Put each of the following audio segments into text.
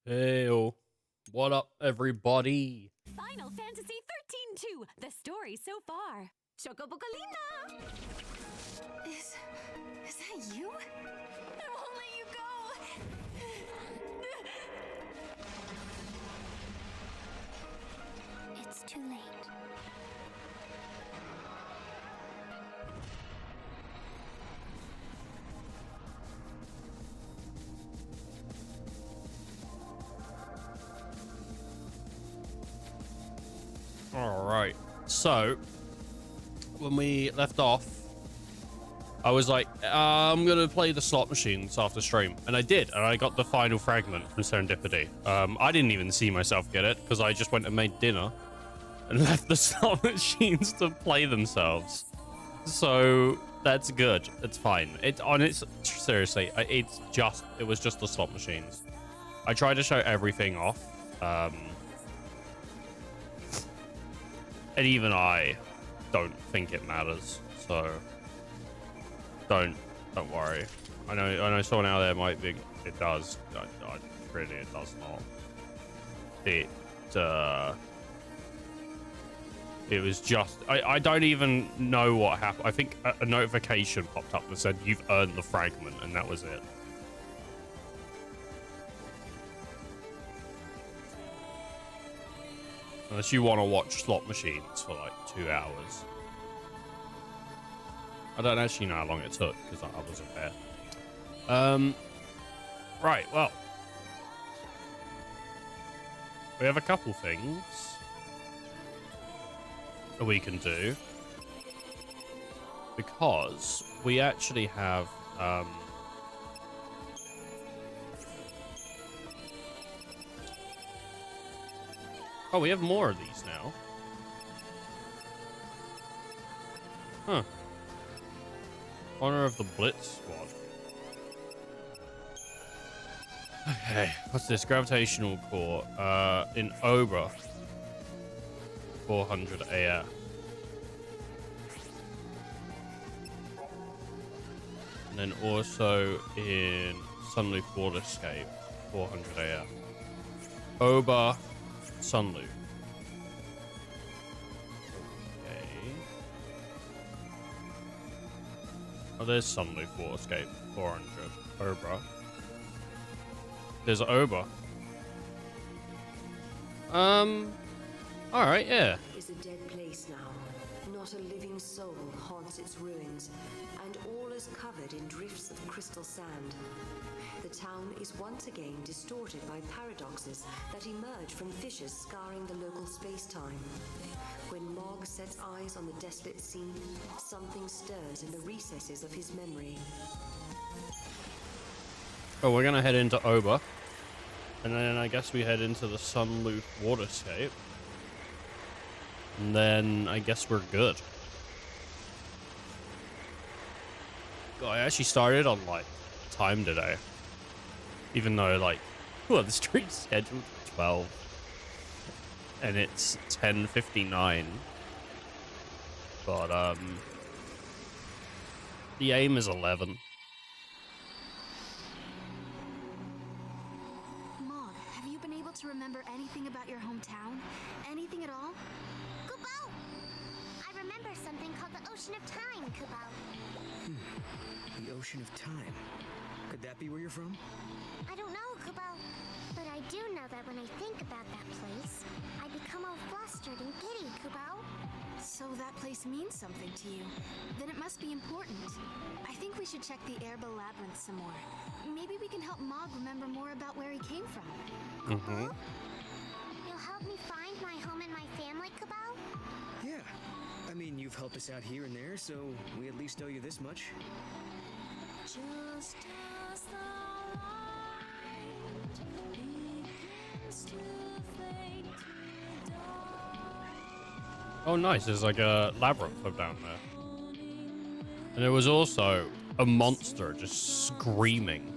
Heyo. What up, everybody? Final Fantasy XIII-2, the story so far. Chocobocolina! Is that you? I won't let you go! It's too late. All right. So, when we left off, I was like, I'm going to play the slot machines after stream. And I did. And I got the final fragment from Serendipity. I didn't even see myself get it because I just went and made dinner and left the slot machines to play themselves. So that's good. It's fine. Seriously, it was just the slot machines. I tried to show everything off. And even I don't think it matters, so don't worry. I know someone out there might think it does. Really, it does not. It was just I don't even know what happened. I think a notification popped up that said you've earned the fragment, and that was it. Unless you want to watch slot machines for like 2 hours. I don't actually know how long it took because I wasn't there. Right, well. We have a couple things that we can do. Because we actually have... Oh, we have more of these now. Huh. Honor of the Blitz Squad. Okay, what's this? Gravitational core. In Obra. 400 AF. And then also in Sunloop Waterscape. 400 AF. Oba. Sunloop. Okay. Oh, there's Sunloop Waterscape. 400. Obra. There's Oba. Alright, yeah. Is a dead place now. Not a living soul haunts its ruins, and all is covered in drifts of crystal sand. The town is once again distorted by paradoxes that emerge from fissures scarring the local space-time. When Mog sets eyes on the desolate scene, something stirs in the recesses of his memory. Oh, we're gonna head into Oba. And then I guess we head into the Sunloop Waterscape. And then I guess we're good. God, I actually started on like time today. Even though like, well, the stream's scheduled for 12. And it's 10:59. But the aim is 11. Mog, have you been able to remember anything about your hometown? Anything at all? Kubao! I remember something called the Ocean of Time, Kubao. The Ocean of Time. Could that be where you're from? I don't know, Kubao. But I do know that when I think about that place, I become all flustered and giddy, Kubao. So that place means something to you. Then it must be important. I think we should check the Erba Labyrinth some more. Maybe we can help Mog remember more about where he came from. Mm-hmm. You'll help me find my home and my family, Kubao? Yeah. I mean, you've helped us out here and there, so we at least owe you this much. Just as the light begins to fade to dark. Oh, nice. There's like a labyrinth up down there. And there was also a monster just screaming.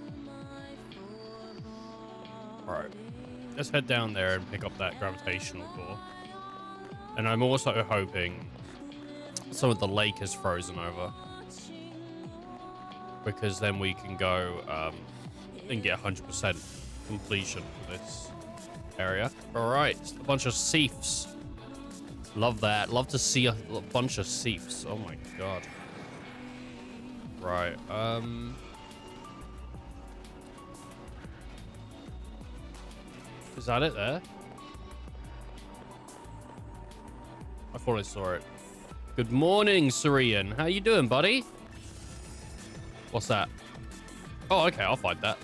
Alright. Let's head down there and pick up that gravitational core. And I'm also hoping some of the lake is frozen over. Because then we can go and get 100% completion for this area. All right, a bunch of Seifs. Love that. Love to see a bunch of Seifs. Oh my god. Right. Is that it there? I thought I saw it. Good morning, Syrian. How you doing, buddy? What's that? Oh, okay. I'll fight that.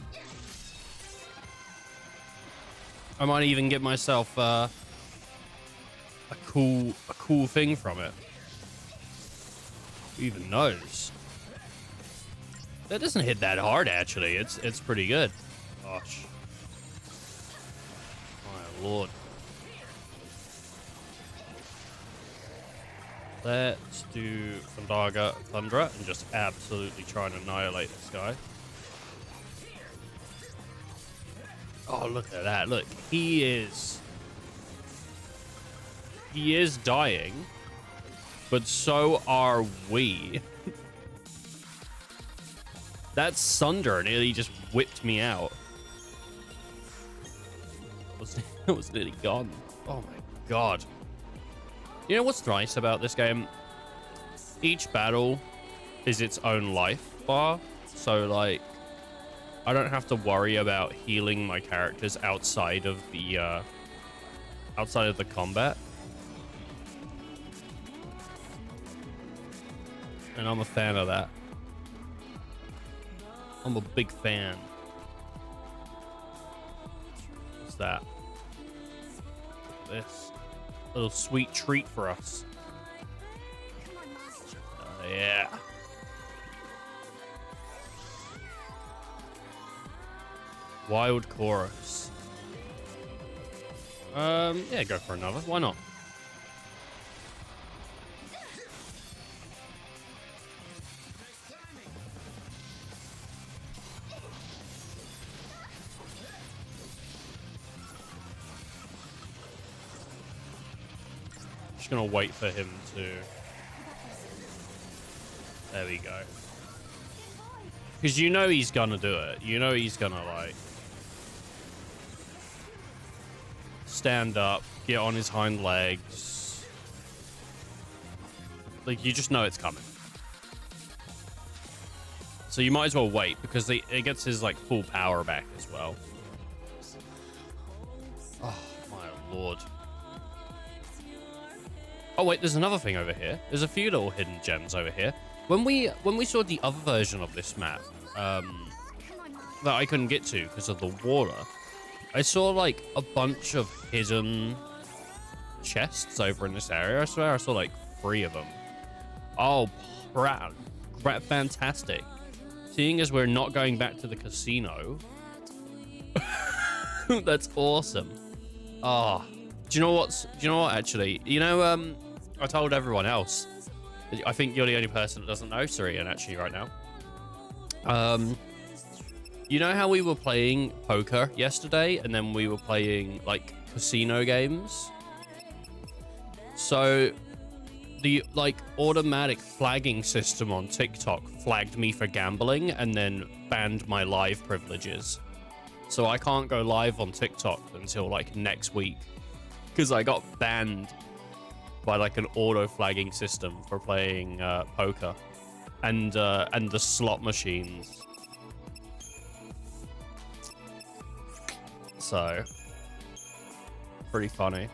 I might even get myself a cool thing from it. Who even knows? That doesn't hit that hard, actually. It's pretty good. Gosh. My lord. Let's do Thundra and just absolutely try and annihilate this guy. Oh, look at that. Look, he is dying, but so are we. That Sunder nearly just whipped me out. It was nearly gone. Oh my god. You know what's nice about this game? Each battle is its own life bar. So, like, I don't have to worry about healing my characters outside of the combat. And I'm a fan of that. I'm a big fan. What's that? This little sweet treat for us. Yeah. Wild chorus. Yeah, go for another. Why not? Just gonna wait for him to. There we go. Because you know he's gonna do it. You know he's gonna, like, stand up, get on his hind legs. Like, you just know it's coming. So you might as well wait, because it gets his, like, full power back as well. Oh, my lord. Oh, wait, there's another thing over here. There's a few little hidden gems over here. When we saw the other version of this map, that I couldn't get to because of the water, I saw, like, a bunch of hidden chests over in this area. I swear I saw, like, 3 of them. Oh, fantastic. Seeing as we're not going back to the casino, that's awesome. Oh, do you know what, actually? You know, I told everyone else. I think you're the only person that doesn't know Syrian, actually, right now. You know how we were playing poker yesterday, and then we were playing, like, casino games? So the, like, automatic flagging system on TikTok flagged me for gambling and then banned my live privileges. So I can't go live on TikTok until, like, next week, because I got banned by, like, an auto flagging system for playing poker and the slot machines. So pretty funny.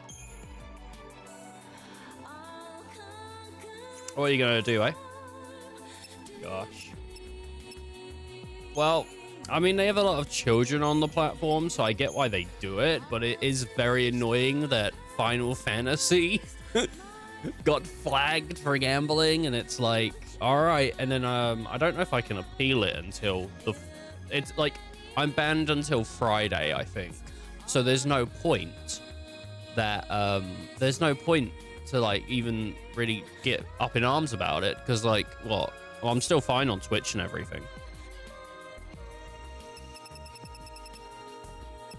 What are you gonna do, eh? Gosh. Well, I mean, they have a lot of children on the platform, so I get why they do it, but it is very annoying that Final Fantasy got flagged for gambling, and it's like, all right, and then I don't know if I can appeal it until it's like, I'm banned until Friday, I think. So there's no point that there's no point to, like, even really get up in arms about it, because, like, what? Well, I'm still fine on Twitch and everything.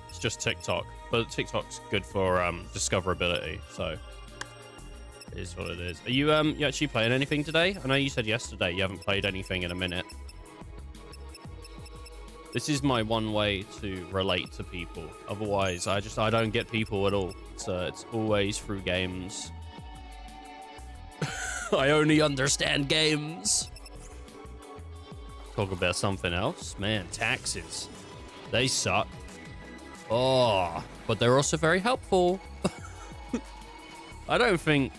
It's just TikTok, but TikTok's good for discoverability, so it is what it is. Are you you actually playing anything today? I know you said yesterday you haven't played anything in a minute. This is my one way to relate to people. Otherwise, I don't get people at all. So it's always through games. I only understand games. Talk about something else. Man, taxes. They suck. Oh, but they're also very helpful. I don't think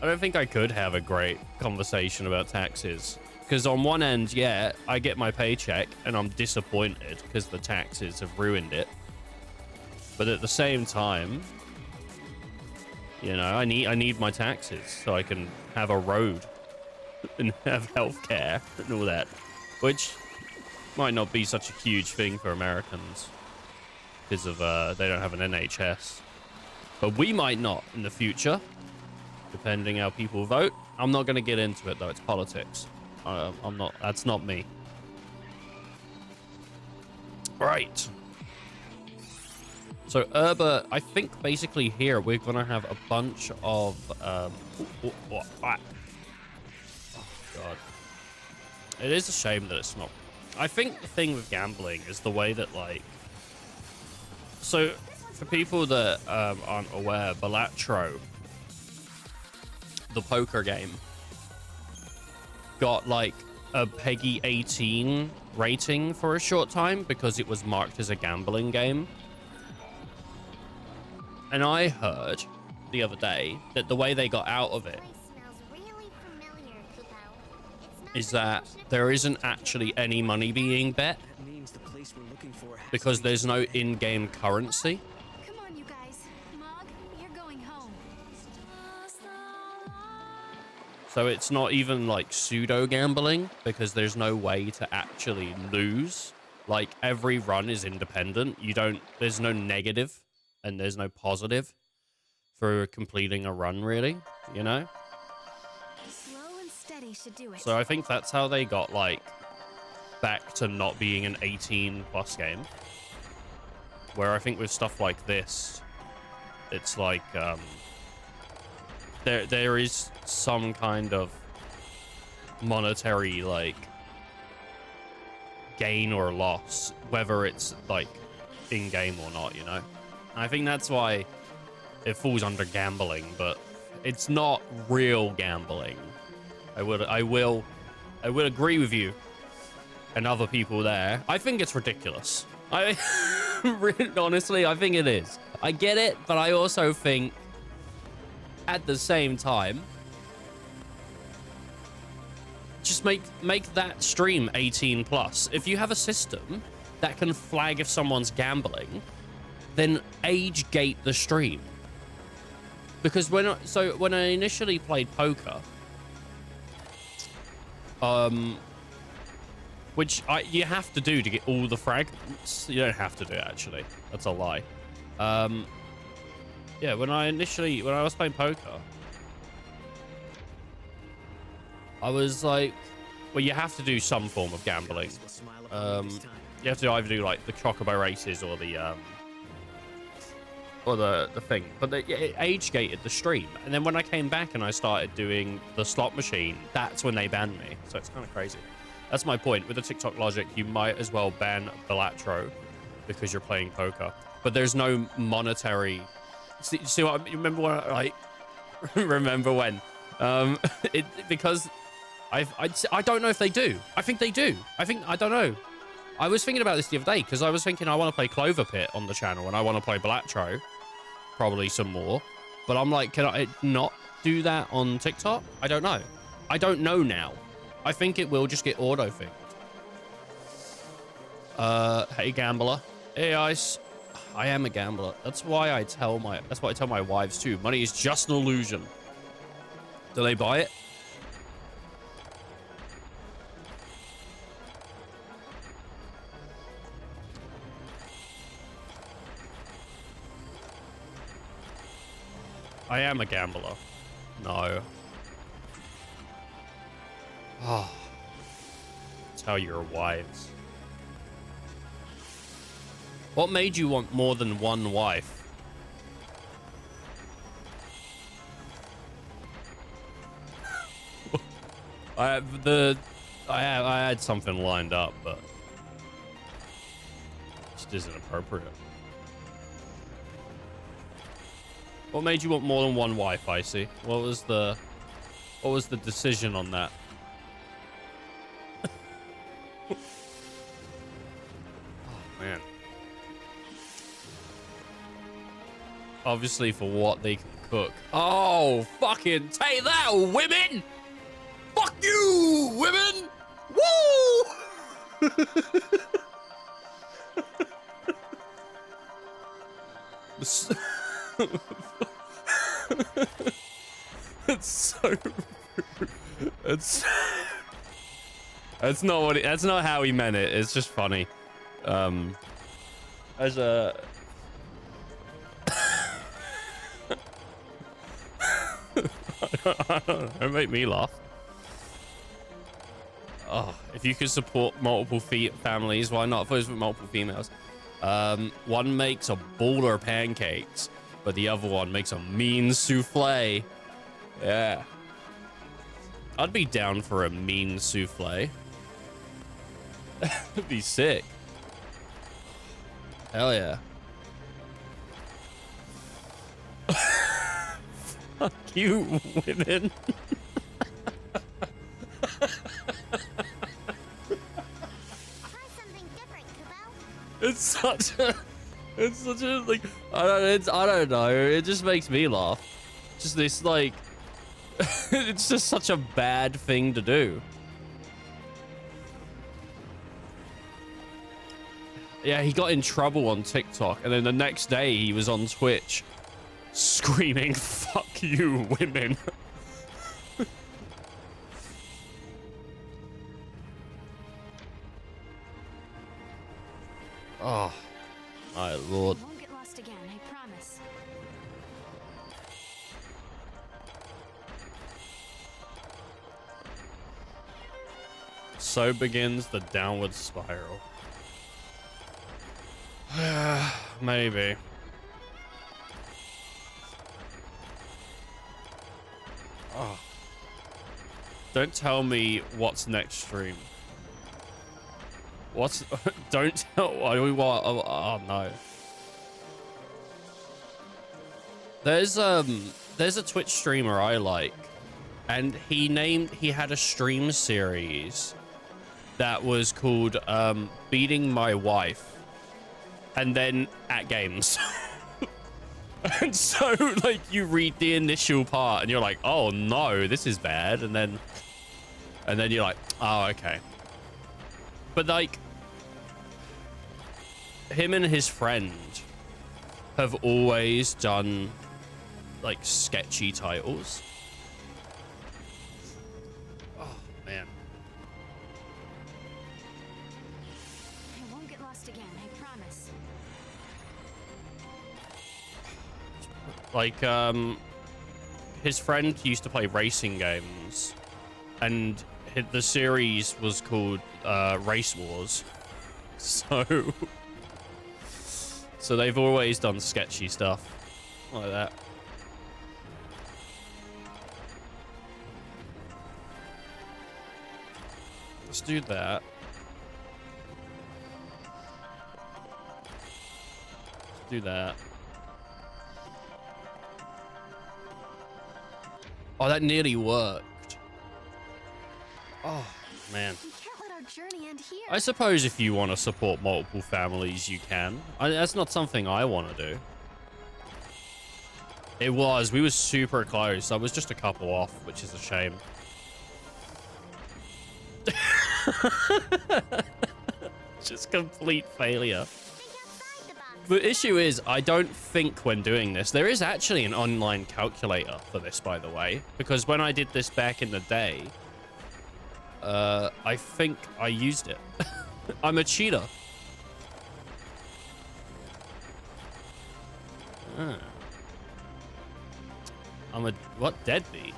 I could have a great conversation about taxes. Because on one end, yeah, I get my paycheck and I'm disappointed because the taxes have ruined it. But at the same time, you know, I need my taxes so I can have a road and have healthcare and all that, which might not be such a huge thing for Americans because of they don't have an NHS. But we might not in the future, depending how people vote. I'm not going to get into it though. It's politics. I'm not. That's not me. Right. So Herba, I think basically here we're gonna have a bunch of oh god. It is a shame that it's not. I think the thing with gambling is the way that, like, so for people that aren't aware, Balatro, the poker game, got like a PEGI 18 rating for a short time because it was marked as a gambling game. And I heard the other day that the way they got out of it is that there isn't actually any money being bet because there's no in-game currency. Come on, you guys. Mog, you're going home. So it's not even like pseudo gambling because there's no way to actually lose. Like every run is independent. There's no negative and there's no positive for completing a run, really, you know? Slow and steady should do it. So I think that's how they got like back to not being an 18+ game. Where I think with stuff like this, it's like there is some kind of monetary like gain or loss, whether it's like in game or not, you know. And I think that's why it falls under gambling, but it's not real gambling. I will agree with you and other people there. I think it's ridiculous. Honestly, I think it is. I get it, but I also think at the same time, just make that stream 18+. If you have a system that can flag if someone's gambling, then age gate the stream. Because when I initially played poker, which you have to do to get all the fragments. You don't have to do it, actually. That's a lie. Yeah, when I was playing poker, I was like, well, you have to do some form of gambling. You have to either do like the chocobo races or the thing. But it age gated the stream. And then when I came back and I started doing the slot machine, that's when they banned me. So it's kind of crazy. That's my point. With the TikTok logic, you might as well ban Balatro because you're playing poker. But there's no monetary... See what I remember when remember when? Because I don't know if they do. I think they do. I don't know. I was thinking about this the other day because I was thinking I want to play Clover Pit on the channel and I want to play Balatro. Probably some more. But I'm like, can I not do that on TikTok? I don't know. I don't know now. I think it will just get auto-finged. Hey, gambler. Hey, guys. I am a gambler. That's what I tell my wives too. Money is just an illusion. Do they buy it? I am a gambler. No. Oh. Tell your wives. What made you want more than one wife? I had something lined up, but just isn't appropriate. What made you want more than one wife, Icy? What was the decision on that? Oh, man. Obviously for what they can cook. Oh, fucking take that, women! Fuck you, women! Woo! It's so rude. That's not what that's not how he meant it. It's just funny. As a I don't know, it made me laugh. Oh, if you could support multiple families, why not? Those with multiple females. One makes a bowl of pancakes, but the other one makes a mean souffle. Yeah. I'd be down for a mean souffle. That'd be sick. Hell yeah. Fuck you, women. It's such a like I don't know. It just makes me laugh. Just this like it's just such a bad thing to do. Yeah, he got in trouble on TikTok, and then the next day he was on Twitch screaming, "Fuck you, women." Oh, my lord. I won't get lost again, I promise. So begins the downward spiral. Maybe. Oh. Don't tell me what's next stream. What's don't tell oh no. There's a Twitch streamer I like, and he had a stream series that was called Beating My Wife, and then at games. And so like you read the initial part and you're like, oh no, this is bad, and then you're like, oh okay. But like him and his friend have always done like sketchy titles. Oh man. I won't get lost again, I promise. Like his friend used to play racing games, and the series was called Race Wars. So they've always done sketchy stuff like that. Let's do that. Let's do that. Oh, that nearly worked. Oh, man. We can't let our journey end here. I suppose if you want to support multiple families, you can. That's not something I want to do. It was. We were super close. I was just a couple off, which is a shame. Just complete failure. The issue is, I don't think when doing this, there is actually an online calculator for this, by the way, because when I did this back in the day, I think I used it. I'm a cheater. Ah. I'm a, what, deadbeat?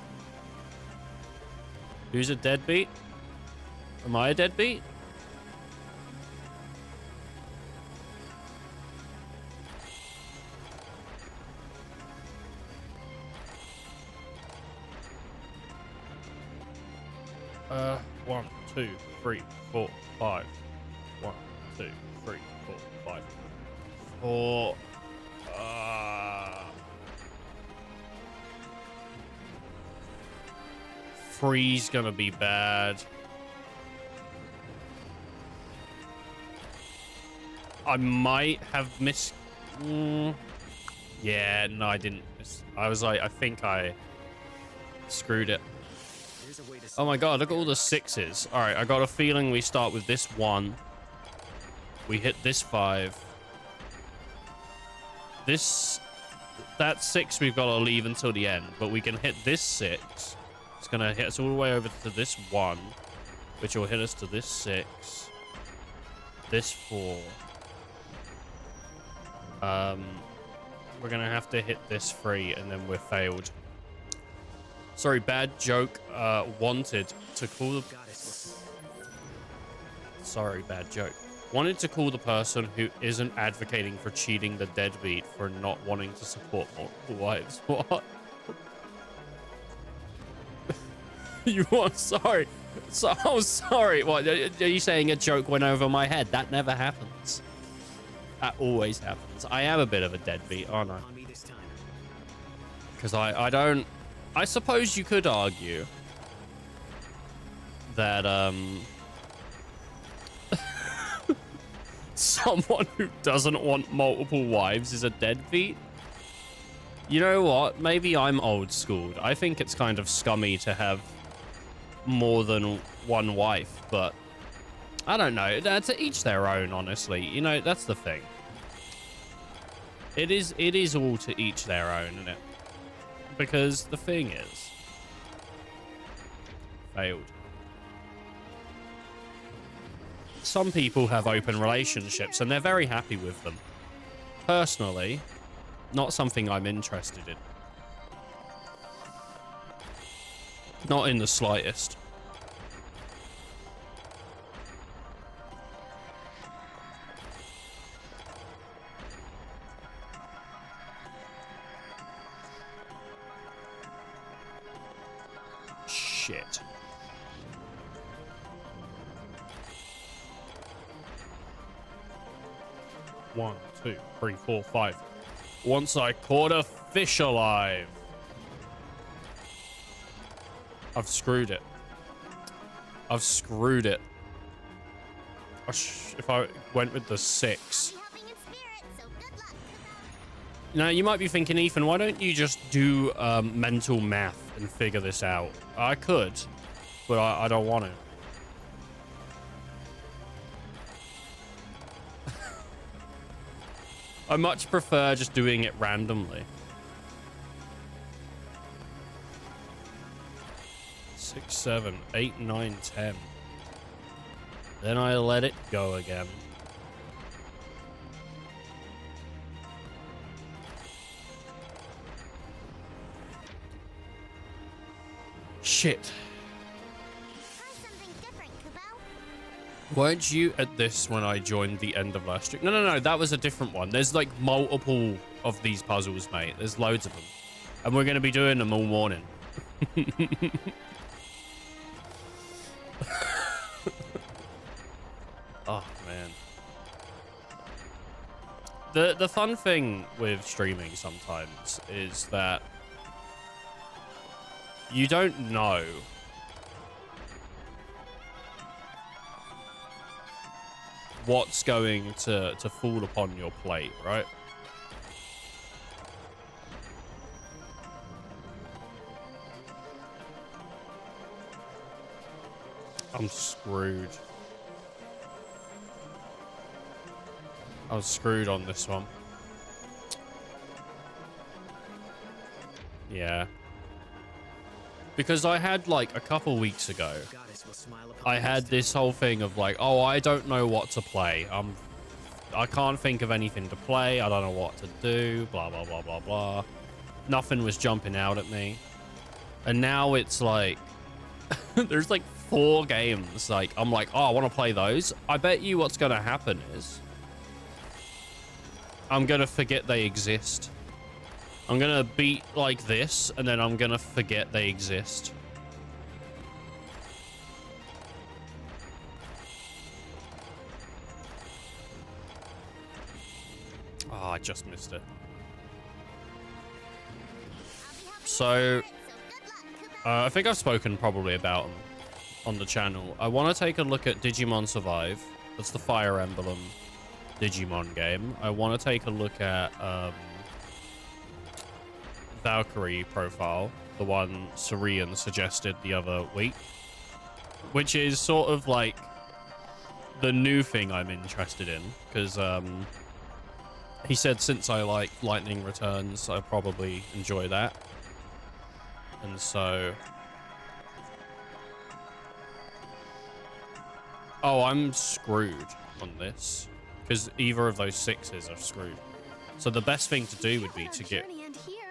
Who's a deadbeat? Am I a deadbeat? One, two, three, four, five. 1, 2, 3, 4, 5. 4. 3's gonna be bad. I might have missed. Yeah, no, I didn't. I was like, I think I screwed it. Oh my god, look at all the 6s. All right, I got a feeling we start with this 1. We hit this 5. That 6 we've got to leave until the end, but we can hit this 6. It's gonna hit us all the way over to this 1, which will hit us to this 6, this 4. We're gonna have to hit this 3, and then we're failed. Sorry, bad joke. Wanted to call the... Sorry, bad joke. Wanted to call the person who isn't advocating for cheating the deadbeat for not wanting to support multiple wives. What? You want? Sorry. So, oh, sorry. What? Are you saying a joke went over my head? That never happens. That always happens. I am a bit of a deadbeat, aren't I? Because I don't... I suppose you could argue that, someone who doesn't want multiple wives is a deadbeat. You know what? Maybe I'm old schooled. I think it's kind of scummy to have more than one wife, but I don't know. To each their own, honestly. You know, that's the thing. It is all to each their own, isn't it? Because the thing is... Failed. Some people have open relationships and they're very happy with them. Personally, not something I'm interested in. Not in the slightest. Shit. One, 2, 3, 4, 5. Once I caught a fish alive. I've screwed it. I've screwed it. If I went with the 6. Now, you might be thinking, Ethan, why don't you just do mental math and figure this out? I could, but I don't want to. I much prefer just doing it randomly. 6, 7, 8, 9, 10. Then I let it go again. Shit. Weren't you at this when I joined the end of last stream? No, that was a different one. There's like multiple of these puzzles, mate. There's loads of them. And we're going to be doing them all morning. Oh, man. The fun thing with streaming sometimes is that you don't know what's going to fall upon your plate, right? I'm screwed. I was screwed on this one. Yeah. Because I had, like, a couple weeks ago, I had this whole thing of, like, oh, I don't know what to play. I can't think of anything to play. I don't know what to do. Blah, blah, blah, blah, blah. Nothing was jumping out at me. And now it's, like, there's, like, 4 games. Like, I'm like, oh, I want to play those. I bet you what's going to happen is I'm going to forget they exist. I'm going to beat like this, and then I'm going to forget they exist. Oh, I just missed it. I'll be helping So, you, so good luck, Kupo. I think I've spoken probably about them on the channel. I want to take a look at Digimon Survive. That's the Fire Emblem Digimon game. I want to take a look at Valkyrie profile, the one Sarian suggested the other week, which is sort of like the new thing I'm interested in, because he said since I like Lightning Returns, I probably enjoy that. And so... Oh, I'm screwed on this, because either of those 6s are screwed. So the best thing to do would be to get... Journey end here.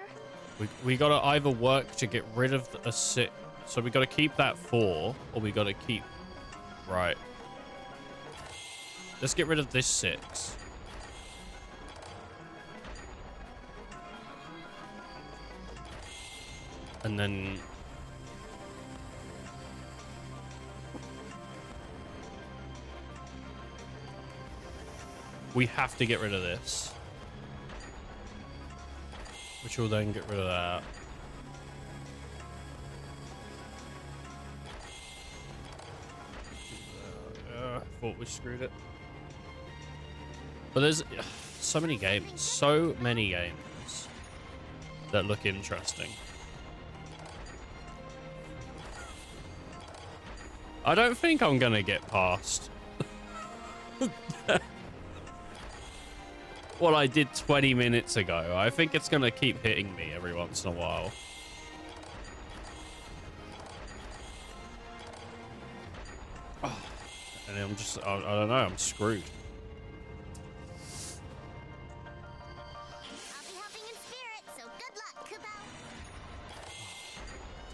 We gotta either work to get rid of a 6... So we gotta keep that 4, or we gotta keep... Right. Let's get rid of this 6. And then... We have to get rid of this. Which will then get rid of that. I thought we screwed it. But there's so many games that look interesting. I don't think I'm gonna get past what I did 20 minutes ago. I think it's gonna keep hitting me every once in a while. Oh, and I'm just, I don't know, I'm screwed. I'll be helping in spirit, so good luck, Kupo.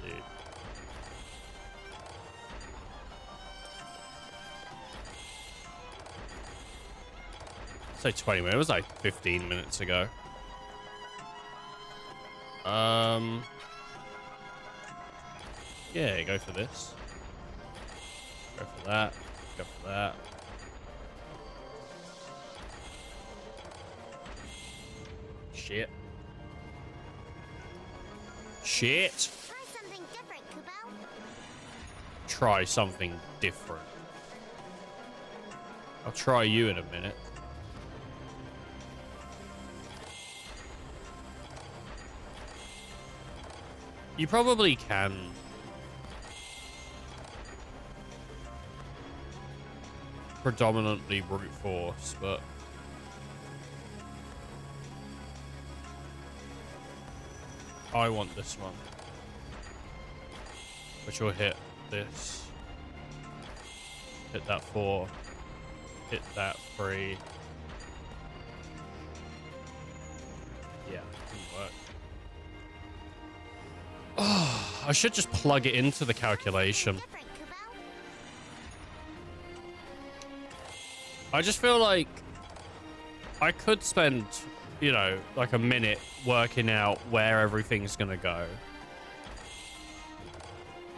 Dude. Say 20 minutes. It was like 15 minutes ago. Yeah, go for this. Go for that. Go for that. Shit. Shit. Try something different, Kupo. Try something different. I'll try you in a minute. You probably can predominantly brute force, but I want this one, which will hit this, hit that 4, hit that 3. Yeah, didn't work. Oh, I should just plug it into the calculation. Different, Kupo. I just feel like I could spend, you know, like a minute working out where everything's gonna go.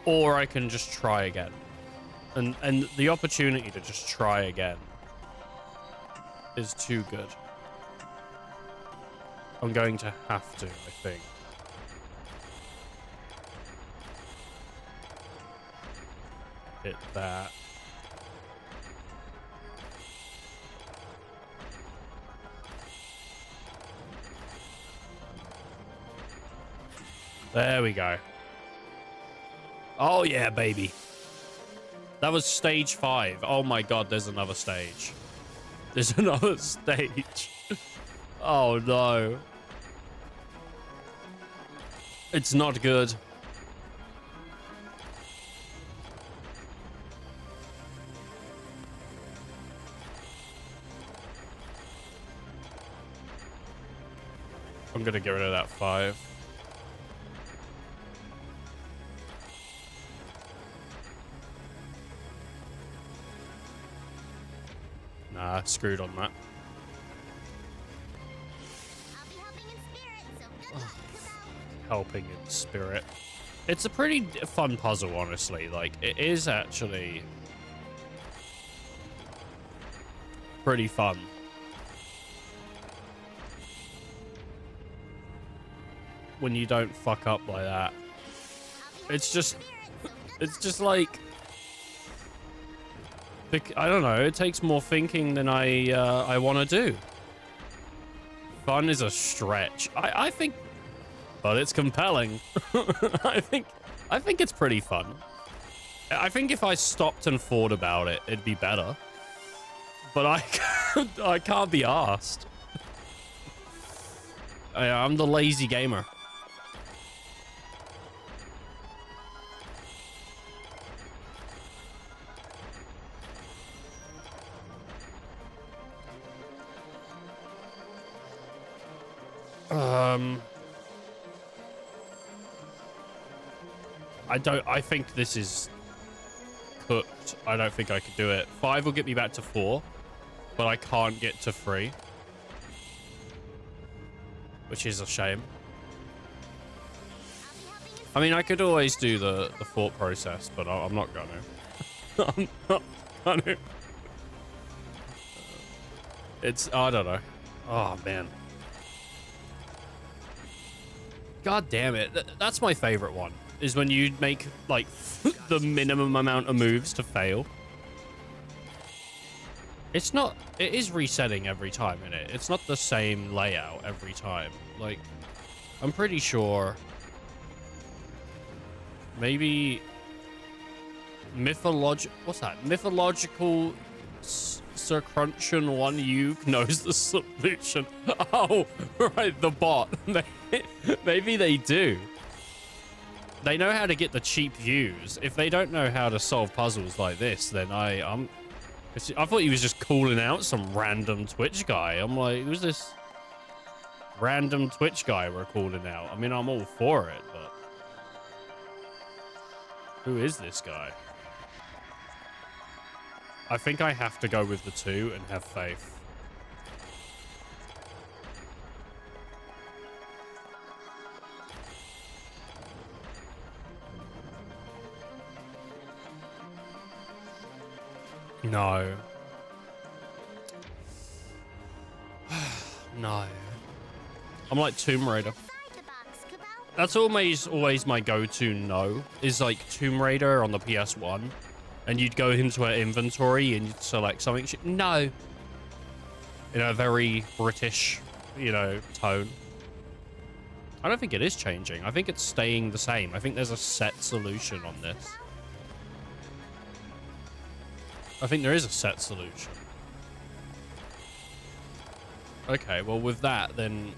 Or I can just try again. And the opportunity to just try again is too good. I'm going to have to, I think. Hit that. There we go. Oh yeah, baby. That was stage 5. Oh my god, there's another stage. There's another stage. Oh no. It's not good. I'm gonna get rid of that 5. Nah, screwed on that. I'll be helping in spirit, so good luck, Kupo. Helping in spirit. It's a pretty fun puzzle, honestly. Like, it is actually pretty fun. when you don't fuck up like that. It's just like, I don't know. It takes more thinking than I want to do. Fun is a stretch. I think, but it's compelling. I think it's pretty fun. I think if I stopped and thought about it, it'd be better. But I can't be arsed. I'm the lazy gamer. I think this is cooked. I don't think I could do it. 5 will get me back to 4, but I can't get to 3, which is a shame. I mean, I could always do the thought process, but I'm not gonna. I'm not gonna. I don't know. Oh, man. God damn it. That's my favorite one, is when you make, like, the minimum amount of moves to fail. It is resetting every time, isn't it? It's not the same layout every time. Like, I'm pretty sure maybe what's that? Mythological Sir Crunchion 1U knows the solution. Oh, right, the bot. Maybe they do. They know how to get the cheap views. If they don't know how to solve puzzles like this, then I thought he was just calling out some random Twitch guy. I'm like, who's this random Twitch guy we're calling out? I mean, I'm all for it, but who is this guy? I think I have to go with the 2 and have faith. No. No. I'm like Tomb Raider. That's always my go-to no, is like Tomb Raider on the PS1. And you'd go into an inventory and you'd select something. No. In a very British, tone. I don't think it is changing. I think it's staying the same. I think there's a set solution on this. I think there is a set solution. Okay, well with that, then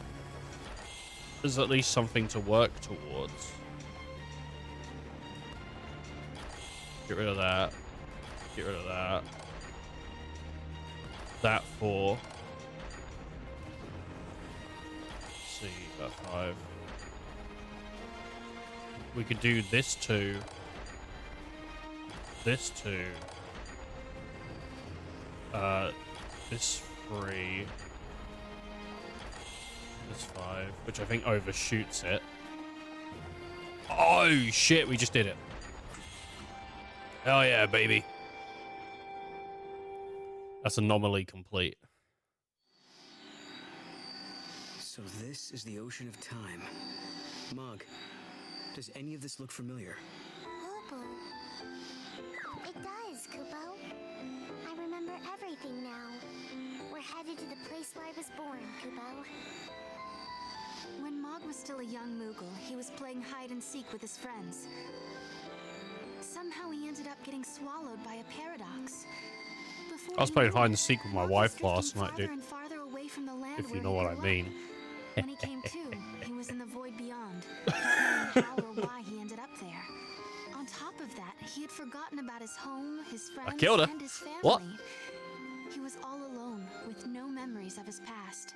there's at least something to work towards. Get rid of that. Get rid of that. That 4. Let's see, that 5. We could do this 2. This 2. This 3. This 5, which I think overshoots it. Oh shit, we just did it. Hell yeah, baby. That's anomaly complete. So this is the ocean of time. Mog, does any of this look familiar? Kupo. It does, Kupo. I remember everything now. We're headed to the place where I was born, Kupo. When Mog was still a young Moogle, he was playing hide and seek with his friends. Somehow he ended up getting swallowed by a paradox. I was playing hide and seek with my wife last night, dude. If you know what I mean. When he came to, he was in the void beyond, not knowing how or why he ended up there. On top of that, he had forgotten about his home, his friends, killed her. and his family. What? He was all alone, with no memories of his past.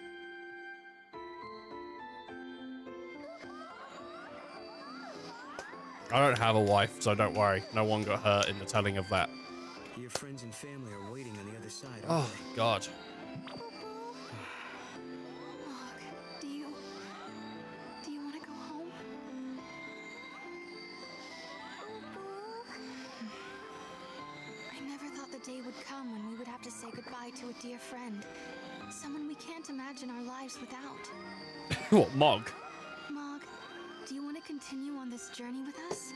I don't have a wife, so don't worry. No one got hurt in the telling of that. Your friends and family are waiting on the other side. Oh, God. Mog, do you want to go home? I never thought the day would come when we would have to say goodbye to a dear friend. Someone we can't imagine our lives without. What, Mog? Mog, Do you want to continue on this journey with us?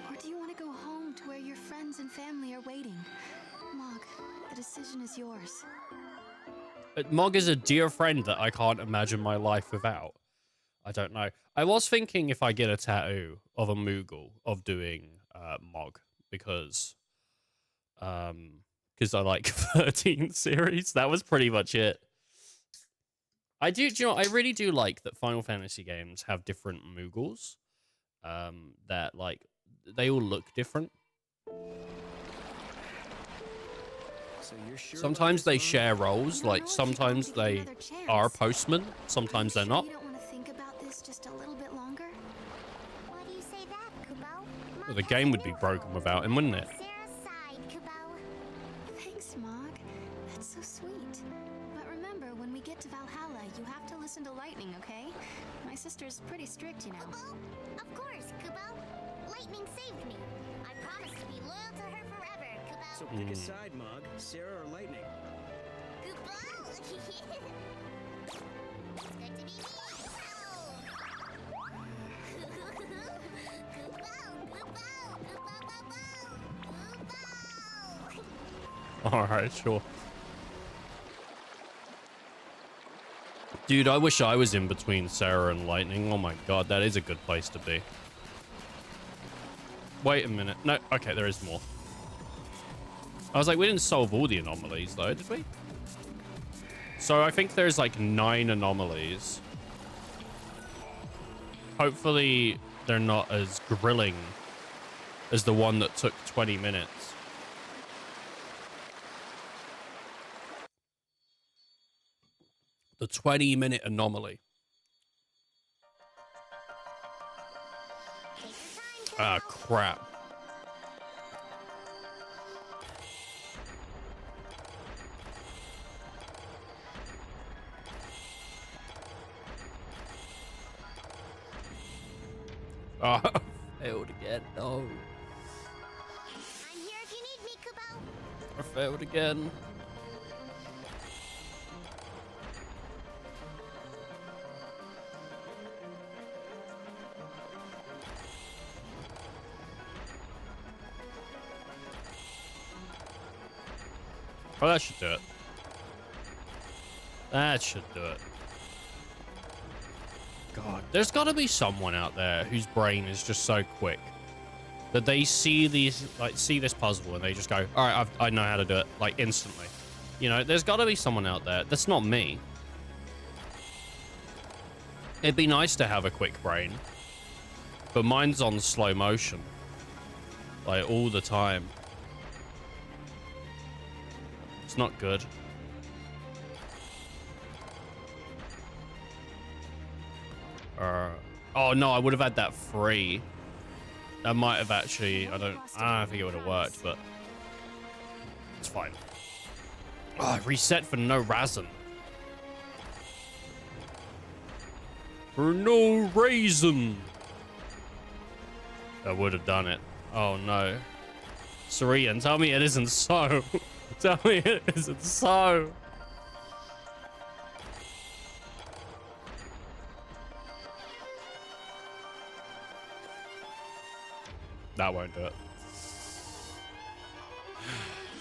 Or do you want to go home to where your friends and family are waiting? Mog, the decision is yours. Mog is a dear friend that I can't imagine my life without. I don't know. I was thinking if I get a tattoo of a Moogle of doing Mog because I like 13th series. That was pretty much it. Do you know, I really do like that Final Fantasy games have different Moogles. That like they all look different. So you're sure Sometimes about they this, Mog? share roles. Like sometimes they are postmen, sometimes they're not. You don't want to think about this just a little bit longer? Why do you say that, Kubo? Well, the game would be broken without him, wouldn't it? Sarah's side, Kubo. Thanks, Mog. That's so sweet. But remember, when we get to Valhalla, you have to listen to Lightning, okay? My sister's pretty strict, you know. Kubo? Of course, Kubo. Lightning saved me. I promise to be loyal to her forever, Kubo. So pick a side, Mog. Sarah or Lightning? Kubo! It's good to be me! All right, sure. Dude, I wish I was in between Sarah and Lightning. Oh my god, that is a good place to be. Wait a minute. No, okay, there is more. I was like, we didn't solve all the anomalies, though, did we? So I think there's like 9 anomalies. Hopefully, they're not as grilling as the one that took 20 minutes. The 20-minute anomaly. Ah, crap. Oh, failed again. No. I'm here if you need me, Kubo. I failed again. Oh, that should do it. That should do it. God, there's got to be someone out there whose brain is just so quick that they see these, like, see this puzzle and they just go, all right, I know how to do it, like, instantly. You know, there's got to be someone out there. That's not me. It'd be nice to have a quick brain, but mine's on slow motion, like, all the time. It's not good. Oh no, I would have had that free. That might have actually, I don't think it would have worked, but it's fine. Oh, reset for no reason. For no reason. That would have done it. Oh no. Sarian, tell me it isn't so. Tell me it isn't so. That won't do it.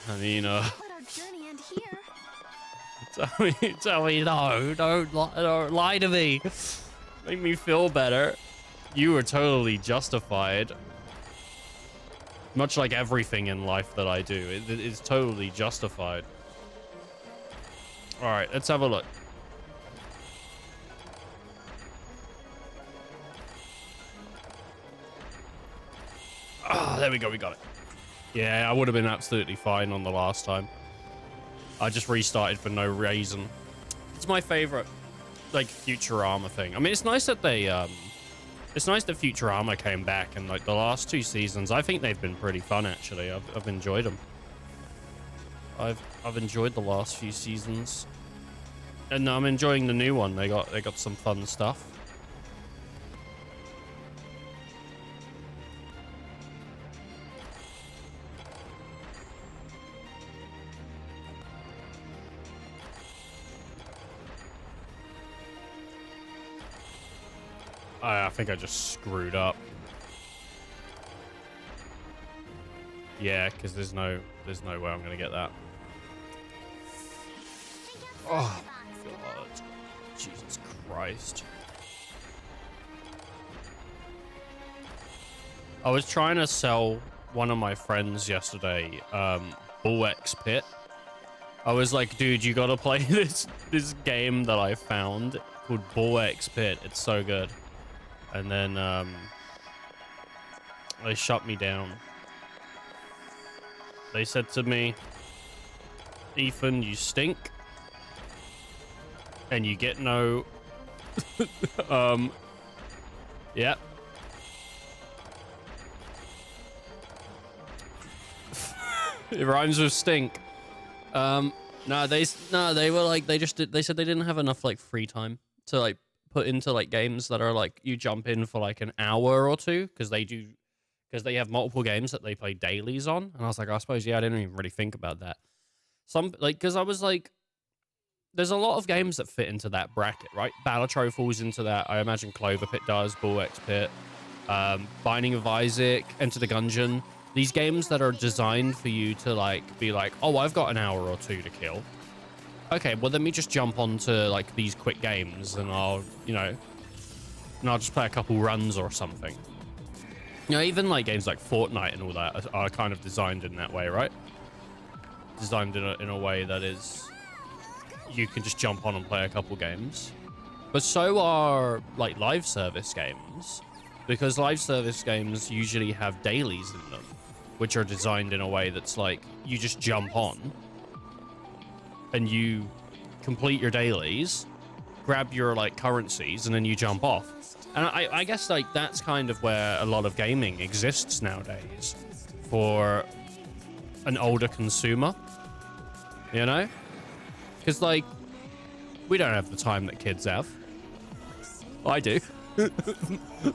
I mean, Let our journey end here. tell me, no, don't lie to me. Make me feel better. You were totally justified. Much like everything in life that I do, it is totally justified. All right, let's have a look. Ah, there we go, we got it. Yeah, I would have been absolutely fine on the last time. I just restarted for no reason. It's my favorite, like, Futurama thing. I mean, it's nice that they, it's nice that Futurama came back, and like the last 2 seasons, I think they've been pretty fun actually. I've enjoyed them. I've enjoyed the last few seasons, and I'm enjoying the new one. They got some fun stuff. I think I just screwed up. Yeah, because there's no way I'm gonna get that. Oh God, Jesus Christ! I was trying to sell one of my friends yesterday, Bull X Pit. I was like, dude, you gotta play this game that I found called Bull X Pit. It's so good. And then they shut me down. They said to me, Ethan, you stink. And you get no yeah. It rhymes with stink. No, they were like, they said they didn't have enough like free time to like put into like games that are like you jump in for like an hour or two, because they have multiple games that they play dailies on. And I was like, I suppose, yeah, I didn't even really think about that. Because I was like, there's a lot of games that fit into that bracket, right? Balatro falls into that. I imagine Clover Pit does, Bull X Pit, Binding of Isaac, Enter the Gungeon. These games that are designed for you to like be like, oh, I've got an hour or two to kill. Okay, well, let me just jump onto like these quick games and I'll just play a couple runs or something. You know, even like games like Fortnite and all that are kind of designed in that way, right? Designed in a way that is, you can just jump on and play a couple games. But so are like live service games, because live service games usually have dailies in them, which are designed in a way that's like, you just jump on and you complete your dailies, grab your like currencies, and then you jump off. And I guess like that's kind of where a lot of gaming exists nowadays for an older consumer, you know? Because like, we don't have the time that kids have. I do.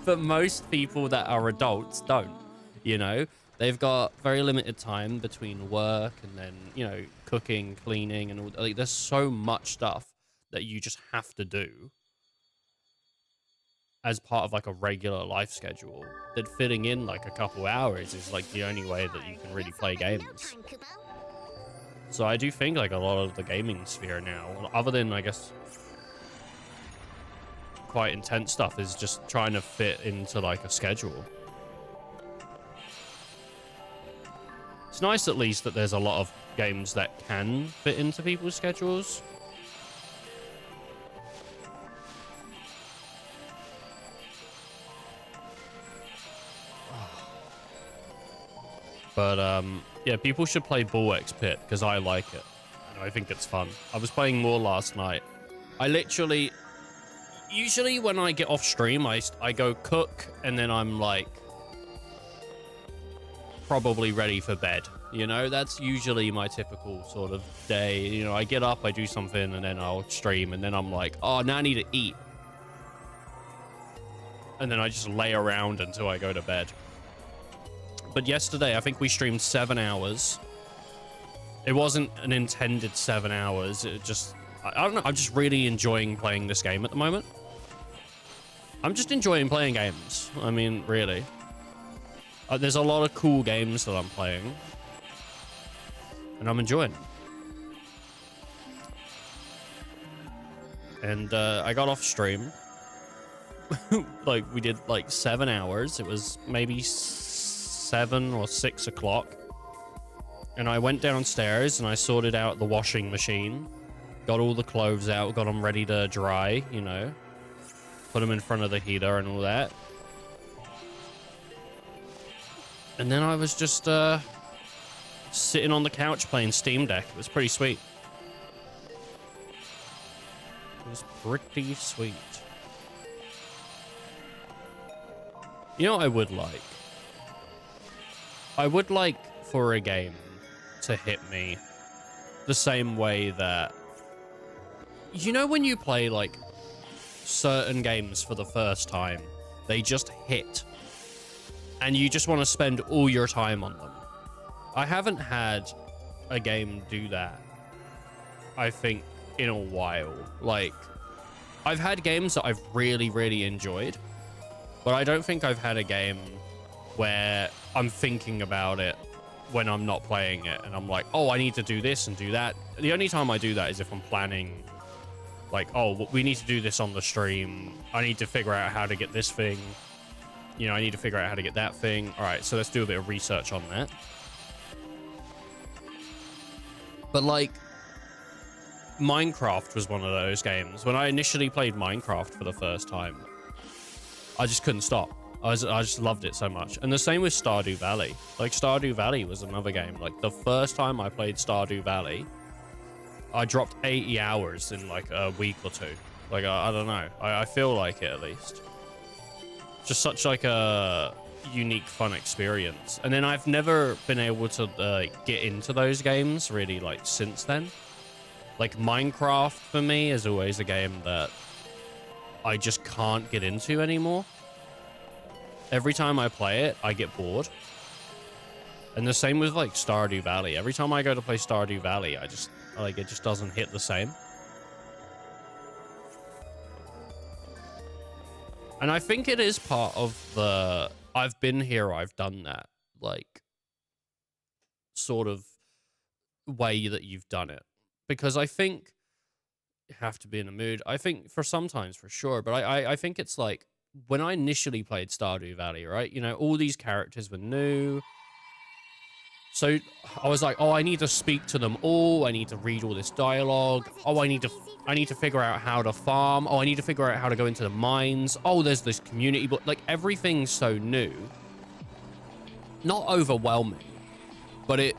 But most people that are adults don't, you know? They've got very limited time between work and then, you know, cooking, cleaning, and all. Like, there's so much stuff that you just have to do as part of like a regular life schedule, that fitting in like a couple hours is like the only way that you can really play games. So I do think like a lot of the gaming sphere now, other than I guess quite intense stuff, is just trying to fit into like a schedule. It's nice at least that there's a lot of games that can fit into people's schedules. But yeah, people should play Bull X Pit because I like it. And I think it's fun. I was playing more last night. I literally, usually when I get off stream, I go cook and then I'm like probably ready for bed. You know, that's usually my typical sort of day. You know, I get up, I do something, and then I'll stream, and then I'm like, oh, now I need to eat. And then I just lay around until I go to bed. But yesterday, I think we streamed 7 hours. It wasn't an intended 7 hours. It just, I don't know. I'm just really enjoying playing this game at the moment. I'm just enjoying playing games. I mean, really. There's a lot of cool games that I'm playing. And I'm enjoying it. And I got off stream. Like, we did like 7 hours. It was maybe 7 or 6 o'clock. And I went downstairs and I sorted out the washing machine. Got all the clothes out, got them ready to dry, you know. Put them in front of the heater and all that. And then I was just sitting on the couch playing Steam Deck. It was pretty sweet. It was pretty sweet. You know what I would like? I would like for a game to hit me the same way that... You know when you play, like, certain games for the first time, they just hit, and you just want to spend all your time on them? I haven't had a game do that, I think, in a while. Like, I've had games that I've really, really enjoyed, But I don't think I've had a game where I'm thinking about it when I'm not playing it. And I'm like, oh, I need to do this and do that. The only time I do that is if I'm planning, like, oh, we need to do this on the stream. I need to figure out how to get this thing. You know, I need to figure out how to get that thing. All right, so let's do a bit of research on that. But, like, Minecraft was one of those games. When I initially played Minecraft for the first time, I just couldn't stop. I just loved it so much. And the same with Stardew Valley. Like, Stardew Valley was another game. Like, the first time I played Stardew Valley, I dropped 80 hours in, like, a week or two. Like, I don't know. I feel like it, at least. Just such, like, a unique, fun experience. And then I've never been able to get into those games, really, like, since then. Like, Minecraft, for me, is always a game that I just can't get into anymore. Every time I play it, I get bored. And the same with, like, Stardew Valley. Every time I go to play Stardew Valley, I just, like, it just doesn't hit the same. And I think it is part of the I've been here, I've done that, like, sort of way that you've done it. Because I think you have to be in a mood. I think for sometimes, for sure. But I think it's like, when I initially played Stardew Valley, right? You know, all these characters were new. So I was like, oh, I need to speak to them all. I need to read all this dialogue. Oh, I need to figure out how to farm. Oh, I need to figure out how to go into the mines. Oh, there's this community, but like, everything's so new. Not overwhelming, but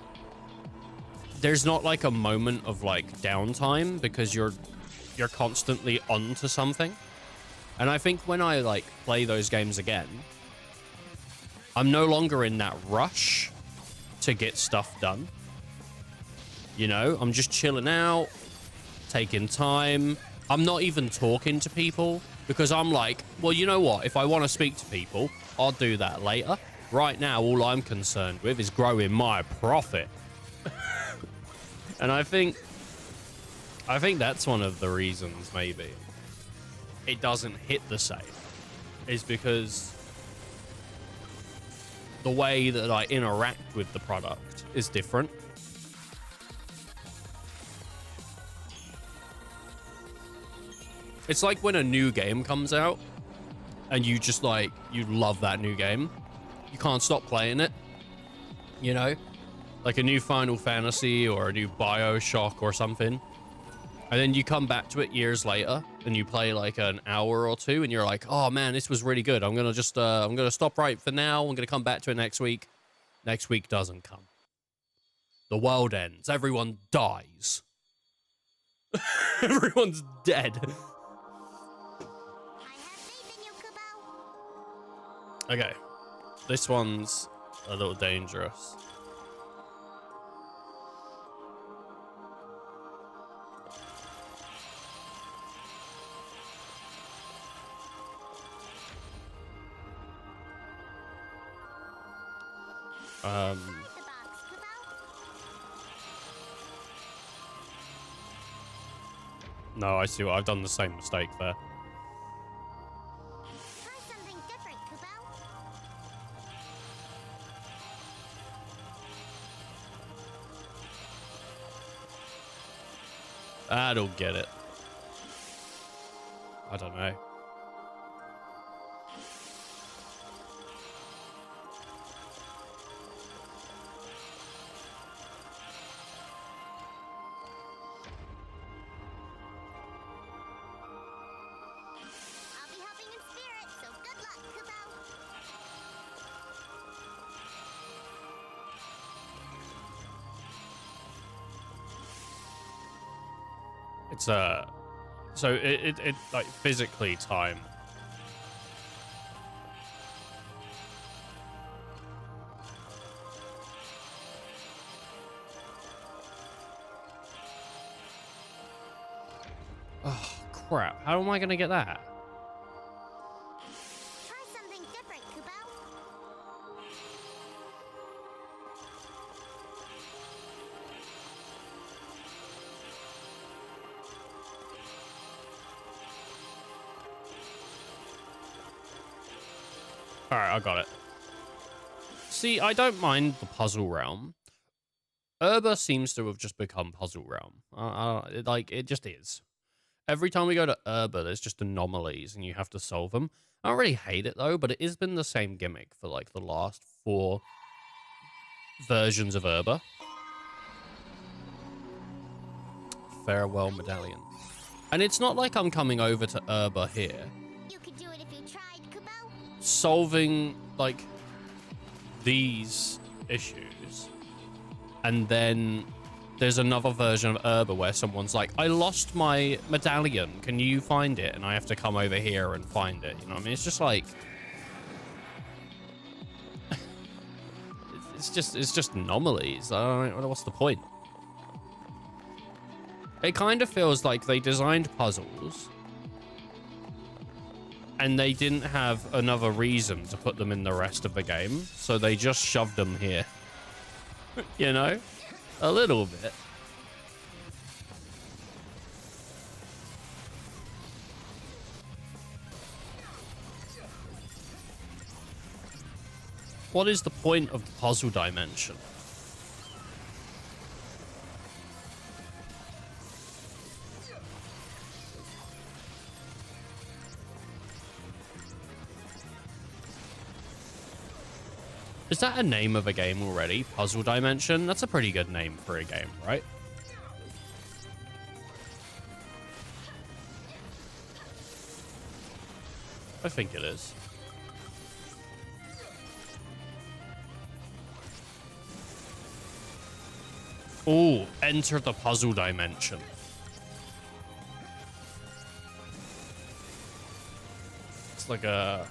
there's not like a moment of like downtime because you're constantly on to something. And I think when I like play those games again, I'm no longer in that rush to get stuff done. You know, I'm just chilling out, taking time. I'm not even talking to people because I'm like, well, you know what? If I want to speak to people, I'll do that later. Right now, all I'm concerned with is growing my profit. And I think that's one of the reasons maybe it doesn't hit the same, is because the way that I interact with the product is different. It's like when a new game comes out and you just like, you love that new game. You can't stop playing it, you know? Like a new Final Fantasy or a new BioShock or something. And then you come back to it years later and you play like an hour or two and you're like, oh man, this was really good. I'm going to just, I'm going to stop right for now. I'm going to come back to it next week. Next week doesn't come. The world ends. Everyone dies. Everyone's dead. I have faith in you, Kubo. Okay. This one's a little dangerous. The box, Kubo. No, I see what I've done the same mistake there. Try something different, Kubo. I don't get it. I don't know. I'll be helping in spirit, so good luck, Kubo. It's so it like physically time. Oh crap! How am I gonna get that? Try something different, Kubo. All right, I got it. See, I don't mind the puzzle realm. Urba seems to have just become puzzle realm. Like, it just is. Every time we go to Urba, there's just anomalies and you have to solve them. I don't really hate it, though, but it has been the same gimmick for, like, the last 4 versions of Urba. Farewell medallion. And it's not like I'm coming over to Urba here. You could do it if you tried, Kubo. Solving, like, these issues. And then there's another version of Urba where someone's like, I lost my medallion. Can you find it? And I have to come over here and find it. You know what I mean? It's just like... it's just anomalies. I don't know what's the point. It kind of feels like they designed puzzles and they didn't have another reason to put them in the rest of the game, so they just shoved them here. You know? A little bit. What is the point of the puzzle dimension? Is that a name of a game already? Puzzle Dimension? That's a pretty good name for a game, right? I think it is. Ooh, enter the puzzle dimension. It's like a...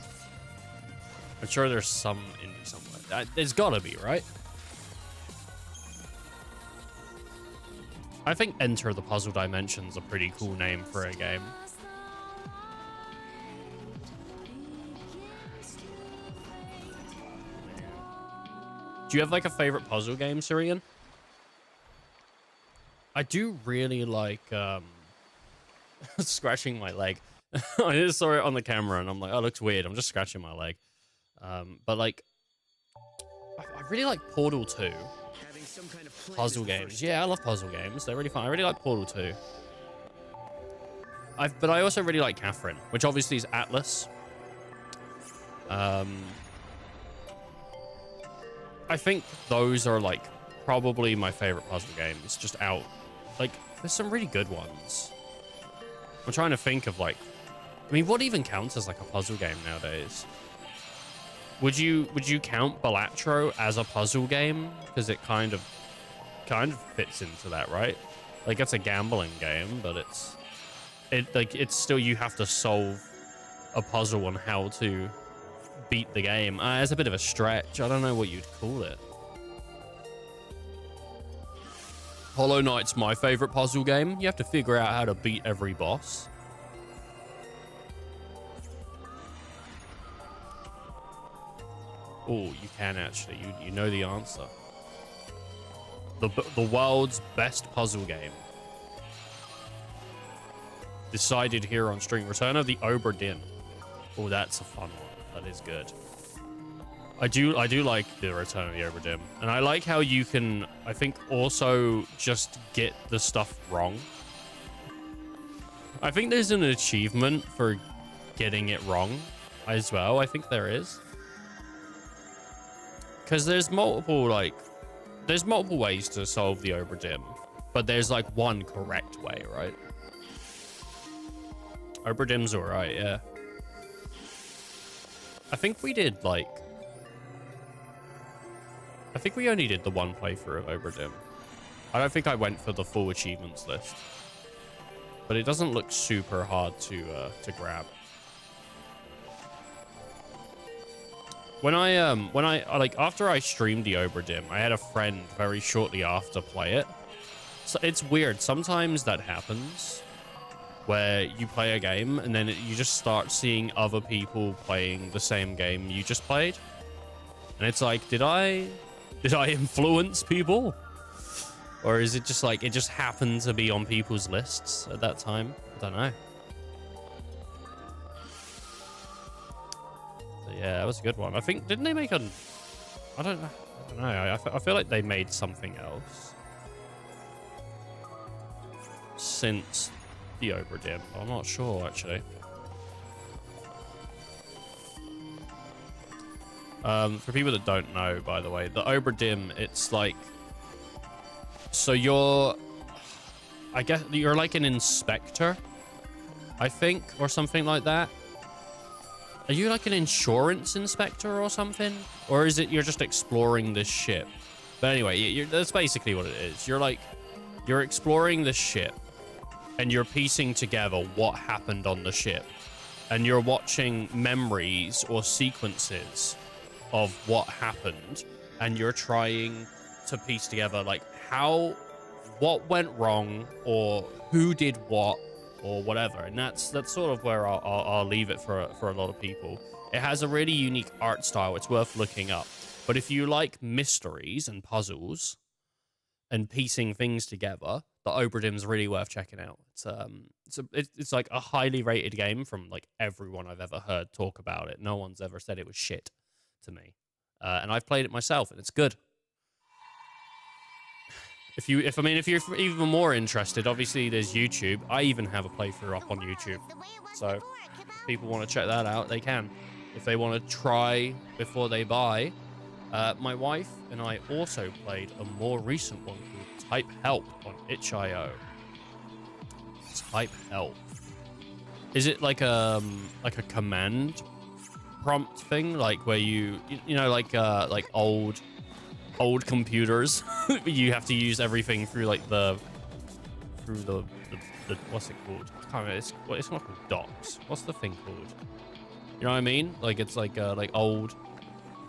I'm sure there's some indie somewhere. There's gotta be, right? I think Enter the Puzzle Dimension's a pretty cool name for a game. Do you have like a favorite puzzle game, Syrian? I do really like scratching my leg. I just saw it on the camera and I'm like, oh, it looks weird. I'm just scratching my leg. But like, I really like Portal 2. Puzzle games. Yeah, I love puzzle games. They're really fun. I really like Portal 2. But I also really like Catherine, which obviously is Atlas. I think those are like probably my favorite puzzle games just out. Like, there's some really good ones. I'm trying to think of like, I mean, what even counts as like a puzzle game nowadays? Would you count Balatro as a puzzle game? Because it kind of fits into that, right? Like, it's a gambling game, but it's still, you have to solve a puzzle on how to beat the game. It's a bit of a stretch. I don't know what you'd call it. Hollow Knight's my favorite puzzle game. You have to figure out how to beat every boss. Oh, you can actually. You know the answer. The world's best puzzle game. Decided here on stream. Return of the Obra Dinn. Oh, that's a fun one. That is good. I do like the Return of the Obra Dinn. And I like how you can, I think, also just get the stuff wrong. I think there's an achievement for getting it wrong as well. I think there is. Because there's multiple ways to solve the Obra Dinn, but there's like one correct way, right? Obra Dinn's alright, yeah. I think we did like... I think we only did the one playthrough of Obra Dinn. I don't think I went for the full achievements list. But it doesn't look super hard to grab. When I like after I streamed the Obra Dinn, I had a friend very shortly after play it. So it's weird. Sometimes that happens where you play a game and then you just start seeing other people playing the same game you just played. And it's like, did I influence people? Or is it just like, it just happened to be on people's lists at that time? I don't know. Yeah, that was a good one. I think, didn't they make a... I don't know. I feel like they made something else since the Obra-Dinn. I'm not sure, actually. For people that don't know, by the way, the Obra-Dinn, it's like... So you're... I guess you're like an inspector, I think, or something like that. Are you like an insurance inspector or something? Or is it you're just exploring this ship? But anyway, that's basically what it is. You're exploring this ship and you're piecing together what happened on the ship. And you're watching memories or sequences of what happened. And you're trying to piece together like what went wrong or who did what or whatever. And that's sort of where I'll leave it for a lot of people. It has a really unique art style. It's worth looking up. But if you like mysteries and puzzles and piecing things together, the Obra-Dinn's really worth checking out. It's like a highly rated game from like everyone I've ever heard talk about it. No one's ever said it was shit to me. And I've played it myself and it's good. If you're even more interested, obviously there's YouTube. I even have a playthrough up on YouTube. So if people want to check that out, they can. If they want to try before they buy. My wife and I also played a more recent one called Type Help on itch.io. Type Help. Is it like a command prompt thing, like where you know like old computers? You have to use everything through like the what's it called? I can't remember. It's not called docs. What's the thing called? You know what I mean? Like it's like old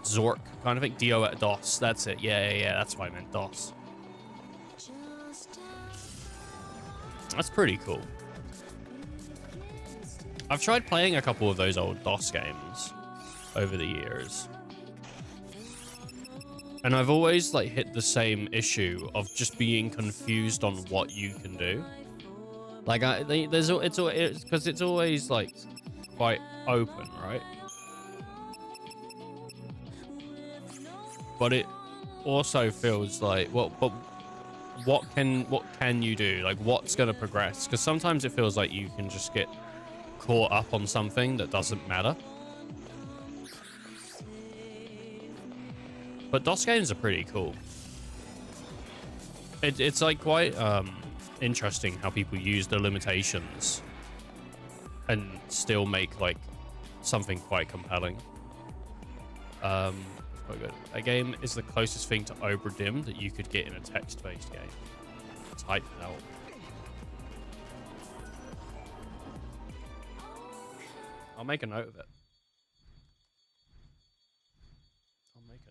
Zork kind of thing. DOS. That's it. Yeah. That's what I meant. DOS. That's pretty cool. I've tried playing a couple of those old DOS games over the years. And I've always like hit the same issue of just being confused on what you can do. Like it's always like quite open, right? But it also feels like what can you do? Like what's gonna progress? Because sometimes it feels like you can just get caught up on something that doesn't matter. But DOS games are pretty cool. It's like quite interesting how people use the limitations and still make like something quite compelling. Quite good. A game is the closest thing to Obra-Dinn that you could get in a text-based game. Type Help. I'll make a note of it.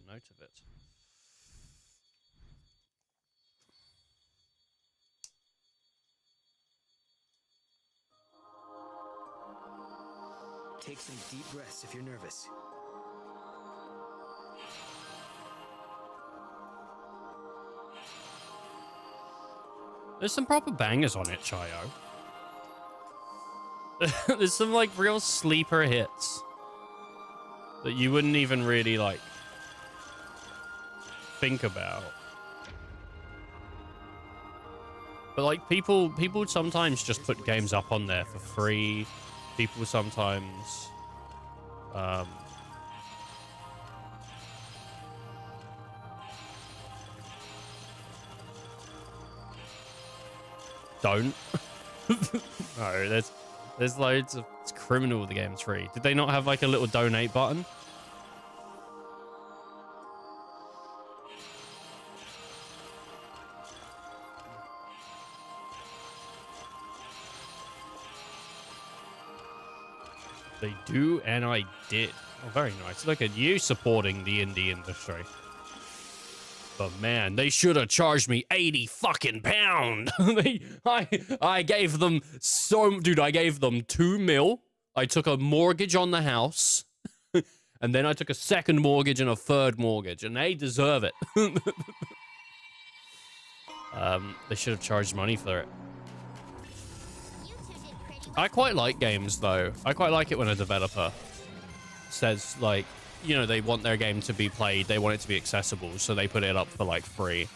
Note of it. Take some deep breaths if you're nervous. There's some proper bangers on itch.io. There's some like real sleeper hits that you wouldn't even really like think about. But like people sometimes just put games up on there for free. People sometimes don't. No, there's loads of... It's criminal the game's free. Did they not have like a little donate button? They do, and I did. Oh, very nice. Look at you supporting the indie industry. But man, they should have charged me 80 fucking pound. I gave them dude, I gave them 2 mil. I took a mortgage on the house. And then I took a second mortgage and a third mortgage, and they deserve it. They should have charged money for it. I quite like games, though. I quite like it when a developer says like, you know, they want their game to be played, they want it to be accessible, so they put it up for like free.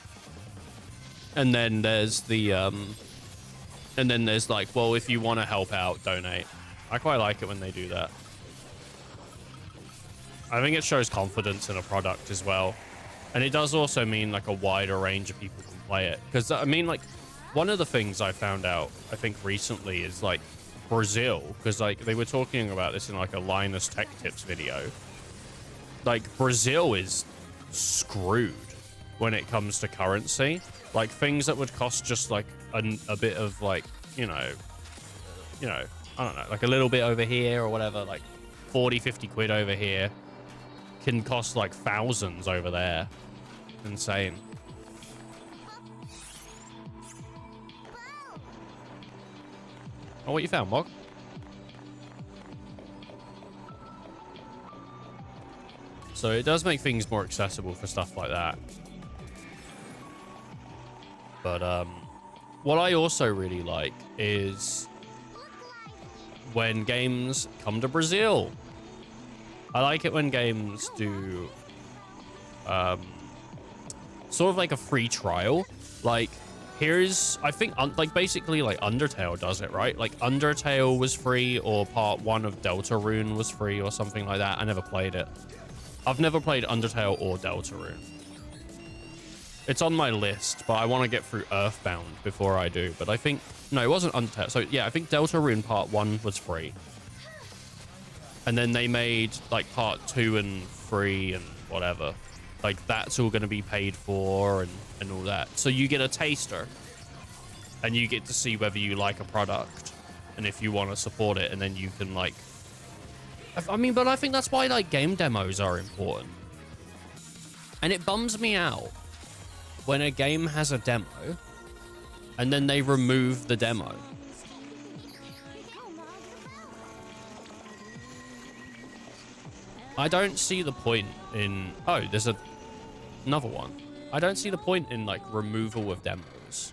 And then there's the and then there's like, well, if you want to help out, donate. I quite like it when they do that. I think it shows confidence in a product as well. And it does also mean like a wider range of people can play it. Because I mean, like, one of the things I found out, I think recently, is like Brazil, because like they were talking about this in like a Linus Tech Tips video. Like, Brazil is screwed when it comes to currency. Like, things that would cost just like a bit of like, you know, I don't know, like a little bit over here or whatever, like 40, 50 quid over here can cost like thousands over there. Insane. Oh, what you found, Mog? So it does make things more accessible for stuff like that. But what I also really like is when games come to Brazil. I like it when games do sort of like a free trial. Like, here's, I think, like, basically, like, Undertale does it, right? Like, Undertale was free, or part 1 of Deltarune was free, or something like that. I never played it. I've never played Undertale or Deltarune. It's on my list, but I want to get through Earthbound before I do. But I think, no, it wasn't Undertale. So, yeah, I think Deltarune part 1 was free. And then they made, like, part 2 and 3 and whatever. Like, that's all going to be paid for and all that. So you get a taster. And you get to see whether you like a product. And if you want to support it. And then you can, like... I mean, but I think that's why, like, game demos are important. And it bums me out when a game has a demo. And then they remove the demo. I don't see the point in... Oh, there's another one. I don't see the point in, like, removal of demos.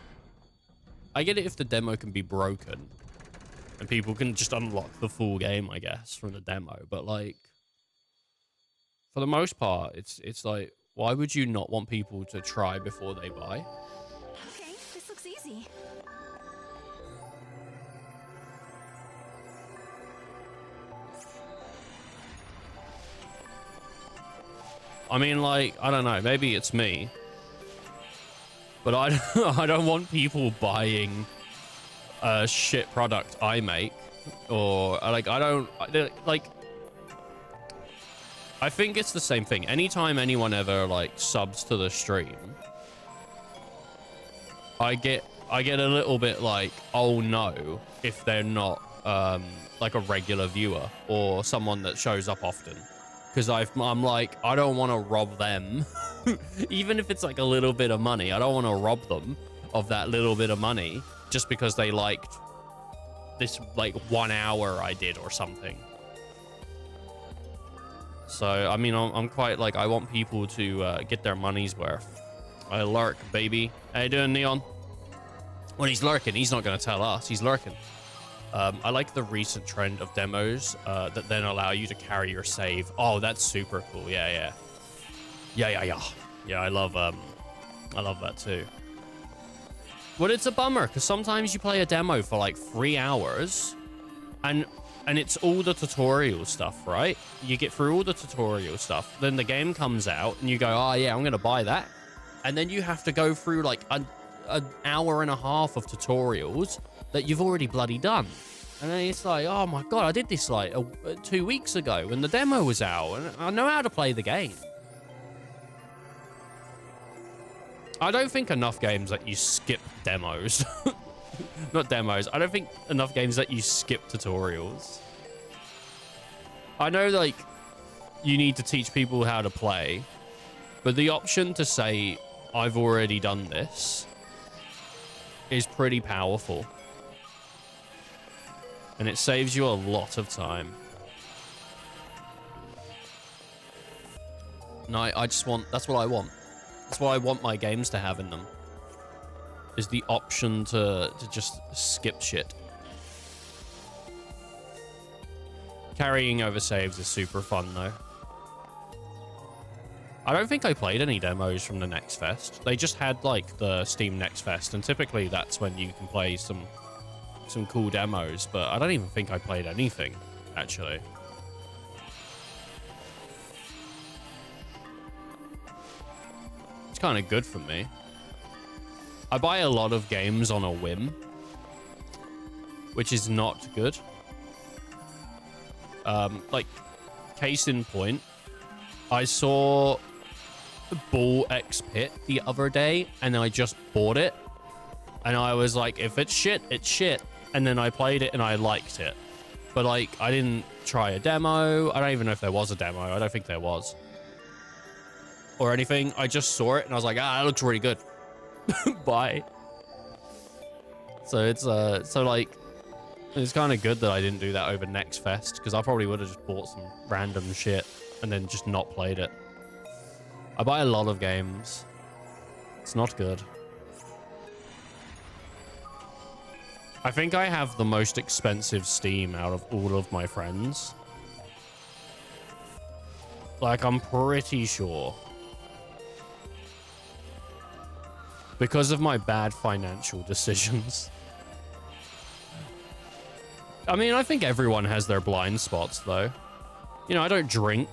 I get it if the demo can be broken. And people can just unlock the full game, I guess, from the demo. But, like, for the most part, it's like, why would you not want people to try before they buy? Okay, this looks easy. I mean, like, I don't know, maybe it's me. But I don't want people buying a shit product I make. Or, like, I don't, like... I think it's the same thing. Anytime anyone ever, like, subs to the stream, I get a little bit like, oh no, if they're not, like, a regular viewer or someone that shows up often. Because I'm like, I don't want to rob them. Even if it's like a little bit of money, I don't want to rob them of that little bit of money just because they liked this, like, 1 hour I did or something. So, I mean, I'm quite, like, I want people to get their money's worth. I lurk, baby. How you doing, Neon? When he's lurking, he's not going to tell us. He's lurking. I like the recent trend of demos that then allow you to carry your save. Oh, that's super cool. Yeah. Yeah, I love that too. But it's a bummer because sometimes you play a demo for like 3 hours and it's all the tutorial stuff, right? You get through all the tutorial stuff. Then the game comes out and you go, oh yeah, I'm going to buy that. And then you have to go through like an hour and a half of tutorials that you've already bloody done. And then it's like, oh my god, I did this like 2 weeks ago when the demo was out and I know how to play the game. I don't think enough games that you skip demos. Not demos. I don't think enough games that you skip tutorials. I know, like, you need to teach people how to play, but the option to say, I've already done this, is pretty powerful. And it saves you a lot of time. And I just want, that's what I want. That's what I want my games to have in them. Is the option to just skip shit. Carrying over saves is super fun, though. I don't think I played any demos from the Next Fest. They just had, like, the Steam Next Fest, and typically that's when you can play some cool demos, but I don't even think I played anything, actually. It's kind of good for me. I buy a lot of games on a whim, which is not good. Like, case in point, I saw Ball X Pit the other day, and I just bought it. And I was like, if it's shit, it's shit. And then I played it, and I liked it. But, like, I didn't try a demo. I don't even know if there was a demo. I don't think there was. Or anything. I just saw it, and I was like, ah, that looks really good. Bye. So it's, like, it's kind of good that I didn't do that over Next Fest, because I probably would have just bought some random shit and then just not played it. I buy a lot of games. It's not good. I think I have the most expensive Steam out of all of my friends. Like, I'm pretty sure. Because of my bad financial decisions. I mean, I think everyone has their blind spots, though. You know, I don't drink.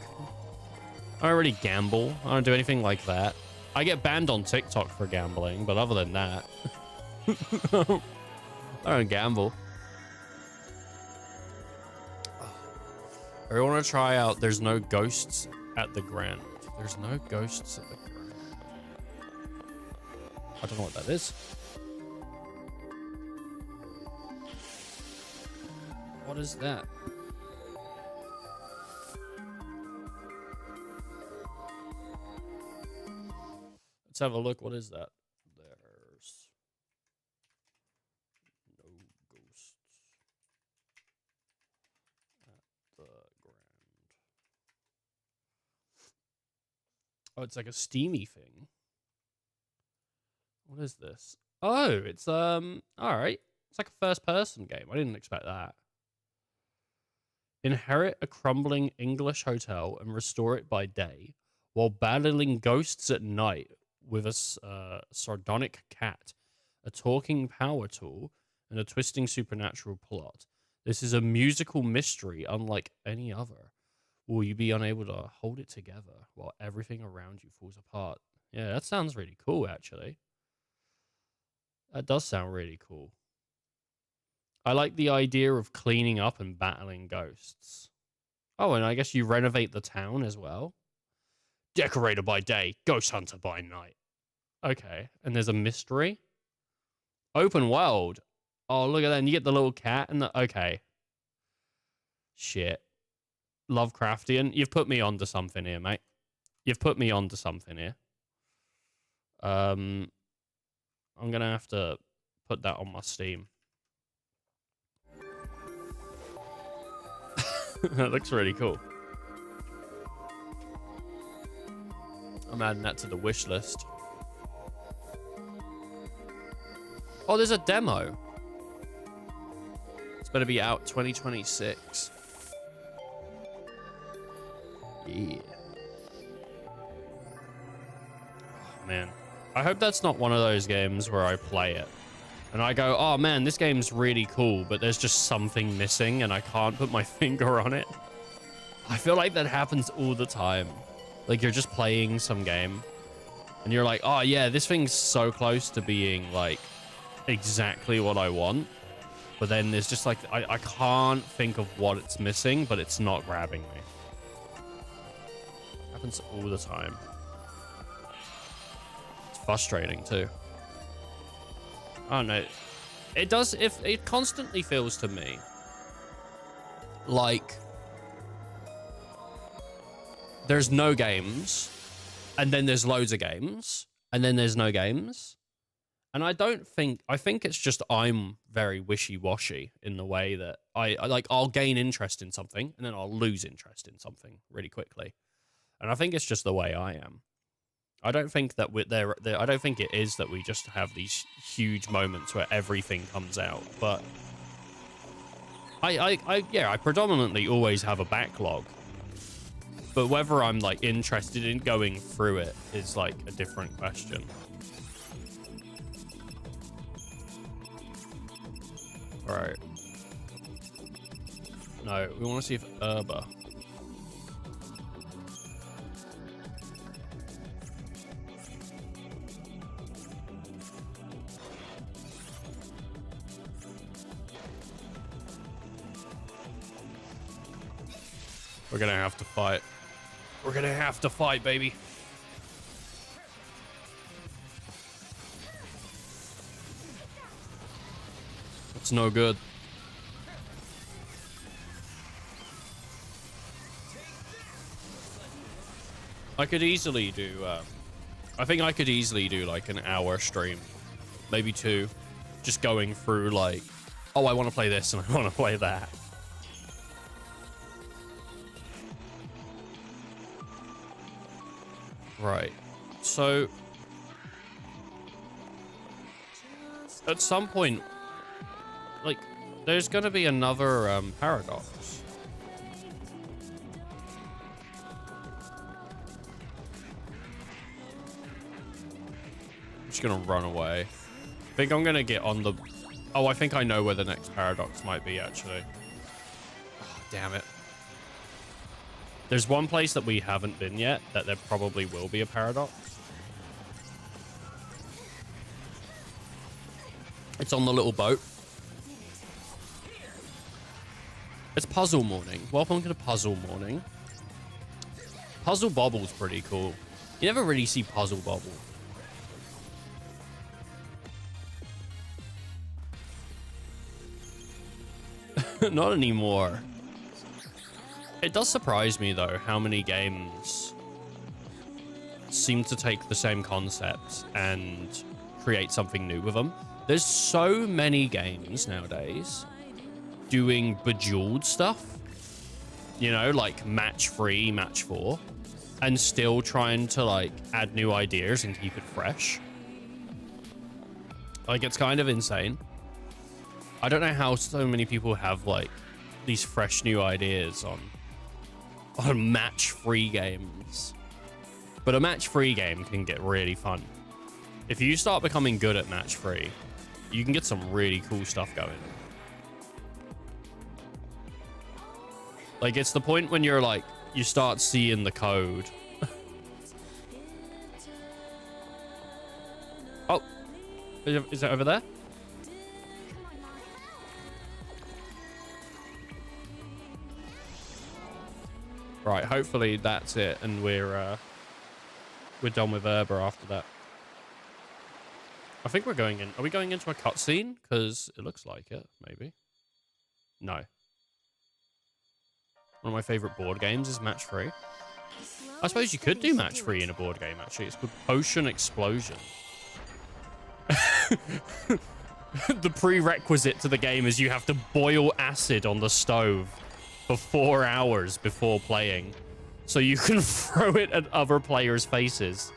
I don't really gamble. I don't do anything like that. I get banned on TikTok for gambling, but other than that... I don't gamble. I want to try out There's No Ghosts at the Grand. There's no ghosts at the Grand. I don't know what that is. What is that? Let's have a look. What is that? There's no ghosts at the Grand. Oh, it's like a steamy thing. What is this? Oh, it's all right. It's like a first-person game. I didn't expect that. Inherit a crumbling English hotel and restore it by day, while battling ghosts at night with a sardonic cat, a talking power tool, and a twisting supernatural plot. This is a musical mystery unlike any other. Will you be unable to hold it together while everything around you falls apart? Yeah, that sounds really cool, actually. That does sound really cool. I like the idea of cleaning up and battling ghosts. Oh, and I guess you renovate the town as well. Decorator by day, ghost hunter by night. Okay, and there's a mystery. Open world. Oh, look at that. And you get the little cat and the... Okay. Shit. Lovecraftian. You've put me onto something here, mate. You've put me onto something here. I'm going to have to put that on my Steam. That looks really cool. I'm adding that to the wish list. Oh, there's a demo. It's better be out 2026. Yeah. Oh, man. I hope that's not one of those games where I play it and I go, oh man, this game's really cool, but there's just something missing and I can't put my finger on it. I feel like that happens all the time. Like, you're just playing some game and you're like, oh yeah, this thing's so close to being like exactly what I want. But then there's just like, I can't think of what it's missing, but it's not grabbing me. Happens all the time. It's frustrating too. I don't know. It does, if it constantly feels to me like there's no games, and then there's loads of games, and then there's no games. And I think it's just I'm very wishy-washy in the way that I'll gain interest in something, and then I'll lose interest in something really quickly. And I think it's just the way I am. I don't think that I don't think it is that we just have these huge moments where everything comes out, but Yeah, I predominantly always have a backlog. But whether I'm like interested in going through it is like a different question. All right. No, we want to see if Herba. We're gonna have to fight. We're gonna have to fight, baby. It's no good. I could easily do, I think I could easily do like an hour stream, maybe 2, just going through like, oh, I want to play this and I want to play that. Right. So at some point, like, there's going to be another paradox. I'm just going to run away. I think I'm going to get on the... Oh, I think I know where the next paradox might be, actually. Oh, damn it. There's one place that we haven't been yet that there probably will be a paradox. It's on the little boat. It's puzzle morning. Welcome to the puzzle morning. Puzzle Bobble's pretty cool. You never really see Puzzle Bobble. Not anymore. It does surprise me, though, how many games seem to take the same concept and create something new with them. There's so many games nowadays doing Bejeweled stuff, you know, like match 3, match 4, and still trying to like add new ideas and keep it fresh. Like, it's kind of insane. I don't know how so many people have like these fresh new ideas on match 3 games, but a match 3 game can get really fun. If you start becoming good at match 3, you can get some really cool stuff going. Like, it's the point when you're like, you start seeing the code. Oh, is that over there? Right, hopefully that's it, and we're done with Herba after that. I think we're going in. Are we going into a cutscene? Because it looks like it, maybe. No. One of my favorite board games is Match 3. I suppose you could do Match 3 in a board game, actually. It's called Potion Explosion. The prerequisite to the game is you have to boil acid on the stove for 4 hours before playing, so you can throw it at other players' faces.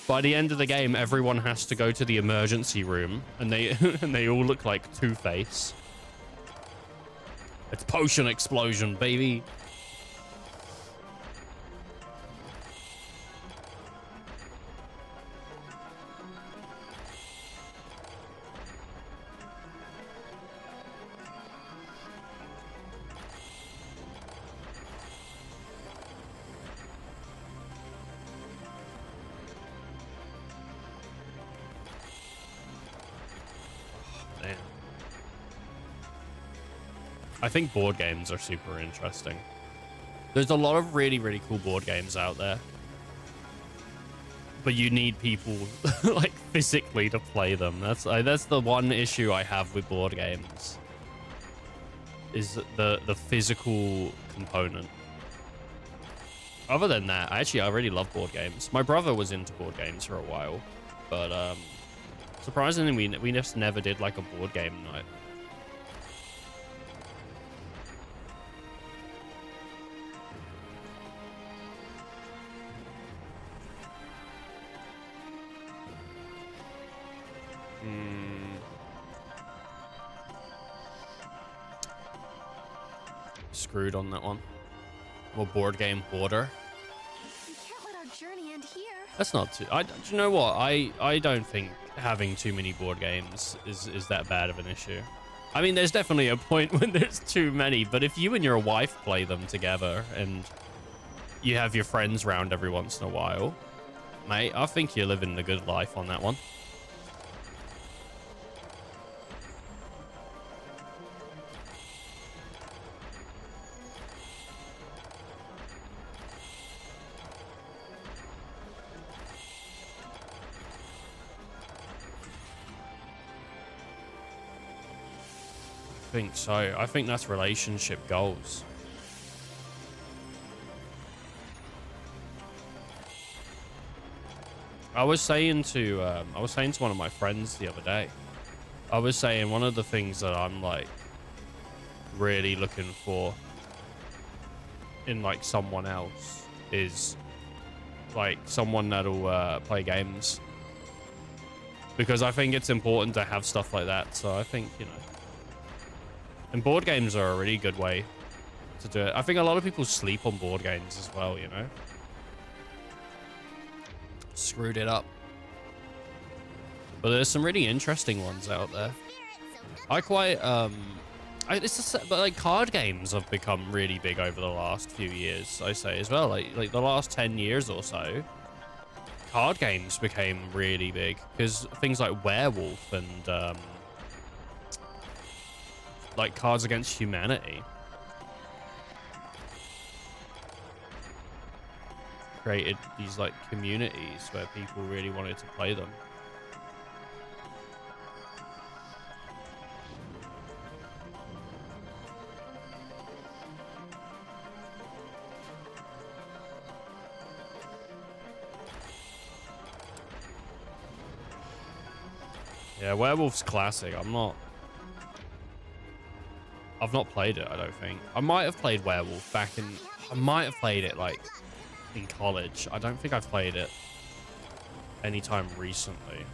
By the end of the game, everyone has to go to the emergency room, and they and they all look like Two-Face. It's Potion Explosion, baby. I think board games are super interesting. There's a lot of really, really cool board games out there, but you need people like physically to play them. That's the one issue I have with board games, is the physical component. Other than that, I really love board games. My brother was into board games for a while, but surprisingly, we just never did like a board game night. screwed on that one. Or board game hoarder. We can't let our journey end here. That's not too... do you know what? I don't think having too many board games is that bad of an issue. I mean, there's definitely a point when there's too many, but if you and your wife play them together and you have your friends round every once in a while, mate, I think you're living the good life on that one. I think so. I think that's relationship goals. I was saying to one of my friends the other day, I was saying one of the things that I'm like really looking for in like someone else is like someone that'll play games, because I think it's important to have stuff like that. So I think, you know, and board games are a really good way to do it. I think a lot of people sleep on board games as well, you know. Screwed it up. But there's some really interesting ones out there. I quite it's just, but like card games have become really big over the last few years, I say as well. Like the last 10 years or so, card games became really big because things like Werewolf and like Cards Against Humanity created these like communities where people really wanted to play them. Yeah, Werewolf's classic. I've not played it, I don't think. I might have played Werewolf back in... I might have played it, like, in college. I don't think I've played it anytime recently.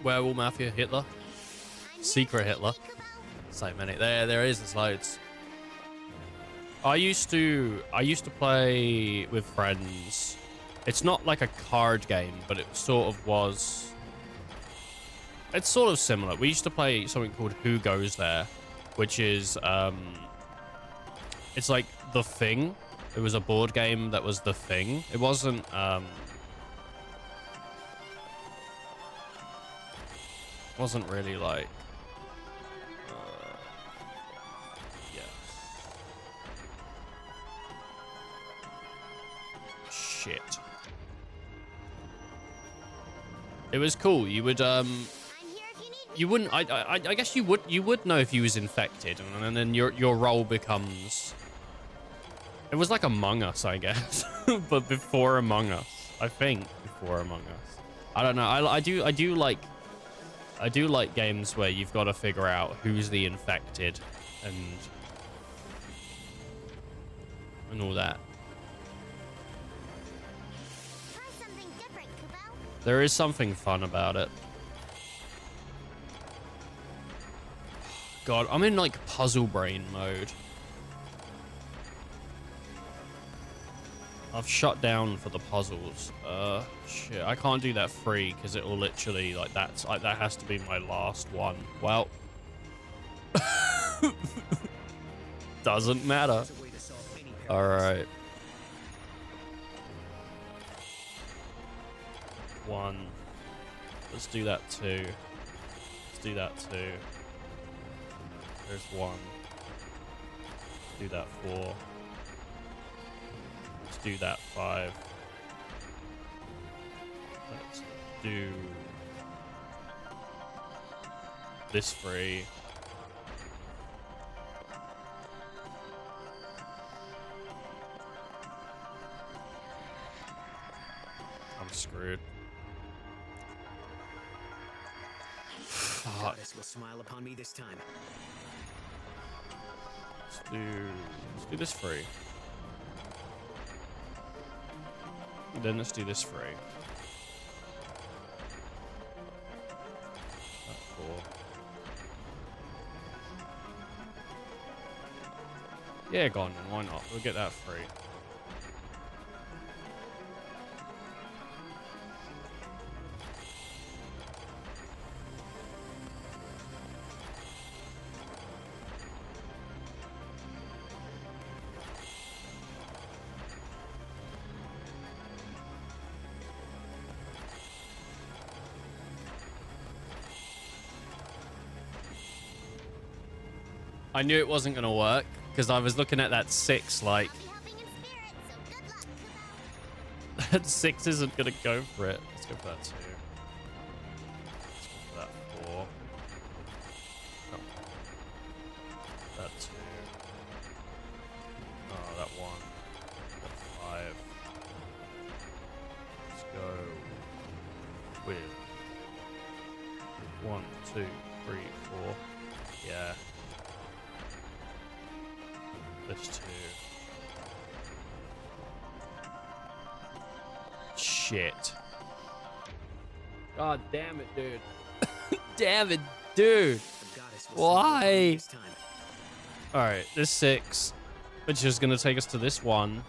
Werewolf Mafia, Hitler, Secret Hitler, so many. There is. There's loads. I used to play with friends. It's not like a card game, but it sort of was. It's sort of similar. We used to play something called Who Goes There, which is it's like The Thing. It was a board game that was The Thing. It wasn't wasn't really like yes. Shit. It was cool. You would you wouldn't I guess you would know if you was infected, and then your role becomes, it was like Among Us, I guess. But before Among Us. I think before Among Us. I don't know. I do like games where you've got to figure out who's the infected and all that. Try something different, Kubo. There is something fun about it. God, I'm in like puzzle brain mode. I've shut down for the puzzles. Shit, I can't do that free because it will literally like that has to be my last one. Well, doesn't matter. All right. One. Let's do that two. Let's do that two. There's one. Let's do that four. Let's do that 5. Let's do this 3. I'm screwed. The goddess will smile upon me this time. Let's do this free. Then let's do this free. That's cool. Yeah, go on then. Why not? We'll get that free. I knew it wasn't going to work because I was looking at that 6 like... I'll be helping in spirit, so good luck, Kubo. that 6 isn't going to go for it. Let's go for that 2. Let's go for that 4. Oh. That 2. Oh, that 1. That 5. Let's go with 1, 2, 3, 4. Yeah. This 2. Shit. God damn it, dude. Damn it, dude. The goddess will smile upon me Why? this time. Alright, this 6, which is going to take us to this 1.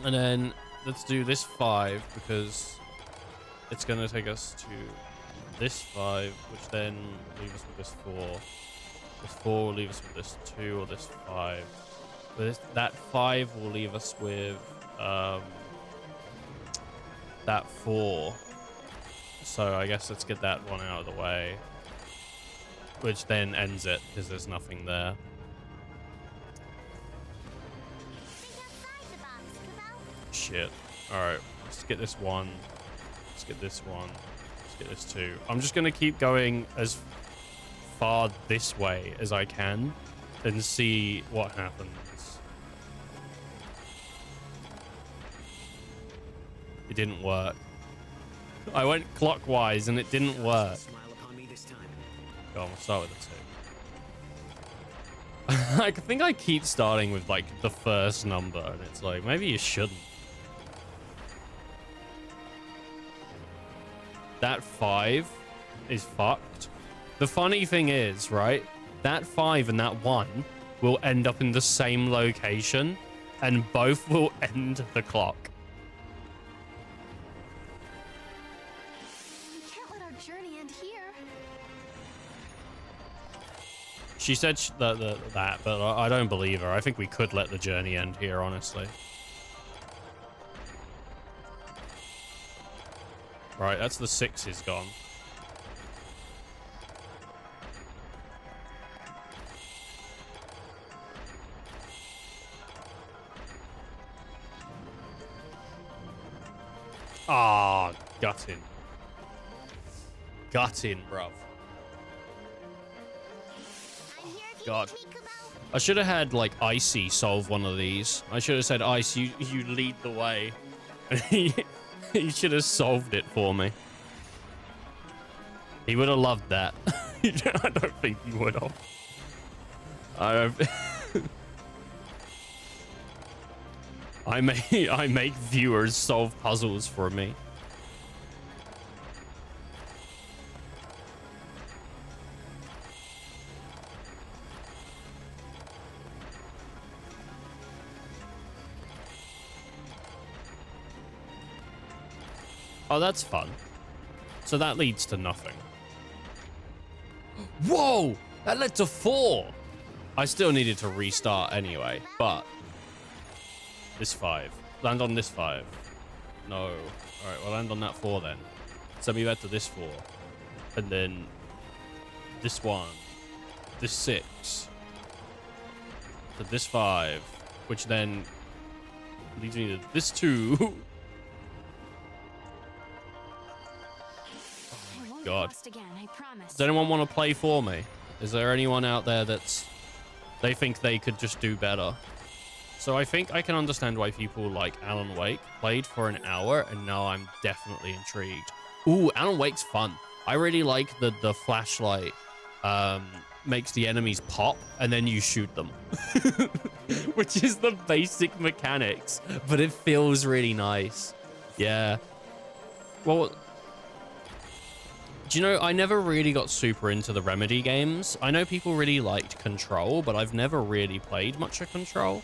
And then let's do this 5 because it's going to take us to this 5, which then leaves us with this 4. This 4 will leave us with this 2 or this 5. That 5 will leave us with that 4. So I guess let's get that one out of the way. Which then ends it because there's nothing there. Think outside the box, Kubo. Shit. Alright, let's get this 1. Let's get this 1. Let's get this 2. I'm just going to keep going as far this way as I can and see what happens. It didn't work. I went clockwise and it didn't work. Smile upon me this time. Go on, we'll start with the 2. I think I keep starting with like the first number and it's like maybe you shouldn't. That 5 is fucked. The funny thing is, right, that 5 and that 1 will end up in the same location and both will end the clock. We can't let our journey end here. She said that, but I don't believe her. I think we could let the journey end here, honestly. Right, that's the 6 is gone. Ah, gutting. Gutting, bruv. I'm here if you God. need me, Kubo. I should have had, like, Icy solve one of these. I should have said, Ice, you lead the way. He should have solved it for me. He would have loved that. I don't think he would have. I don't... I make viewers solve puzzles for me. Oh, that's fun. So that leads to nothing. Whoa! That led to 4! I still needed to restart anyway, but... This 5. Land on this 5. No. Alright, we'll land on that 4 then. Send me back to this 4. And then... This 1. This 6. To this 5. Which then... leads me to this 2. I won't get God. lost again, I promise. Does anyone want to play for me? Is there anyone out there that's... They think they could just do better? So I think I can understand why people like Alan Wake. Played for an hour, and now I'm definitely intrigued. Ooh, Alan Wake's fun. I really like the flashlight makes the enemies pop, and then you shoot them. Which is the basic mechanics, but it feels really nice. Yeah. Well, do you know, I never really got super into the Remedy games. I know people really liked Control, but I've never really played much of Control.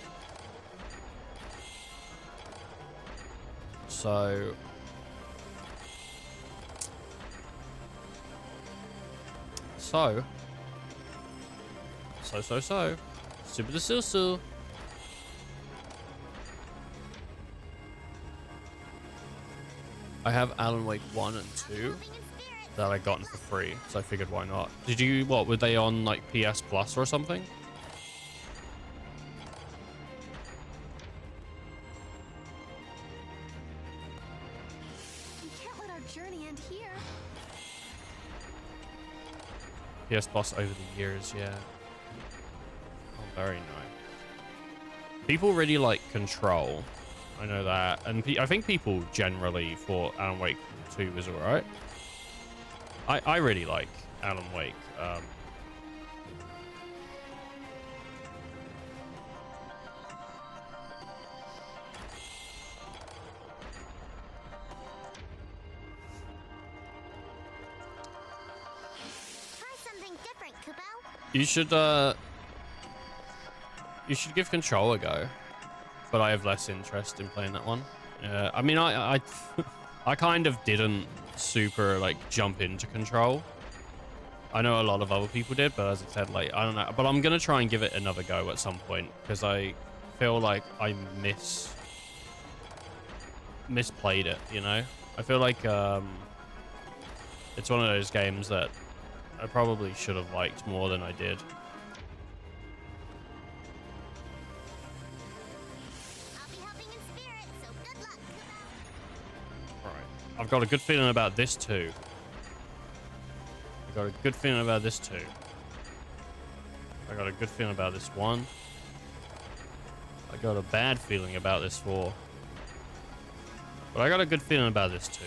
So... Super the Silsu. I have Alan Wake 1 and 2 that I gotten for free, so I figured why not. Did you, what, were they on like PS Plus or something? We can't let our journey end here. PS Plus over the years, yeah. Oh, very nice. People really like Control. I know that. And I think people generally thought Alan Wake 2 was alright. I really like Alan Wake. Try something different, Kubo. You should give Control a go. But I have less interest in playing that one. I mean, I kind of didn't super like jump into Control. I know a lot of other people did, but as I said, like, I don't know. But I'm gonna try and give it another go at some point because I feel like I misplayed it. You know, I feel like it's one of those games that I probably should have liked more than I did. I've got a good feeling about this too. I got a good feeling about this too. I got a good feeling about this one. I got a bad feeling about this 4. But I got a good feeling about this 2.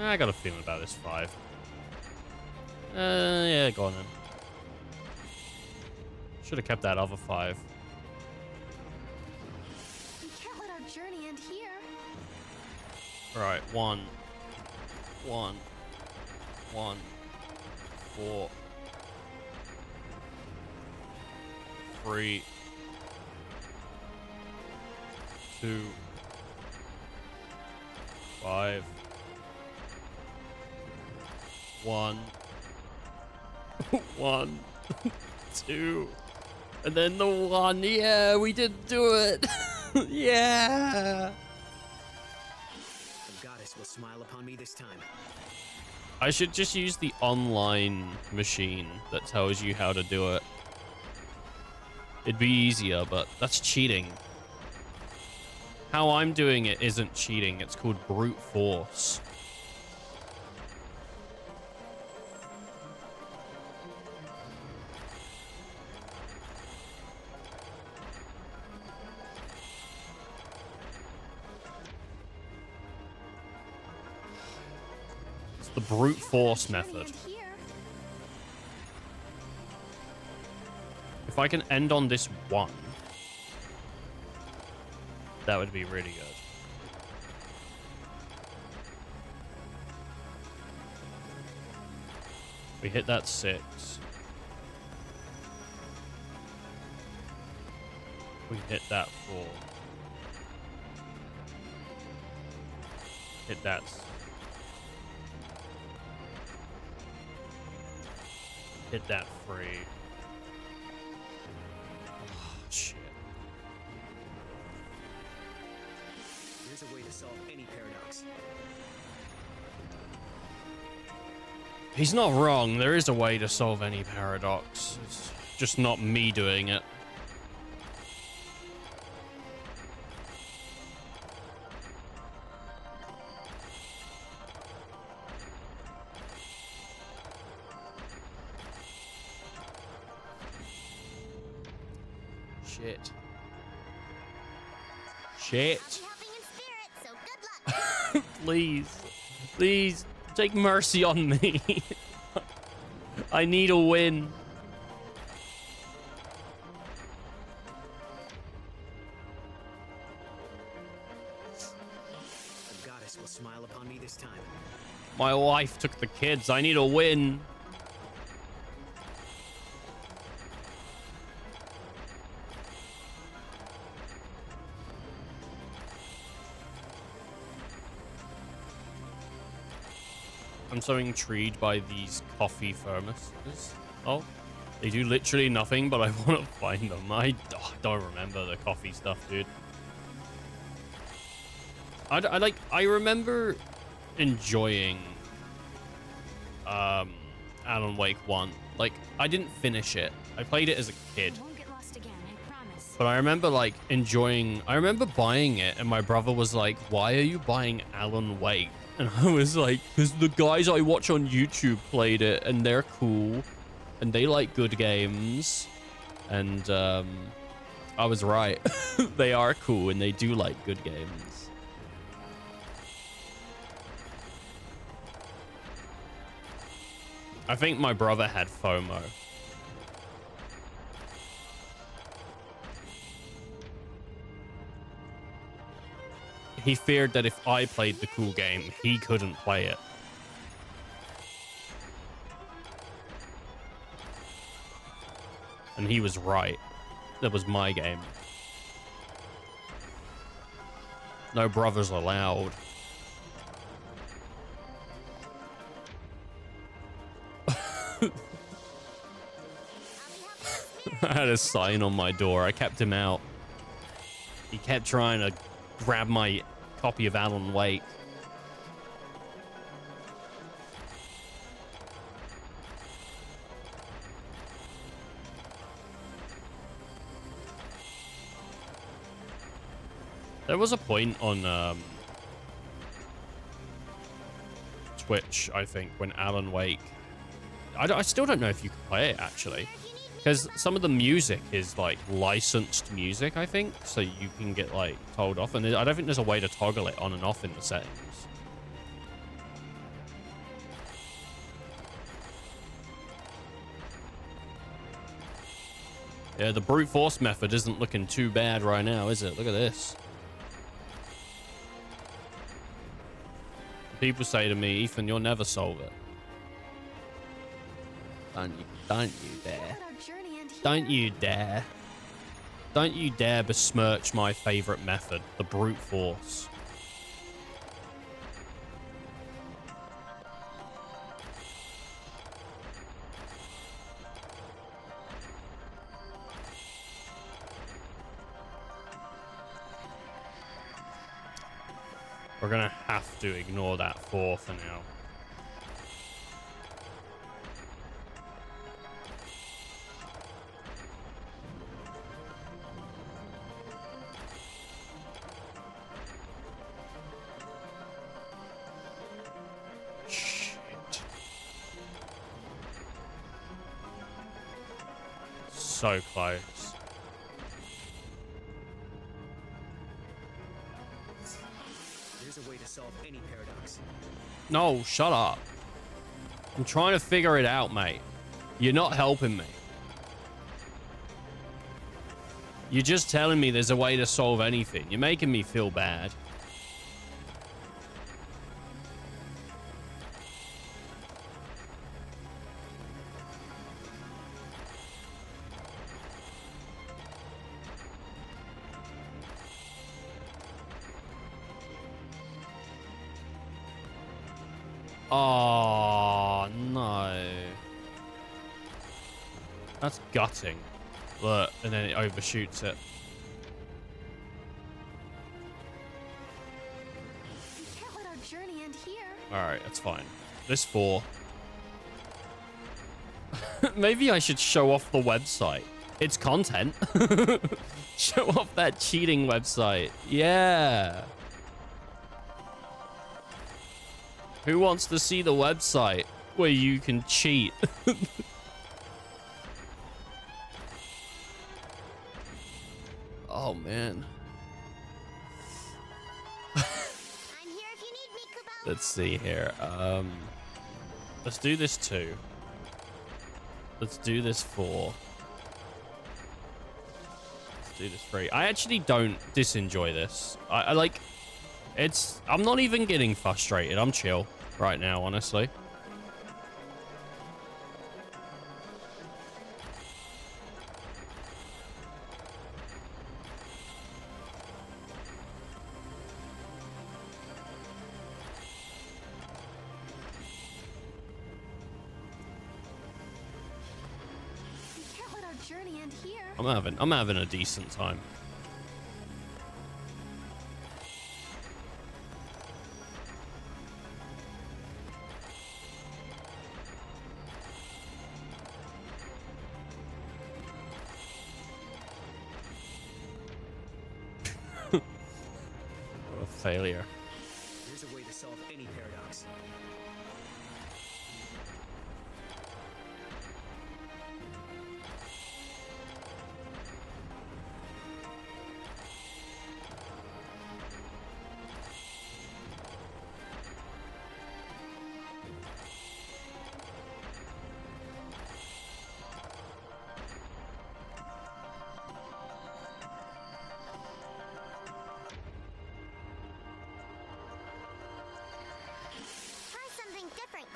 I got a feeling about this 5. Yeah, go on then. Should have kept that other 5. We can't let our journey end here. Alright, 1, 4, 3, 2, 5, 1, 1, 2, and then the 1. Yeah, we did do it. Yeah. The goddess will smile upon me this time. I should just use the online machine that tells you how to do it. It'd be easier, but that's cheating. How I'm doing it isn't cheating. It's called brute force. It's the brute force method. If I can end on this 1, that would be really good. We hit that 6. We hit that 4. Hit that. Hit that 3. Shit. There's a way to solve any paradox. He's not wrong. There is a way to solve any paradox. It's just not me doing it. Shit. Shit. I'll be helping in spirit, so good luck. Please. Please. Take mercy on me. I need a win. A goddess will smile upon me this time. My wife took the kids. I need a win. I'm so intrigued by these coffee thermoses. Oh, they do literally nothing, but I want to find them. I don't remember the coffee stuff, dude. I remember enjoying Alan Wake 1. Like, I didn't finish it. I played it as a kid. I won't get lost again, I promise. But I remember like enjoying, I remember buying it and my brother was like, why are you buying Alan Wake? And I was like, because the guys I watch on YouTube played it and they're cool and they like good games. And I was right. They are cool and they do like good games. I think my brother had FOMO. He feared that if I played the cool game, he couldn't play it. And he was right. That was my game. No brothers allowed. I had a sign on my door. I kept him out. He kept trying to grab my copy of Alan Wake. There was a point on Twitch, I think, when Alan Wake... I still don't know if you can play it, actually. Because some of the music is, like, licensed music, I think. So you can get, like, told off. And I don't think there's a way to toggle it on and off in the settings. Yeah, the brute force method isn't looking too bad right now, is it? Look at this. People say to me, Ethan, you'll never solve it. Don't you dare. Don't you dare. Don't you dare besmirch my favorite method, the brute force. We're gonna have to ignore that 4 for now. Shit. So close. There's a way to solve any paradox. No, shut up. I'm trying to figure it out, mate. You're not helping me. You're just telling me there's a way to solve anything. You're making me feel bad. Oh, no. That's gutting. Look, and then it overshoots it. We can't let our journey end here. Alright, that's fine. This 4. Maybe I should show off the website. It's content. Show off that cheating website. Yeah. Who wants to see the website where you can cheat? Oh, man. Let's see here. Let's do this 2. Let's do this 4. Let's do this 3. I actually don't disenjoy this. I like... It's... I'm not even getting frustrated. I'm chill right now, honestly. Journey end here. I'm having a decent time. What a failure. There's a way to solve any paradox.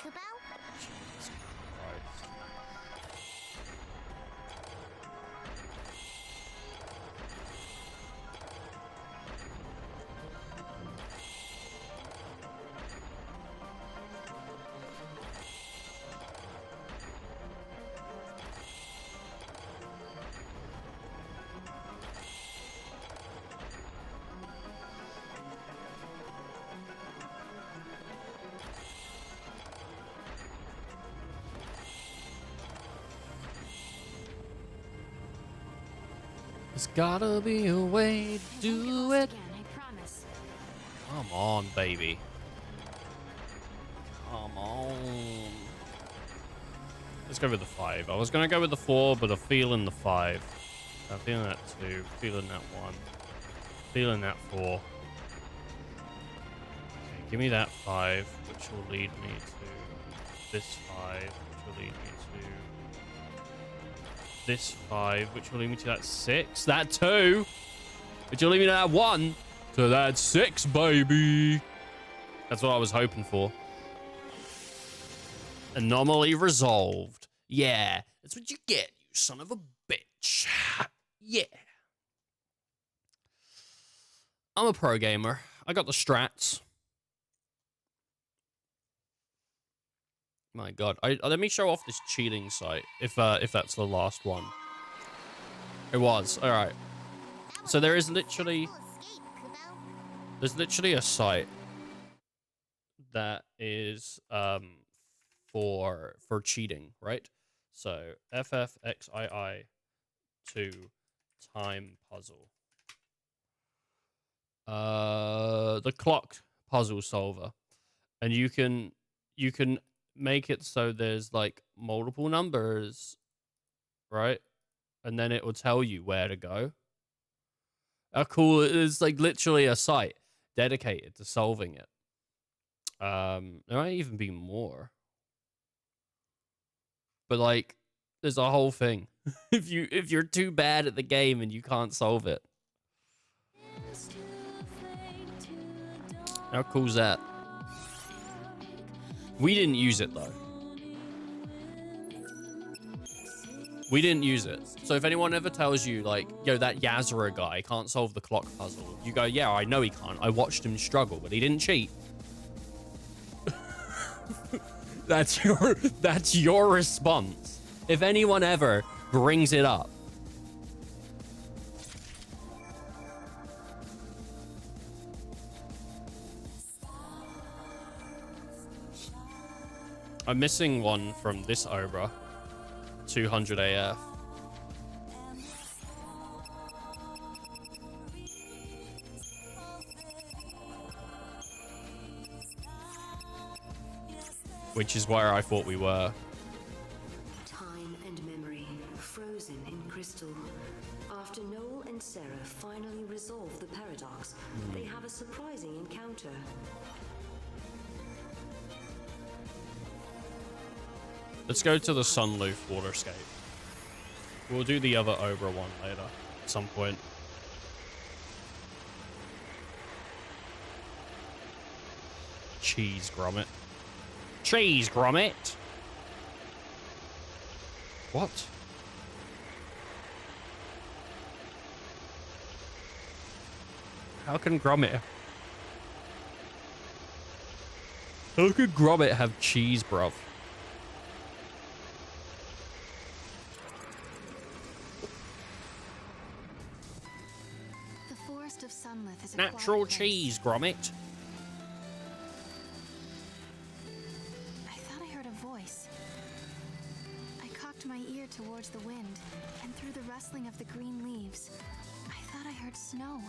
Kubo? Jesus Christ. There's gotta be a way to do it. Again, I promise. Come on, baby. Come on. Let's go with the 5. I was gonna go with the 4, but I'm feeling the 5. I'm feeling that 2. Feeling that 1. Feeling that 4. Okay, give me that 5, which will lead me to this 5, which will lead me to this 5, which will lead me to that 6, that 2, which will lead me to that 1, to that 6, baby. That's what I was hoping for. Anomaly resolved. Yeah, that's what you get, you son of a bitch. Yeah. I'm a pro gamer. I got the strats. My God, let me show off this cheating site if that's the last one. It was. All right. So there is literally a site that is for cheating, right? So XIII-2 time puzzle. The clock puzzle solver, and you can make it so there's like multiple numbers, right? And then it will tell you where to go. How cool. It's like literally a site dedicated to solving it. There might even be more, but like there's a whole thing. if you're too bad at the game and you can't solve it. How cool's that? We didn't use it, though. We didn't use it. So if anyone ever tells you, like, yo, that Yazura guy can't solve the clock puzzle, you go, yeah, I know he can't. I watched him struggle, but he didn't cheat. That's your response. If anyone ever brings it up. I'm missing one from this Obra. 200 AF. Which is where I thought we were. Time and memory, frozen in crystal. After Noel and Sarah finally resolve the paradox, they have a surprising encounter. Let's go to the Sunloof waterscape. We'll do the other Obra one later at some point. Cheese grommet. Cheese grommet! What? How can grommet... How could grommet have cheese, bruv? The forest of Sunlith is a Natural quiet place. cheese, grommet. I thought I heard a voice. I cocked my ear towards the wind, and through the rustling of the green leaves, I thought I heard snow.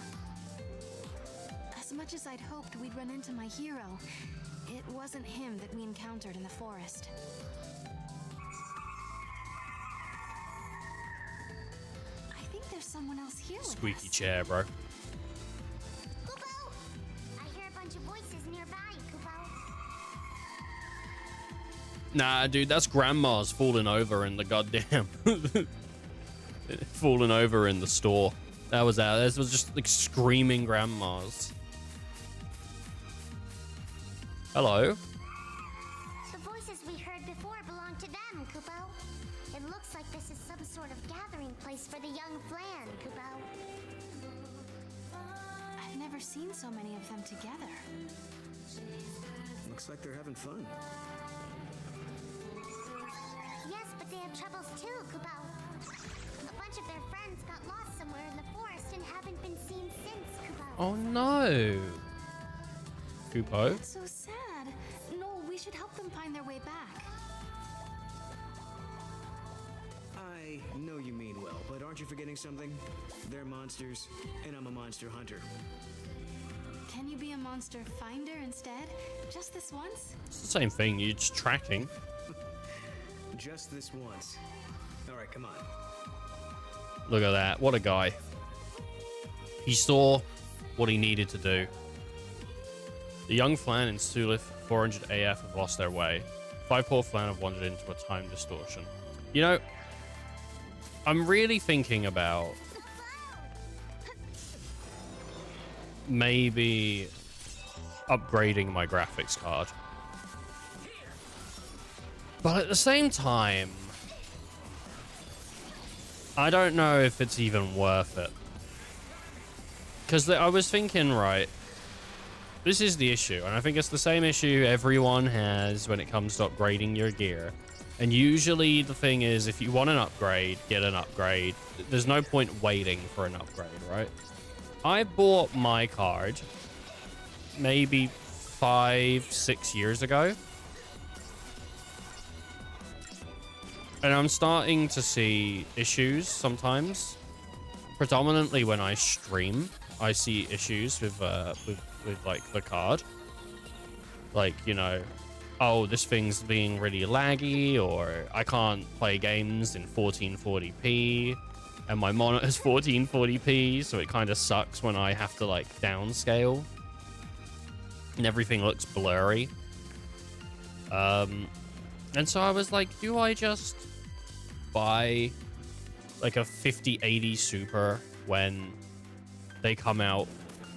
As much as I'd hoped we'd run into my hero, it wasn't him that we encountered in the forest. I think there's someone else here with Squeaky us. chair, bro. Kupo! I hear a bunch of voices nearby, Kupo. Nah, dude, that's grandma's falling over in the goddamn... falling over in the store. That was that. This was just like screaming grandmas. Hello. The voices we heard before belong to them, Kupo. It looks like this is some sort of gathering place for the young Flan, Kupo. I've never seen so many of them together. Looks like they're having fun. Yes, but they have troubles too, Kupo. A bunch of their friends got lost somewhere in the forest and haven't been seen since, Kupo. Oh no. Kupo. That's so sad. No, we should help them find their way back. I know you mean well, but aren't you forgetting something? They're monsters, and I'm a monster hunter. Can you be a monster finder instead? Just this once? It's the same thing. You're just tracking. Just this once. All right, come on. Look at that. What a guy. He saw what he needed to do. The young Flan and Sulith 400 AF have lost their way. 5-Paw Flan have wandered into a time distortion. You know, I'm really thinking about maybe upgrading my graphics card. But at the same time, I don't know if it's even worth it. Because I was thinking, right, this is the issue, and I think it's the same issue everyone has when it comes to upgrading your gear. And usually the thing is, if you want an upgrade, get an upgrade. There's no point waiting for an upgrade, right? I bought my card maybe 5-6 years ago. And I'm starting to see issues sometimes. Predominantly when I stream, I see issues with like the card. Like, you know, oh, this thing's being really laggy, or I can't play games in 1440p, and my monitor's 1440p, so it kind of sucks when I have to like downscale and everything looks blurry. And so I was like, do I just buy like a 5080 Super when they come out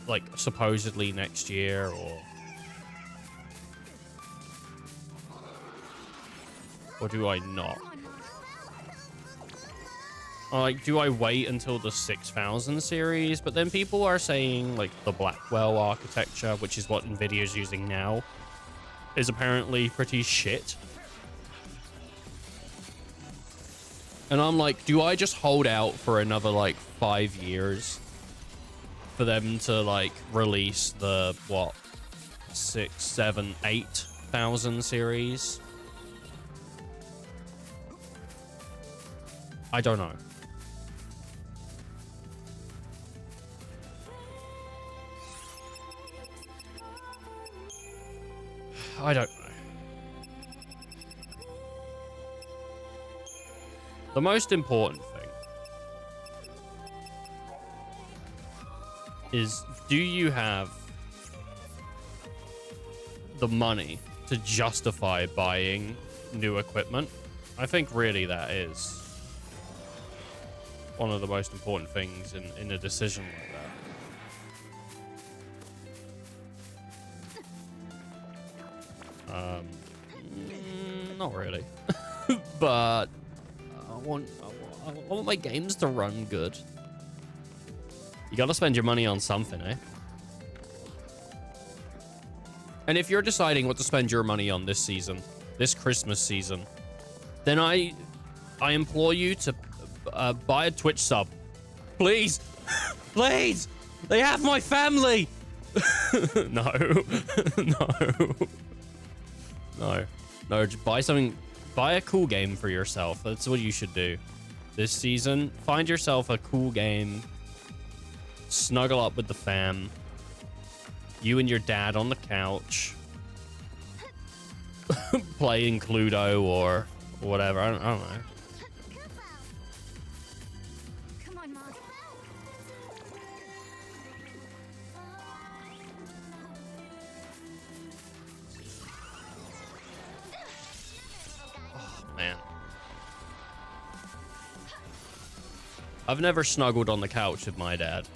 like supposedly next year, or do I not? Or like, do I wait until the 6000 series? But then people are saying like the Blackwell architecture, which is what Nvidia's using now, is apparently pretty shit. And I'm like, do I just hold out for another like 5 years for them to like release the what 6, 7, 8000 series? I don't know. I don't know. The most important thing is, do you have the money to justify buying new equipment? I think really that is one of the most important things in a decision like that. Not really. But I want my games to run good. You gotta spend your money on something, eh? And if you're deciding what to spend your money on this season, this Christmas season, then I implore you to buy a Twitch sub. Please. Please. They have my family. No. No, just buy something. Buy a cool game for yourself. That's what you should do this season. Find yourself a cool game. Snuggle up with the fam. You and your dad on the couch. Playing Cluedo or whatever. I don't know. Come on, Mom. Man. I've never snuggled on the couch with my dad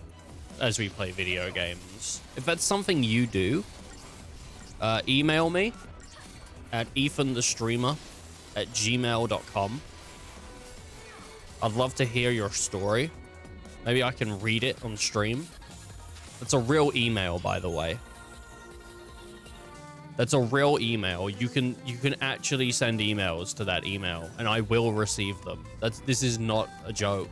as we play video games. If that's something you do, email me at ethanthestreamer@gmail.com. I'd love to hear your story. Maybe I can read it on stream. It's a real email, by the way. That's a real email. You can actually send emails to that email, and I will receive them. This is not a joke.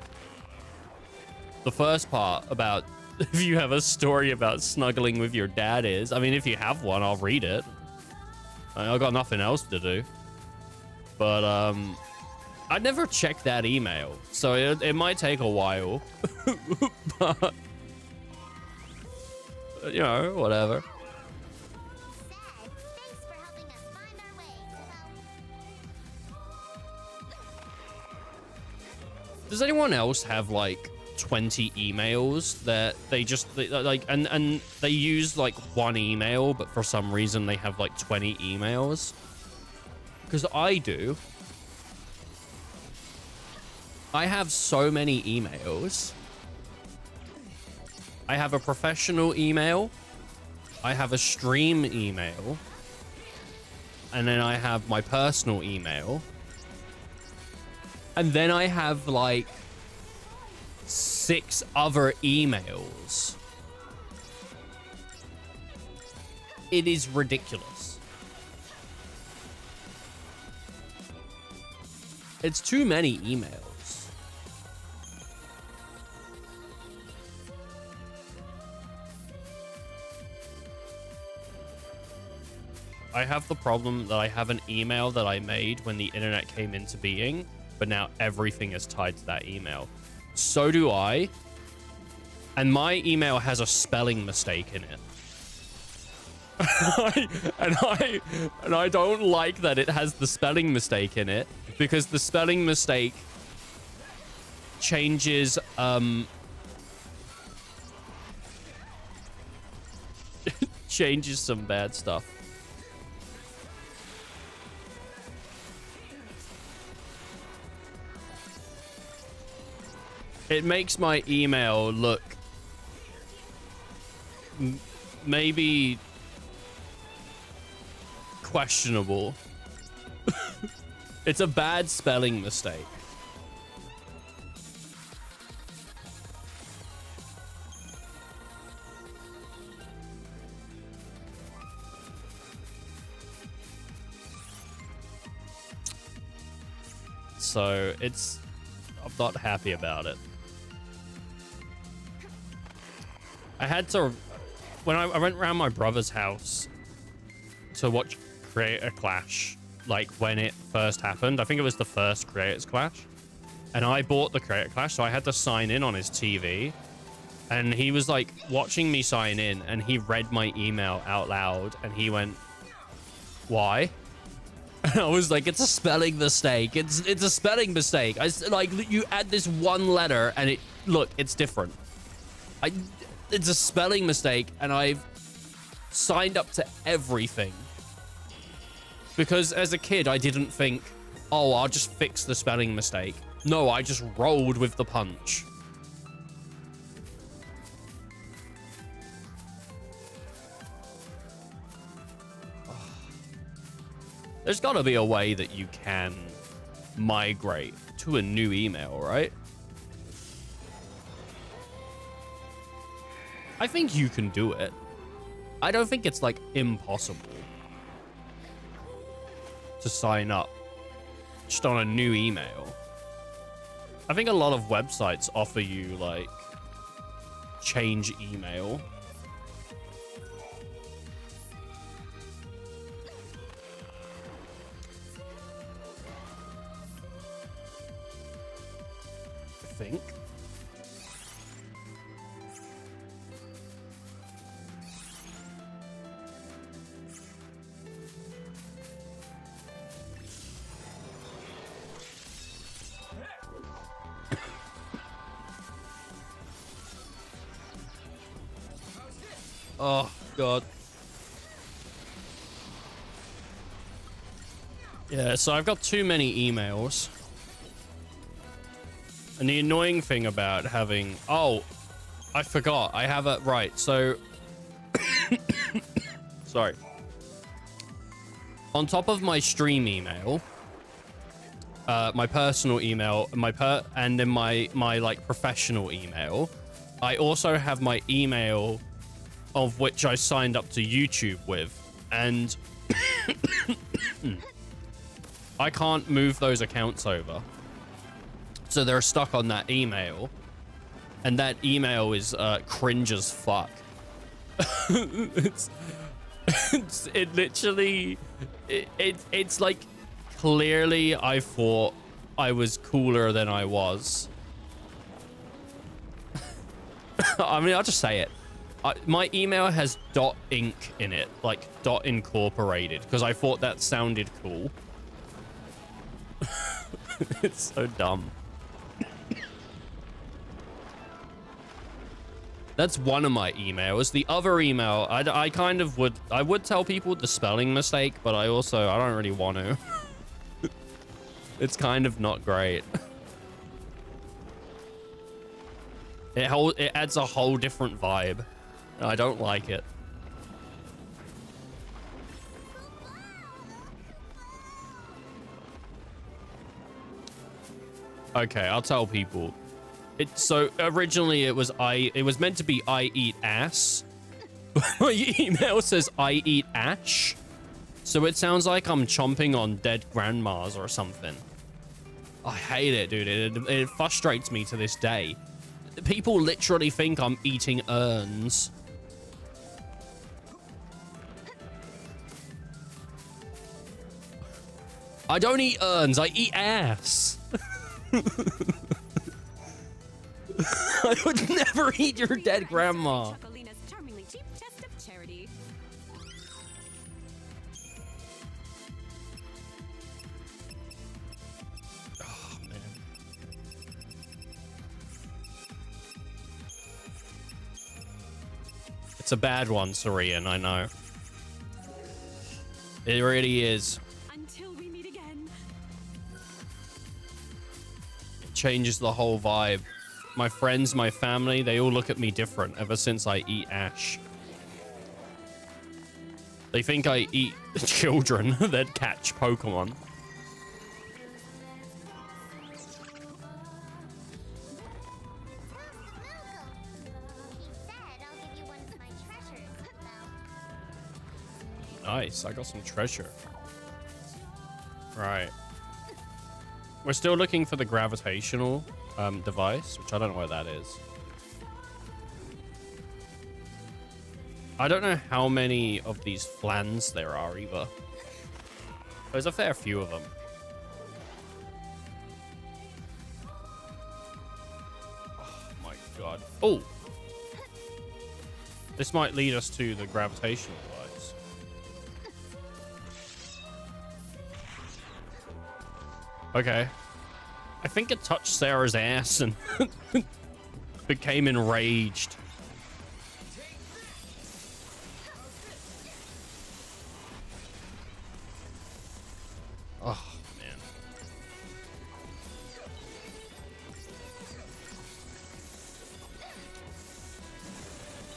The first part about if you have a story about snuggling with your dad is, I mean, if you have one, I'll read it. I've got nothing else to do. But I never check that email, so it might take a while. But you know, whatever. Thanks for helping us find our way, Kubo. Does anyone else have like 20 emails that they like and they use like one email, but for some reason they have like 20 emails? Because I do. I have so many emails. I have a professional email. I have a stream email. And then I have my personal email. And then I have like 6 other emails. It is ridiculous. It's too many emails. I have the problem that I have an email that I made when the internet came into being, but now everything is tied to that email. So do I. And my email has a spelling mistake in it. and I don't like that it has the spelling mistake in it, because the spelling mistake changes changes some bad stuff. It makes my email look maybe questionable. It's a bad spelling mistake. So I'm not happy about it. I had to, when I went around my brother's house to watch Creator Clash, like when it first happened. I think it was the first Creators Clash. And I bought the Creator Clash, so I had to sign in on his TV. And he was like watching me sign in, and he read my email out loud, and he went, "Why?" And I was like, "It's a spelling mistake. It's a spelling mistake. Like, you add this one letter, and it's different. It's a spelling mistake, and I've signed up to everything." Because as a kid, I didn't think Oh, I'll just fix the spelling mistake. No, I just rolled with the punch. There's got to be a way that you can migrate to a new email, right? I think you can do it. I don't think it's, like, impossible to sign up just on a new email. I think a lot of websites offer you, like, change email. I think. Oh, God. Yeah, so I've got too many emails. And the annoying thing about having... Oh, I forgot. I have a... Right, so... Sorry. On top of my stream email, my personal email, and then my like professional email, I also have my email of which I signed up to YouTube with, and I can't move those accounts over. So they're stuck on that email, and that email is cringe as fuck. It literally, it's like clearly I thought I was cooler than I was. I mean, I'll just say it. My email has .inc in it, like .incorporated, because I thought that sounded cool. It's so dumb. That's one of my emails. The other email, I kind of would, I would tell people the spelling mistake, but I don't really want to. It's kind of not great. It adds a whole different vibe. I don't like it. Okay, I'll tell people. So originally it was meant to be I eat ass. My email says I eat ash. So it sounds like I'm chomping on dead grandmas or something. I hate it, dude. It frustrates me to this day. People literally think I'm eating urns. I don't eat urns, I eat ass. I would never eat your dead grandma. Oh, man. It's a bad one, Sarian, I know. It really is. Until we meet again. It changes the whole vibe. My friends, my family, they all look at me different ever since I eat ash. They think I eat children that catch Pokemon. Nice, I got some treasure. Right. We're still looking for the gravitational device, which I don't know what that is. I don't know how many of these flans there are either. There's a fair few of them. Oh my god. Oh! This might lead us to the gravitational device. Okay. I think it touched Sarah's ass and became enraged. Oh, man.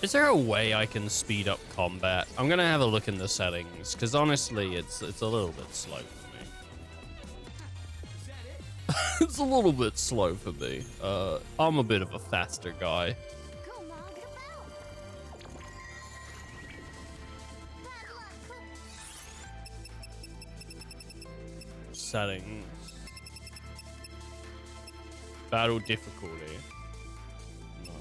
Is there a way I can speed up combat? I'm gonna have a look in the settings, because honestly, it's a little bit slow for me. It's a little bit slow for me. I'm a bit of a faster guy. Go, Mog, go. Bad luck, Settings. Battle difficulty. No.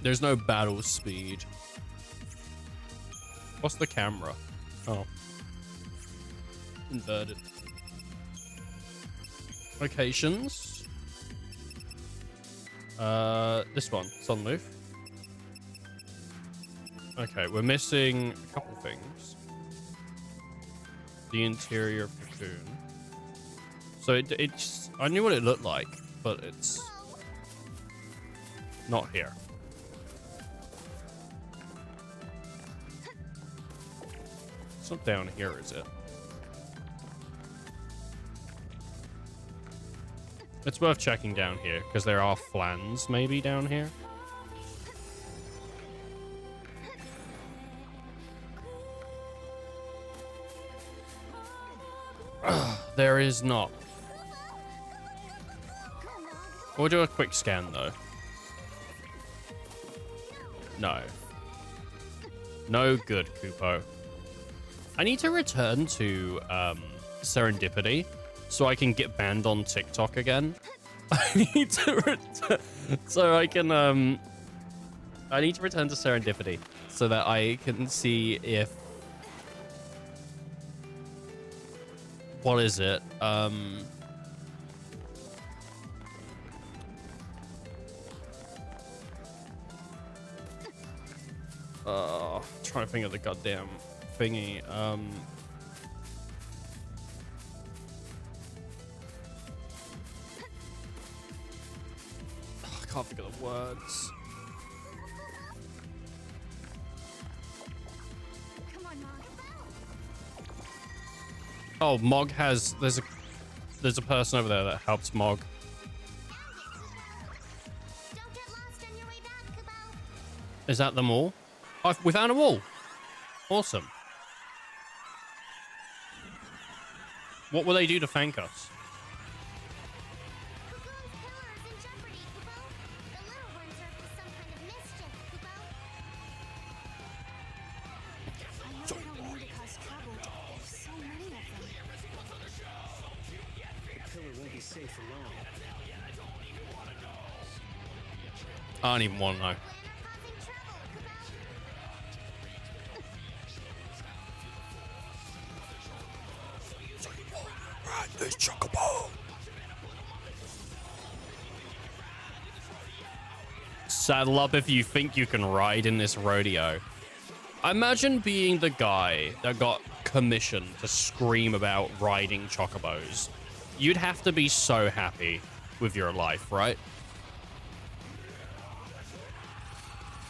There's no battle speed. What's the camera? Oh. Inverted. Locations. This one. Sunroof. Okay, we're missing a couple things. The interior cocoon. So it's... I knew what it looked like, but it's not here. It's not down here, is it? It's worth checking down here, because there are flans maybe down here. There is not. We'll do a quick scan, though. No. No good, Kupo. I need to return to Serendipity so I can get banned on TikTok again. I need to return so I can I need to return to Serendipity so that I can see if what is it? Trying to think of the goddamn thingy. I can't think of the words. Come on, Mog. Oh, Mog has... There's a person over there that helps Mog. Don't get lost on your way back, Kubo. Is that them all? Oh, we found them all. Awesome. What will they do to thank us? Kubo's pillar is in jeopardy, Kubo. The little ones are up to some kind of mischief, Kubo. I know they don't mean to cause trouble. There's so many of them. The pillar won't be safe for long. I don't even want to know. Plan on causing trouble, Kubo. Right, there's Chocobo. Saddle up if you think you can ride in this rodeo. Imagine being the guy that got commissioned to scream about riding chocobos. You'd have to be so happy with your life, right?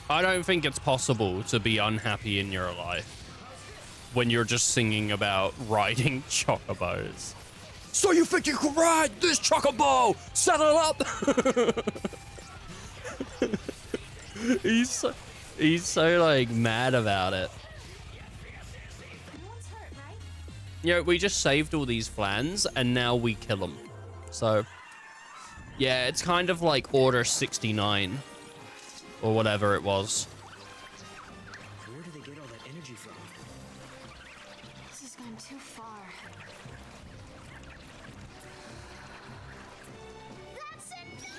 I don't think it's possible to be unhappy in your life when you're just singing about riding chocobos. So you think you can ride this chocobo? Saddle up! He's so like mad about it. No one's hurt, right? You know, we just saved all these flans and now we kill them. So, yeah, it's kind of like Order 69 or whatever it was. Where do they get all that energy from? This has gone too far. That's it.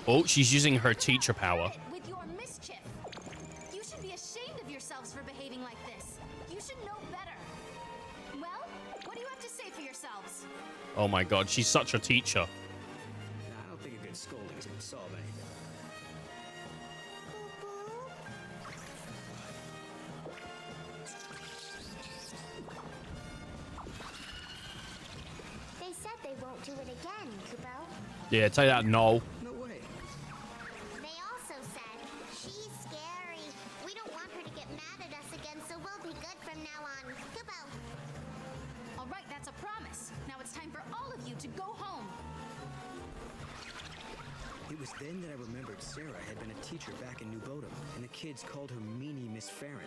Oh, she's using her teacher power. With your mischief. You should be ashamed of yourselves for behaving like this. You should know better. Well, what do you have to say for yourselves? Oh my god, she's such a teacher. I don't think a good scolding is going to solve anything. They said they won't do it again, Kubo. Yeah, take that, Noel. No way. They also said, she's scary. We don't want her to get mad at us again, so we'll be good from now on. Kubo. All right, that's a promise. Now it's time for all of you to go home. was then that I remembered Sarah had been a teacher back in New Bodom, and the kids called her Meanie Miss Farron.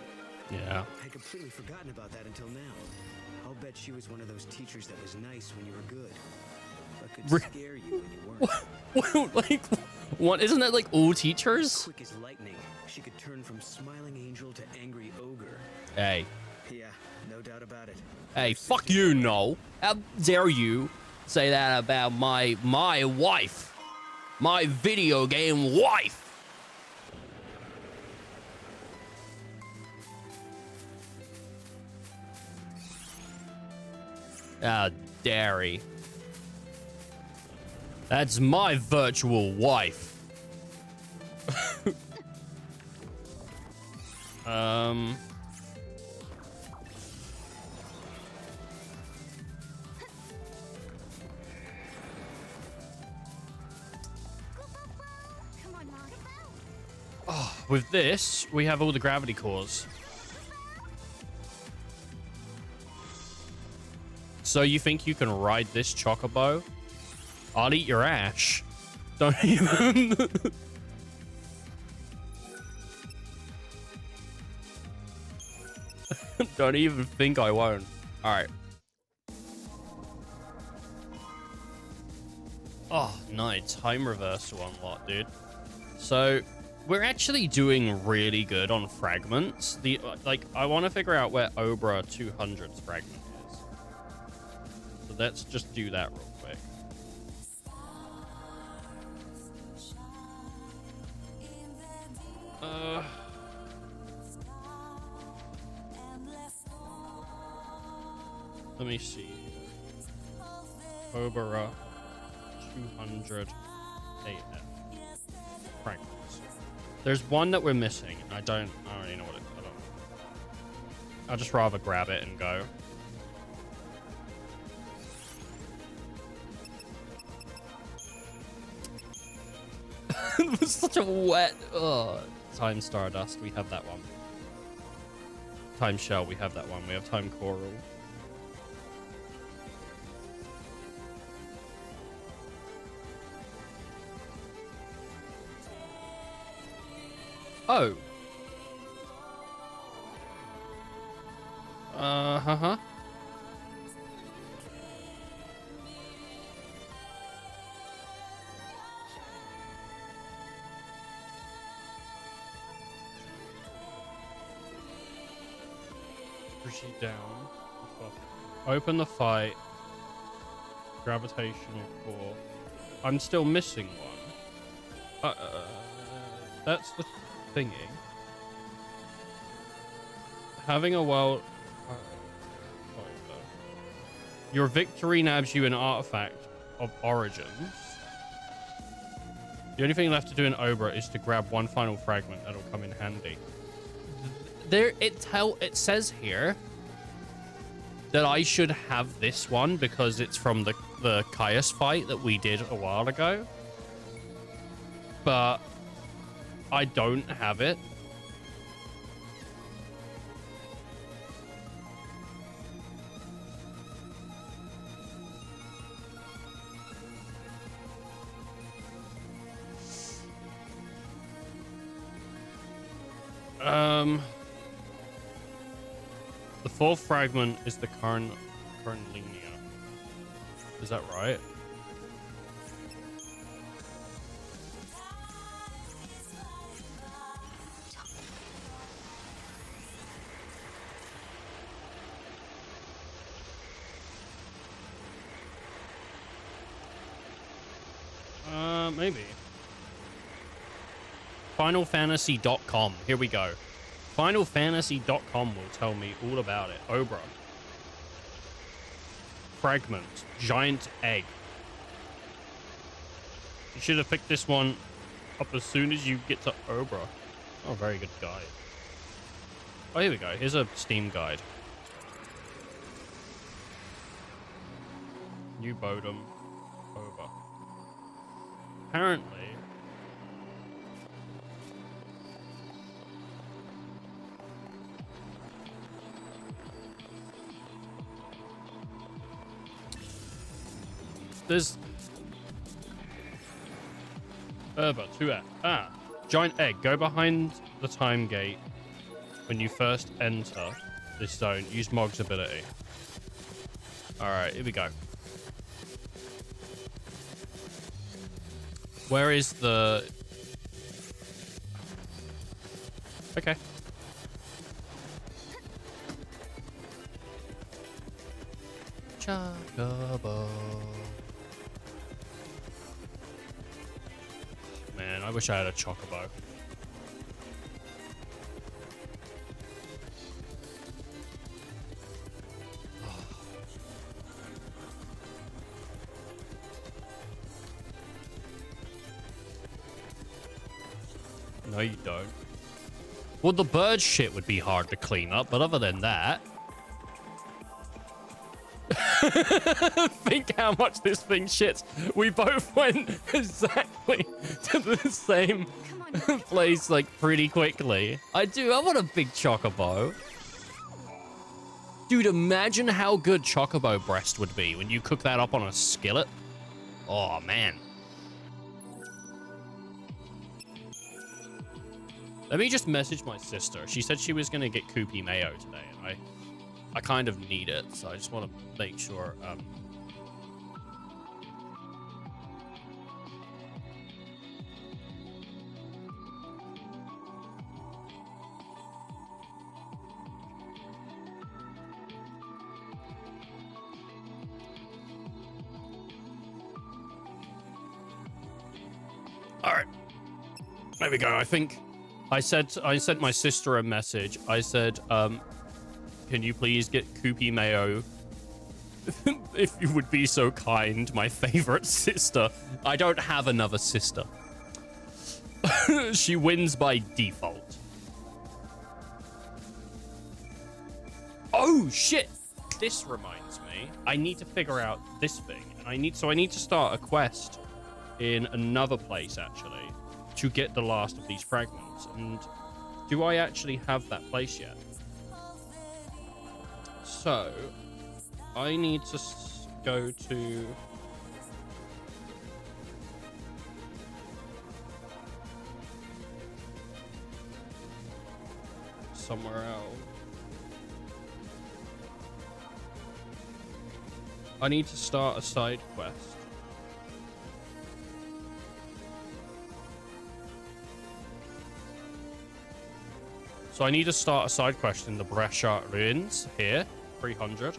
Yeah. I'd completely forgotten about that until now. I'll bet she was one of those teachers that was nice when you were good, but could scare you when you weren't. Like, what? Isn't that like all teachers? Quick as lightning, she could turn from smiling angel to angry ogre. Hey. Yeah, no doubt about it. Hey, fuck you, Noel. How dare you say that about my wife? My video game wife. How dare he? That's my virtual wife. Come on, Mog. Oh, with this, we have all the gravity cores. So you think you can ride this chocobo? I'll eat your ash. Don't even... Don't even think I won't. Alright. Oh, no. Time reversal unlocked, dude. So, we're actually doing really good on fragments. I want to figure out where Obra 200's fragment is. So let's just do that real quick. Let me see. Obra 200 AF fragments. There's one that we're missing, and I don't really know what it is. I'd just rather grab it and go. It was such a wet... Time Stardust, we have that one. Time Shell, we have that one. We have Time Coral. Oh. Uh-huh. Proceed down. Open the fight. Gravitational core. I'm still missing one. That's the thingy. Having a world... Your victory nabs you an artifact of origins. The only thing left to do in Obra is to grab one final fragment that'll come in handy. It says here that I should have this one because it's from the Caius fight that we did a while ago. But I don't have it. The fourth fragment is the current linear. Is that right? Maybe. FinalFantasy.com. Here we go. FinalFantasy.com will tell me all about it. Obra. Fragment. Giant egg. You should have picked this one up as soon as you get to Obra. Oh, very good guide. Oh, here we go. Here's a Steam guide. New Bodom. Obra. Apparently... Herba, 2F. Ah. Giant egg. Go behind the time gate when you first enter this zone. Use Mog's ability. Alright, here we go. Where is the... Okay. Chocobo. Man, I wish I had a chocobo. No, you don't. Well, the bird shit would be hard to clean up, but other than that... Think how much this thing shits. We both went exactly to the same place, like, pretty quickly. I want a big chocobo. Dude, imagine how good chocobo breast would be when you cook that up on a skillet. Oh, man. Let me just message my sister. She said she was going to get Koopy Mayo today, and I kind of need it, so I just want to make sure. All right, there we go. I think I sent my sister a message. I said, can you please get Koopy Mayo? If you would be so kind, my favorite sister. I don't have another sister. She wins by default. Oh, shit. This reminds me. I need to figure out this thing. And I need to start a quest in another place, actually, to get the last of these fragments. And do I actually have that place yet? So, I need to go to... somewhere else. I need to start a side quest. So I need to start a side quest in the Brescia Ruins here, 300.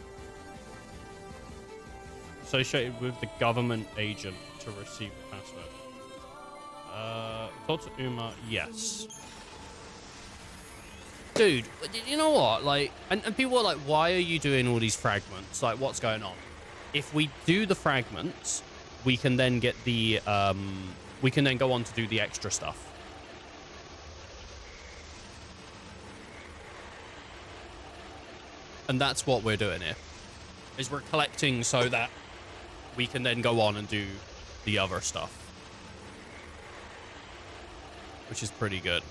Associated with the government agent to receive the password. Talk to Uma, yes. Dude, you know what? Like, and people are like, why are you doing all these fragments? Like, what's going on? If we do the fragments, we can then get the, we can then go on to do the extra stuff. And that's what we're doing here, is we're collecting so that we can then go on and do the other stuff, which is pretty good.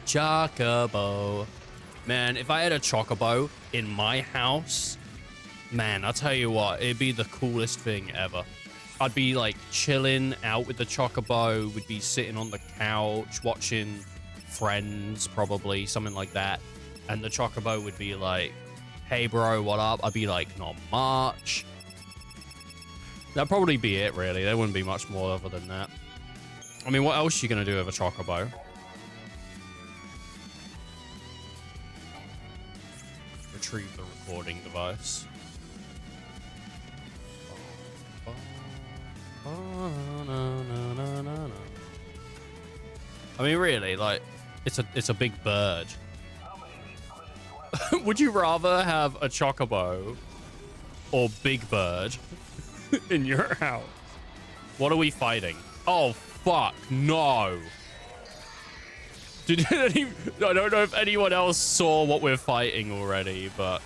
Chocobo. Man, if I had a chocobo in my house, man, I'll tell you what, it'd be the coolest thing ever. I'd be like chilling out with the chocobo, we'd be sitting on the couch watching Friends, probably something like that, and the chocobo would be like, hey bro, what up? I'd be like, not much. That'd probably be it, really. There wouldn't be much more other than that. I mean, what else are you gonna do with a chocobo? Retrieve the recording device. I mean, really, like, it's a big bird. Would you rather have a chocobo or big bird in your house? What are we fighting? Oh, fuck, no. I don't know if anyone else saw what we're fighting already, but...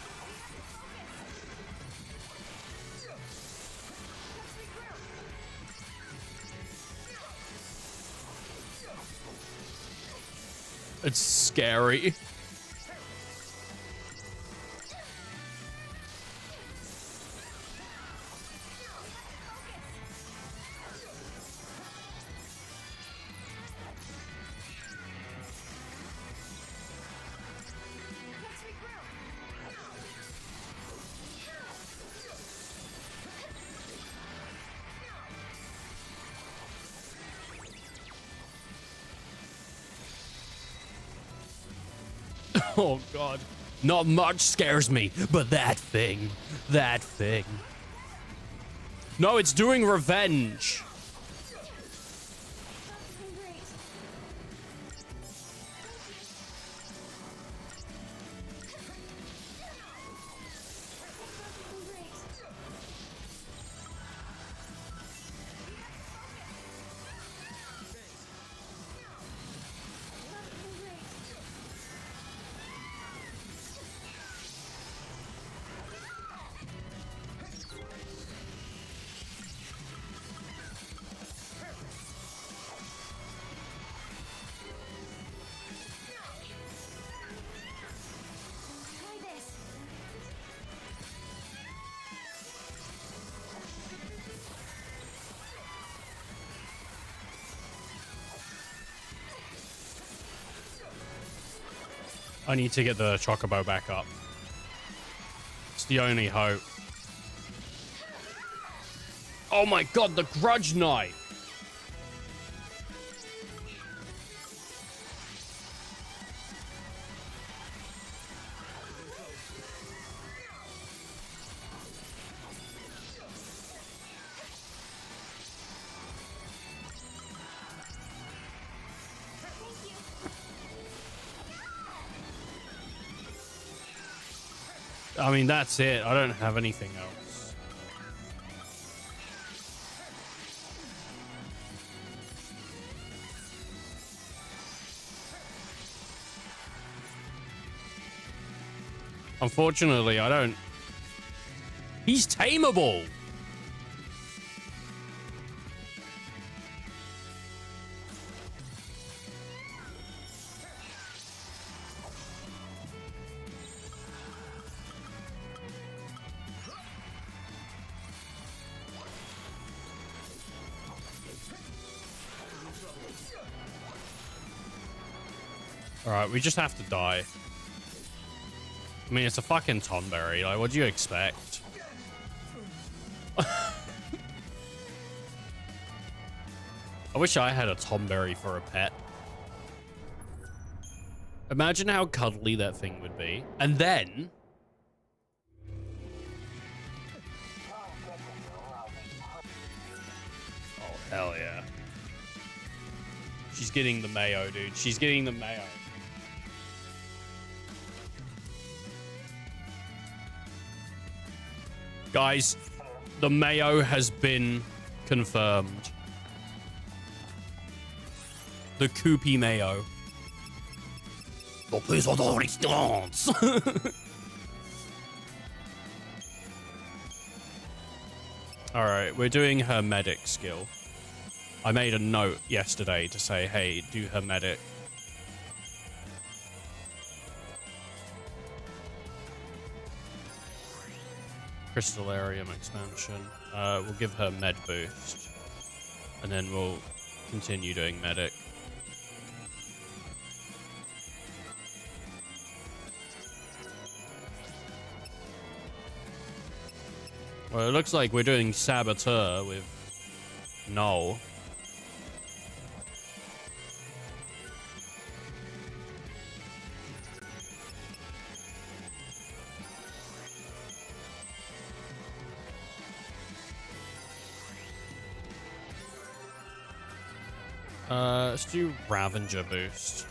it's scary. Oh, God. Not much scares me, but that thing. That thing. No, it's doing revenge. I need to get the Chocobo back up. It's the only hope. Oh my God, the Grudge Knight! I mean, that's it. I don't have anything else. Unfortunately, I don't... He's tameable! Alright, we just have to die. I mean, it's a fucking Tonberry. Like, what do you expect? I wish I had a Tonberry for a pet. Imagine how cuddly that thing would be. And then... Oh, hell yeah. She's getting the mayo, dude. She's getting the mayo. Guys, the mayo has been confirmed. The Koopy mayo. The piece of the resistance. Alright, we're doing her medic skill. I made a note yesterday to say, hey, do her medic. Crystallarium expansion. We'll give her med boost. And then we'll continue doing medic. Well, it looks like we're doing Saboteur with Null. Let's do Ravager boost.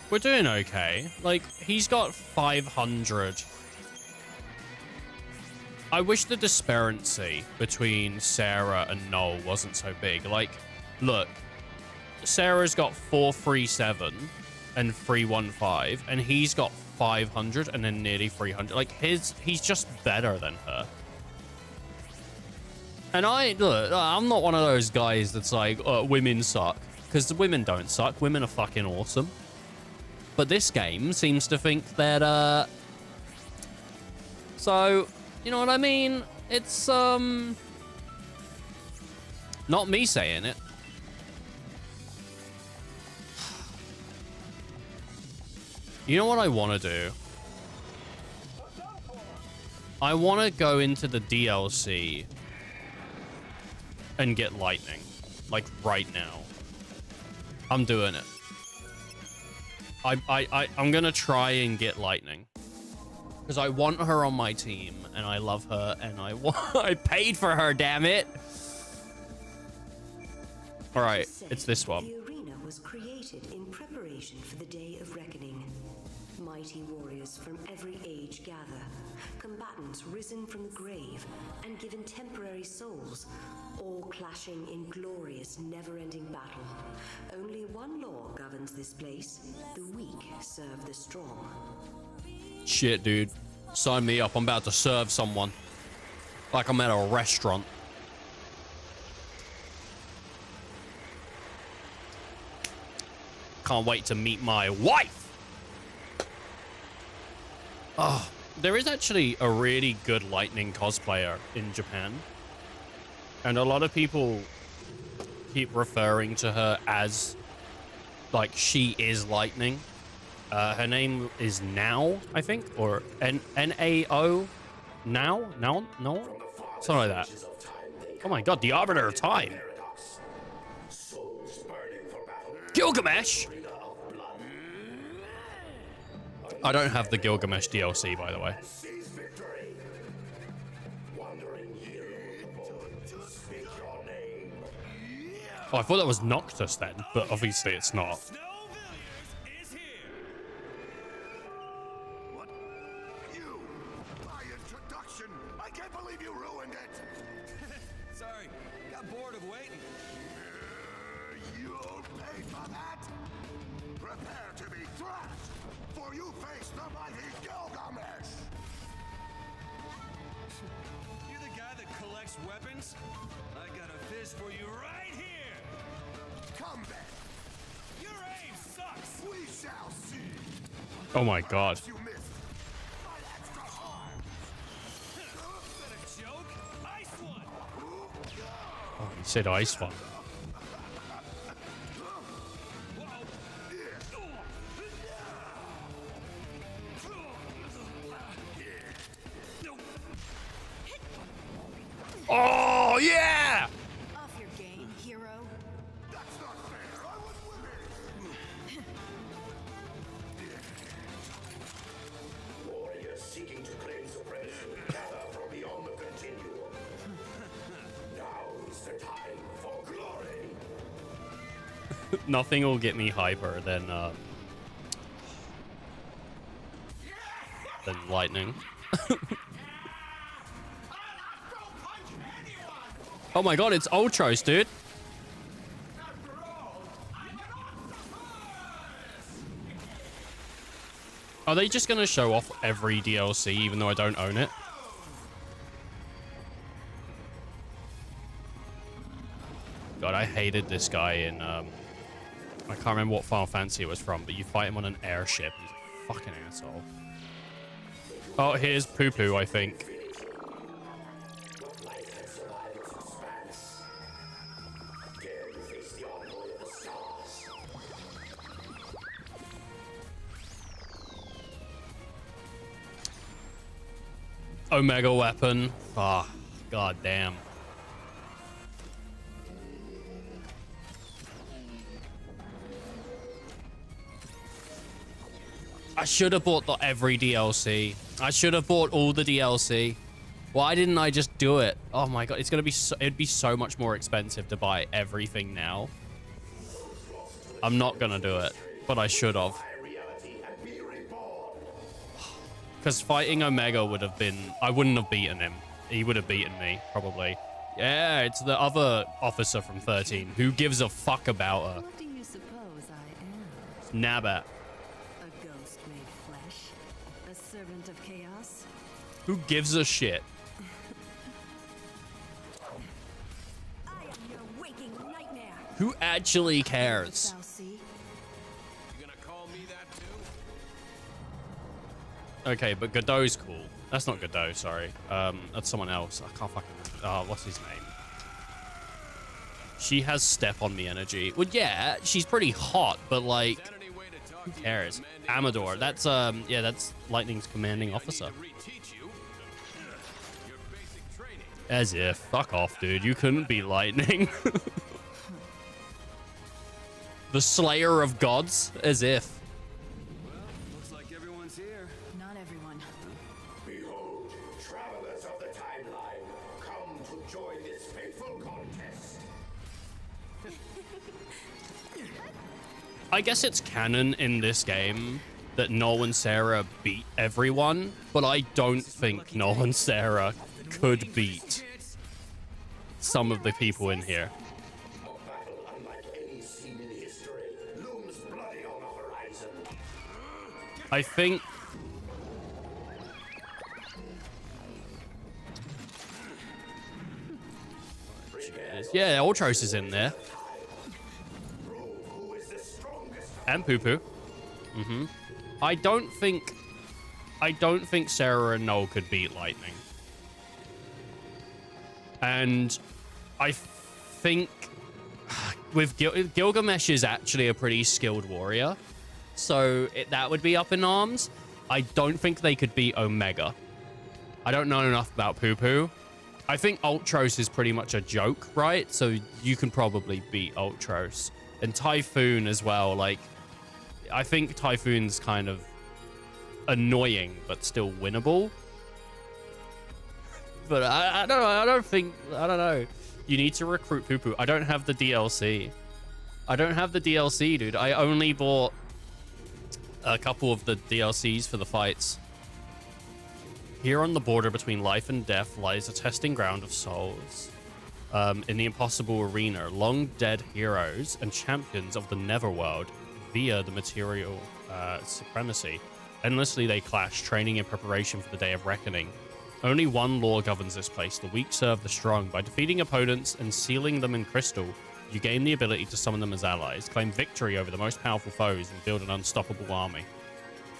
We're doing okay. Like, he's got 500. I wish the disparity between Sarah and Noel wasn't so big. Like, look, Sarah's got 437 and 315, and he's got 500 and then nearly 300. Like, he's just better than her. And look, I'm not one of those guys that's like, women suck. Because the women don't suck. Women are fucking awesome. But this game seems to think that, so, you know what I mean? It's, not me saying it. You know what I want to do? I want to go into the DLC and get lightning, like right now. I'm doing it. I'm gonna try and get lightning. Because I want her on my team, and I love her, and I paid for her, damn it! Alright, it's this one. The arena was created in preparation for the day of reckoning. Mighty warriors from every age gather, combatants risen from the grave and given temporary souls, all clashing in glorious, never-ending battle. Only one law governs this place: the weak serve the strong. Shit, dude. Sign me up. I'm about to serve someone. Like I'm at a restaurant. Can't wait to meet my wife. Oh, there is actually a really good lightning cosplayer in Japan. And a lot of people keep referring to her as, like, she is lightning. Her name is Now, I think, or N-A-O? Now? Now? No? Something like that. Oh my god, the Arbiter of Time. Gilgamesh! I don't have the Gilgamesh DLC, by the way. Oh, I thought that was Noctis then, but obviously it's not. Weapons? I got a fist for you right here! Come back! Your aim sucks! We shall see! Oh my god. You missed! My extra hard! Is that a joke? Ice one! Oh, he said ice one. Oh, yeah! Off your game, hero. That's not fair! I was winning! Warriors seeking to claim supremacy gather from beyond the continuum. Now is the time for glory. Nothing will get me hyper than lightning. Oh my god, it's Ultros, dude. Are they just gonna show off every DLC even though I don't own it? God, I hated this guy in I can't remember what Final Fantasy it was from, but you fight him on an airship. He's a fucking asshole. Oh, here's Poo Poo, I think. Omega weapon. Ah, oh, god damn. I should have bought every DLC. I should have bought all the DLC. Why didn't I just do it? Oh my god, it's gonna be it'd be so much more expensive to buy everything now. I'm not gonna do it, but I should have. Because fighting Omega would have been... I wouldn't have beaten him. He would have beaten me, probably. Yeah, it's the other officer from 13. Who gives a fuck about her? What do you suppose I am? Nabat. A ghost made flesh? A servant of chaos? Who gives a shit? I am your waking nightmare! Who actually cares? Thou see? You gonna call me that too? Okay, but Godot's cool. That's not Godot, sorry. That's someone else. I can't fucking... what's his name? She has step on me energy. Well, yeah, she's pretty hot, but like... Who cares? Amador. That's, yeah, that's Lightning's commanding officer. As if. Fuck off, dude. You couldn't be Lightning. The slayer of gods, as if. Well, looks like everyone's here. Not everyone. Behold, travelers of the timeline, come to join this fateful contest. I guess it's canon in this game that Noel and Sarah beat everyone, but I don't think Noel and Sarah could beat some of the people in here. A battle unlike any seen in history looms bloody on the horizon. I think yeah, Ultros is in there. Who is the strongest? And Poo Poo. I don't think Sarah and Noel could beat Lightning. And I think with Gilgamesh is actually a pretty skilled warrior. So that would be up in arms. I don't think they could beat Omega. I don't know enough about Poo Poo. I think Ultros is pretty much a joke, right? So you can probably beat Ultros. And Typhoon as well. Like, I think Typhoon's kind of annoying, but still winnable. But I don't know. You need to recruit Poo Poo. I don't have the DLC. Dude. I only bought a couple of the DLCs for the fights. Here on the border between life and death lies a testing ground of souls. In the impossible arena, long dead heroes and champions of the Neverworld via the material supremacy. Endlessly they clash, training in preparation for the day of reckoning. Only one law governs this place. The weak serve the strong. By defeating opponents and sealing them in crystal, you gain the ability to summon them as allies, claim victory over the most powerful foes, and build an unstoppable army.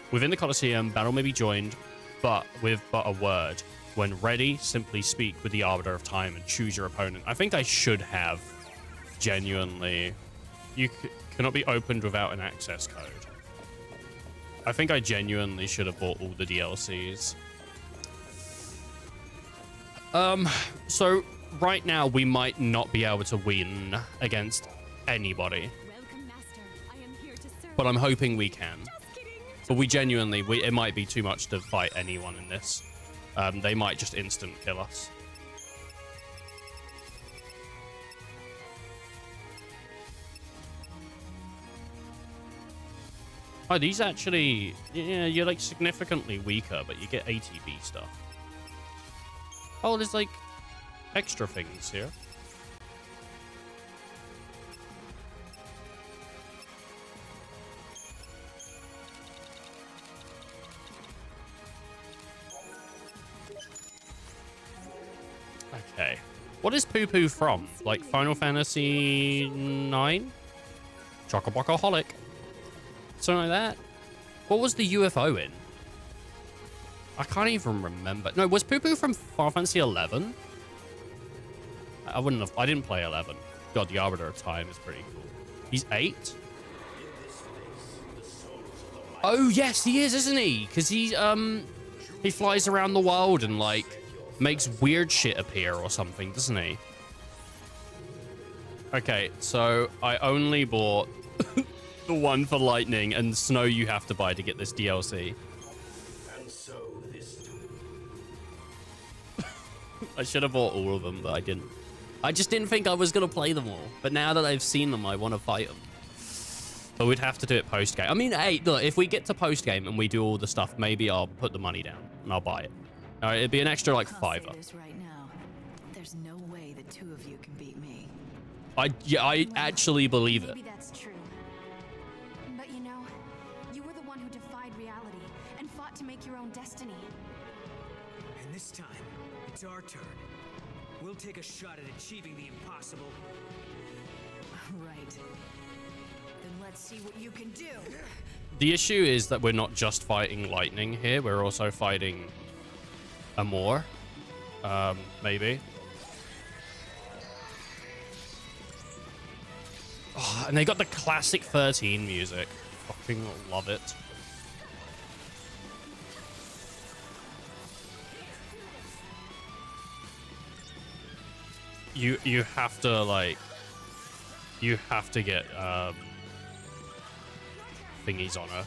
Within the Colosseum, battle may be joined, but with but a word. When ready, simply speak with the Arbiter of Time and choose your opponent. I think I should have genuinely... You cannot be opened without an access code. I think I genuinely should have bought all the DLCs. So right now we might not be able to win against anybody. Welcome, Master. I am here to serve. But I'm hoping we can. But we genuinely, it might be too much to fight anyone in this. They might just instant kill us. Oh, these actually, yeah, you're like significantly weaker, but you get ATB stuff. Oh, there's like extra things here. Okay. What is Poo Poo from? Like Final Fantasy 9? Chocobocoholic. Something like that. What was the UFO in? I can't even remember. No, was Poo Poo from Final Fantasy 11? I wouldn't have. I didn't play 11. God, the Arbiter of Time is pretty cool. He's 8? Oh, yes, he is, isn't he? Because he flies around the world and, like, makes weird shit appear or something, doesn't he? Okay, so I only bought the one for Lightning, and Snow you have to buy to get this DLC. And so this I should have bought all of them, but I didn't. I just didn't think I was going to play them all. But now that I've seen them, I want to fight them. But we'd have to do it post-game. I mean, hey, look, if we get to post-game and we do all the stuff, maybe I'll put the money down and I'll buy it. All right, it'd be an extra, like, I'll say $5. this right now. There's no way the two of you can beat me. I actually believe it. Maybe that's true. But you know, you were the one who defied reality and fought to make your own destiny. And this time, it's our turn. We'll take a shot at achieving the impossible. Right. Then let's see what you can do. The issue is that we're not just fighting Lightning here. We're also fighting Amor. Maybe. Oh, and they got the classic 13 music. Fucking love it. You have to, like, you have to get thingies on her.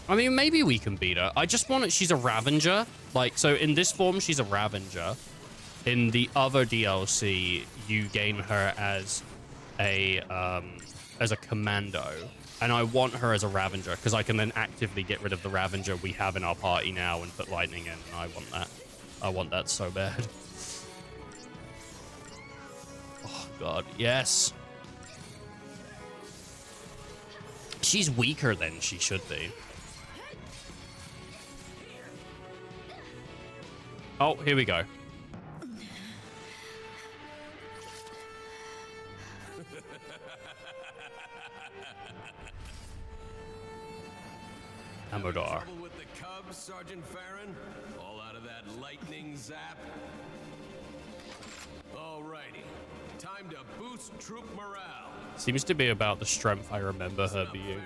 I mean, maybe we can beat her. I just want it. She's a Ravager. Like, so in this form, she's a Ravager. In the other DLC, you gain her as a commando. And I want her as a Ravager because I can then actively get rid of the Ravager we have in our party now and put lightning in. And I want that. I want that so bad. Oh, God. Yes. She's weaker than she should be. Oh, here we go. Amador. With the Cubs, Sergeant Farron? All out of that lightning zap? Alrighty. Time to boost troop morale. Seems to be about the strength I remember her being.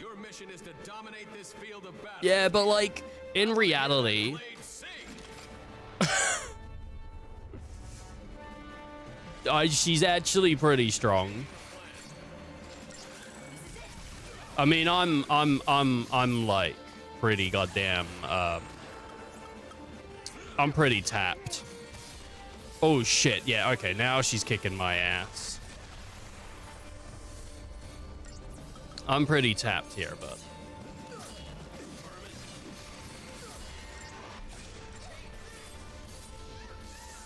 Your mission is to dominate this field of battle. Yeah, but like, in reality... she's actually pretty strong. I mean, I'm like pretty goddamn. I'm pretty tapped. Oh shit! Yeah. Okay. Now she's kicking my ass. I'm pretty tapped here, but.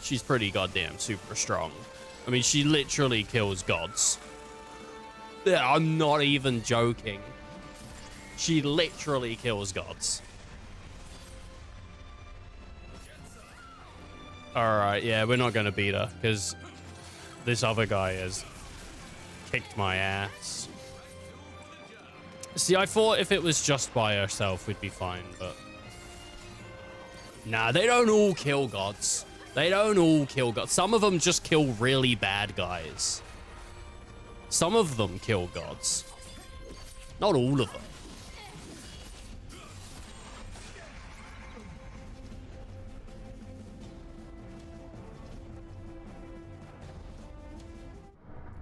She's pretty goddamn super strong. I mean, she literally kills gods. Yeah, I'm not even joking. She literally kills gods. Alright, yeah, we're not going to beat her, because this other guy has kicked my ass. See, I thought if it was just by herself, we'd be fine, but... Nah, they don't all kill gods. They don't all kill gods. Some of them just kill really bad guys. Some of them kill gods. Not all of them.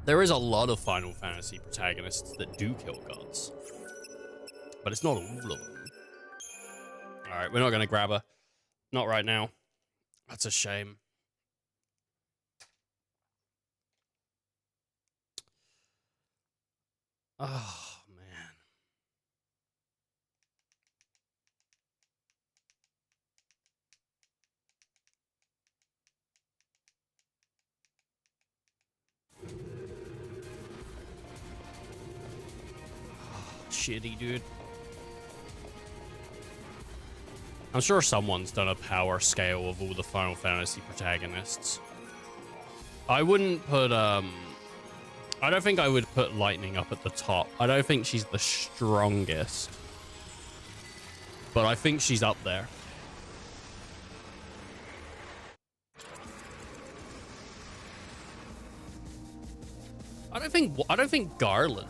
There is a lot of Final Fantasy protagonists that do kill gods. But it's not all of them. Alright, we're not going to grab her. Not right now. That's a shame. Oh, man. Oh, shitty, dude. I'm sure someone's done a power scale of all the Final Fantasy protagonists. I wouldn't put, I don't think I would put Lightning up at the top. I don't think she's the strongest. But I think she's up there. I don't think Garland.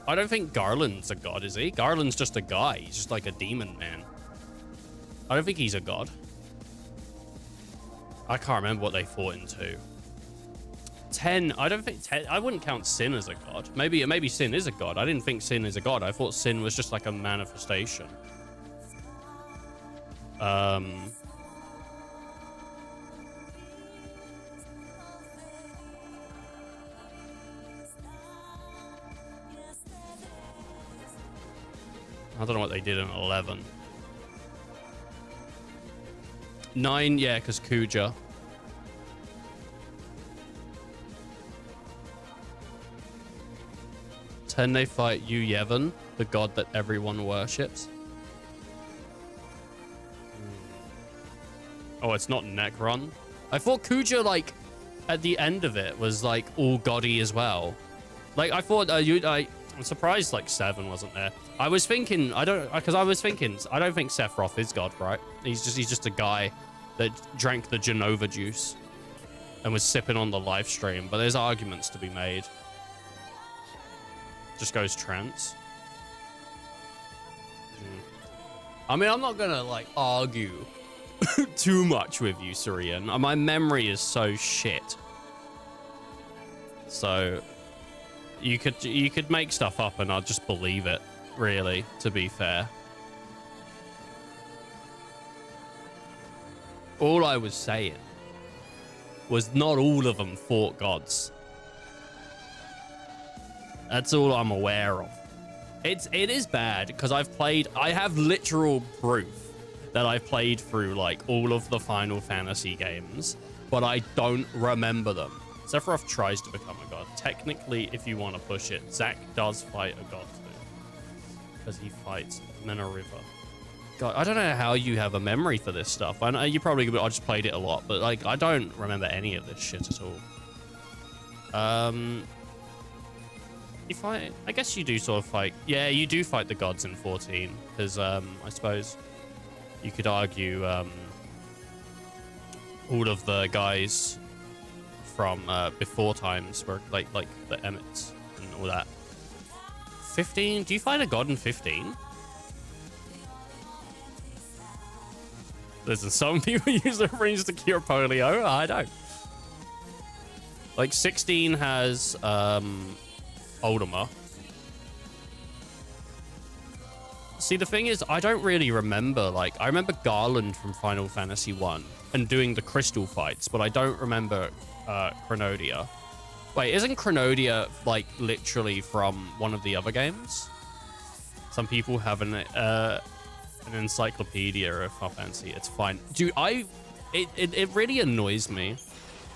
I don't think Garland's a god, is he? Garland's just a guy. He's just like a demon man. I don't think he's a god. I can't remember what they fought in 2. 10. I don't think 10. I wouldn't count Sin as a god. Maybe Sin is a god. I didn't think Sin is a god. I thought Sin was just like a manifestation. I don't know what they did in 11. 9, yeah, because Kuja. 10, they fight Yu Yevon, the god that everyone worships. Oh, it's not Necron. I thought Kuja, like, at the end of it was, like, all goddy as well. Like, I thought, I'm surprised, like, 7 wasn't there. I was thinking, I don't think Sephiroth is God, right? He's just a guy that drank the Genova juice and was sipping on the live stream, but there's arguments to be made. Just goes trance. I mean, I'm not gonna, like, argue too much with you, Surian. My memory is so shit. So you could make stuff up and I'll just believe it, really, to be fair. All I was saying was not all of them fought gods. That's all I'm aware of. It is bad because I have literal proof that I've played through like all of the Final Fantasy games, but I don't remember them. Sephiroth tries to become a god. Technically, if you want to push it, Zack does fight a god too, because he fights Minerva. God, I don't know how you have a memory for this stuff. I know you probably, I just played it a lot, but like I don't remember any of this shit at all. You fight, I guess you do sort of fight. Yeah, you do fight the gods in 14, because I suppose you could argue all of the guys from before times were like the Emmets and all that. 15? Do you fight a god in 15? Listen, some people use their rings to cure polio. I don't. Like 16 has Oldemar. See, the thing is, I don't really remember. Like, I remember Garland from Final Fantasy 1 and doing the crystal fights, but I don't remember Chronodia. Wait, isn't Chronodia like literally from one of the other games? Some people have an encyclopedia of Final Fantasy. It's fine, dude. It really annoys me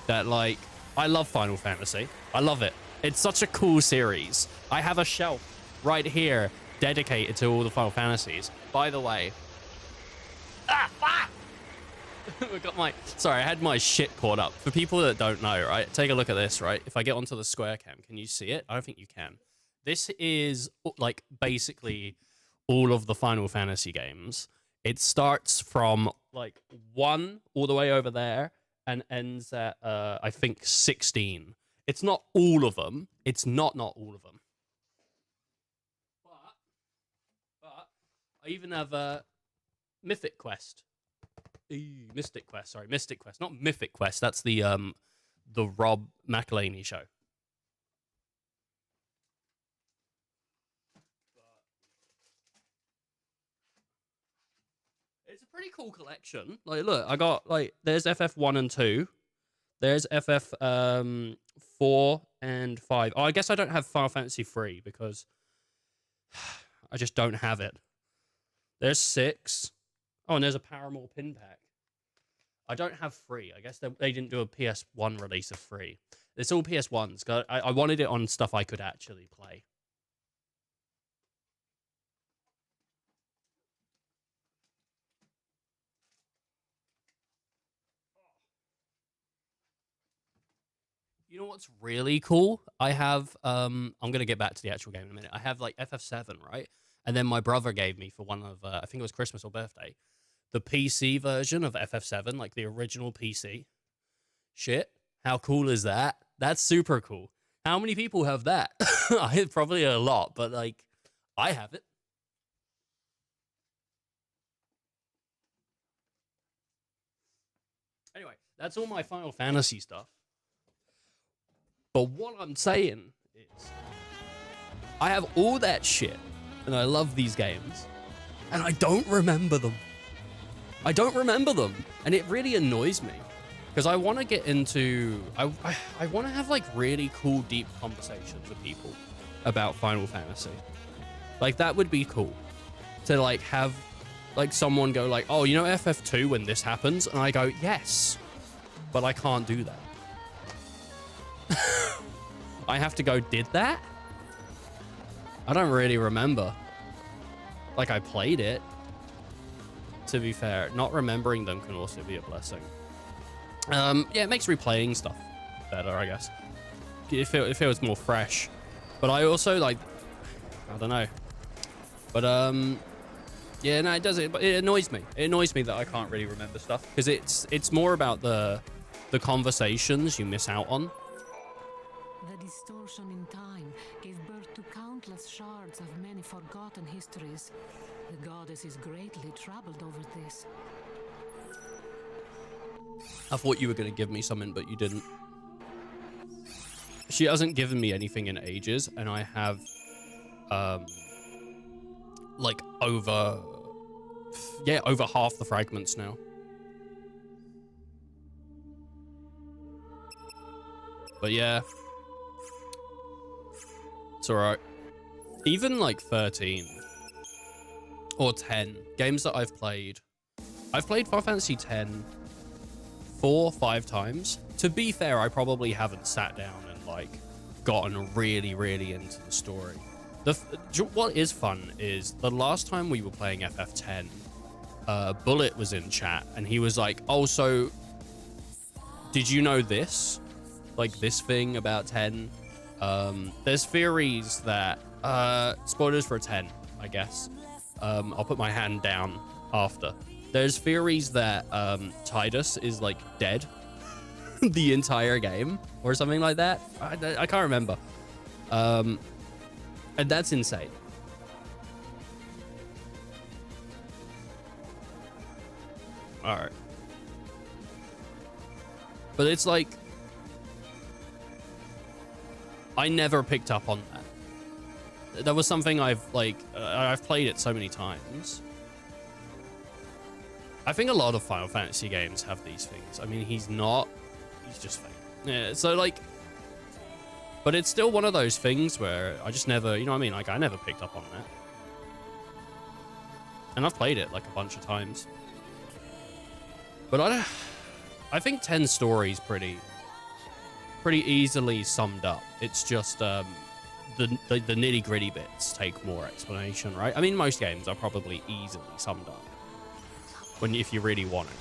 that like I love Final Fantasy. I love it. It's such a cool series. I have a shelf right here dedicated to all the Final Fantasies. By the way, I got my, sorry, I had my shit caught up. For people that don't know, right? Take a look at this, right? If I get onto the square cam, can you see it? I don't think you can. This is like basically all of the Final Fantasy games. It starts from like 1 all the way over there and ends at I think 16. It's not all of them. It's not all of them. But I even have a Mythic Quest. Mystic Quest, sorry, Mystic Quest, not Mythic Quest. That's the Rob McElhaney show. It's a pretty cool collection. Like, look, I got like there's FF1 and 2. There's FF 4 and 5. Oh, I guess I don't have Final Fantasy 3 because I just don't have it. There's 6. Oh, and there's a Paramore pin pack. I don't have 3. I guess they didn't do a PS1 release of 3. It's all PS1s. I wanted it on stuff I could actually play. You know what's really cool? I have, I'm going to get back to the actual game in a minute. I have like FF7, right? And then my brother gave me for one of, I think it was Christmas or birthday, the PC version of FF7, like the original PC. Shit. How cool is that? That's super cool. How many people have that? Probably a lot, but like, I have it. Anyway, that's all my Final Fantasy stuff. But what I'm saying is, I have all that shit, and I love these games, and I don't remember them. I don't remember them, and it really annoys me, because I want to get into, I want to have like really cool, deep conversations with people about Final Fantasy. Like, that would be cool, to like have like someone go like, oh, you know FF2 when this happens? And I go, yes, but I can't do that. I have to go, did that? I don't really remember. Like, I played it. To be fair, not remembering them can also be a blessing. Yeah, it makes replaying stuff better, I guess. It feels more fresh. But I also, like, I don't know. But, yeah, no, it does. But it annoys me. It annoys me that I can't really remember stuff. Because it's more about the conversations you miss out on. The distortion in time gave birth to countless shards of many forgotten histories. The goddess is greatly troubled over this. I thought you were going to give me something, but you didn't. She hasn't given me anything in ages, and I have, like, over half the fragments now. But yeah. It's alright. Even, like, 13. Or 10. Games that I've played. I've played Final Fantasy X 4 or 5 times. To be fair, I probably haven't sat down and, like, gotten really, really into the story. What is fun is the last time we were playing FF10, Bullet was in chat, and he was like, oh, so did you know this? Like, this thing about 10? There's theories that, spoilers for 10, I guess. I'll put my hand down after. There's theories that Tidus is, like, dead the entire game or something like that. I can't remember. And that's insane. All right. But it's like, I never picked up on that. That was something I've played it so many times. I think a lot of Final Fantasy games have these things. I mean, he's just fake. Yeah, so like, but it's still one of those things where I just never, you know what I mean? Like, I never picked up on that. And I've played it like a bunch of times. But I think 10 stories pretty easily summed up. It's just the nitty-gritty bits take more explanation, right? I mean, most games are probably easily summed up if you really want it.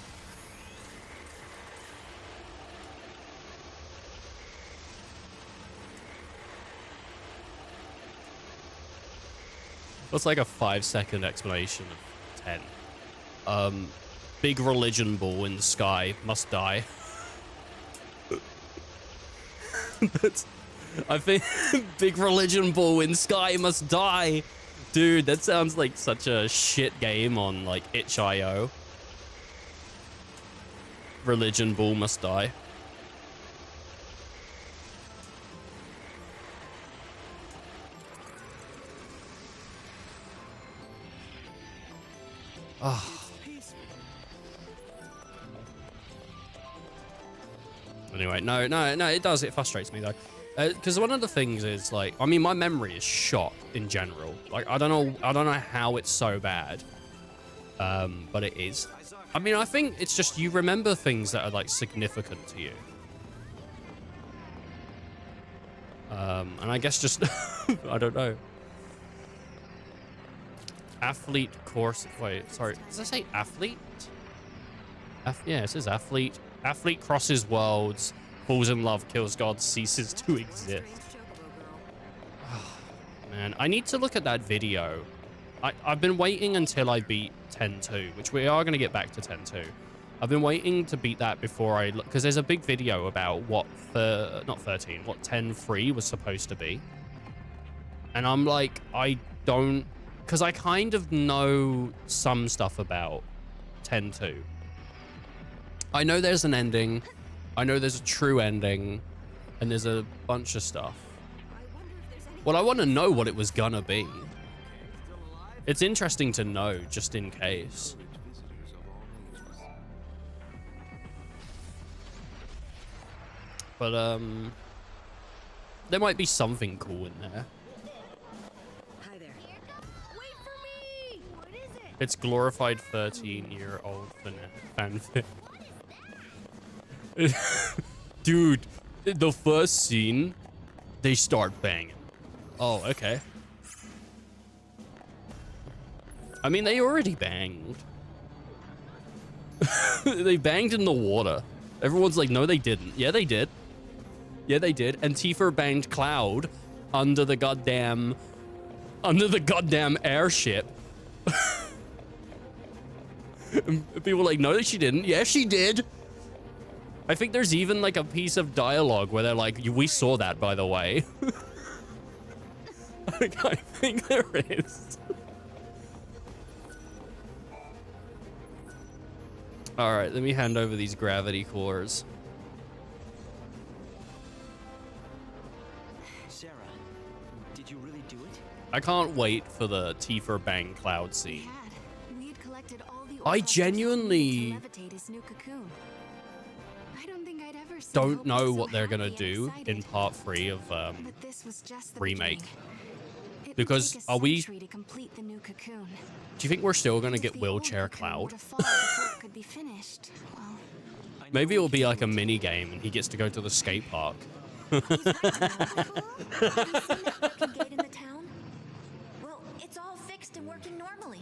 What's like a 5-second explanation of 10? Big religion ball in the sky must die. I think big religion ball in sky must die. Dude, that sounds like such a shit game on like itch.io. Religion ball must die. Oh. Anyway, no, it does. It frustrates me though, because one of the things is like, I mean, my memory is shot in general. Like, I don't know how it's so bad, but it is. I mean, I think it's just you remember things that are like significant to you, and I guess just I don't know. Athlete course. Wait, sorry. Does it say athlete? Yeah, it says athlete. Athlete crosses worlds, falls in love, kills gods, ceases to exist. Oh, man, I need to look at that video. I've been waiting until I beat XIII-2, which we are going to get back to XIII-2. I've been waiting to beat that before I look, because there's a big video about what not 13, what 10-3 was supposed to be. And I'm like, I don't, because I kind of know some stuff about XIII-2. I know there's an ending, I know there's a true ending, and there's a bunch of stuff. Well, I want to know what it was gonna be. It's interesting to know, just in case. But, there might be something cool in there. Hi there. Wait for me! What is it? It's glorified 13-year-old fanfic. Dude, the first scene, they start banging. Oh, okay. I mean, they already banged. They banged in the water. Everyone's like, no, they didn't. Yeah, they did. Yeah, they did. And Tifa banged Cloud under the goddamn airship. And people were like, no, she didn't. Yeah, she did. I think there's even like a piece of dialogue where they're like, we saw that, by the way. I think there is. All right, let me hand over these gravity cores. Sarah, did you really do it? I can't wait for the Tifa Bang cloud We scene. had. We had collected all the I ore genuinely to levitate his new cocoon. I don't think I'd ever seen don't Hope know so what they're gonna happy and do excited. in part 3 of But this was just the Remake. beginning. It would Because take a are we- century to complete the new cocoon. Do you think we're still gonna If get the wheelchair old cocoon were Cloud? to fall before it could be finished, well, Maybe it'll be like a mini game and he gets to go to the skate park. Have you seen that broken gate in the town? Well, it's all fixed and working normally.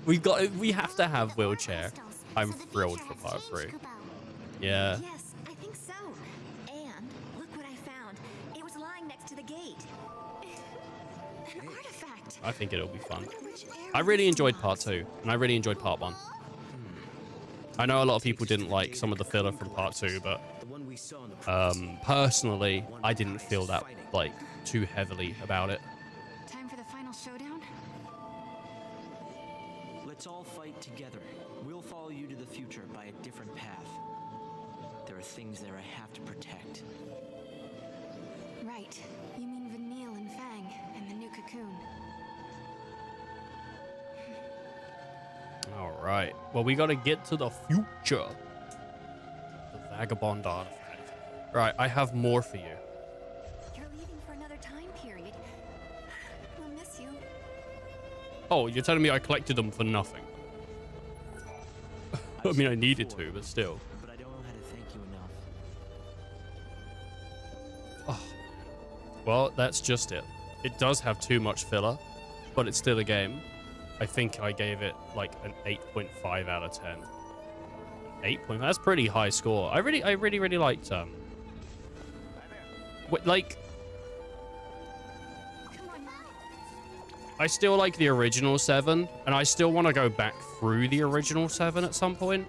We have to have wheelchair. I'm So the thrilled future for has part 3. changed, Kubo. Yeah. Yes, I think so. And look what I found. It was lying next to the gate. an artifact. I think it'll be fun. Which era I really this enjoyed was? part 2, and I really enjoyed part 1. I know a lot of people didn't like some of the filler from part 2, but The one we saw in the personally, I didn't feel that like too heavily about it. Time for the final showdown? Let's all fight together. We'll follow you to the future by a different path. There are things there I have to protect. Right. You mean Vanille and Fang and the new cocoon. All right. Well, we got to get to the future. The vagabond artifact. Right. I have more for you. You're leaving for another time period. We'll miss you. Oh, you're telling me I collected them for nothing? I mean, I needed to, but still. But I don't know how to thank you enough. Oh. Well, that's just it. It does have too much filler, but it's still a game. I think I gave it like an 8.5 out of 10. 8 That's pretty high score. I really liked like I still like the original 7, and I still want to go back through the original 7 at some point.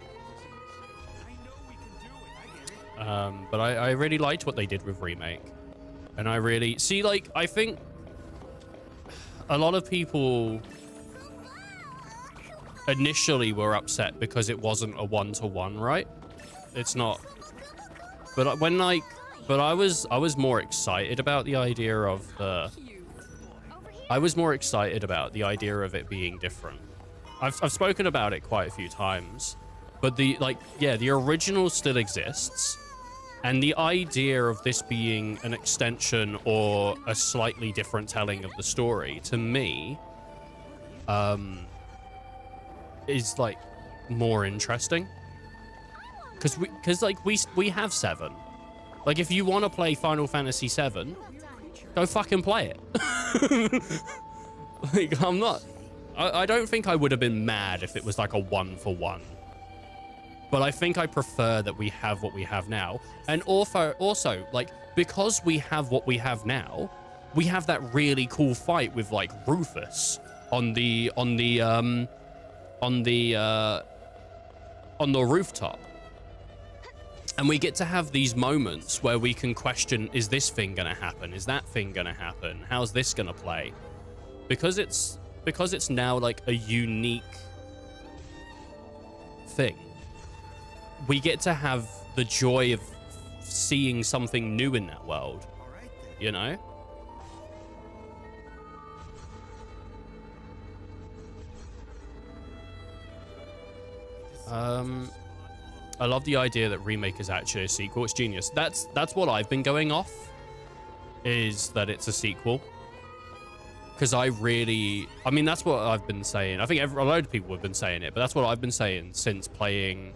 But I really liked what they did with Remake. And I really see, like, I think a lot of people initially were upset because it wasn't a 1-to-1, right? It's not. But when like, but I was more excited about the idea of the. I was more excited about the idea of it being different. I've spoken about it quite a few times, but the original still exists, and the idea of this being an extension or a slightly different telling of the story, to me, is like more interesting. Because we have 7. Like, if you want to play Final Fantasy 7, go fucking play it. Like, I'm not. I don't think I would have been mad if it was like a 1-for-1. But I think I prefer that we have what we have now. And also, like, because we have what we have now, we have that really cool fight with like Rufus on the rooftop. And we get to have these moments where we can question, is this thing going to happen? Is that thing going to happen? How's this going to play? Because it's now like a unique thing. We get to have the joy of seeing something new in that world, you know? I love the idea that Remake is actually a sequel. It's genius. That's what I've been going off, is that it's a sequel. Because I mean, that's what I've been saying. I think a load of people have been saying it, but that's what I've been saying since playing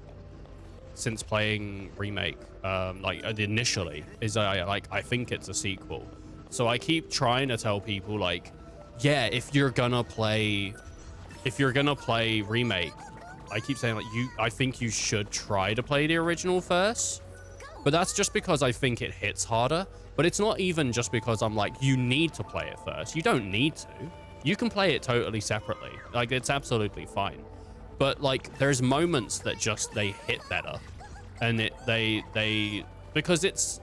Remake. Like initially, is I think it's a sequel. So I keep trying to tell people, like, yeah, if you're gonna play Remake, I keep saying, like, I think you should try to play the original first. But that's just because I think it hits harder. But it's not even just because I'm like, you need to play it first. You don't need to. You can play it totally separately. Like, it's absolutely fine. But like, there's moments that just, they hit better. And because it's,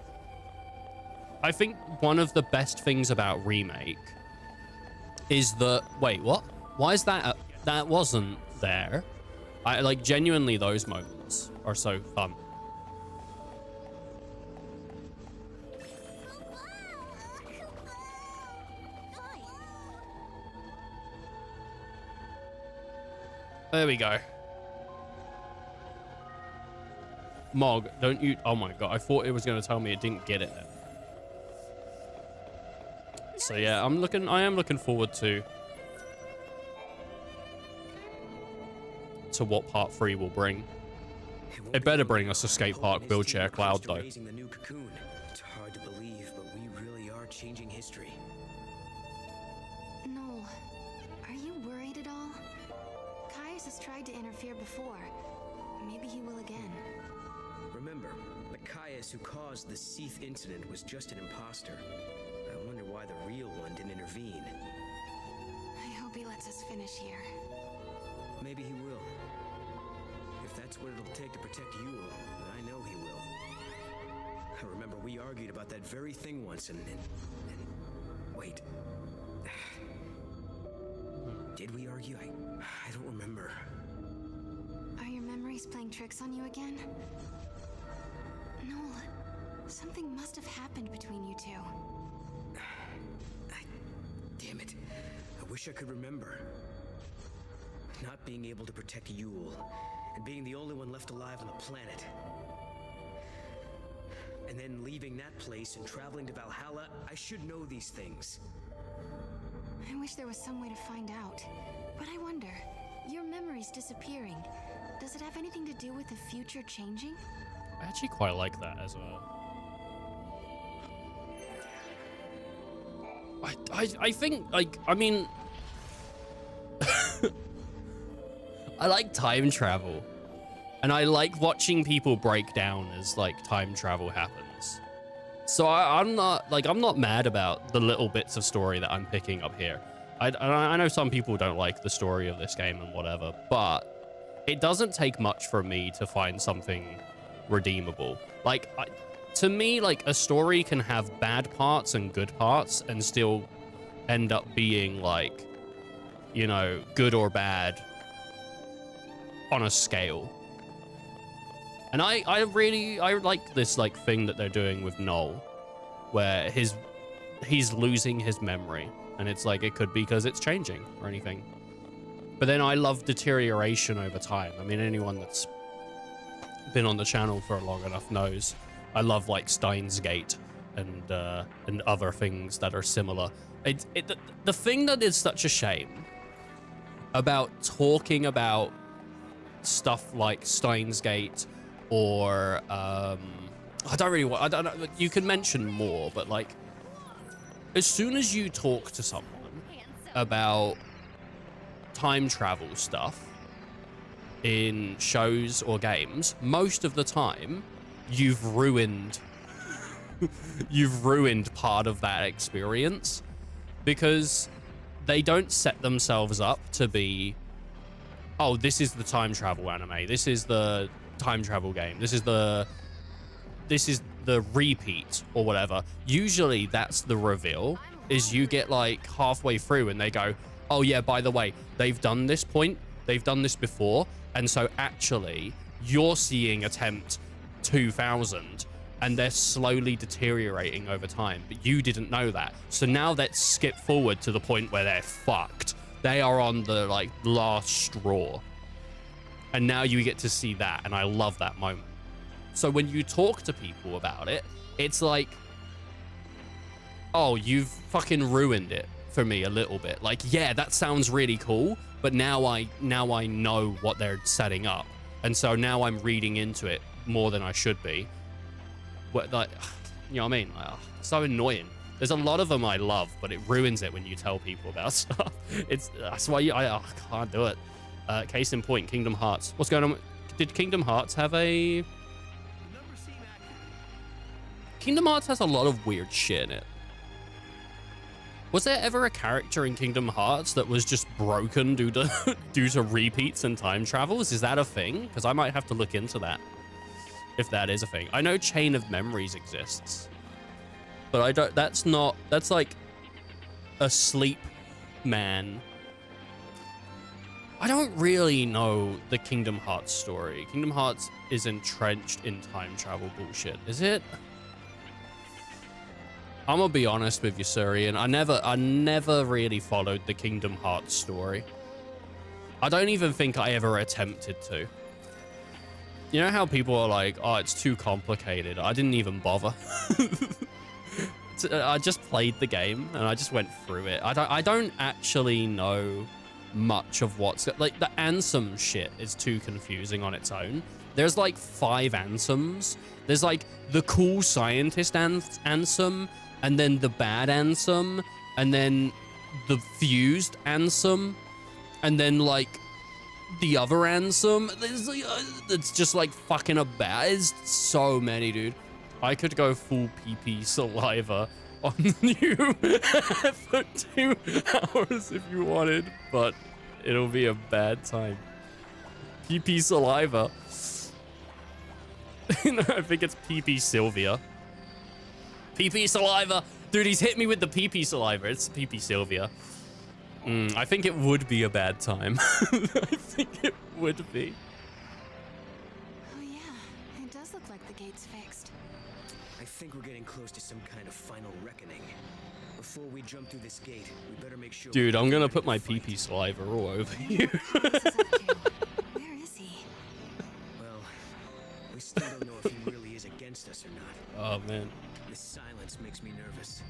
I think one of the best things about Remake is that, wait, what? Why is that wasn't there? I like genuinely those moments are so fun. There we go. Mog, don't you... Oh my god, I thought it was going to tell me it didn't get it then. So yeah, I am looking forward to what part 3 will bring. It better bring us a skate park wheelchair cloud though. Raising the new cocoon. It's hard to believe, but we really are changing history. Noel, are you worried at all? Caius has tried to interfere before. Maybe he will again. Remember, the Caius who caused the XIII incident was just an imposter. I wonder why the real one didn't intervene. I hope he lets us finish here. Maybe he will. If that's what it'll take to protect Yule, then I know he will. I remember we argued about that very thing once and wait. Did we argue? I don't remember. Are your memories playing tricks on you again? Noel, something must have happened between you two. Damn it. I wish I could remember. Not being able to protect Yule, and being the only one left alive on the planet. And then leaving that place and traveling to Valhalla, I should know these things. I wish there was some way to find out. But I wonder, your memories disappearing, does it have anything to do with the future changing? I actually quite like that as a... I think, like, I mean... I like time travel. And I like watching people break down as, like, time travel happens. So I'm not mad about the little bits of story that I'm picking up here. I know some people don't like the story of this game and whatever, but it doesn't take much for me to find something redeemable. Like, to me, like, a story can have bad parts and good parts and still end up being, like, you know, good or bad on a scale. And I like this, like, thing that they're doing with Noel, where he's losing his memory, and it's like, it could be because it's changing or anything. But then I love deterioration over time. I mean, anyone that's been on the channel for long enough knows I love, like, Steins Gate and other things that are similar. The thing that is such a shame about talking about stuff like Steins Gate or I don't know, you can mention more, but, like, as soon as you talk to someone about time travel stuff in shows or games, most of the time you've ruined part of that experience, because they don't set themselves up to be, oh, this is the time travel anime, this is the time travel game, this is the repeat or whatever. Usually that's the reveal, is you get, like, halfway through and they go, oh yeah, by the way, they've done this point, they've done this before, and so actually you're seeing attempt 2000 and they're slowly deteriorating over time, but you didn't know that. So now let's skip forward to the point where they're fucked. They are on the, like, last straw, and now you get to see that, and I love that moment. So when you talk to people about it, it's like, oh, you've fucking ruined it for me a little bit. Like, yeah, that sounds really cool, but now I know what they're setting up, and so now I'm reading into it more than I should be. What, like, you know what I mean? So annoying. There's a lot of them I love, but it ruins it when you tell people about stuff. That's why I can't do it. Case in point, Kingdom Hearts. What's going on? Did Kingdom Hearts have a... Kingdom Hearts has a lot of weird shit in it. Was there ever a character in Kingdom Hearts that was just broken due to repeats and time travels? Is that a thing? Because I might have to look into that, if that is a thing. I know Chain of Memories exists, but I don't. That's like a sleep man. I don't really know the Kingdom Hearts story. Kingdom Hearts is entrenched in time travel bullshit, is it? I'm gonna be honest with you, Surian. I never really followed the Kingdom Hearts story. I don't even think I ever attempted to. You know how people are like, oh, it's too complicated. I didn't even bother. I just played the game and I just went through it. I don't actually know much of what's like. The Ansem shit is too confusing on its own. There's like 5 Ansems. There's like the cool scientist Ansem, and then the bad Ansem, and then the fused Ansem, and then like the other Ansem. It's just like fucking about. There's so many, dude. I could go full PP saliva on you for 2 hours if you wanted, but it'll be a bad time. PP saliva. I think it's PP Sylvia. PP saliva. Dude, he's hit me with the PP saliva. It's PP Sylvia. I think it would be a bad time. I think it would be. Oh yeah, it does look like the gate's fixed. I think we're getting close to some kind of final reckoning. Before we jump through this gate, we better make sure. Dude, I'm gonna put my PP saliva all over you. Where is he? Well, we still don't know if he really is against us or not. Oh man. This silence makes me nervous.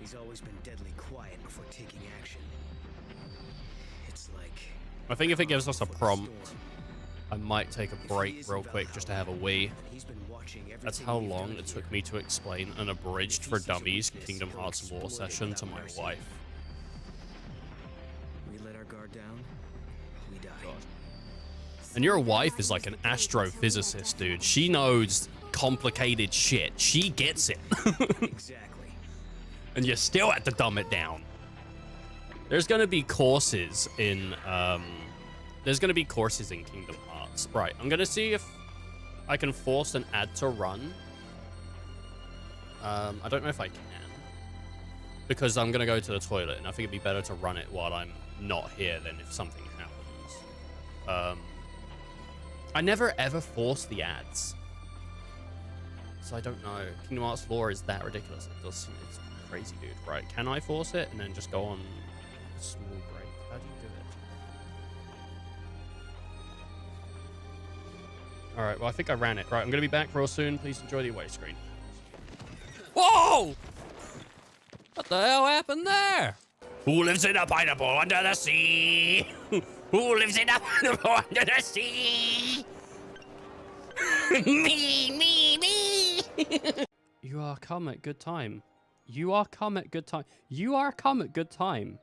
He's always been deadly quiet before taking action. It's like... I think if it gives us a prompt, I might take a break real quick just to have a wee. That's how long it took me to explain an abridged for dummies Kingdom Hearts lore session to my wife. We let our guard down, we die. And your wife is like an astrophysicist, dude. She knows complicated shit. She gets it. Exactly. And you still have to dumb it down. There's gonna be courses in Kingdom Hearts. Right, I'm gonna see if I can force an ad to run. I don't know if I can, because I'm gonna go to the toilet, and I think it'd be better to run it while I'm not here than if something happens. I never ever force the ads, so I don't know. Kingdom Hearts lore is that ridiculous. It's crazy, dude. Right, can I force it and then just go on a small break? How do you do it? All right, well, I think I ran it. Right, I'm gonna be back real soon. Please enjoy the away screen. Whoa! What the hell happened there? Who lives in a pineapple under the sea? Who lives in a pineapple under the sea? me. You are come at good time. You are come at good time. You are come at good time.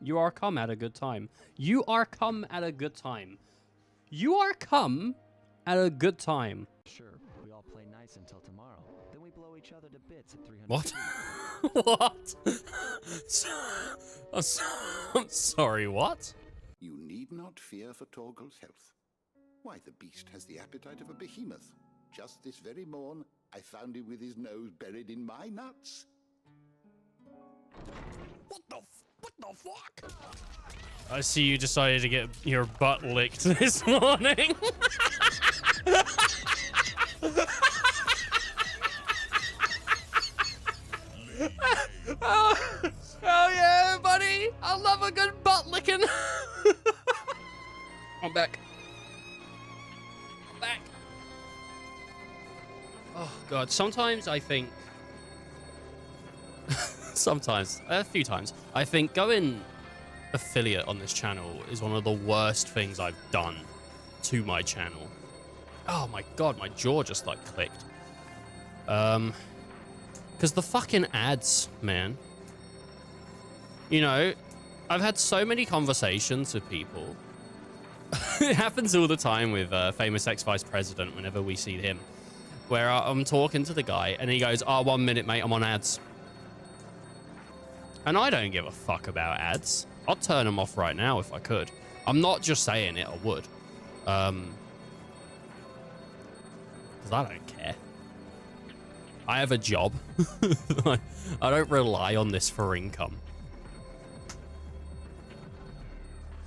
You are come at a good time. You are come at a good time. You are come at a good time. Sure, we all play nice until tomorrow. Then we blow each other to bits at 300. What? What? I'm sorry, what? You need not fear for Torgal's health. Why, the beast has the appetite of a behemoth. Just this very morn, I found him with his nose buried in my nuts. What the fuck? I see you decided to get your butt licked this morning. Oh yeah, buddy! I love a good butt licking. I'm back. Oh god, sometimes I think a few times I think going affiliate on this channel is one of the worst things I've done to my channel. Oh my god, my jaw just like clicked. Because the fucking ads, man. You know, I've had so many conversations with people. It happens all the time with famous ex-vice president whenever we see him, where I'm talking to the guy and he goes, "Oh, 1 minute, mate, I'm on ads." And I don't give a fuck about ads. I'll turn them off right now if I could. I'm not just saying it, I would. Because I don't care. I have a job. I don't rely on this for income.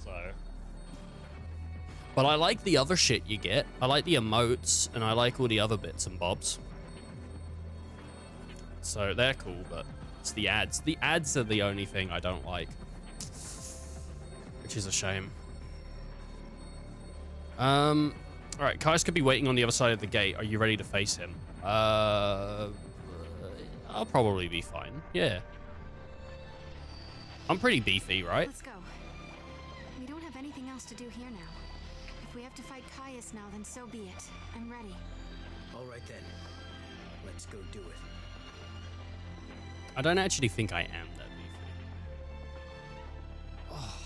So, But I like the other shit you get. I like the emotes, and I like all the other bits and bobs. So they're cool, but it's the ads. The ads are the only thing I don't like. Which is a shame. Alright, Kai's could be waiting on the other side of the gate. Are you ready to face him? I'll probably be fine. Yeah. I'm pretty beefy, right? Let's go. We don't have anything else to do here now. If we have to fight Caius now, then so be it. I'm ready. All right then. Let's go do it. I don't actually think I am that beefy. Oh.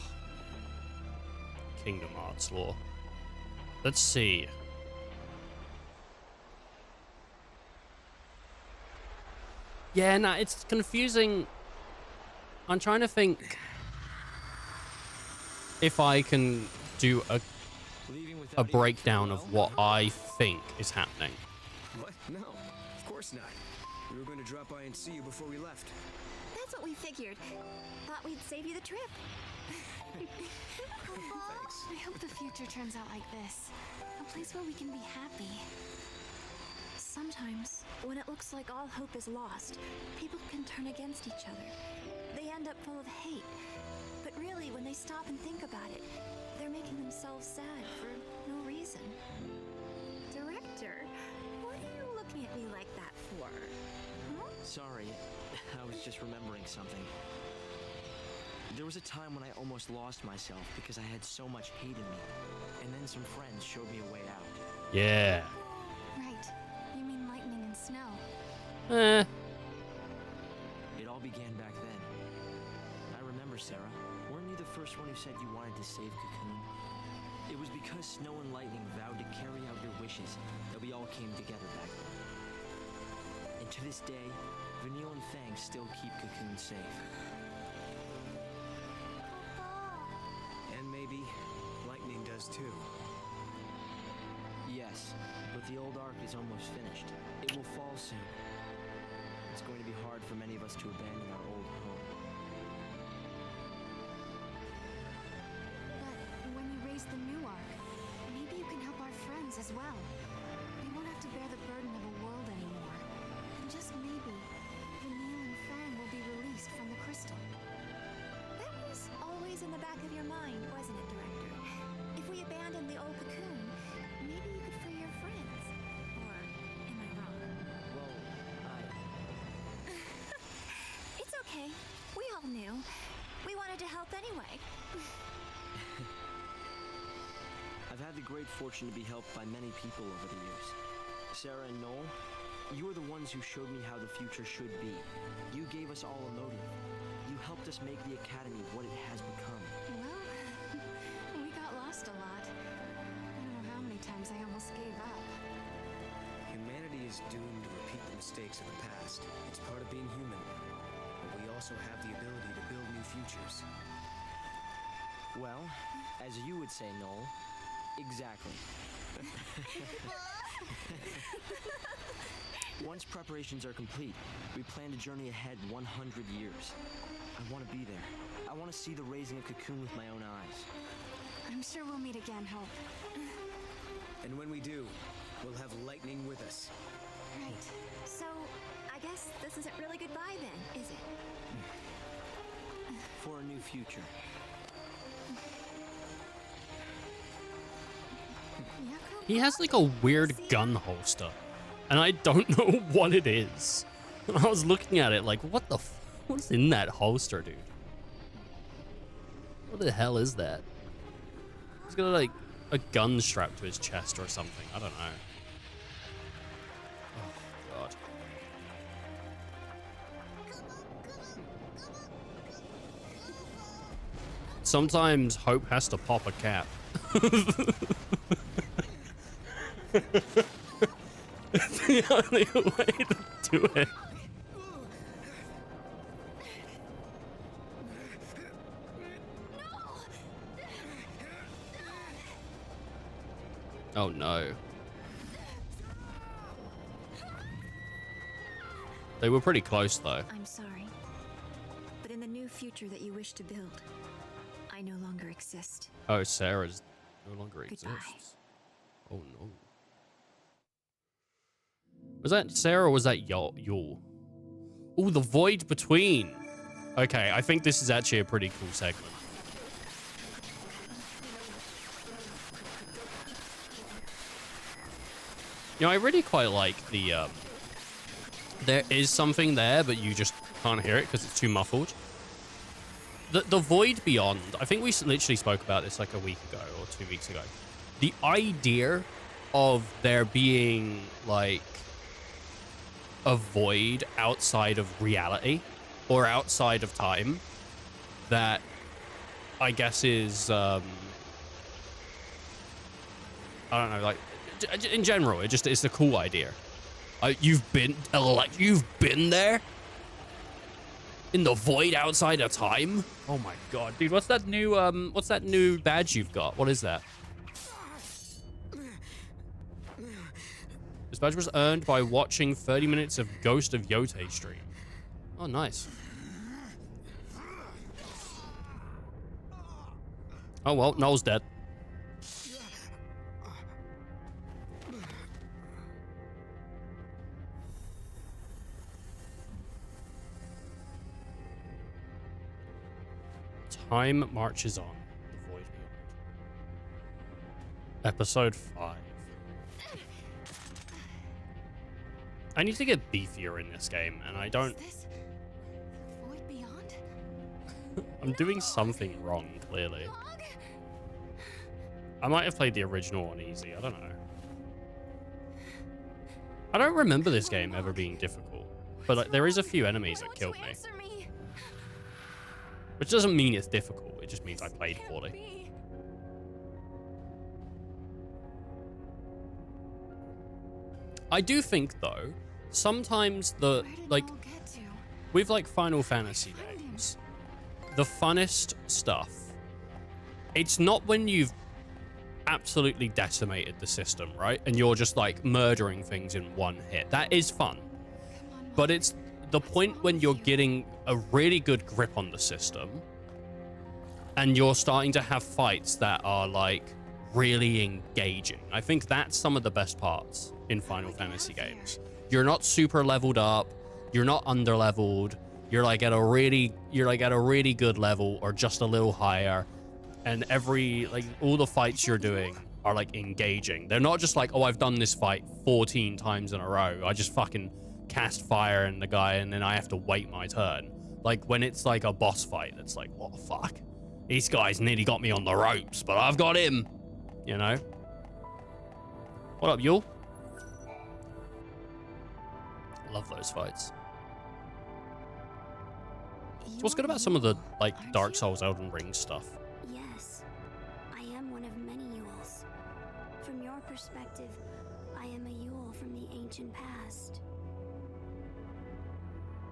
Kingdom Hearts lore. Let's see. Yeah, nah, it's confusing. I'm trying to think if I can do a breakdown of what I think is happening. What? No, of course not. We were going to drop by and see you before we left. That's what we figured. Thought we'd save you the trip. Thanks. I hope the future turns out like this. A place where we can be happy. Sometimes, when it looks like all hope is lost, people can turn against each other. They end up full of hate. But really, when they stop and think about it, they're making themselves sad for no reason. Director, what are you looking at me like that for? Sorry, I was just remembering something. There was a time when I almost lost myself because I had so much hate in me. And then some friends showed me a way out. Yeah. Right. You mean lightning and snow. It all began back then. I remember, Sarah. Weren't you the first one who said you wanted to save Cocoon? It was because Snow and Lightning vowed to carry out your wishes that we all came together back then. And to this day, Vanille and Fang still keep Cocoon safe. And maybe Lightning does too. Yes, but the old arc is almost finished. It will fall soon. It's going to be hard for many of us to abandon our old home. But when you raise the new arc, maybe you can help our friends as well. They won't have to bear the burden of a world anymore. And just maybe, Vanille and Fang will be released from the crystal. That was always in the back of your mind, wasn't it, Director? If we abandon the old cocoon, maybe you could free your friends. Or am I wrong? Well, It's okay. We all knew. We wanted to help anyway. I've had the great fortune to be helped by many people over the years. Sarah and Noel, you are the ones who showed me how the future should be. You gave us all a motive. You helped us make the Academy what it has become. Well, we got lost a lot. I don't know how many times I almost gave up. Humanity is doomed to repeat the mistakes of the past. It's part of being human. But we also have the ability to build new futures. Well, as you would say, Noel, exactly. Once preparations are complete, we plan to journey ahead 100 years. I want to be there. I want to see the raising of Cocoon with my own eyes. I'm sure we'll meet again, Hope. And when we do, we'll have Lightning with us. Right. So, I guess this isn't really goodbye then, is it? For a new future. Yako? He has like a weird gun holster, and I don't know what it is. I was looking at it like, what's in that holster, dude? What the hell is that? He's got like a gun strapped to his chest or something. I don't know. Oh, God. Sometimes Hope has to pop a cap. It's the only way to do it. Oh no. They were pretty close though. I'm sorry. But in the new future that you wish to build, I no longer exist. Oh, Sarah's no longer Goodbye. exists. Oh no. Was that Sarah or was that Yul? Oh, the void between. Okay, I think this is actually a pretty cool segment. You know, I really quite like the, there is something there, but you just can't hear it because it's too muffled. The void beyond, I think we literally spoke about this like a week ago or 2 weeks ago. The idea of there being like a void outside of reality or outside of time that I guess is, I don't know, like in general, it's a cool idea. You've been there in the void outside of time. Oh my god, dude! What's that new badge you've got? What is that? This badge was earned by watching 30 minutes of Ghost of Yote stream. Oh, nice. Oh well, Noel's dead. Time marches on. The Void Beyond. Episode 5. I need to get beefier in this game, and I don't. Is this the void beyond? I'm doing something wrong, clearly. I might have played the original on easy. I don't know. I don't remember this game ever being difficult, but like, there is a few enemies that killed me. Which doesn't mean it's difficult, it just means I played poorly. I do think, though, sometimes the, like, with, like, Final Fantasy games, the funnest stuff, it's not when you've absolutely decimated the system, right? And you're just, like, murdering things in one hit. That is fun. But it's the point when you're getting a really good grip on the system and you're starting to have fights that are like really engaging. I think that's some of the best parts in Final Fantasy games. You're not super leveled up, you're not under leveled, you're like at a really good level or just a little higher, and all the fights you're doing are like engaging. They're not just like, oh, I've done this fight 14 times in a row, I just fucking cast fire in the guy and then I have to wait my turn. Like when it's like a boss fight, it's like, what the fuck? These guys nearly got me on the ropes, but I've got him. You know? What up, Yul? Love those fights. So what's good about some of the like Dark Souls, Elden Ring stuff? Yes, I am one of many Yules. From your perspective, I am a Yule from the ancient past.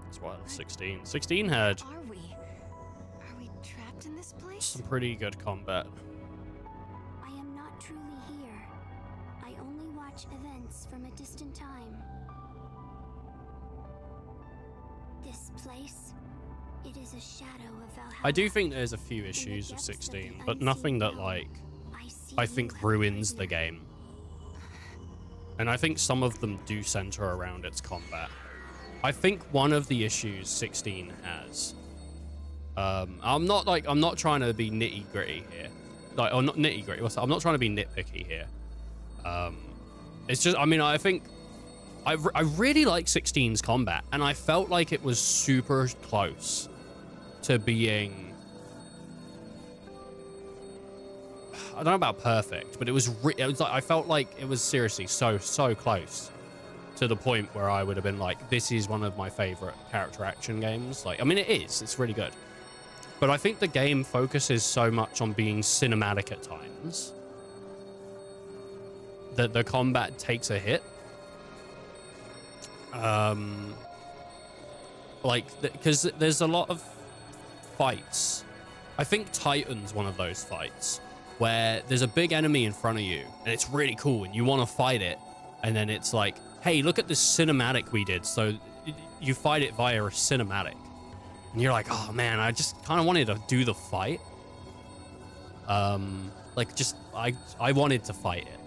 That's why 16. 16 had Are we trapped in this place? some pretty good combat. I am not truly here. I only watch events from a distant time. This place, it is a shadow of Valhalla. I do think there's a few issues with 16, but nothing that like I think ruins the game. And I think some of them do center around its combat. I think one of the issues 16 has, I'm not trying to be nitty gritty here, like, or not nitty gritty. I'm not trying to be nitpicky here. It's just, I mean, I think I really like 16's combat, and I felt like it was super close to being, I don't know about perfect, but it was like, I felt like it was seriously so close to the point where I would have been like, this is one of my favorite character action games. Like, I mean, it's really good. But I think the game focuses so much on being cinematic at times that the combat takes a hit. Because there's a lot of fights. I think Titan's one of those fights where there's a big enemy in front of you and it's really cool and you want to fight it, and then it's like, hey, look at this cinematic we did. So you fight it via a cinematic. And you're like, oh man, I just kind of wanted to do the fight. Like, just, I wanted to fight it.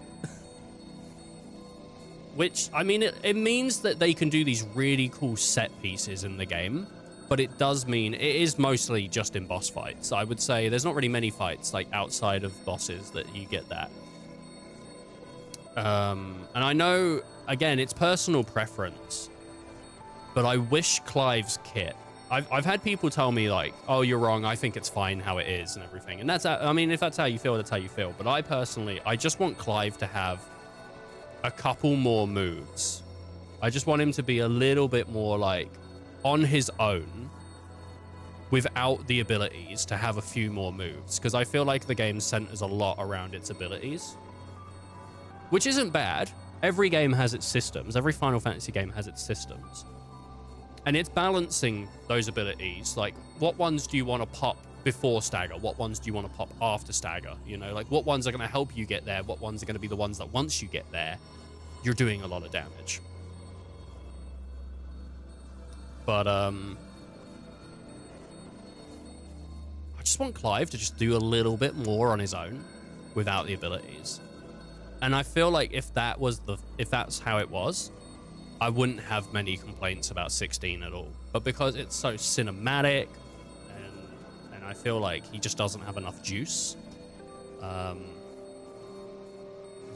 Which, I mean, it means that they can do these really cool set pieces in the game, but it does mean it is mostly just in boss fights. I would say there's not really many fights, like, outside of bosses that you get that. And I know, again, it's personal preference, but I wish Clive's kit... I've had people tell me, like, oh, you're wrong, I think it's fine how it is and everything. And that's, I mean, if that's how you feel, that's how you feel. But I personally, I just want Clive to have a couple more moves. I just want him to be a little bit more, like, on his own without the abilities, to have a few more moves. Because I feel like the game centers a lot around its abilities. Which isn't bad. Every game has its systems. Every Final Fantasy game has its systems. And it's balancing those abilities. Like, what ones do you want to pop before stagger? What ones do you want to pop after stagger? You know, like, what ones are going to help you get there? What ones are going to be the ones that once you get there, you're doing a lot of damage? But, I just want Clive to just do a little bit more on his own without the abilities. And I feel like if that's how it was, I wouldn't have many complaints about 16 at all. But because it's so cinematic, and I feel like he just doesn't have enough juice.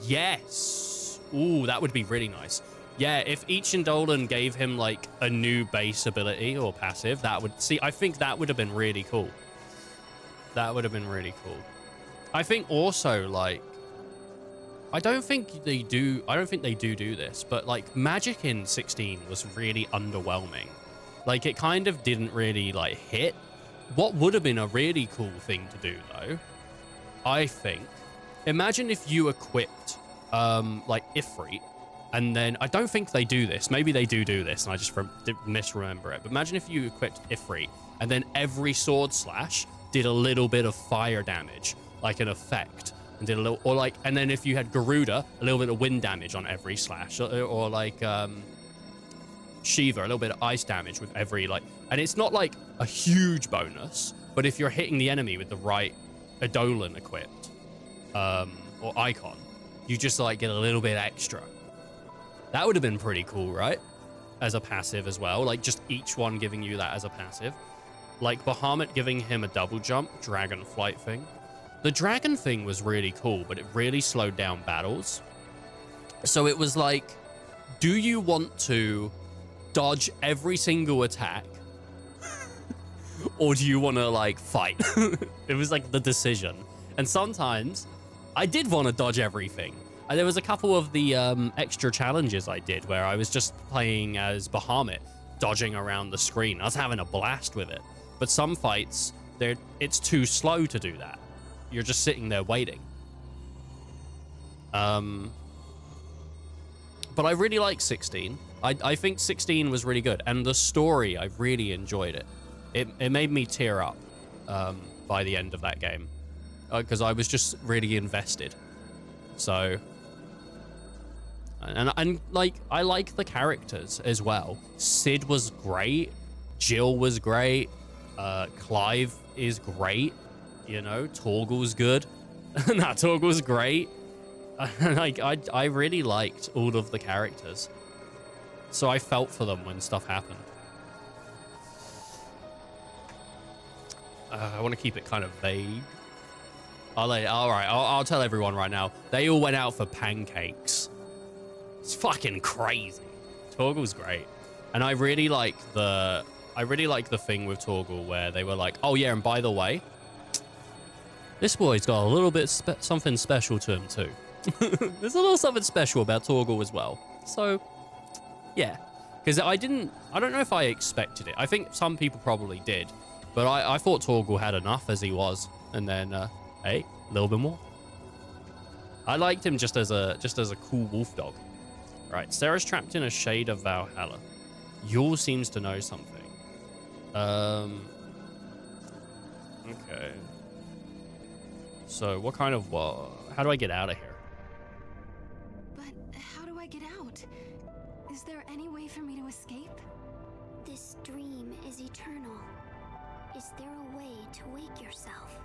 Yes. Ooh, that would be really nice. Yeah, if each Indolin gave him, like, a new base ability or passive, that would... See, I think that would have been really cool. That would have been really cool. I think also, like... I don't think they do this, but, like, magic in 16 was really underwhelming. Like, it kind of didn't really, like, hit. What would have been a really cool thing to do, though, I think, imagine if you equipped, like, Ifrit, and then, I don't think they do this. Maybe they do this, and I just misremember it. But imagine if you equipped Ifrit, and then every sword slash did a little bit of fire damage, like an effect. And did a little, or like, and then if you had Garuda, a little bit of wind damage on every slash, or like Shiva, a little bit of ice damage with every, like, and it's not like a huge bonus, but if you're hitting the enemy with the right Eidolon equipped, or icon, you just like get a little bit extra. That would have been pretty cool, right? As a passive as well, like just each one giving you that as a passive. Like Bahamut giving him a double jump, dragon flight thing. The dragon thing was really cool, but it really slowed down battles. So it was like, do you want to dodge every single attack? Or do you want to, like, fight? It was like the decision. And sometimes I did want to dodge everything. And there was a couple of the extra challenges I did where I was just playing as Bahamut, dodging around the screen. I was having a blast with it. But some fights, it's too slow to do that. You're just sitting there waiting. But I really like 16. I think 16 was really good. And the story, I really enjoyed it. It made me tear up by the end of that game. Because I was just really invested. So... And like, I like the characters as well. Sid was great. Jill was great. Clive is great. You know, Torgal's good. Nah, Torgal's great. Like, I really liked all of the characters. So I felt for them when stuff happened. I want to keep it kind of vague. I'll tell everyone right now. They all went out for pancakes. It's fucking crazy. Torgal's great. And I really like the thing with Torgal where they were like, oh yeah, and by the way, this boy's got a little bit something special to him too. There's a little something special about Torgal as well. So, yeah. Because I don't know if I expected it. I think some people probably did. But I thought Torgal had enough as he was. And then, hey, a little bit more. I liked him just as a cool wolf dog. Right, Sarah's trapped in a shade of Valhalla. Yule seems to know something. Okay. So, what kind of... how do I get out of here? But how do I get out? Is there any way for me to escape? This dream is eternal. Is there a way to wake yourself?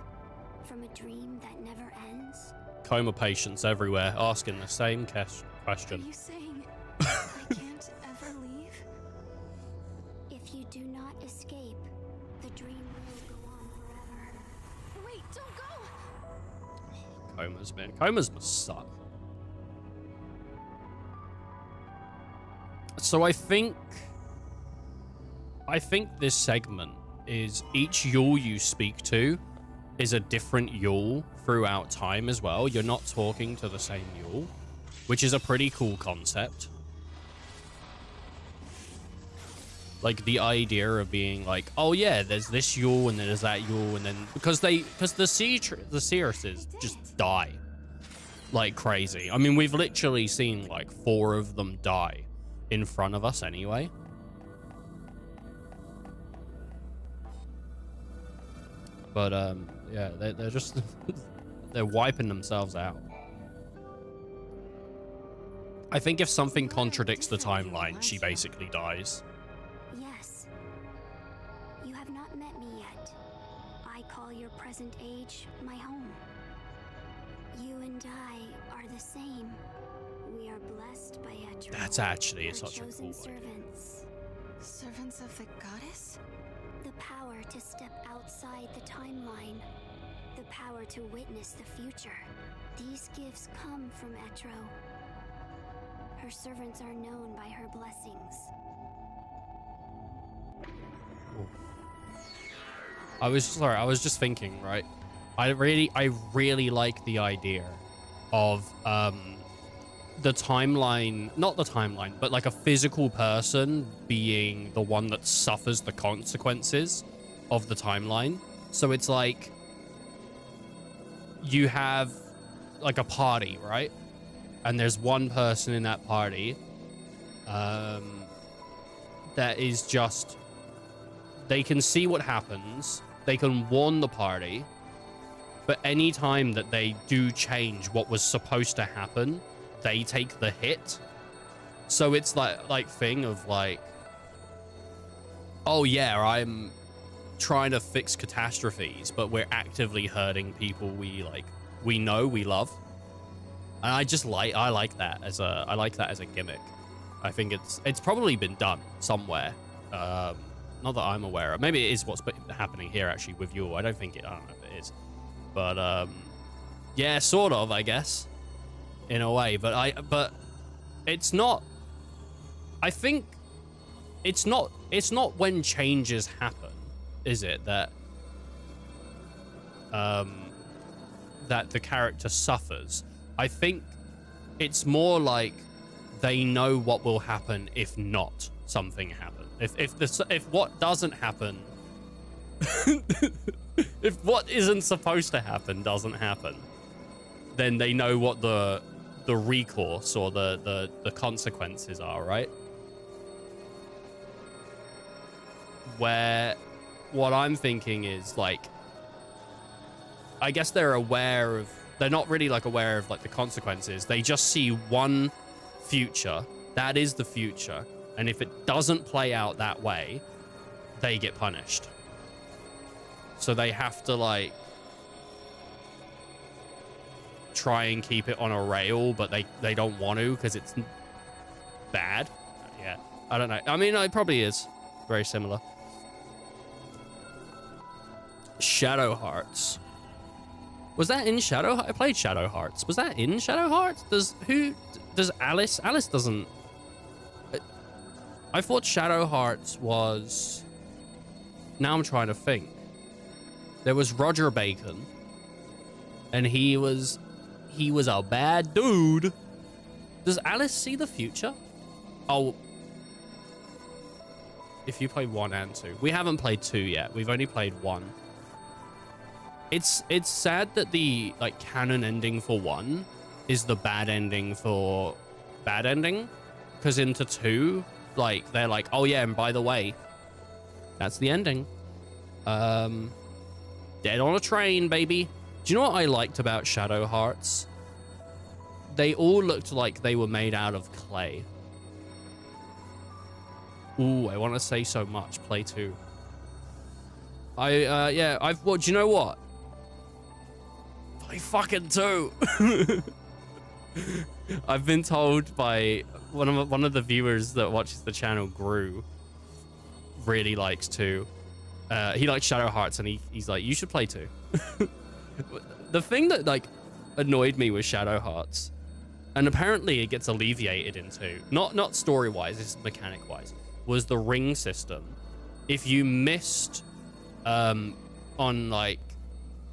From a dream that never ends? Coma patients everywhere asking the same Are question. you saying I can't ever leave? If you do not escape, the dream will go on forever. Wait, don't go! Comas, man. Comas must suck. So I think this segment is each Yule you speak to is a different Yule throughout time as well. You're not talking to the same Yule, which is a pretty cool concept. Like the idea of being like, oh yeah, there's this Yule and then there's that Yule, and then because the Seeresses just die like crazy. I mean, we've literally seen like 4 of them die in front of us anyway. But yeah, they're just they're wiping themselves out. I think if something contradicts the timeline, she basically dies. Yes. You have not met me yet. I call your present age my home. You and I are the same. We are blessed by Etro. That's actually our such a chosen cool idea. servants. Servants of the goddess? The power to step outside the timeline. The power to witness the future. These gifts come from Etro. Her servants are known by her blessings. I was just thinking, right? I really like the idea of the timeline, not the timeline, but like a physical person being the one that suffers the consequences of the timeline. So it's like you have like a party, right? And there's one person in that party that is just, they can see what happens, they can warn the party, but any time that they do change what was supposed to happen, they take the hit. So it's like thing of like, oh yeah, I'm trying to fix catastrophes, but we're actively hurting people we know, we love. And I like that as a gimmick. I think it's probably been done somewhere. Not that I'm aware of. Maybe it is what's happening here actually with Yule. I don't know if it is. But yeah, sort of, I guess, in a way. But it's not. I think it's not when changes happen, is it, that that the character suffers. I think it's more like they know what will happen if not something happens. If what doesn't happen, if what isn't supposed to happen doesn't happen, then they know what the recourse or the consequences are, right? Where what I'm thinking is like, I guess they're aware of. They're not really like aware of like the consequences. They just see one future. That is the future. And if it doesn't play out that way, they get punished. So they have to like try and keep it on a rail, but they don't want to because it's bad. Yeah, I don't know. I mean, it probably is very similar. Shadow Hearts. Was that in Shadow? I played Shadow Hearts. Was that in Shadow Hearts? Does Alice? Alice doesn't. I thought Shadow Hearts was. Now I'm trying to think. There was Roger Bacon, and he was a bad dude. Does Alice see the future? Oh. If you played 1 and 2, we haven't played 2 yet. We've only played 1. It's sad that the like canon ending for 1 is the bad ending for bad ending, because into 2, like they're like, oh yeah, and by the way, that's the ending. Dead on a train, baby. Do you know what I liked about Shadow Hearts? They all looked like they were made out of clay. Ooh, I want to say so much. Play 2. Well, do you know what? play fucking 2. I've been told by one of the viewers that watches the channel, Gru, really likes 2. He likes Shadow Hearts, and he's like, you should play 2. The thing that like annoyed me with Shadow Hearts, and apparently it gets alleviated in 2, not story-wise, it's mechanic-wise, was the ring system. If you missed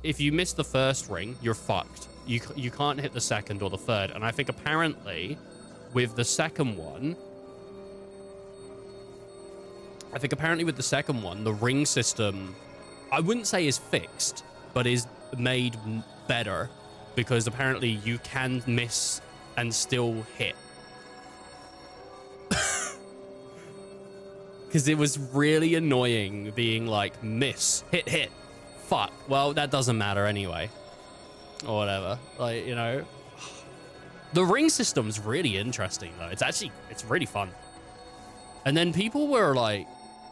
if you missed the first ring, you're fucked. You can't hit the second or the third. And I think apparently with the second one, the ring system, I wouldn't say is fixed, but is made better, because apparently you can miss and still hit. Because it was really annoying being like, miss, hit, fuck. Well, that doesn't matter anyway. Or whatever. Like, you know. The ring system's really interesting, though. It's really fun. And then people were like,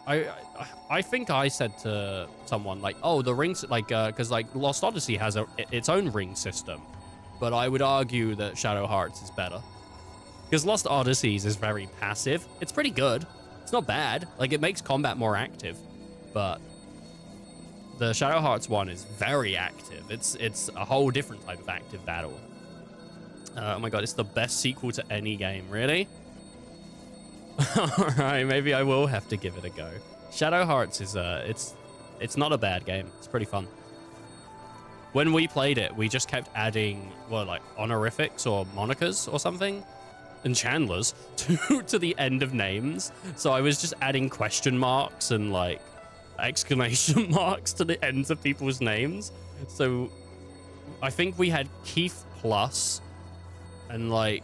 I think I said to someone, like, oh, the rings, like, because, like, Lost Odyssey has its own ring system. But I would argue that Shadow Hearts is better. Because Lost Odysseys is very passive. It's pretty good. It's not bad. Like, it makes combat more active. But the Shadow Hearts one is very active. It's a whole different type of active battle. Oh my god, it's the best sequel to any game. Really? Alright, maybe I will have to give it a go. Shadow Hearts is, it's not a bad game. It's pretty fun. When we played it, we just kept adding, what, like, honorifics or monikers or something? And Chandlers to the end of names. So I was just adding question marks and, like, exclamation marks to the ends of people's names. So I think we had Keith Plus, and, like,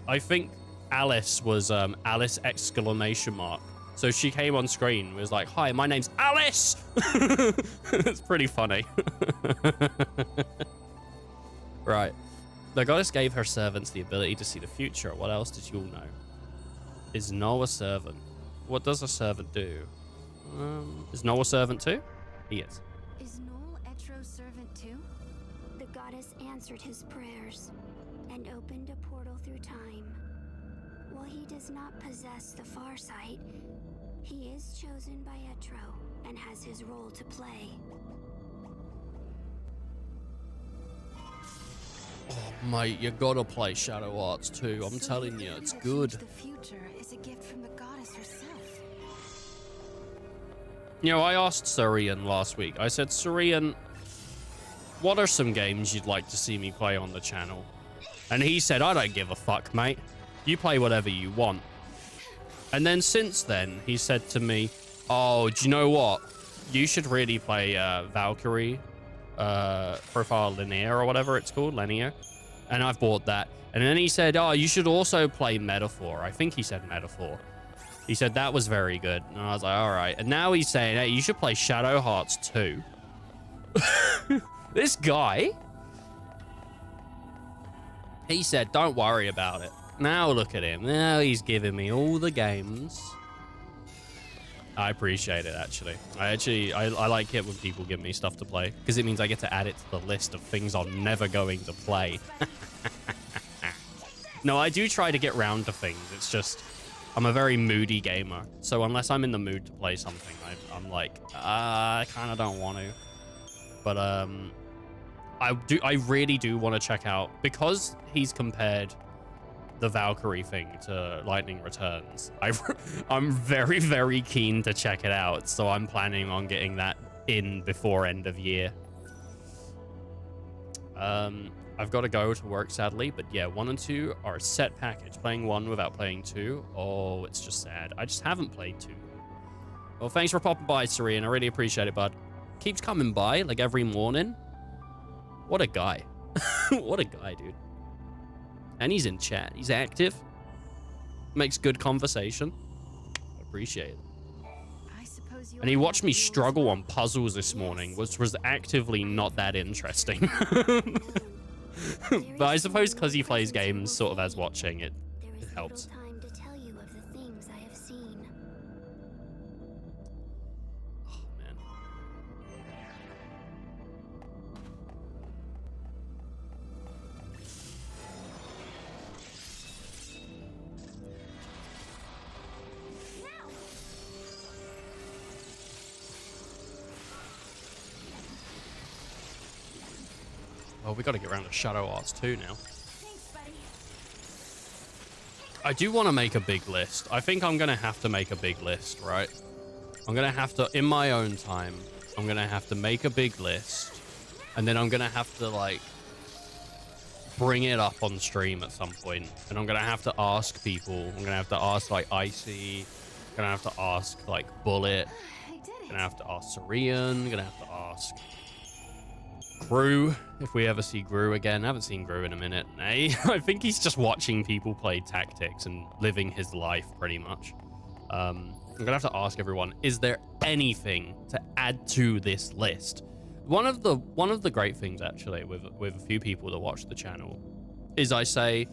I think Alice was Alice exclamation mark. So she came on screen, was like, hi, my name's Alice! It's pretty funny. Right. The goddess gave her servants the ability to see the future. What else did you all know? Is Noah a servant? What does a servant do? Is Noah a servant too? He is. Is Noel Etro's servant too? The goddess answered his prayers and opened a portal through time. While he does not possess the Farsight, he is chosen by Etro and has his role to play. Oh, mate, you gotta play Shadow Hearts too. I'm telling you, it's good. The future is a gift from the goddess herself. You know, I asked Surian last week. I said, Surian, what are some games you'd like to see me play on the channel? And he said, I don't give a fuck, mate. You play whatever you want. And then since then, he said to me, oh, do you know what? You should really play Valkyrie Profile Linear or whatever it's called, Linear. And I've bought that. And then he said, oh, you should also play Metaphor. I think he said Metaphor. He said that was very good. And I was like, all right. And now he's saying, hey, you should play Shadow Hearts 2. This guy, he said, don't worry about it. Now look at him. Now he's giving me all the games. I appreciate it, actually. I like it when people give me stuff to play, because it means I get to add it to the list of things I'm never going to play. No, I do try to get round to things. It's just, I'm a very moody gamer. So unless I'm in the mood to play something, I'm like, I kind of don't want to. But I really do want to check out, because he's compared the Valkyrie thing to Lightning Returns. I'm very, very keen to check it out, so I'm planning on getting that in before end of year. I've got to go to work, sadly, but yeah, 1 and 2 are a set package. Playing 1 without playing 2, oh, it's just sad. I just haven't played 2. Well, thanks for popping by, Serene. I really appreciate it, bud. Keeps coming by, like, every morning. What a guy. What a guy, dude. And he's in chat. He's active. Makes good conversation. Appreciate it. I suppose And he watched me struggle on puzzles this morning, which was actively not that interesting. But I suppose because he plays games sort of as watching, it helps. Time to tell you of the things I have seen. Oh, man. Oh, we got to get around to Shadow Arts too now. Thanks, buddy. I do want to make a big list. I think I'm going to have to make a big list, right? I'm going to have to, in my own time, I'm going to have to make a big list. And then I'm going to have to, like, bring it up on stream at some point. And I'm going to have to ask people. I'm going to have to ask, like, Icy. I'm going to have to ask, like, Bullet. I did it. I'm going to have to ask Syrian. I'm going to have to ask Gru, if we ever see Gru again. I haven't seen Gru in a minute. I think he's just watching people play tactics and living his life, pretty much. I'm gonna have to ask everyone, is there anything to add to this list? One of the great things, actually, with a few people that watch the channel is I say,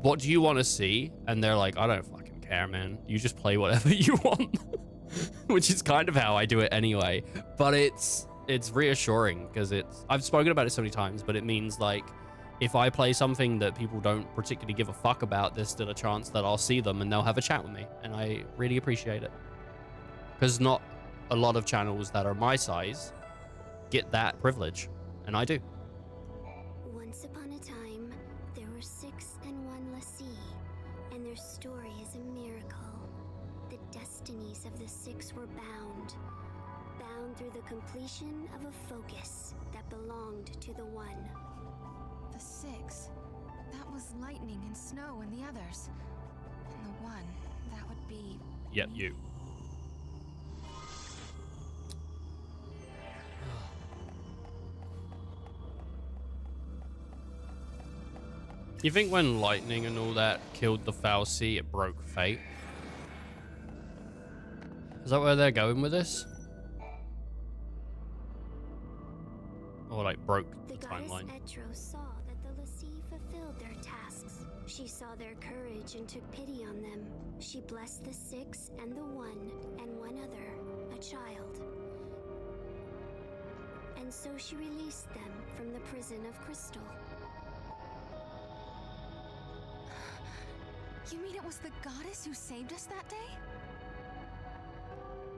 what do you want to see? And they're like, I don't fucking care, man. You just play whatever you want. Which is kind of how I do it anyway. But it's reassuring because I've spoken about it so many times, but it means, like, if I play something that people don't particularly give a fuck about, there's still a chance that I'll see them and they'll have a chat with me. And I really appreciate it. Because not a lot of channels that are my size get that privilege. And I do. Once upon a time, there were 6 and 1 Lassie, and their story is a miracle. The destinies of the 6 were bound through the completion of a focus that belonged to the 1. The 6. That was lightning and snow and the others. And the 1, that would be... Yep, you. You think when lightning and all that killed the Fal'Cie, it broke fate? Is that where they're going with this? Or, like, broke the timeline? The goddess Etro saw that the Lassie fulfilled their tasks. She saw their courage and took pity on them. She blessed the 6 and the 1 and one other, a child. And so she released them from the prison of crystal. You mean it was the goddess who saved us that day?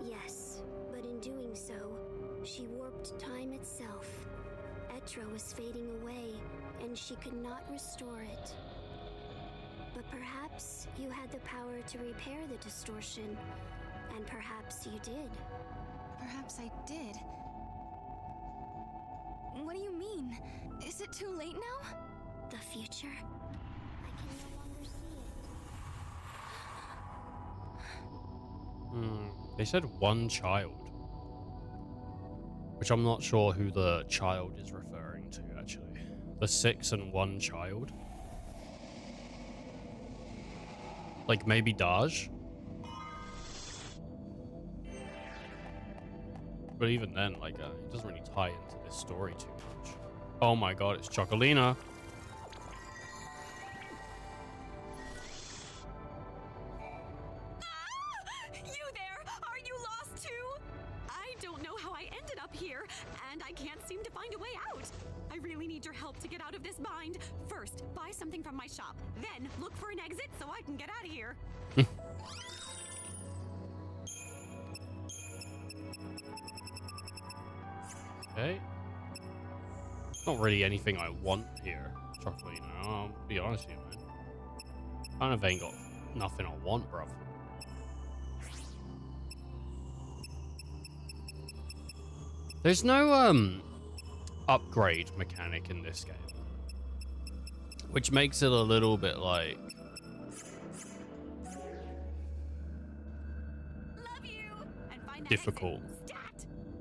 Yes, but in doing so, she warped time itself. Etro was fading away, and she could not restore it. But perhaps you had the power to repair the distortion, and perhaps you did. Perhaps I did. What do you mean? Is it too late now? The future? I can no longer see it. They said 1 child. Which I'm not sure who the child is referring to, actually. The 6 and 1 child. Like, maybe Daj? But even then, like, it doesn't really tie into this story too much. Oh my god, it's Chocolina. You there! Are you lost too? I don't know how I ended up here, and I can't seem to find a way out. I really need your help to get out of this bind. First, buy something from my shop. Then, look for an exit so I can get out of here. Okay. Not really anything I want here, Chocolina. I'll be honest with you, man. Kind of ain't got nothing I want, bruv. There's no upgrade mechanic in this game, which makes it a little bit like difficult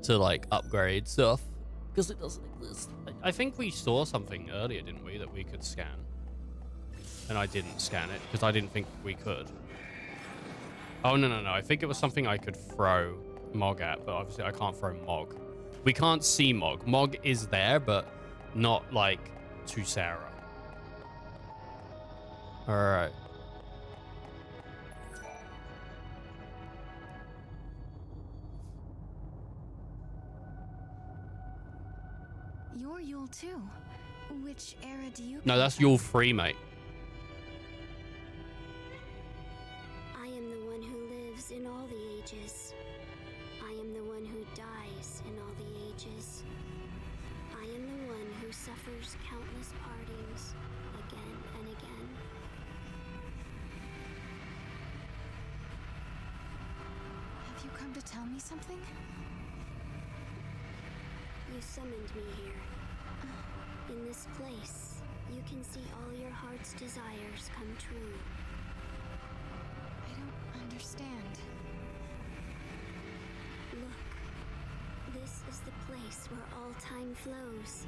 to like upgrade stuff because it doesn't exist. I think we saw something earlier, didn't we, that we could scan, and I didn't scan it because I didn't think we could. Oh no, I think it was something I could throw Mog at, but obviously I can't throw Mog. We can't see Mog. Mog is there, but not like to Sarah. All right. You're Yule too. Which era do you? No, that's Yule 3, mate. I am the one who lives in all the ages. I am the one who dies in all the ages. I am the one who suffers countless partings again and again. Have you come to tell me something? You summoned me here. In this place, you can see all your heart's desires come true. I don't understand. Look, this is the place where all time flows.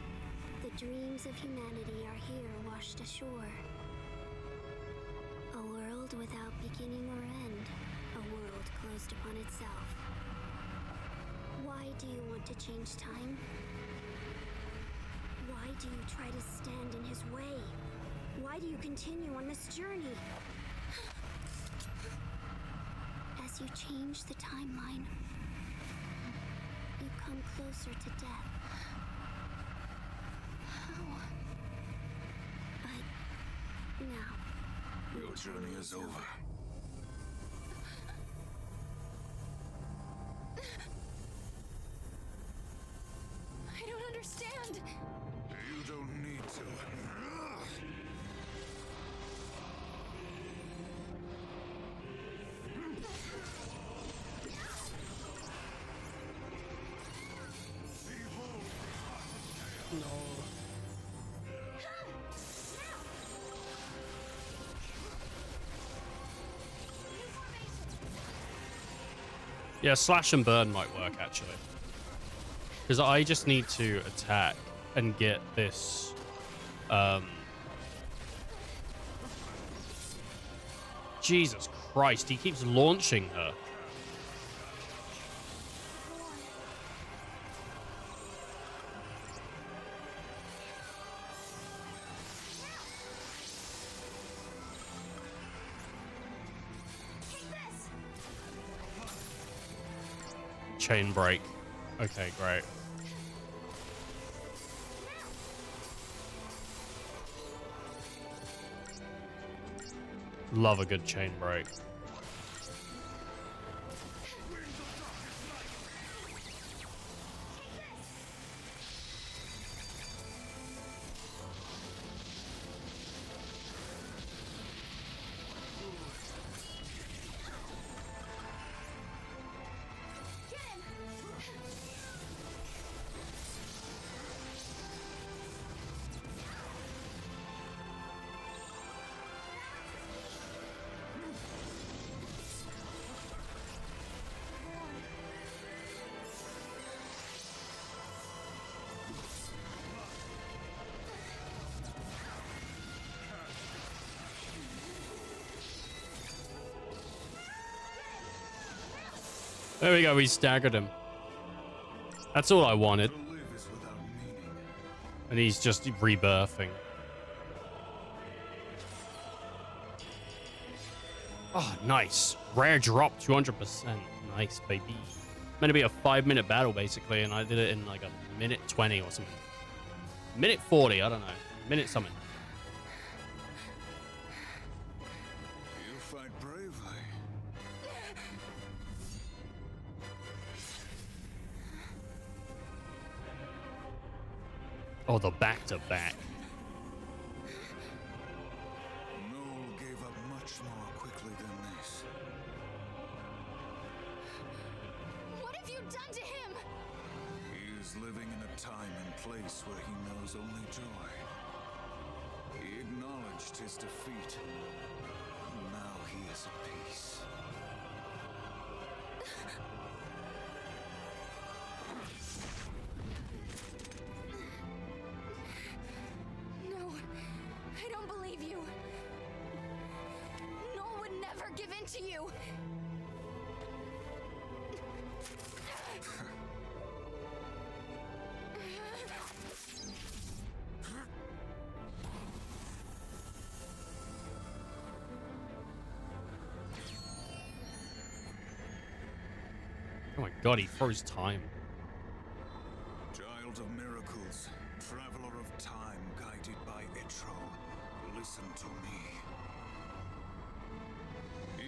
The dreams of humanity are here washed ashore. A world without beginning or end. A world closed upon itself. Why do you want to change time? Why do you try to stand in his way? Why do you continue on this journey? As you change the timeline, you come closer to death. How? But now, Your journey is over. I don't understand. You don't need to. Yeah, slash and burn might work actually. Because I just need to attack and get this Jesus Christ, he keeps launching her. Chain break. Okay, great. Love a good chain break. There we go, we staggered him. That's all I wanted. And he's just rebirthing. Oh, nice. Rare drop, 200%. Nice, baby. Meant to be a 5-minute battle, basically, and I did it in like a minute 20 or something. Minute 40, I don't know. Minute something. You fight bravely. Oh, the back-to-back. Noel gave up much more quickly than this. What have you done to him? He is living in a time and place where he knows only joy. He acknowledged his defeat. Now he is at peace. No, I don't believe you. Noel would never give in to you. Oh my god, he froze time. Child of miracles, traveler of time guided by XIII, listen to me.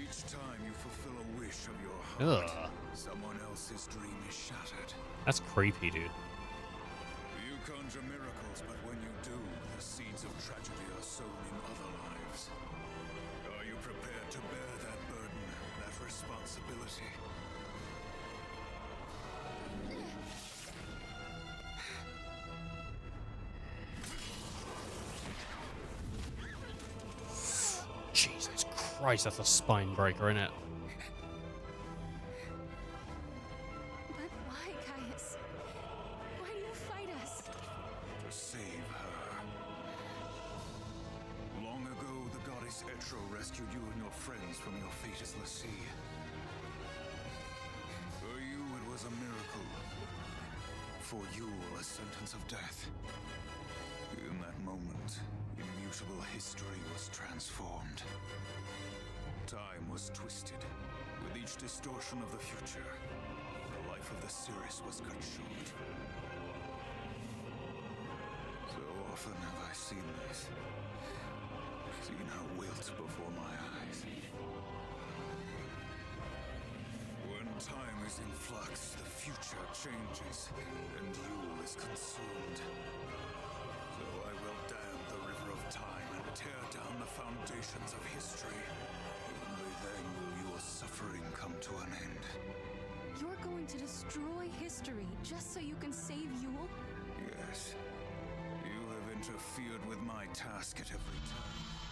Each time you fulfill a wish of your heart, Ugh. someone else's dream is shattered. That's creepy, dude. You conjure miracles, but when you do, the seeds of tragedy are sown in other lives. Are you prepared to bear that burden, that responsibility? Jesus Christ, that's a spine breaker, isn't it? But why, Caius? Why do you fight us? To save her. Long ago, the goddess Etro rescued you and your friends from your fate as the sea. For you, it was a miracle. For you, a sentence of death. In that moment, immutable history was transformed. Time was twisted. With each distortion of the future, the life of the Cirrus was cut short. So often have I seen this. Seen her wilt before my eyes. When time is in flux, the future changes, and Yule is consumed. So I will dam the river of time and tear down the foundations of history. Only then will your suffering come to an end. You're going to destroy history just so you can save Yule? Yes. You have interfered with my task at every turn.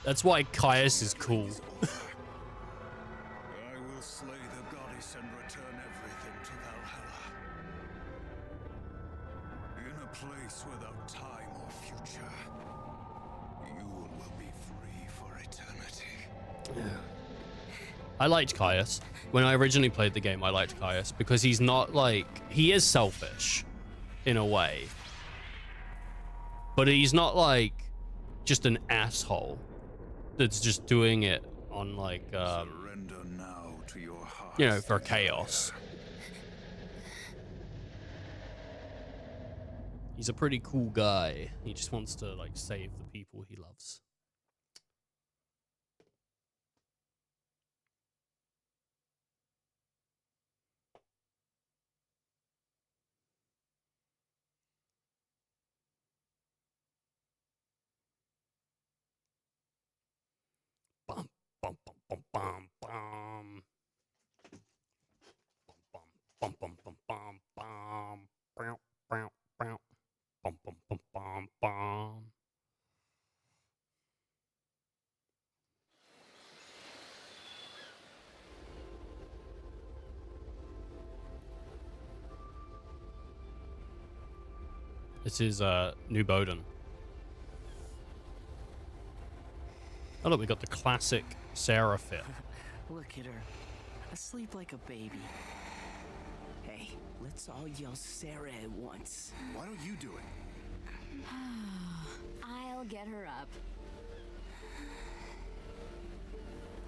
That's why Caius is cool. I will slay the goddess and return everything to Valhalla. In a place without time or future, Yule will be free for eternity. I liked Caius. When I originally played the game, I liked Caius because he's not like... He is selfish, in a way. But he's not like just an asshole that's just doing it on like, Surrender now to your heart. you know, for chaos. He's a pretty cool guy. He just wants to like save the people he loves. Bum, bum, bum, bum, bum, bum. Bum, bum, bum, bum, bum. Bow, bow, bow. Bum, bum, bum, bum, bum. This is New Bowden. Oh look, we got the classic Sarah fit. Look at her, asleep like a baby. Hey, let's all yell Sarah at once. Why don't you do it? I'll get her up.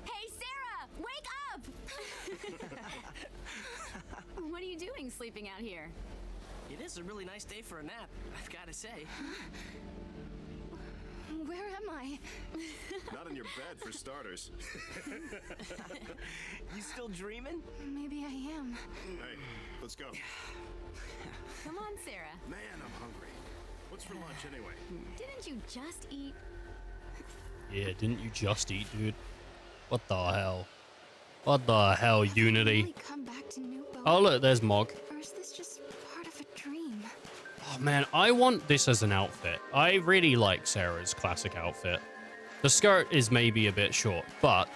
Hey, Sarah! Wake up! What are you doing sleeping out here? It is a really nice day for a nap, I've got to say. Where am I? Not in your bed, for starters. You still dreaming? Maybe I am. Hey, let's go. Come on, Sarah. Man, I'm hungry. What's for lunch anyway? Didn't you just eat? Yeah, didn't you just eat, dude? What the hell? What the hell, Unity? Really come back to New Bowden? Oh look, there's Mog. Or is this just part of a dream? Oh man, I want this as an outfit. I really like Sarah's classic outfit. The skirt is maybe a bit short, but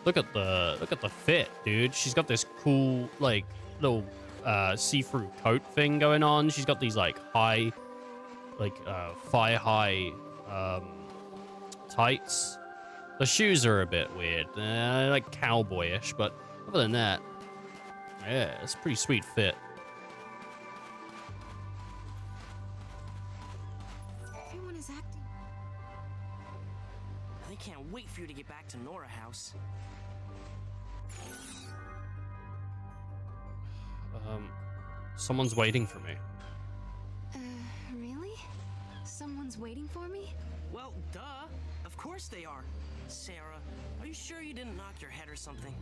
look at the fit, dude. She's got this cool like little see-through coat thing going on. She's got these like high, like thigh high tights. The shoes are a bit weird, like cowboyish, but other than that, yeah, it's a pretty sweet fit. Everyone is acting. They can't wait for you to get back to Nora House. Someone's waiting for me. Really? Someone's waiting for me? Well, duh. Of course they are. Sarah, are you sure you didn't knock your head or something?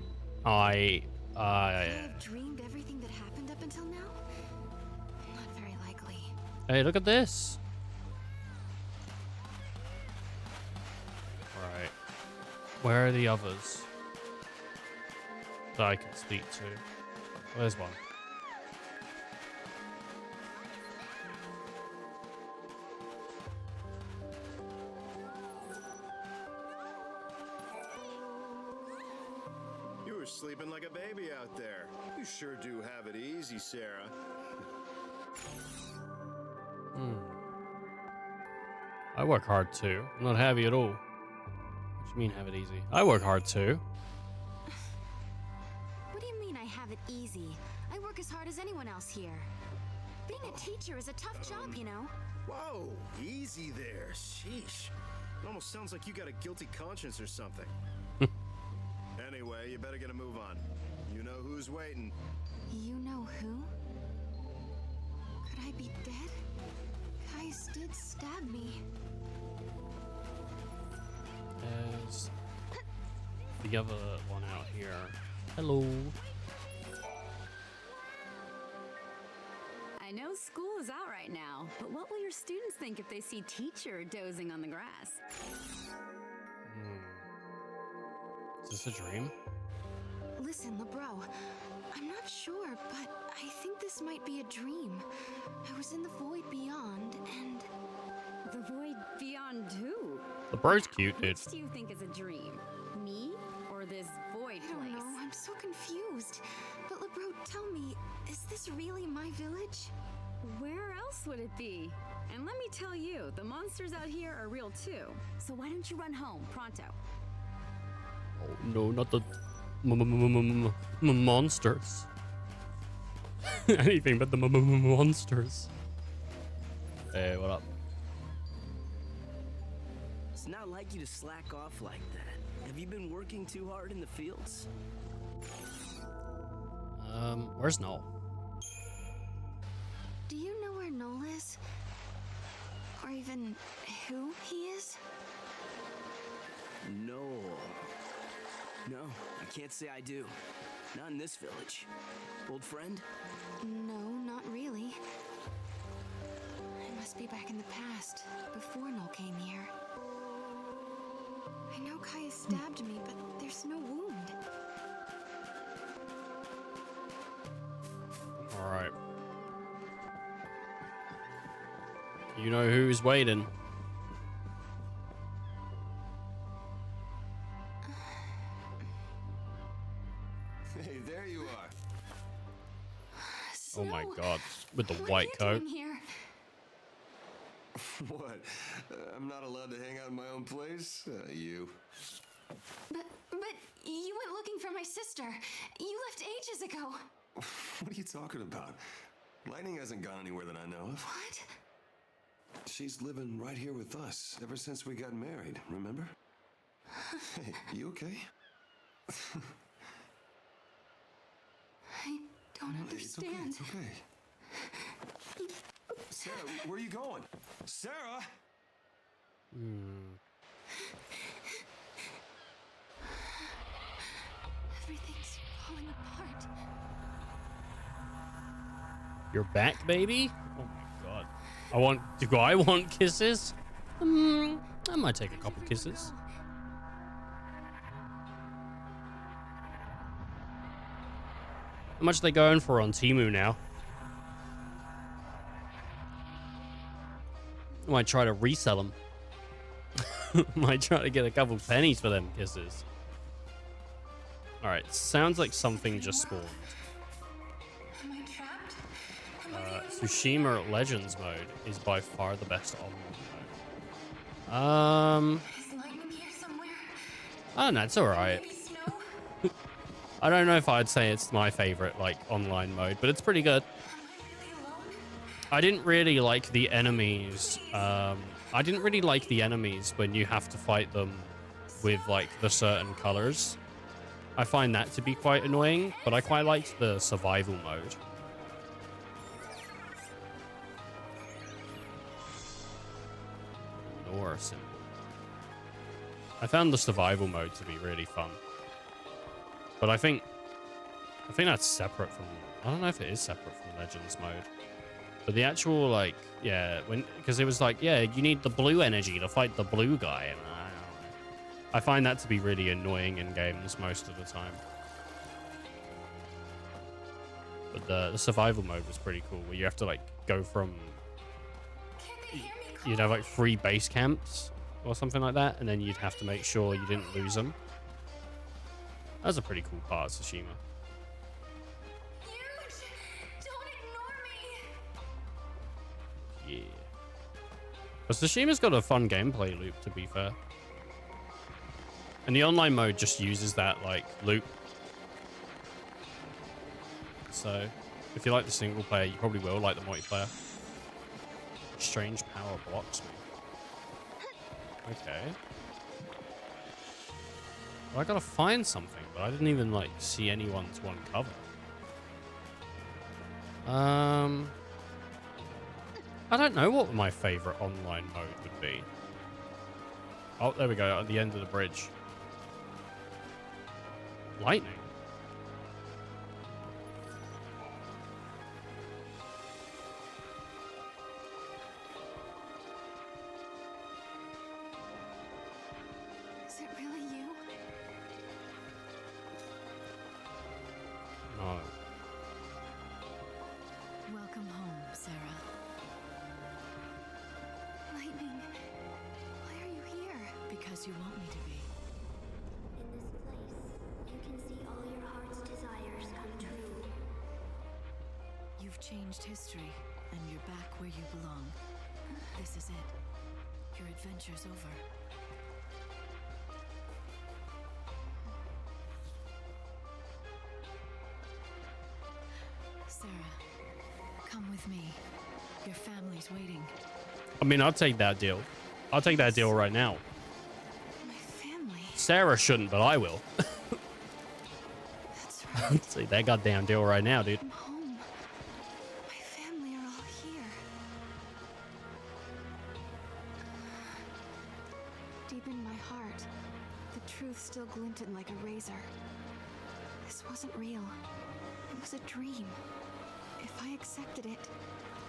I have dreamed everything that happened up until now? Not very likely. Hey, look at this. Right. Where are the others that I can speak to? Where's one? You were sleeping like a baby out there. You sure do have it easy, Sarah. I work hard too. I'm not heavy at all. What do you mean have it easy? I work hard too. What do you mean I have it easy? I work as hard as anyone else here. Being a teacher is a tough job, you know. Whoa, easy there. Sheesh. It almost sounds like you got a guilty conscience or something. Anyway, you better get a move on. You know who's waiting. You know who? Could I be dead? Caius did stab me. There's the other one out here. Hello. I know school is out right now, but what will your students think if they see teacher dozing on the grass? Is this a dream? Listen, LeBro, I'm not sure, but I think this might be a dream. I was in the void beyond, and... The void beyond who? The bro's cute, dude. Which do you think is a dream? Me or this void I don't place? know, I'm so confused. But LeBro, tell me, is this really my village? Where else would it be? And let me tell you, the monsters out here are real too. So why don't you run home, pronto? Oh no, not the monsters. Anything but the monsters. Hey, what up? It's not like you to slack off like that. Have you been working too hard in the fields? Where's Noel? Do you know where Noel is? Or even who he is? No. No, I can't say I do. Not in this village. Old friend? No, not really. I must be back in the past, before Noel came here. I know Caius stabbed me, but there's no wound. Alright. You know who's waiting. Hey, there you are. Oh my Snow, god. With the what white are you coat. doing here? What? I'm not allowed to hang out in my own place? You. But you went looking for my sister. You left ages ago. What are you talking about? Lightning hasn't gone anywhere that I know of. What? She's living right here with us ever since we got married, remember? Hey, you okay? I don't It's okay, understand. it's okay. Sarah, where are you going? Sarah! Everything's falling apart. You're back, baby? Oh my god. Do I want kisses? I might take a couple kisses. How much are they going for on Temu now? I might try to resell them. Might try to get a couple pennies for them kisses. Alright, sounds like something just spawned. Am I trapped? Tsushima Legends mode is by far the best online mode. Is lightning here somewhere? I don't know, it's alright. Maybe snow? I don't know if I'd say it's my favorite, like, online mode, but it's pretty good. Am I really alone? I didn't really like the enemies. I didn't really like the enemies when you have to fight them with, like, the certain colors. I find that to be quite annoying, but I quite liked the survival mode. Norse. I found the survival mode to be really fun. But I think that's separate from... I don't know if it is separate from Legends mode. But the actual, like, yeah, because it was like, yeah, you need the blue energy to fight the blue guy. And I find that to be really annoying in games most of the time. But the survival mode was pretty cool, where you have to, like, go from... You'd have, like, 3 base camps or something like that, and then you'd have to make sure you didn't lose them. That was a pretty cool part of Tsushima. Yeah. But Tsushima's got a fun gameplay loop, to be fair. And the online mode just uses that, like, loop. So, if you like the single player, you probably will like the multiplayer. Strange power blocks me. Okay. Well, I gotta find something, but I didn't even, like, see anyone to uncover. I don't know what my favorite online mode would be. Oh, there we go, at the end of the bridge. Lightning. Is it really you? No. Welcome home, Sarah. Lightning, why are you here? Because you want me to be. In this place, you can see all your heart's desires come true. You've changed history, and you're back where you belong. This is it. Your adventure's over. Sarah, come with me. Your family's waiting. I mean, I'll take that deal. I'll take that deal right now. My family. Sarah shouldn't, but I will. That's right. I'll take that goddamn deal right now, dude. I'm home. My family are all here. Deep in my heart, the truth still glinted like a razor. This wasn't real. It was a dream. If I accepted it,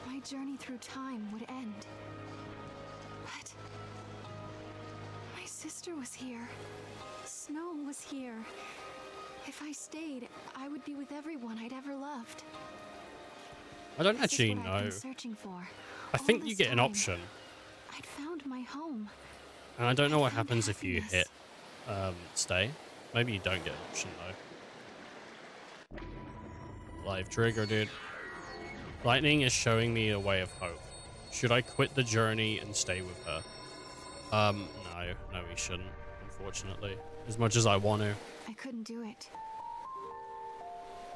my journey through time would end. But my sister was here. Snow was here. If I stayed, I would be with everyone I'd ever loved. I don't This is actually what I've been know. searching for. I All think you this get an time. option. I'd found my home. And I don't know what I found happens if you happiness. hit stay. Maybe you don't get an option, though. Live trigger, dude. Lightning is showing me a way of hope. Should I quit the journey and stay with her? No, we shouldn't, unfortunately. As much as I want to. I couldn't do it.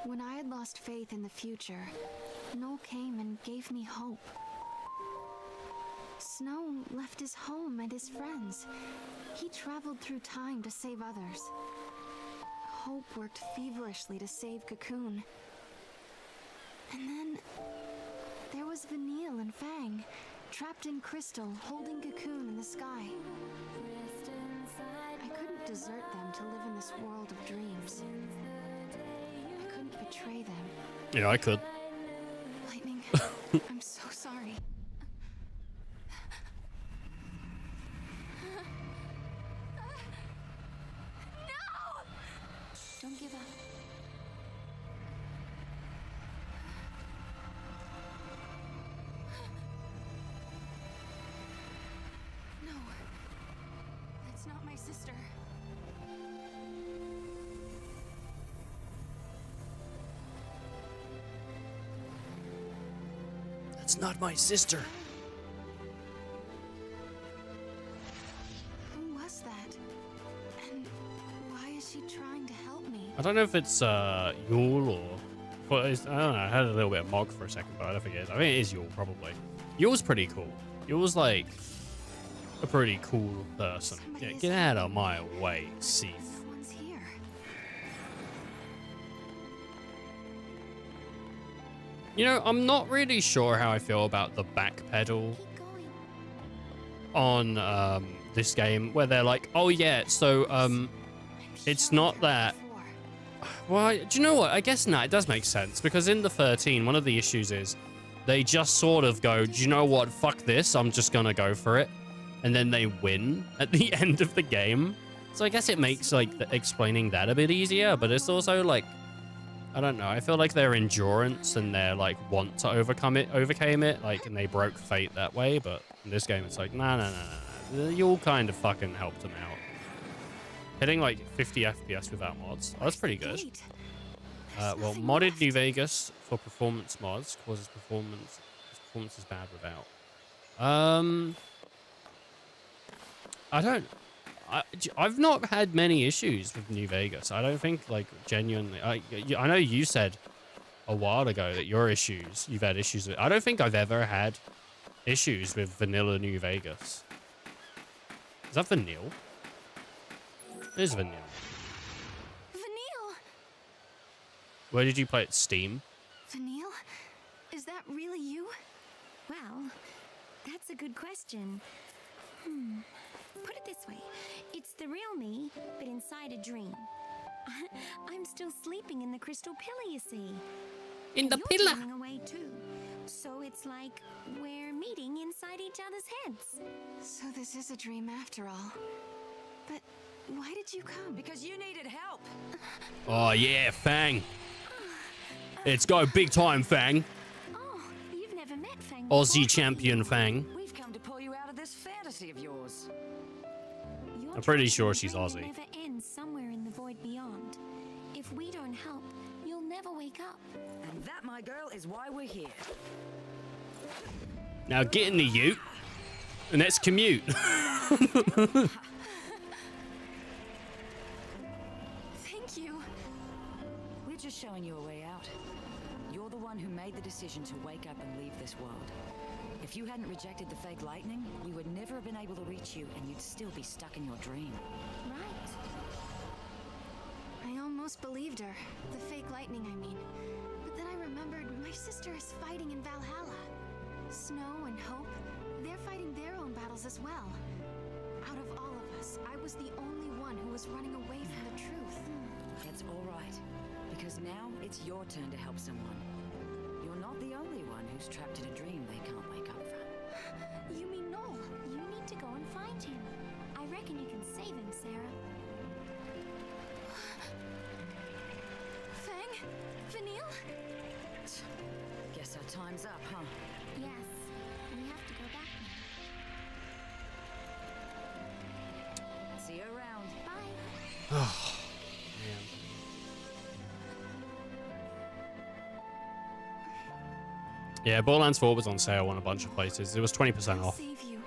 When I had lost faith in the future, Noel came and gave me hope. Snow left his home and his friends. He traveled through time to save others. Hope worked feverishly to save Cocoon. And then there was Vanille and Fang, trapped in crystal, holding Cocoon in the sky. I couldn't desert them to live in this world of dreams. I couldn't betray them. Yeah, I could. Lightning, I'm so sorry. Don't give up. No, that's not my sister. That's not my sister. Who was that? And why is she trying to help me? I don't know if it's Yule or... Well, I don't know. I had a little bit of Mog for a second, but I don't think it is. I think it is Yule, probably. Yule's pretty cool. Yule's like a pretty cool person. Yeah, get out of my way, Sif. Someone's here. You know, I'm not really sure how I feel about the backpedal Keep going. on this game, where they're like, oh yeah, so I'm it's sure not I've heard that. before. Well, do you know what? I guess it does make sense, because in the 13, one of the issues is They just sort of go, do you know what? Fuck this. I'm just going to go for it. And then they win at the end of the game. So I guess it makes like explaining that a bit easier, but it's also like, I don't know. I feel like their endurance and their like want to overcame it, like, and they broke fate that way. But in this game, it's like, nah. You all kind of fucking helped them out. Hitting like 50 FPS without mods. Oh, that's pretty good. Well, modded New Vegas for performance mods causes performance is bad without. I've not had many issues with New Vegas. I don't think, like, genuinely. I know you said a while ago that you've had issues with. I don't think I've ever had issues with vanilla New Vegas. Is that vanilla? It is vanilla. Vanille! Where did you play it? Steam? Vanille? Is that really you? Well, that's a good question. Put it this way. It's the real me, but inside a dream. I'm still sleeping in the crystal pillar, you see. In the You're pillar? dreaming away too. So it's like we're meeting inside each other's heads. So this is a dream after all. But why did you come? Because you needed help. Oh, yeah, Fang. Let's go big time, Fang. Oh, you've never met Fang Aussie before, champion have you? Fang. We've come to pull you out of this fantasy of yours. Your I'm pretty dream sure she's dream Aussie. never ends somewhere in the void beyond. If we don't help, you'll never wake up. And that, my girl, is why we're here. Now get in the ute and let's commute. Thank you. We're just showing you a way out. You're the one who made the decision to wake up and leave this world. If you hadn't rejected the fake lightning, we would never have been able to reach you, and you'd still be stuck in your dream. Right. I almost believed her. The fake lightning, I mean. But then I remembered my sister is fighting in Valhalla. Snow and Hope, they're fighting their own battles as well. Out of all of us, I was the only one who was running away from the truth. That's all right, because now it's your turn to help someone. You're not the only one who's trapped in a dream they can't wake up from. You mean Noel? You need to go and find him. I reckon you can save him, Sarah. Fang? Vanille? Guess our time's up, huh? Yes, we have to go back now. See you around. Bye. Yeah, Borderlands 4 was on sale on a bunch of places. It was 20% off Save you.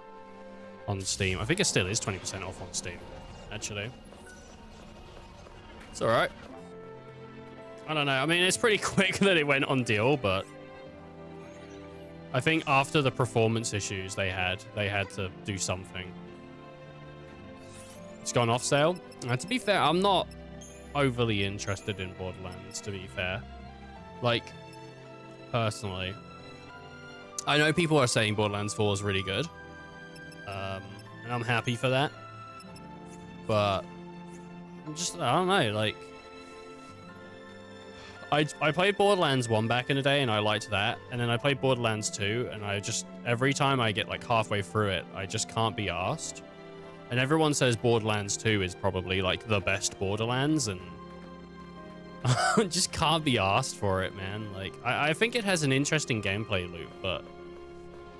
on Steam. I think it still is 20% off on Steam, actually. It's alright. I don't know. I mean, it's pretty quick that it went on deal, but I think after the performance issues they had to do something. It's gone off sale. To be fair, I'm not overly interested in Borderlands, to be fair. Like, personally. I know people are saying Borderlands 4 is really good. And I'm happy for that. But I don't know, like, I played Borderlands 1 back in the day and I liked that. And then I played Borderlands 2 and I just, every time I get like halfway through it, I just can't be arsed. And everyone says Borderlands 2 is probably like the best Borderlands, and I just can't be asked for it, man. Like, I think it has an interesting gameplay loop, but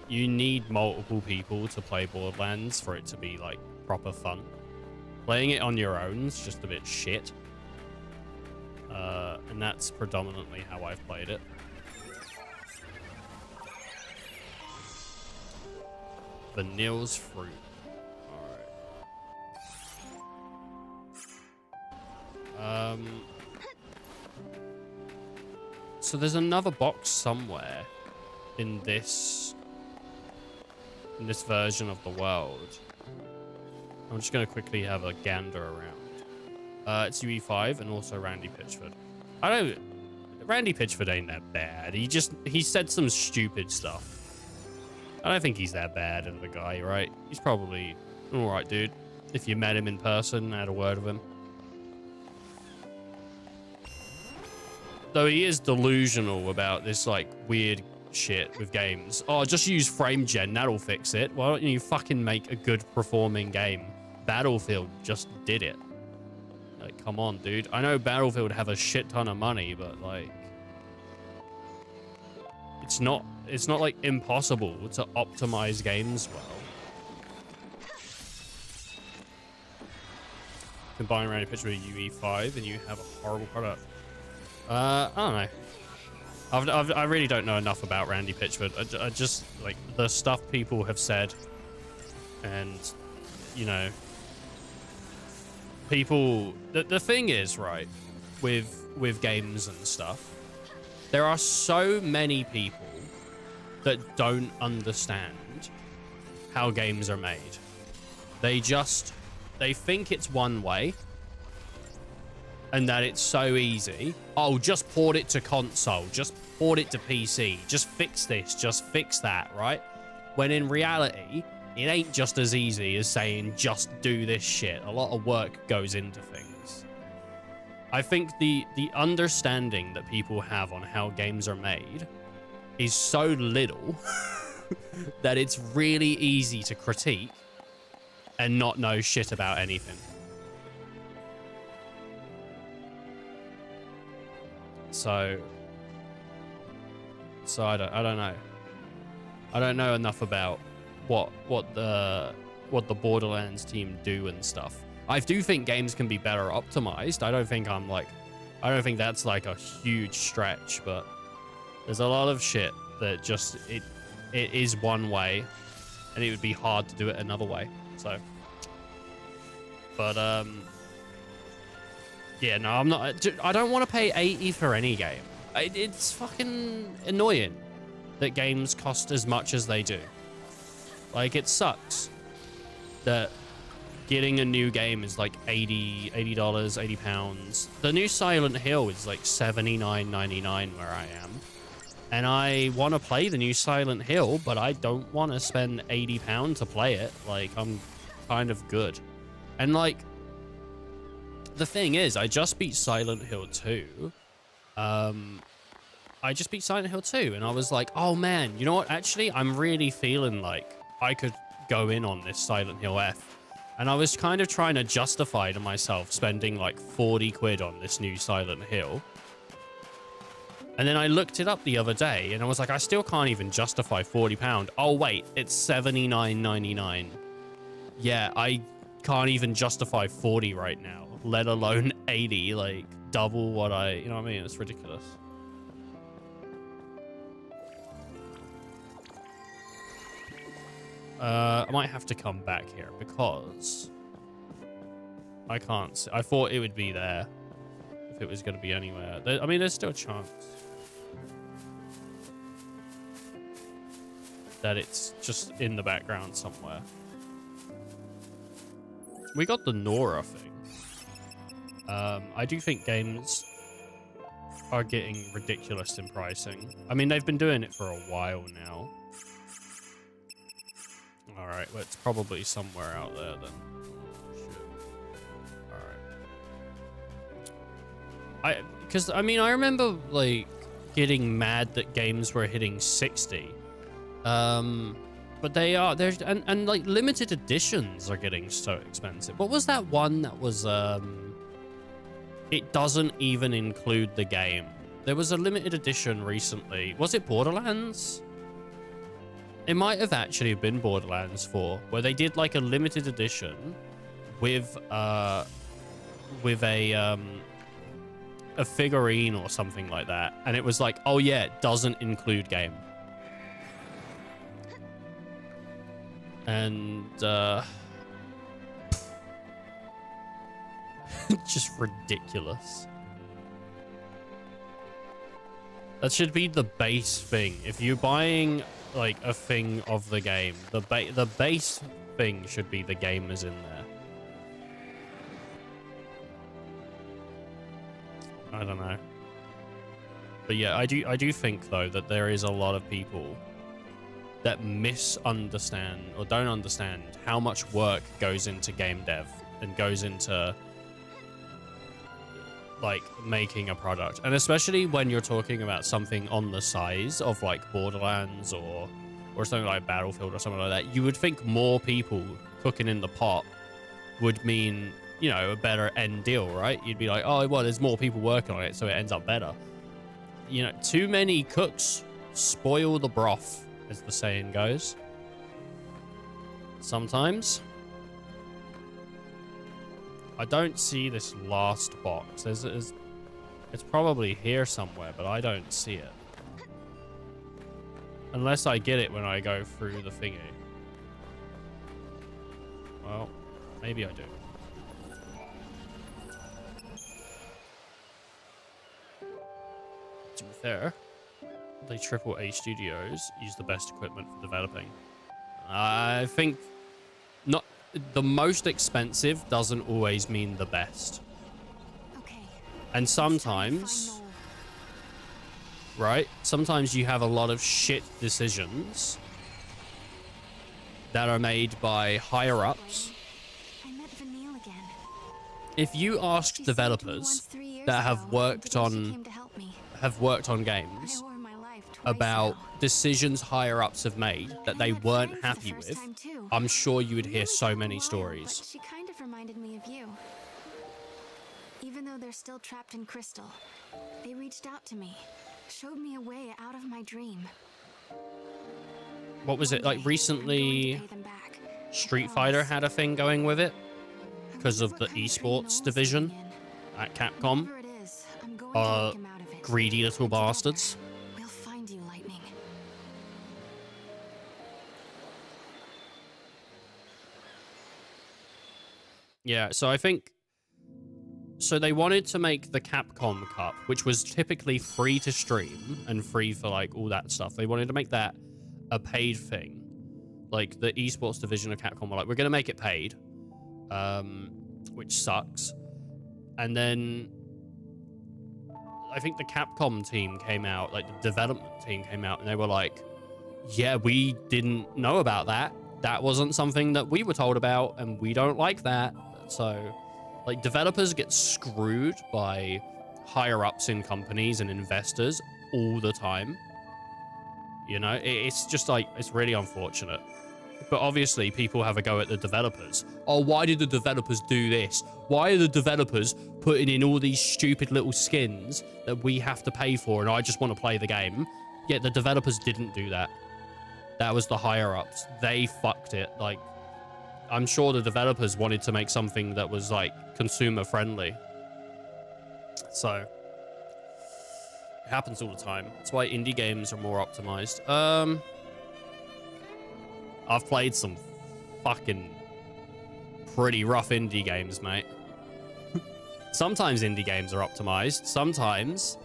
you need multiple people to play Borderlands for it to be like proper fun. Playing it on your own is just a bit shit. And that's predominantly how I've played it. Vanille's fruit. Alright. So there's another box somewhere in this version of the world. I'm just gonna quickly have a gander around. It's UE5 and also Randy Pitchford. Randy Pitchford ain't that bad. He said some stupid stuff. I don't think he's that bad of a guy, right? He's probably all right, dude. If you met him in person, had a word with him. Though he is delusional about this like weird shit with games. Oh, just use frame gen, that'll fix it. Why don't you fucking make a good performing game? Battlefield just did it. Like, come on, dude. I know Battlefield have a shit ton of money, but like, it's not like impossible to optimize games well. Combine Randy Pitchford with UE5 and you have a horrible product. I don't know. I really don't know enough about Randy Pitchford. I just, like, the stuff people have said, and, you know, people... The thing is, right, with games and stuff, there are so many people that don't understand how games are made. They think it's one way, and that it's so easy. Oh, just port it to console, just port it to PC, just fix this, just fix that, right? When in reality, it ain't just as easy as saying, just do this shit. A lot of work goes into things. I think the understanding that people have on how games are made is so little that it's really easy to critique and not know shit about anything. So I don't know. I don't know enough about what the Borderlands team do and stuff. I do think games can be better optimized. I don't think that's like a huge stretch, but there's a lot of shit that just it is one way, and it would be hard to do it another way. So, but yeah, no, I'm not. I don't want to pay 80 for any game. It's fucking annoying that games cost as much as they do. Like, it sucks that getting a new game is like $80, £80. The new Silent Hill is like $79.99 where I am. And I want to play the new Silent Hill, but I don't want to spend £80 to play it. Like, I'm kind of good. And like, the thing is, I just beat Silent Hill 2. I just beat Silent Hill 2, and I was like, oh man, you know what? Actually, I'm really feeling like I could go in on this Silent Hill F. And I was kind of trying to justify to myself spending like 40 quid on this new Silent Hill. And then I looked it up the other day, and I was like, I still can't even justify £40. Oh wait, it's $79.99. Yeah, I can't even justify 40 right now, let alone 80, like double what you know what I mean? It's ridiculous. I might have to come back here because I can't see. I thought it would be there if it was going to be anywhere. I mean, there's still a chance that it's just in the background somewhere. We got the Nora thing. I do think games are getting ridiculous in pricing. I mean, they've been doing it for a while now. All right, well, it's probably somewhere out there then. All right. Because I mean, I remember like getting mad that games were hitting 60. But there's like limited editions are getting so expensive. What was that one that was it doesn't even include the game? There was a limited edition recently. Was it Borderlands? It might have actually been Borderlands 4, where they did like a limited edition with a figurine or something like that, and it was like, oh yeah, it doesn't include game. And just ridiculous. That should be the base thing. If you're buying like a thing of the game, the base thing should be the game is in there. I don't know. But yeah, I do think though that there is a lot of people that misunderstand or don't understand how much work goes into game dev and goes into like making a product, and especially when you're talking about something on the size of like Borderlands or something like Battlefield or something like that, you would think more people cooking in the pot would mean, you know, a better end deal, right? You'd be like, oh, well, there's more people working on it, so it ends up better. You know, too many cooks spoil the broth, as the saying goes. Sometimes. I don't see this last box. It's probably here somewhere, but I don't see it. Unless I get it when I go through the thingy. Well, maybe I do. To be fair, the AAA studios use the best equipment for developing. I think not the most expensive doesn't always mean the best. Okay. And sometimes, right? Sometimes you have a lot of shit decisions that are made by higher ups. I met Vanille again. If you ask developers that have worked on games about decisions higher ups have made that they weren't happy with, I'm sure you would hear so many stories. But she kind of reminded me of you. Even though they're still trapped in Crystal, they reached out to me, showed me a way out of my dream. What was it like recently? Street Fighter had a thing going with it because of the esports division at Capcom. Greedy little bastards. We'll find you, Lightning. Yeah, so I think... So they wanted to make the Capcom Cup, which was typically free to stream and free for, like, all that stuff. They wanted to make that a paid thing. Like, the esports division of Capcom were like, we're going to make it paid. Which sucks. And then... I think the Capcom team came out, like, the development team came out, and they were like, yeah, we didn't know about that. That wasn't something that we were told about, and we don't like that. So... Like, developers get screwed by higher-ups in companies and investors all the time. You know, it's just, like, it's really unfortunate. But obviously, people have a go at the developers. Oh, why did the developers do this? Why are the developers putting in all these stupid little skins that we have to pay for and I just want to play the game? Yet the developers didn't do that. That was the higher-ups. They fucked it, like... I'm sure the developers wanted to make something that was, like, consumer-friendly. So, it happens all the time. That's why indie games are more optimized. I've played some fucking pretty rough indie games, mate. Sometimes indie games are optimized. Sometimes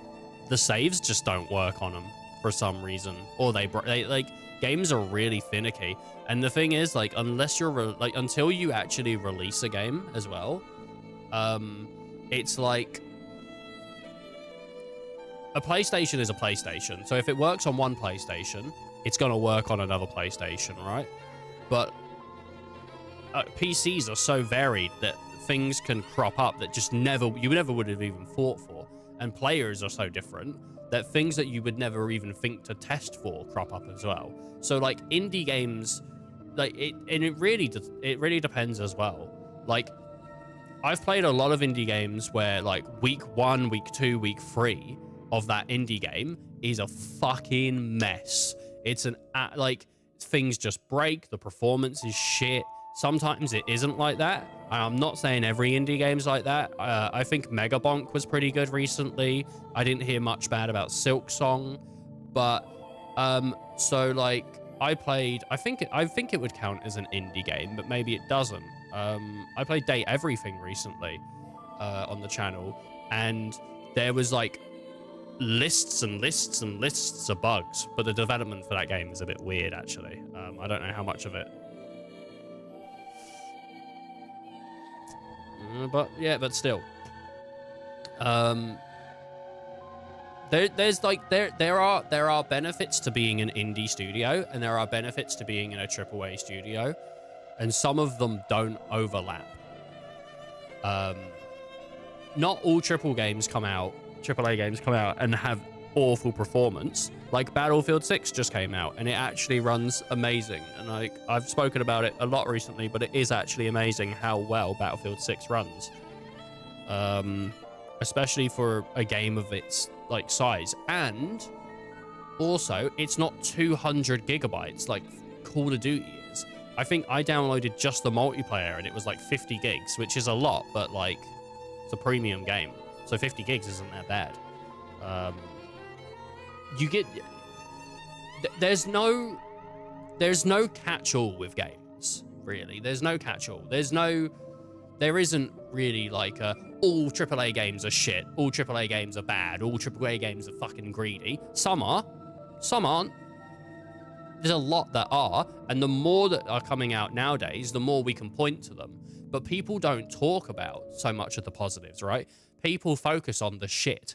the saves just don't work on them for some reason. Or they like, games are really finicky. And the thing is, like, unless you're until you actually release a game as well, it's like a PlayStation is a PlayStation. So if it works on one PlayStation, it's gonna work on another PlayStation, right? But PCs are so varied that things can crop up that just you never would have even thought for. And players are so different that things that you would never even think to test for crop up as well. So like indie games. Like it really depends as well. Like I've played a lot of indie games where like week 1, week 2, week 3 of that indie game is a fucking mess. It's like things just break, the performance is shit. Sometimes it isn't like that. I'm not saying every indie game's like that. I think Megabonk was pretty good recently. I didn't hear much bad about Silk Song, but so like I think it would count as an indie game, but maybe it doesn't. I played Date Everything recently on the channel, and there was like lists and lists and lists of bugs, but the development for that game is a bit weird, actually. I don't know how much of it. But still. There are benefits to being an indie studio, and there are benefits to being in a AAA studio, and some of them don't overlap. not all AAA games come out and have awful performance. Like Battlefield 6 just came out and it actually runs amazing. And like I've spoken about it a lot recently, but it is actually amazing how well Battlefield 6 runs. Especially for a game of its like size. And also it's not 200 gigabytes like Call of Duty is. I think I downloaded just the multiplayer and it was like 50 gigs, which is a lot, but like it's a premium game. So 50 gigs isn't that bad. You get there's no catch-all with games, really. There's no catch-all. There isn't really like all AAA games are shit, all AAA games are bad, all AAA games are fucking greedy. Some are, some aren't. There's a lot that are, and the more that are coming out nowadays, the more we can point to them. But people don't talk about so much of the positives, right? People focus on the shit.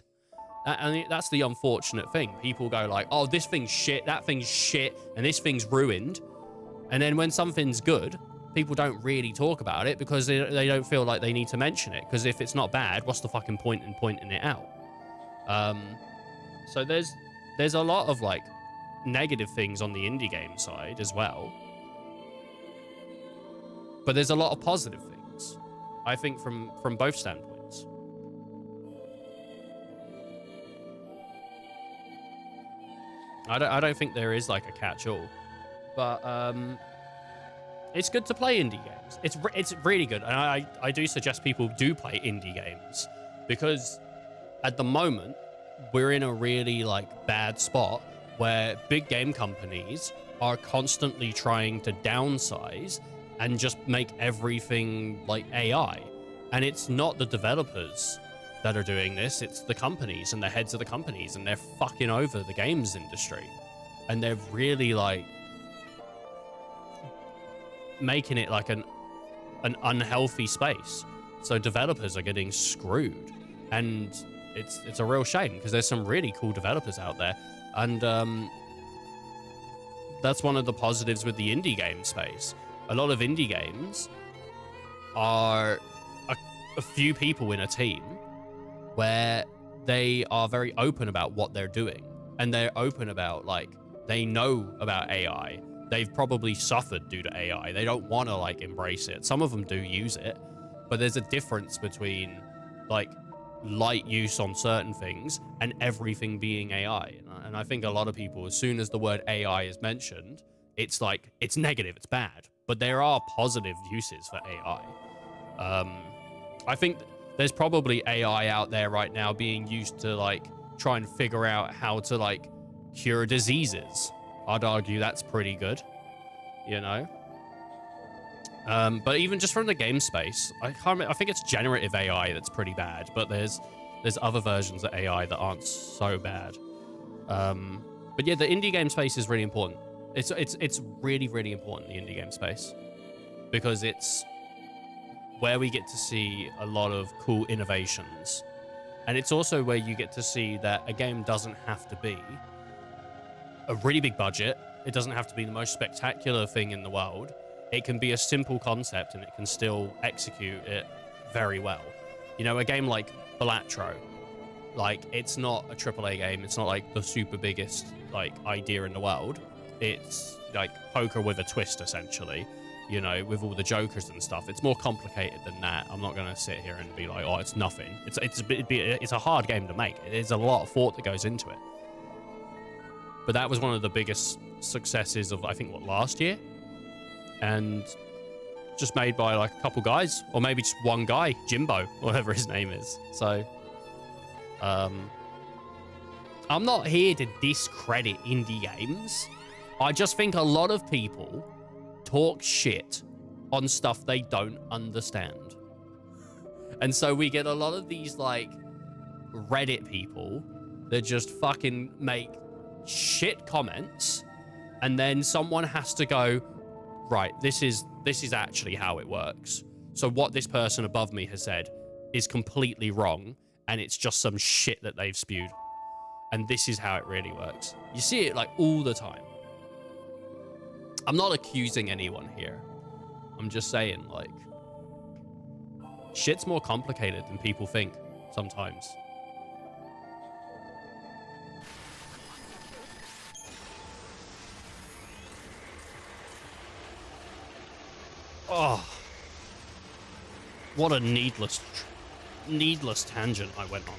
And that's the unfortunate thing. People go like, oh, this thing's shit, that thing's shit, and this thing's ruined. And then when something's good, people don't really talk about it because they don't feel like they need to mention it. Because if it's not bad, what's the fucking point in pointing it out? So there's a lot of like negative things on the indie game side as well. But there's a lot of positive things, I think, from both standpoints. I don't think there is like a catch-all, but it's good to play indie games. It's really good, and I do suggest people do play indie games because at the moment we're in a really like bad spot where big game companies are constantly trying to downsize and just make everything like AI, and it's not the developers that are doing this, it's the companies and the heads of the companies, and they're fucking over the games industry, and they're really like making it like an unhealthy space. So developers are getting screwed, and it's a real shame because there's some really cool developers out there, and that's one of the positives with the indie game space. A lot of indie games are a few people in a team where they are very open about what they're doing, and they're open about like they know about AI. They've probably suffered due to AI. They don't want to like embrace it. Some of them do use it, but there's a difference between like light use on certain things and everything being AI. And I think a lot of people, as soon as the word AI is mentioned, it's like it's negative, it's bad. But there are positive uses for AI. I think there's probably AI out there right now being used to like try and figure out how to like cure diseases. I'd argue that's pretty good, you know. But even just from the game space, I think it's generative AI that's pretty bad, but there's other versions of AI that aren't so bad. But yeah, the indie game space is really important. It's really, really important, the indie game space, because it's where we get to see a lot of cool innovations. And it's also where you get to see that a game doesn't have to be a really big budget. It doesn't have to be the most spectacular thing in the world. It can be a simple concept and it can still execute it very well. You know, a game like Balatro, like it's not a AAA game. It's not like the super biggest like idea in the world. It's like poker with a twist, essentially, you know, with all the jokers and stuff. It's more complicated than that. I'm not going to sit here and be like, oh, it's nothing. It's a hard game to make. There's a lot of thought that goes into it. But that was one of the biggest successes of, I think, last year? And just made by like a couple guys, or maybe just one guy, Jimbo, whatever his name is. So, I'm not here to discredit indie games. I just think a lot of people talk shit on stuff they don't understand. And so we get a lot of these like Reddit people that just fucking make shit comments, and then someone has to go, right, this is actually how it works. So what this person above me has said is completely wrong, and it's just some shit that they've spewed. And this is how it really works. You see it like all the time. I'm not accusing anyone here. I'm just saying, like, shit's more complicated than people think. sometimes. Oh, what a needless tangent I went on.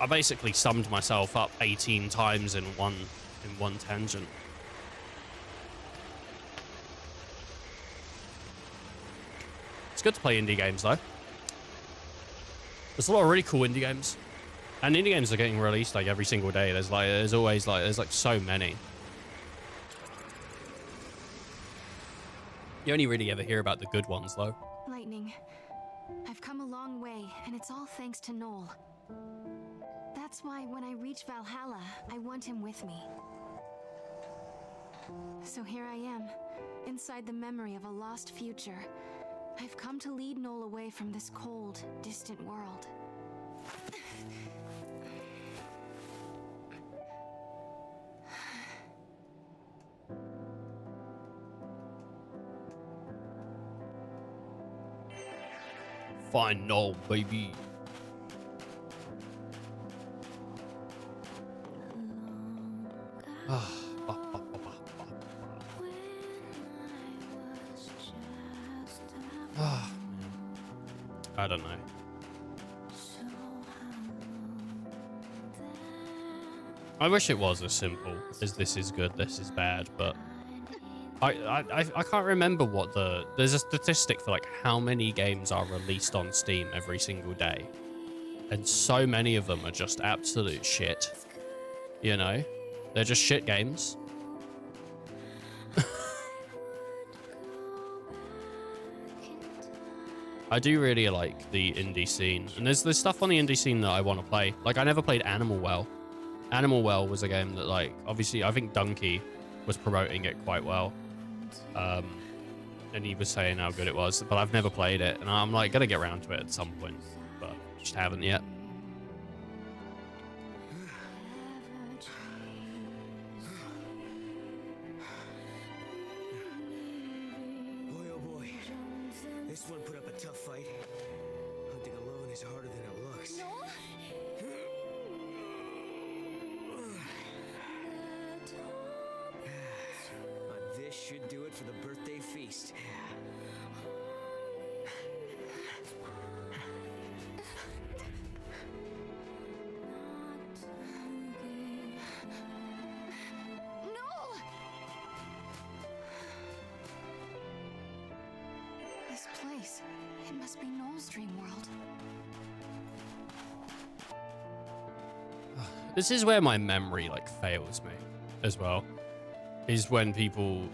I basically summed myself up 18 times in one tangent. It's good to play indie games though. There's a lot of really cool indie games, and indie games are getting released like every single day. There's so many. You only really ever hear about the good ones though. Lightning, I've come a long way, and it's all thanks to Noel. That's why when I reach Valhalla, I want him with me. So here I am, inside the memory of a lost future. I've come to lead Noel away from this cold, distant world. Fine, Noel, baby. I don't know. I wish it was as simple as this is good, this is bad, but I can't remember what there's a statistic for like how many games are released on Steam every single day, and so many of them are just absolute shit. You know, they're just shit games. I do really like the indie scene, and there's stuff on the indie scene that I want to play. Like, I never played Animal Well. Animal Well was a game that, like, obviously I think Donkey was promoting it quite well, and he was saying how good it was, but I've never played it, and I'm like gonna get around to it at some point, but just haven't yet. Boy, oh boy. This one put up a tough fight. Hunting alone is harder than it looks. This should do it for the birthday feast. This place, it must be Noel's dream world. This is where my memory like fails me as well, is when people,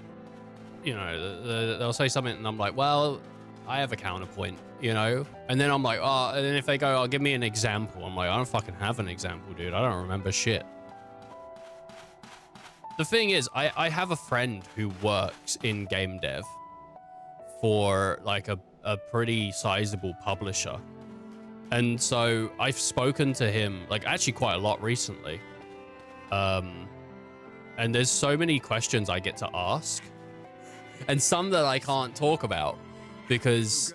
you know, they'll say something and I'm like, well, I have a counterpoint, you know, and then I'm like, oh, and then if they go, oh, give me an example, I'm like, I don't fucking have an example, dude. I don't remember shit. The thing is, I have a friend who works in game dev for like a pretty sizable publisher. And so I've spoken to him like actually quite a lot recently. And there's so many questions I get to ask, and some that I can't talk about because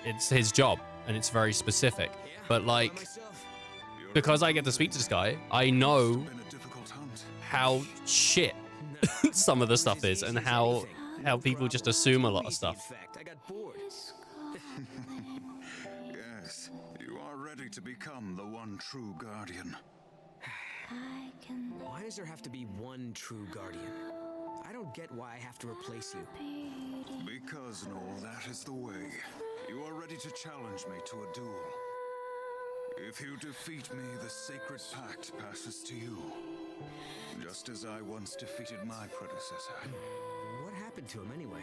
it's his job and it's very specific. But like, because I get to speak to this guy, I know how shit some of the stuff is, and how people just assume a lot of stuff. Yes, you are ready to become the one true guardian. Why does there have to be one true guardian? I don't get why I have to replace you. Because, Noel, that is the way. You are ready to challenge me to a duel. If you defeat me, the sacred pact passes to you. Just as I once defeated my predecessor. What happened to him anyway?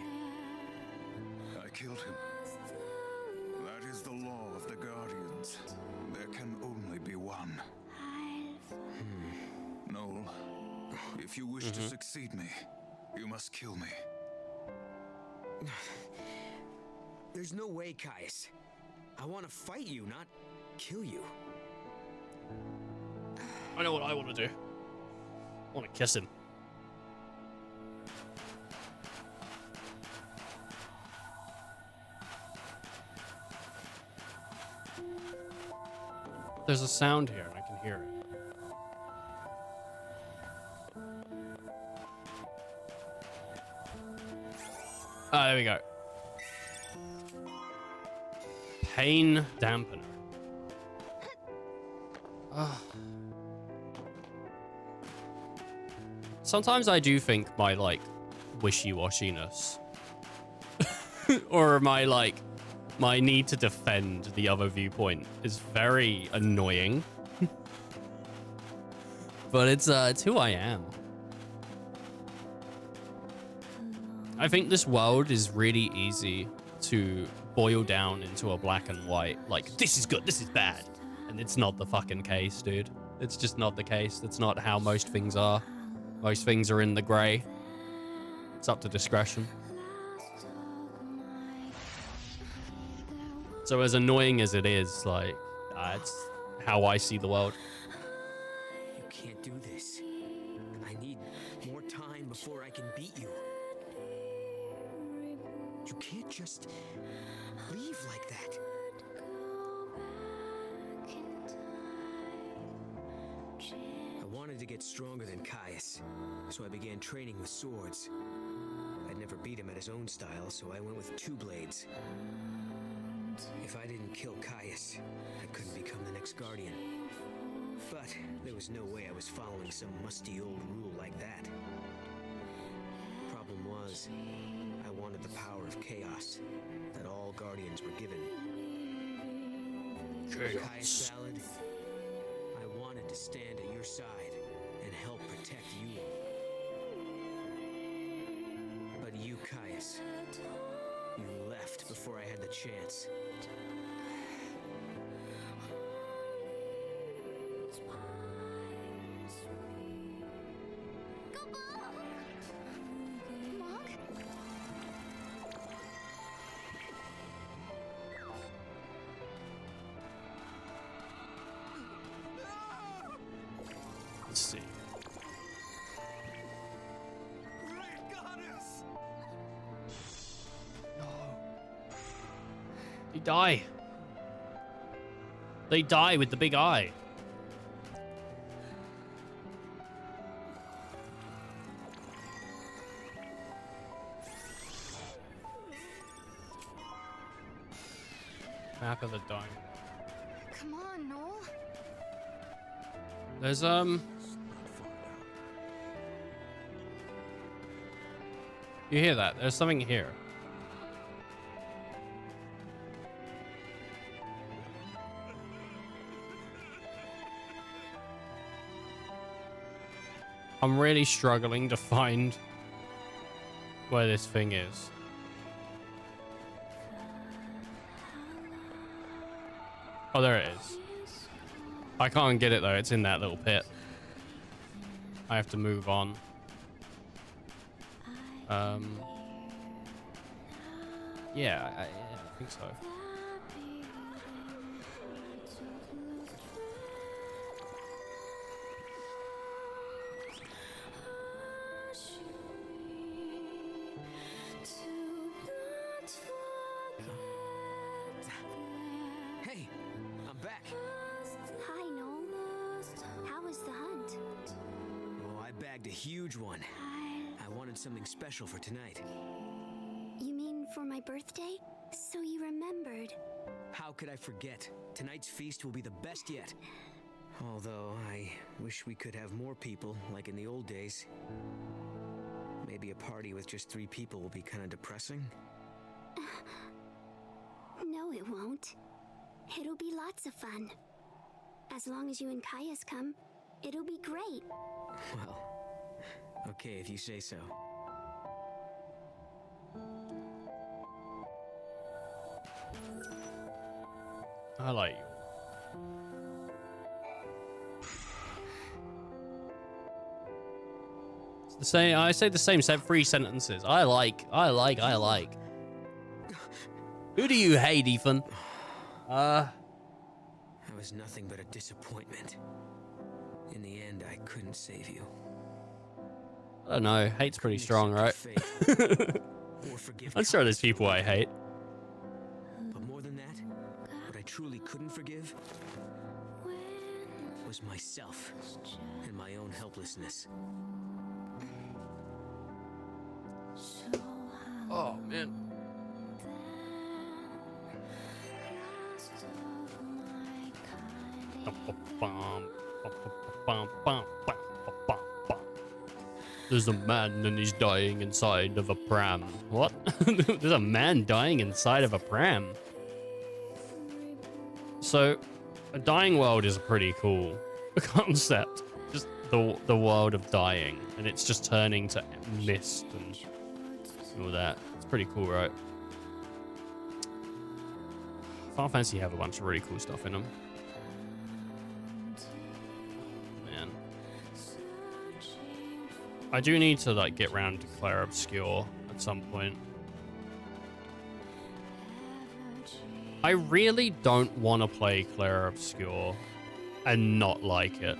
I killed him. That is the law of the Guardians. There can only be one. Noel, if you wish to succeed me, you must kill me. There's no way, Caius. I want to fight you, not kill you. I know what I want to do. I want to kiss him. There's a sound here and I can hear it. Ah, there we go. Pain dampener. Ah. Sometimes I do think my, like, wishy-washiness or my need to defend the other viewpoint is very annoying. But it's who I am. I think this world is really easy to boil down into a black and white. Like, this is good, this is bad. And it's not the fucking case, dude. It's just not the case. That's not how most things are. Most things are in the gray. It's up to discretion. So as annoying as it is, like, it's how I see the world. You can't do this. I need more time before I can beat you. You can't just leave like that. I wanted to get stronger than Caius, so I began training with swords. I'd never beat him at his own style, so I went with 2 blades. If I didn't kill Caius, I couldn't become the next Guardian. But there was no way I was following some musty old rule like that. Problem was, I wanted the power of chaos that all Guardians were given. Caius Ballad, I wanted to stand at your side and help protect you. But you, Caius, you left before I had the chance. Let's see. No. They die. They die with the big eye. Map of the dome. Come on, Noel. There's You hear that? There's something here. I'm really struggling to find where this thing is. Oh, there it is. I can't get it though. It's in that little pit. I have to move on. Yeah, I think so. Hey, I'm back. Hi, Noel. How was the hunt? Oh, I bagged a huge one. I wanted something special for tonight. You mean for my birthday? So you remembered. How could I forget? Tonight's feast will be the best yet. Although, I wish we could have more people, like in the old days. Maybe a party with just 3 people will be kind of depressing. No, it won't. It'll be lots of fun. As long as you and Caius come, it'll be great. Well, okay if you say so. I like you. It's the same. I say the same 3 sentences. I like. Who do you hate, Ethan? I was nothing but a disappointment. In the end, I couldn't save you. I don't know. Hate's pretty strong, right? I'm sure there's people I hate. But more than that, what I truly couldn't forgive was myself and my own helplessness. Oh, man. There's a man and he's dying inside of a pram. What? There's a man dying inside of a pram. So, a dying world is a pretty cool concept. Just the world of dying, and it's just turning to mist and all that. It's pretty cool, right? Final Fantasy have a bunch of really cool stuff in them. Man. I do need to like get round to Clair Obscure at some point. I really don't want to play Clair Obscure and not like it.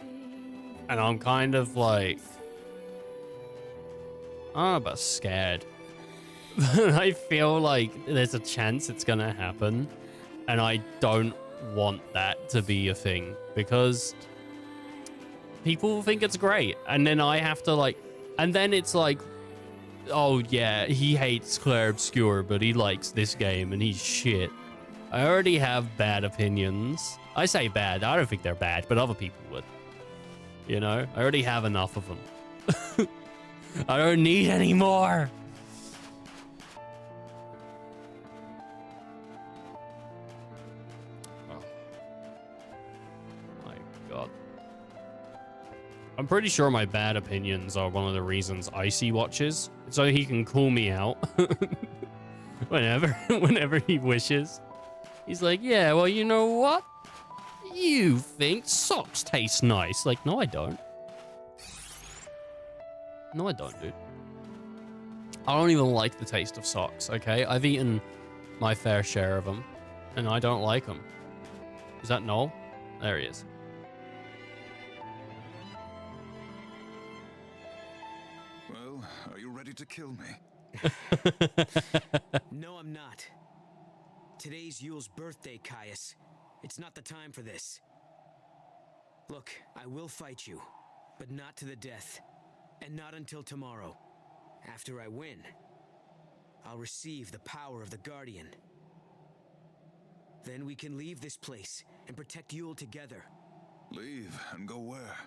And I'm kind of like, I'm about scared. I feel like there's a chance it's gonna happen, and I don't want that to be a thing because people think it's great, and then I have to like, and then it's like, oh yeah, he hates Clair Obscure, but he likes this game and he's shit. I already have bad opinions. I say bad, I don't think they're bad, but other people would. You know, I already have enough of them. I don't need any more. Oh. My God. I'm pretty sure my bad opinions are one of the reasons Icy watches, so he can call me out whenever he wishes. He's like, yeah, well, you know what? You think socks taste nice. Like, no, I don't. No, I don't, dude. I don't even like the taste of socks, okay? I've eaten my fair share of them, and I don't like them. Is that Noel? There he is. Well, are you ready to kill me? No, I'm not. Today's Yule's birthday, Caius. It's not the time for this. Look, I will fight you, but not to the death. And not until tomorrow. After I win, I'll receive the power of the Guardian. Then we can leave this place and protect Yule together. Leave and go where?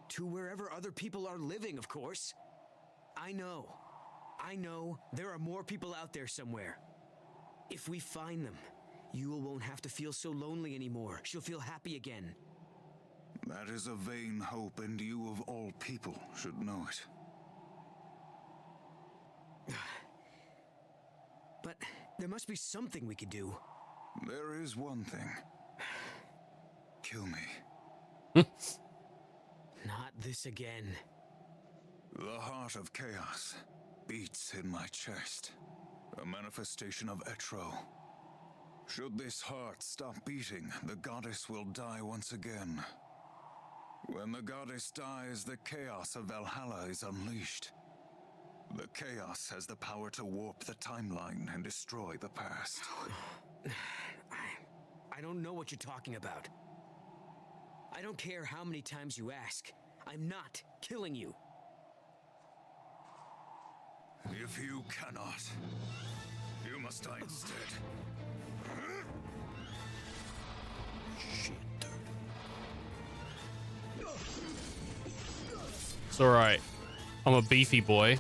To wherever other people are living, of course. I know there are more people out there somewhere. If we find them, Yule won't have to feel so lonely anymore. She'll feel happy again. That is a vain hope, and you of all people should know it. But there must be something we could do. There is one thing. Kill me. Not this again. The heart of chaos beats in my chest. A manifestation of Etro. Should this heart stop beating, the goddess will die once again. When the goddess dies, the chaos of Valhalla is unleashed. The chaos has the power to warp the timeline and destroy the past. I don't know what you're talking about. I don't care how many times you ask. I'm not killing you. If you cannot, you must die instead. Shit, dude. It's alright. I'm a beefy boy.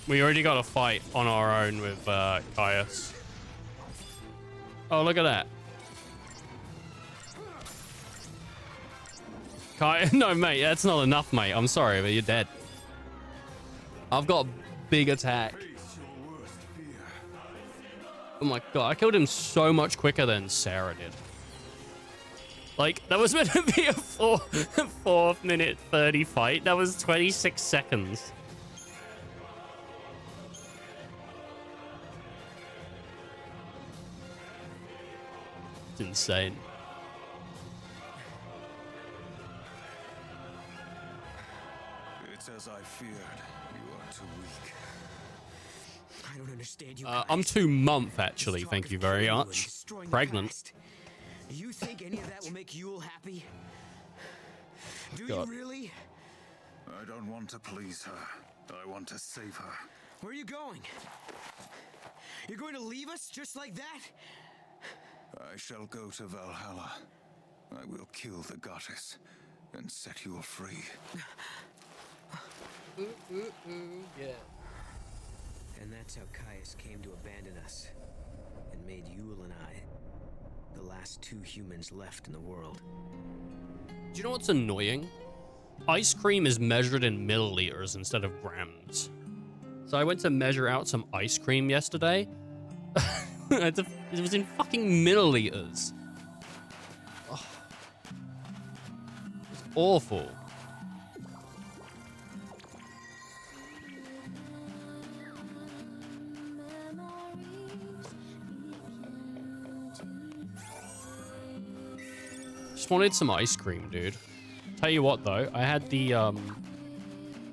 We already got a fight on our own with Caius. Oh, look at that. No, mate, that's not enough, mate. I'm sorry, but you're dead. I've got big attack. Oh my God, I killed him so much quicker than Sarah did. Like, that was meant to be a 4 minute 30 fight. That was 26 seconds. It's insane. It's as I feared. You are too weak. I don't understand you. I'm 2 months, actually. Thank you very much. Pregnant. You think any of that will make Yule happy? Do God. you really? I don't want to please her. I want to save her. Where are you going? You're going to leave us just like that? I shall go to Valhalla. I will kill the goddess and set you free. Yeah. And that's how Caius came to abandon us and made Yule and I the last two humans left in the world. Do you know what's annoying? Ice cream is measured in milliliters instead of grams. So I went to measure out some ice cream yesterday. It was in fucking milliliters. Oh. It's awful. Just wanted some ice cream, dude. Tell you what, though, I had the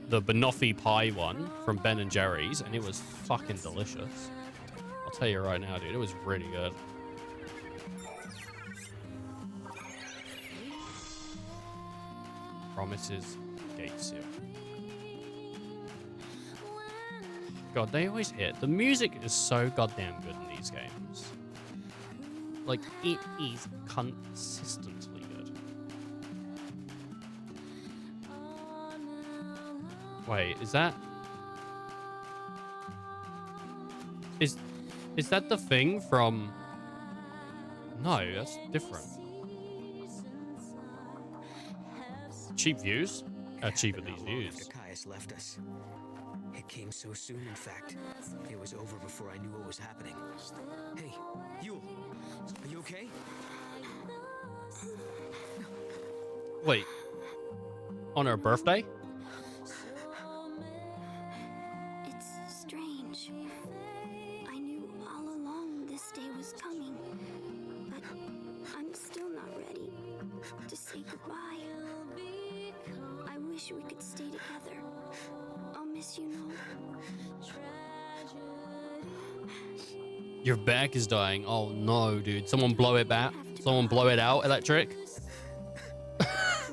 banoffee pie one from Ben and Jerry's, and it was fucking delicious. I'll tell you right now, dude, it was really good. Promises, gate seal. God, they always hit. The music is so goddamn good in these games. Like, it is consistently good. Wait, is that... Is that the thing from... No, that's different. Cheap views? Cheap at these views. After Caius left us. It came so soon, in fact. It was over before I knew what was happening. Hey, Yule, are you okay? Wait. On her birthday? It's strange. I knew all along this day was coming, but I'm still not ready to say goodbye. I wish we could stay together. I'll miss you, Noel. Your back is dying. Oh no, dude. Someone blow it back. Someone blow it out, Electric.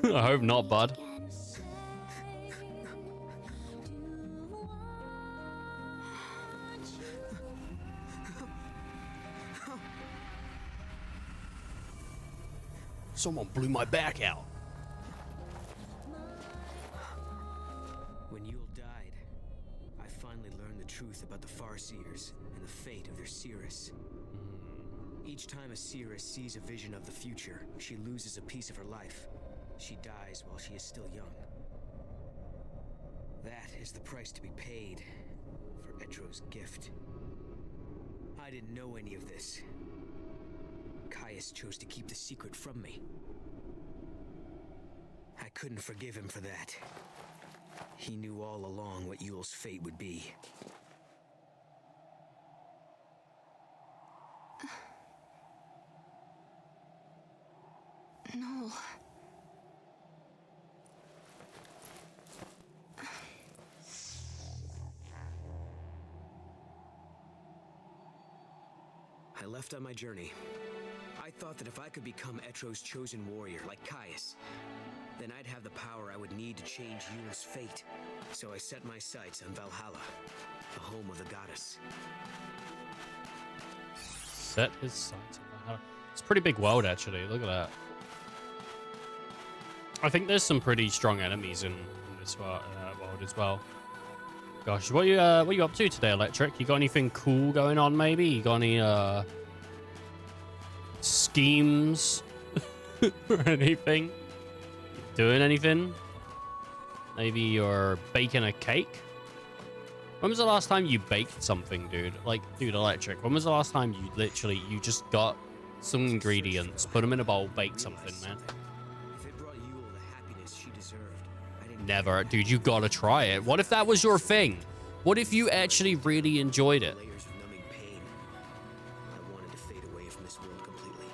I hope not, bud. Someone blew my back out. When Yule died, I finally learned the truth about the Farseers and the fate of their Seeress. Each time a Seeress sees a vision of the future, she loses a piece of her life. She dies while she is still young. That is the price to be paid for Etro's gift. I didn't know any of this. Caius chose to keep the secret from me. I couldn't forgive him for that. He knew all along what Yule's fate would be. No. I left on my journey. I thought that if I could become Etro's chosen warrior, like Caius, then I'd have the power I would need to change Yule's fate. So I set my sights on Valhalla, the home of the goddess. Set his sights on Valhalla. It's a pretty big world, actually. Look at that. I think there's some pretty strong enemies in this world as well. Gosh, what are you up to today, Electric? You got anything cool going on, maybe? You got any schemes or anything? Doing anything? Maybe you're baking a cake? When was the last time you baked something, dude? Like, dude, Electric, when was the last time you just got some ingredients, put them in a bowl, baked something, man? Never. Dude, you gotta try it. What if that was your thing? What if you actually really enjoyed it? Layers of numbing pain. I wanted to fade away from this world completely.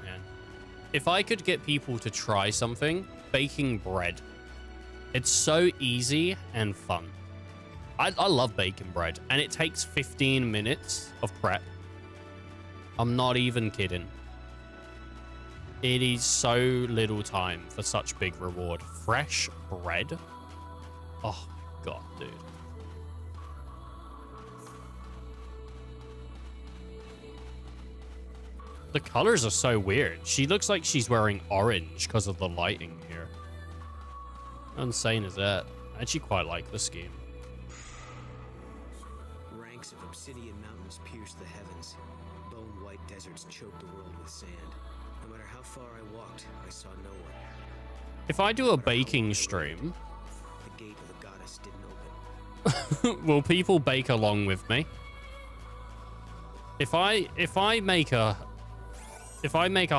Man. If I could get people to try something, baking bread. It's so easy and fun. I love baking bread, and it takes 15 minutes of prep. I'm not even kidding. It is so little time for such big reward. Fresh bread? Oh my god, dude. The colors are so weird. She looks like she's wearing orange because of the lighting here. How insane is that? I actually quite like the scheme. Ranks of obsidian mountains pierce the heavens. Bone-white deserts choke the world with sand. No matter how far I walked, I saw no one. If I do a baking stream, The gate of the goddess didn't open. will people bake along with me? If I make a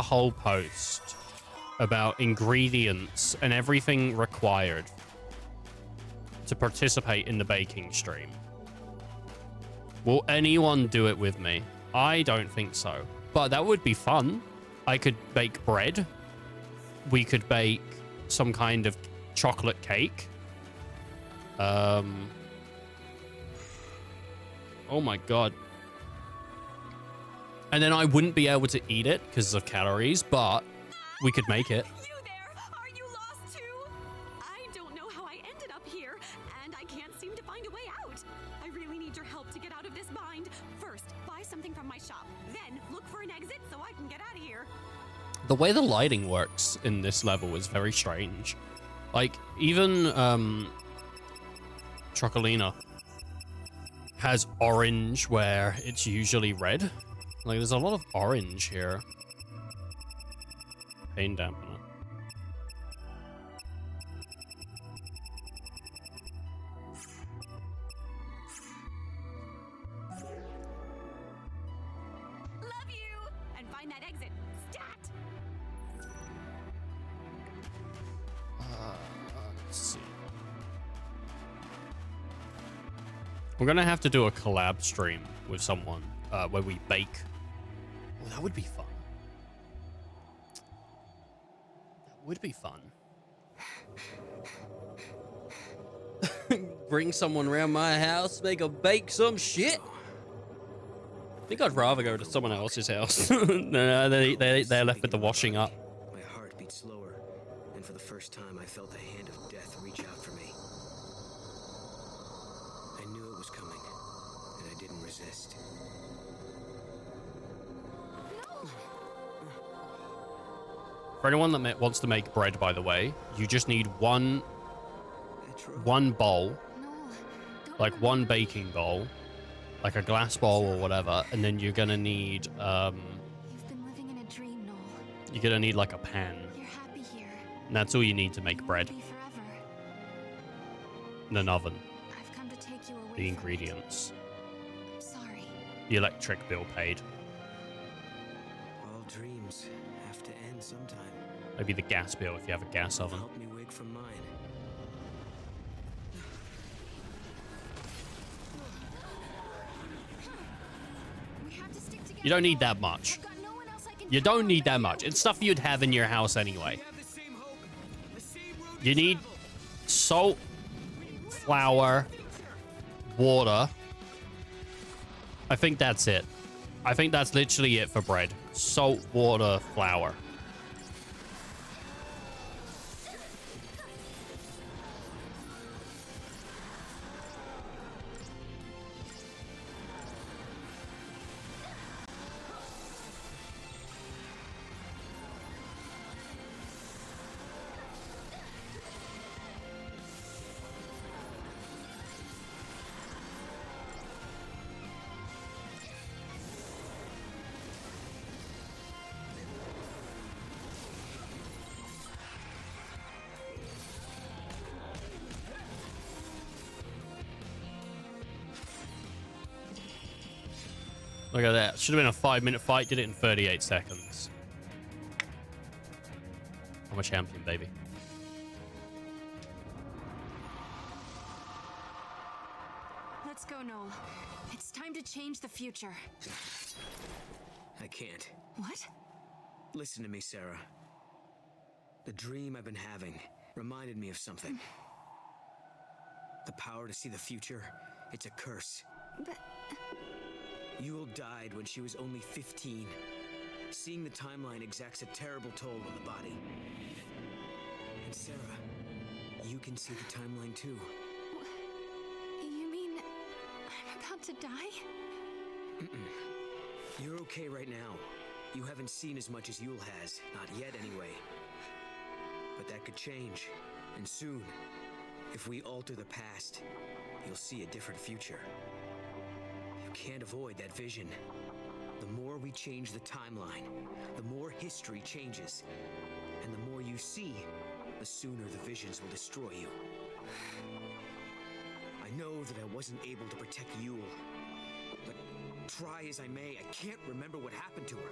whole post about ingredients and everything required to participate in the baking stream, will anyone do it with me? I don't think so, but that would be fun. I could bake bread. We could bake some kind of chocolate cake. Oh my god. And then I wouldn't be able to eat it because of calories, but we could make it. You there? Are you lost too? I don't know how I ended up here, and I can't seem to find a way out. I really need your help to get out of this bind. First, buy something from my shop. Then, look for an exit so I can get out of here. The way the lighting works in this level is very strange. Like, even Chocolina has orange where it's usually red. Like, there's a lot of orange here. Pain dampener. Love you! And find that exit. Stat! Let's see. We're gonna have to do a collab stream with someone where we bake. Oh, that would be fun. That would be fun. Bring someone around my house, make them bake some shit. I think I'd rather go to someone else's house. No, they're left with the washing up. My heart beat slower, and for the first time I felt the hand of death reach out for me. I knew it was coming, and I didn't resist. For anyone that wants to make bread, by the way, you just need one bowl, like one baking bowl, like a glass bowl or whatever, and then you're gonna need You've been living in a dream, Noel. you're gonna need like a pan, You're happy here. and that's all you need to make bread. Be forever. And an oven, I've come to take you away the from ingredients, it. I'm sorry. the electric bill paid, All dreams have to end sometime. maybe the gas bill if you have a gas oven. Help me wake from mine. We have to stick together. You don't need that much. I've got no one else I can You count don't on need but that you. much. It's stuff you'd have in your house anyway. You need salt, flour, water. I think that's it. I think that's literally it for bread. Salt, water, flour. Look at that. Should have been a 5-minute fight. Did it in 38 seconds. I'm a champion, baby. Let's go, Noel. It's time to change the future. I can't. What? Listen to me, Sarah. The dream I've been having reminded me of something. The power to see the future, it's a curse. But Yule died when she was only 15. Seeing the timeline exacts a terrible toll on the body. And Sarah, you can see the timeline too. You mean I'm about to die? You're okay right now. You haven't seen as much as Yule has. Not yet, anyway. But that could change. And soon, if we alter the past, you'll see a different future. You can't avoid that vision. The more we change the timeline, the more history changes. And the more you see, the sooner the visions will destroy you. I know that I wasn't able to protect Yule, but try as I may, I can't remember what happened to her.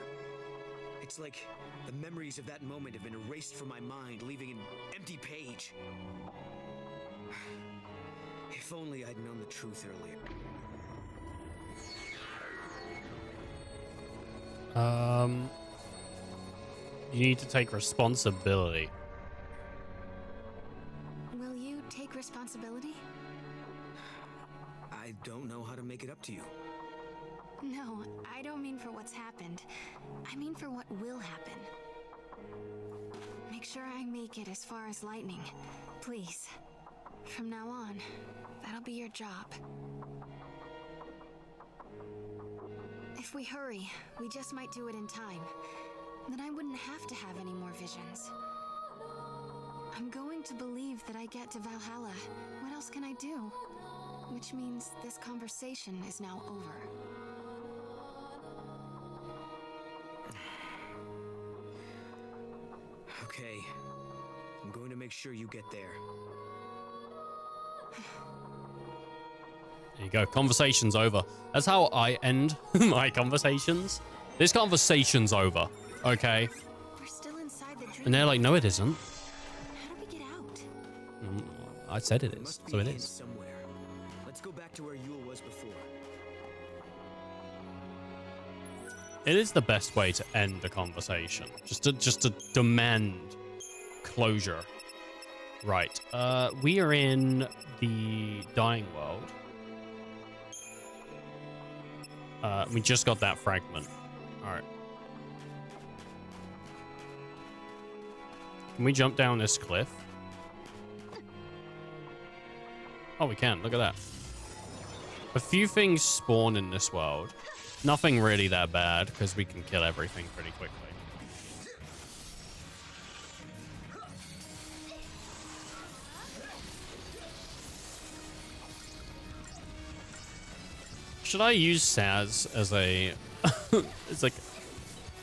It's like the memories of that moment have been erased from my mind, leaving an empty page. If only I'd known the truth earlier. You need to take responsibility. Will you take responsibility? I don't know how to make it up to you. No, I don't mean for what's happened. I mean for what will happen. Make sure I make it as far as lightning. Please. From now on, that'll be your job. If we hurry, we just might do it in time. Then I wouldn't have to have any more visions. I'm going to believe that I get to Valhalla. What else can I do? Which means this conversation is now over. Okay. I'm going to make sure you get there. There you go. Conversation's over. That's how I end my conversations. This conversation's over. Okay. We're still inside the dream. And they're like, no, it isn't. How do we get out? I said it There is, must be so a it hint is. somewhere. Let's go back to where Yule was before. It is the best way to end a conversation. Just to demand closure. Right. We are in the dying world. We just got that fragment. All right. Can we jump down this cliff? Oh, we can. Look at that. A few things spawn in this world. Nothing really that bad, because we can kill everything pretty quickly. Should I use Saz as a...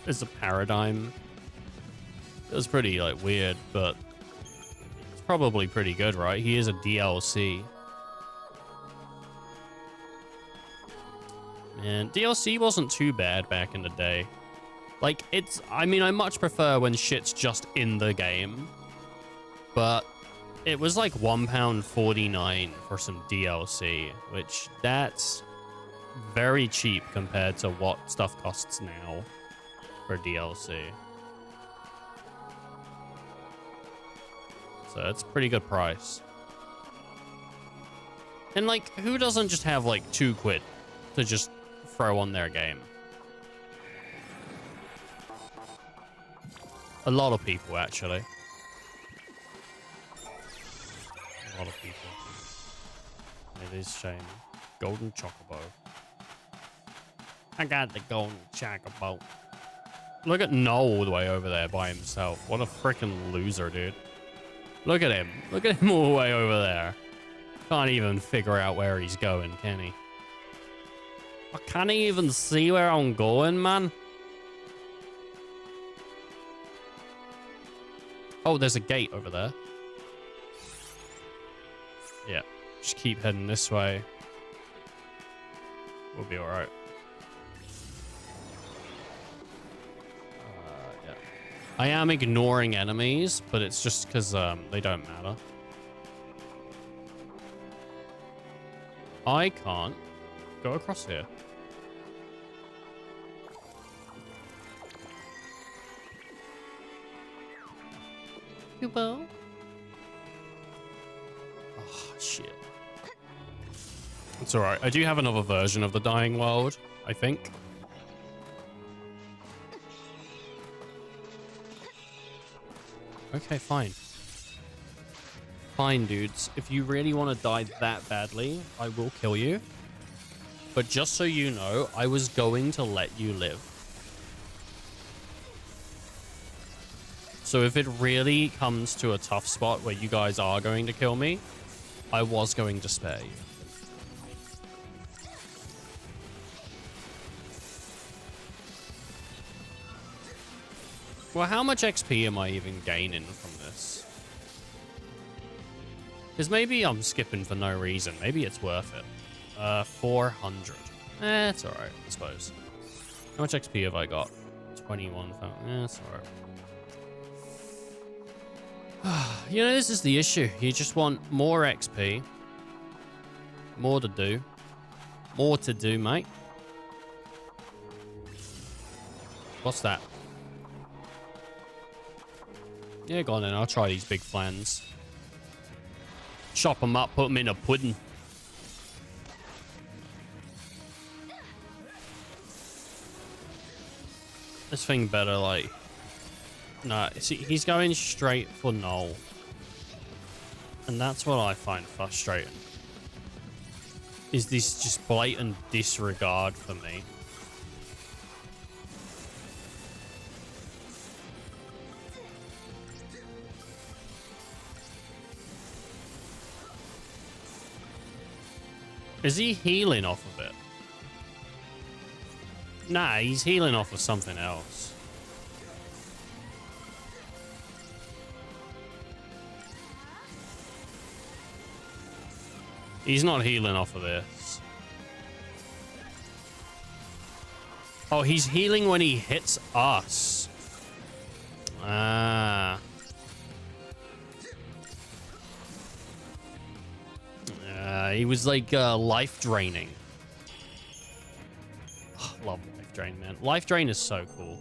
as a paradigm? It was pretty, like, weird, but... it's probably pretty good, right? He is a DLC. And DLC wasn't too bad back in the day. Like, it's... I mean, I much prefer when shit's just in the game. But it was like £1.49 for some DLC, which that's very cheap compared to what stuff costs now for DLC. So it's a pretty good price. And, like, who doesn't just have, like, £2 to just throw on their game? A lot of people, actually. A lot of people. It is shame. Golden Chocobo. I got the golden chocobo. Look at Noel all the way over there by himself. What a freaking loser, dude. Look at him. Look at him all the way over there. Can't even figure out where he's going, can he? I can't even see where I'm going, man. Oh, there's a gate over there. Yeah, just keep heading this way. We'll be alright. Yeah. I am ignoring enemies, but it's just because they don't matter. I can't go across here. Kubo? Oh, shit. It's alright. I do have another version of the dying world. I think. Okay, fine. Fine, dudes. If you really want to die that badly, I will kill you. But just so you know, I was going to let you live. So if it really comes to a tough spot where you guys are going to kill me, I was going to spare you. Well, how much XP am I even gaining from this? Because maybe I'm skipping for no reason. Maybe it's worth it. 400. It's alright, I suppose. How much XP have I got? 21. It's alright. You know, this is the issue. You just want more XP. More to do. More to do, mate. What's that? Yeah, go on then. I'll try these big flans. Chop them up, put them in a pudding. This thing better, like... No, see, he's going straight for null. And that's what I find frustrating. Is this just blatant disregard for me. Is he healing off of it? Nah, he's healing off of something else. He's not healing off of this. Oh, he's healing when he hits us. Ah. He was like life draining. Oh, love life drain, man. Life drain is so cool.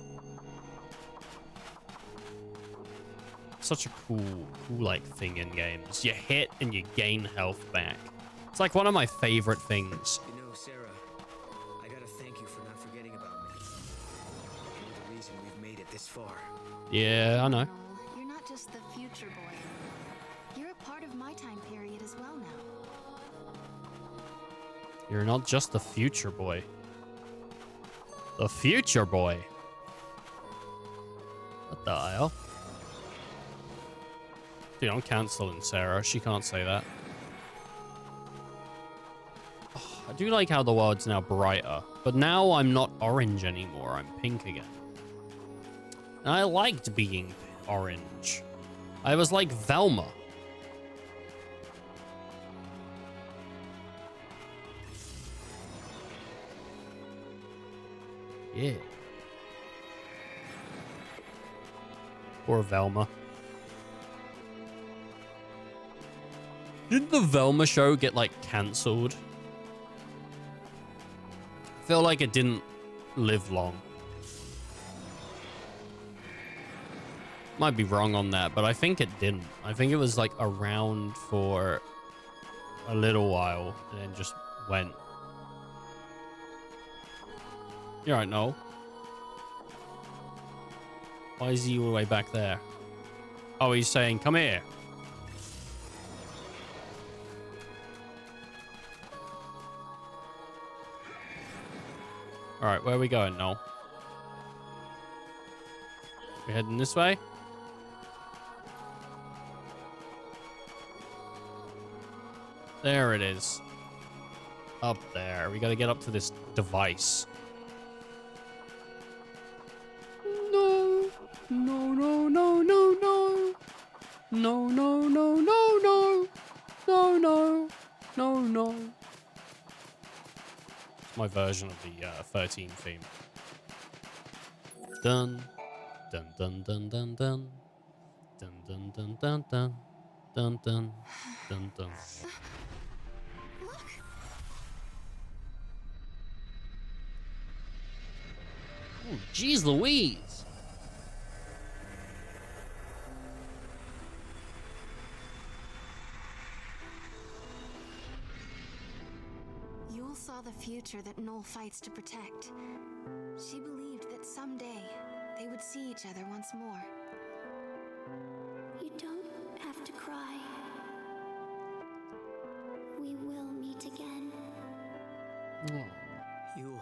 Such a cool like thing in games. You hit and you gain health back. It's like one of my favorite things. You know, Sarah, I gotta thank you for not forgetting about me. You're the reason we've made it this far. Yeah, I know. No, you're not just the future boy. You're a part of my time period as well now. You're not just the future boy. The future boy. What the hell? Dude, I'm canceling Sarah. She can't say that. Oh, I do like how the world's now brighter. But now I'm not orange anymore. I'm pink again. And I liked being orange. I was like Velma. Yeah. Poor Velma. Didn't the Velma show get, like, cancelled? I feel like it didn't live long. Might be wrong on that, but I think it didn't. I think it was, like, around for a little while and then just went. You're right, Noel. Why is he all the way back there? Oh, he's saying, come here. All right, where are we going, Noel? We heading this way? There it is. Up there. We got to get up to this device. No. No, no, no, no, no. No, no, no, no, no. No, no. No, no. It's my version of the 13 theme. Dun. Dun, dun, dun, dun, dun. Dun, dun, dun, dun, dun. Dun, dun, dun, dun. Oh, jeez Louise. Yule saw saw the future that Noel fights to protect. She believed that someday they would see each other once more. You don't have to cry. We will meet again. Yule.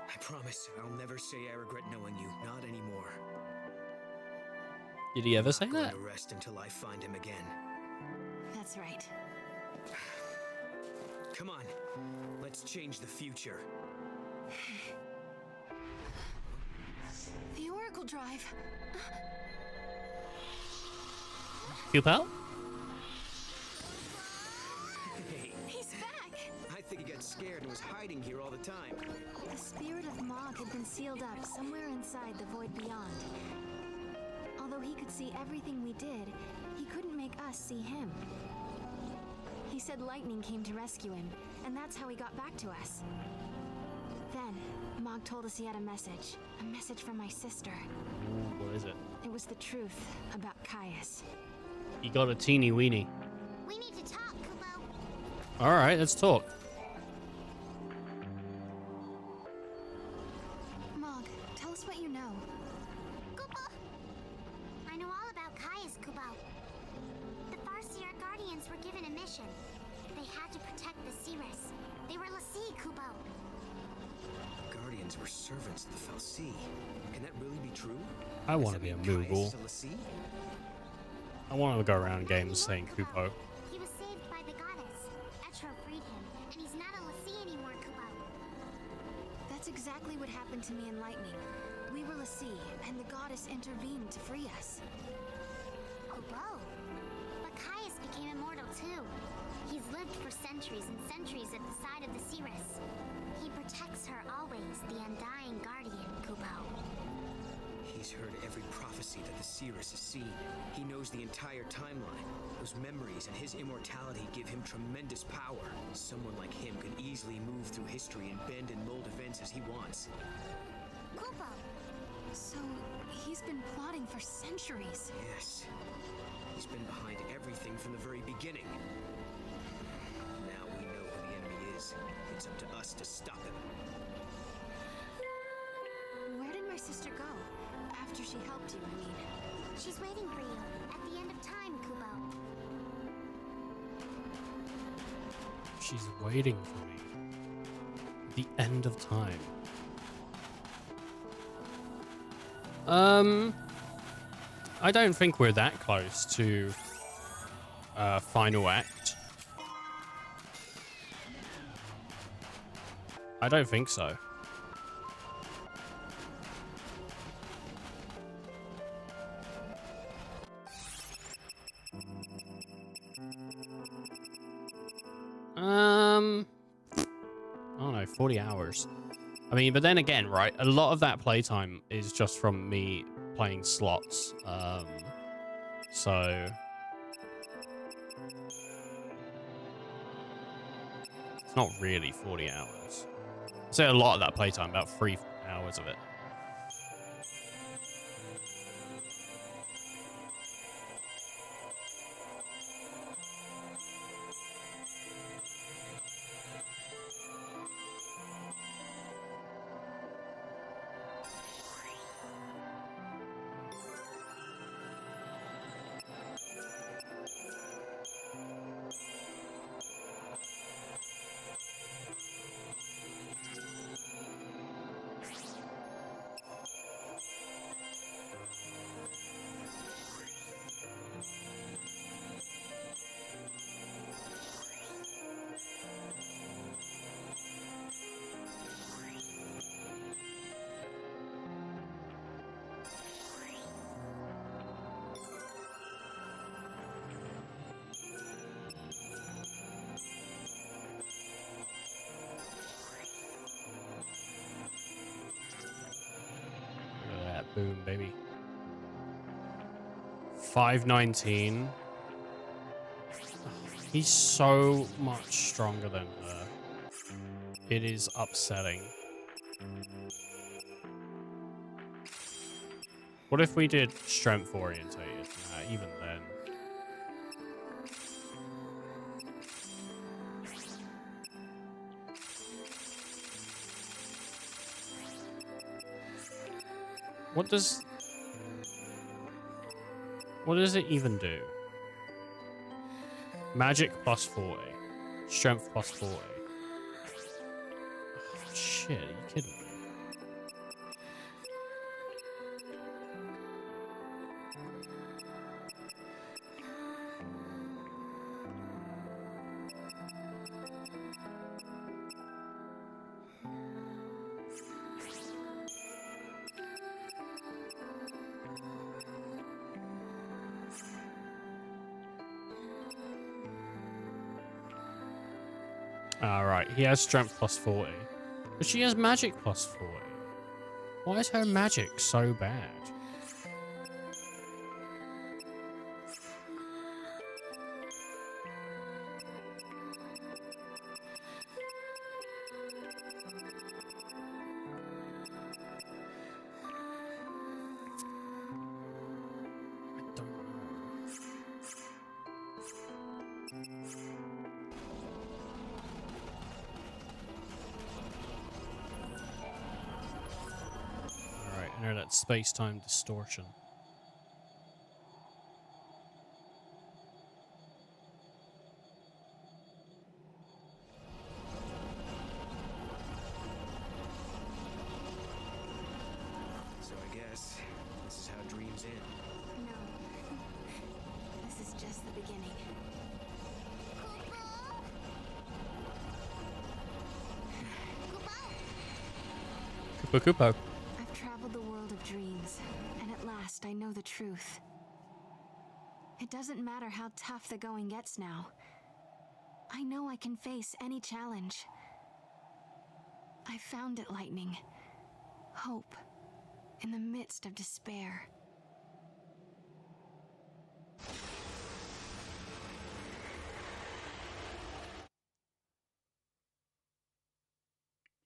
I promise I'll never say I regret knowing you. Not anymore. Did he ever say I'm not that? going to rest until I find him again. That's right. Come on. Let's change the future. The Oracle Drive. Cupel? Hey, He's back! I think he got scared and was hiding here all the time. The spirit of Mog had been sealed up somewhere inside the void beyond. Although he could see everything we did, he couldn't make us see him. He said lightning came to rescue him, and that's how he got back to us. Then, Mog told us he had a message from my sister. Ooh, what is it? It was the truth about Caius. He got a teeny weeny. We need to talk, Kubo. Alright, let's talk. Mog, tell us what you know. Kubo! I know all about Caius, Kubo. The Farseer Guardians were given a mission. They had to protect the Cirrus. They were Lassie, Kubo. Guardians were servants of the Fal'Cie. Can that really be true? I Does want to that be a mean Caius Moogle. is a Lassie? I want to go around games saying Kupo. He was saved by the goddess. Etro freed him, and he's not a Lassie anymore, Kubo. That's exactly what happened to me in Lightning. We were Lassie, and the goddess intervened to free us. Kubo. But Caius became immortal too. He's lived for centuries and centuries at the side of the Cirrus. He protects her always, the undying guardian, Kubo. He's heard every prophecy that the Cirrus has seen. He knows the entire timeline. Those memories and his immortality give him tremendous power. Someone like him can easily move through history and bend and mold events as he wants. Kubo. So, he's been plotting for centuries. Yes. He's been behind everything from the very beginning. Now we know who the enemy is. It's up to us to stop him. Where did my sister go? After she helped you, I mean. She's waiting for you at the end of time, Kubo. She's waiting for me. The end of time. I don't think we're that close to final act. I don't think so. I don't know, 40 hours. I mean, but then again, right, a lot of that playtime is just from me playing slots. So it's not really 40 hours. I'd say a lot of that playtime, about 3 hours of it. Boom, baby. 519. He's so much stronger than her. It is upsetting. What if we did strength orientated? Nah, even then. What does it even do? Magic plus 40. Strength plus 40. Oh, shit, are you kidding me? Alright, he has strength plus 40. But she has magic plus 40. Why is her magic so bad? I don't know. Enter that space-time distortion. So I guess this is how dreams end. No. This is just the beginning. Koopa Koopa. I've traveled the world of dreams, and at last I know the truth. It doesn't matter how tough the going gets now. I know I can face any challenge. I found it, Lightning. Hope in the midst of despair.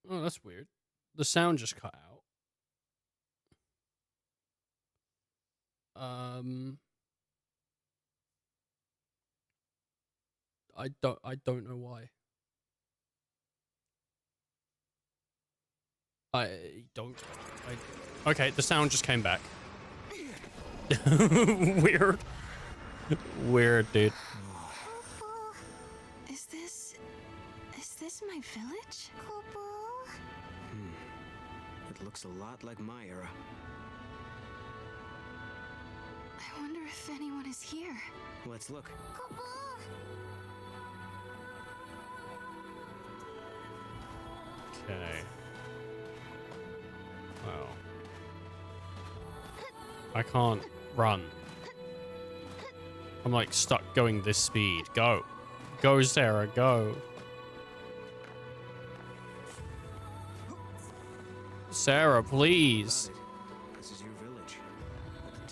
Oh, that's weird. The sound just cut out. I don't know why. Okay, the sound just came back. Weird. Weird, dude. Is this my village? It looks a lot like my era. I wonder if anyone is here. Let's look. Okay. Well. I can't run. I'm like stuck going this speed. Go. Go, Sarah, go. Sarah, please. This is your village.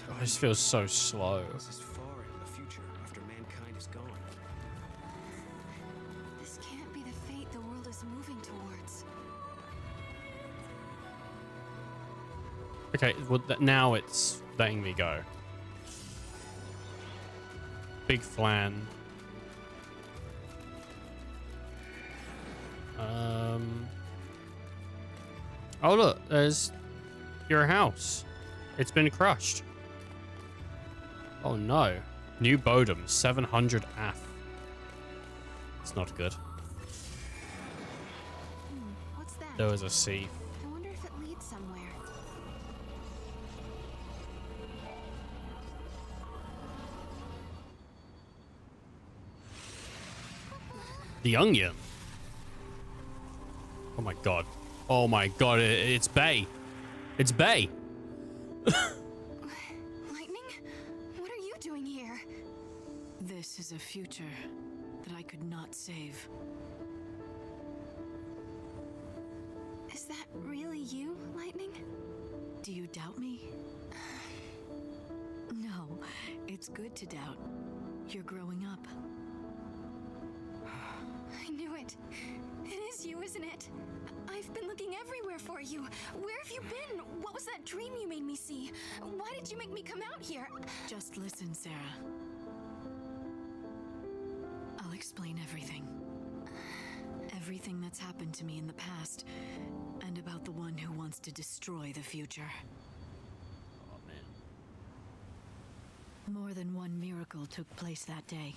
Oh, this feels so slow. This is far in the future after mankind is gone. This can't be the fate the world is moving towards. Okay, well, now it's letting me go. Big flan. Oh look, there's your house. It's been crushed. Oh no. New Bodum, 700 AF. It's not good. What's that? There was a C. I wonder if it leads somewhere. The onion. Oh my god. Oh my god, it's Bay. It's Bay. Lightning? What are you doing here? This is a future that I could not save. Is that really you, Lightning? Do you doubt me? No, it's good to doubt. You're growing up. I knew it. It is you, isn't it? I've been looking everywhere for you. Where have you been? What was that dream you made me see? Why did did you make me come out here? Just listen, Sarah. I'll explain everything. Everything that's happened to me in the past, and about the one who wants to destroy the future. Oh, man. More than one miracle took place that day.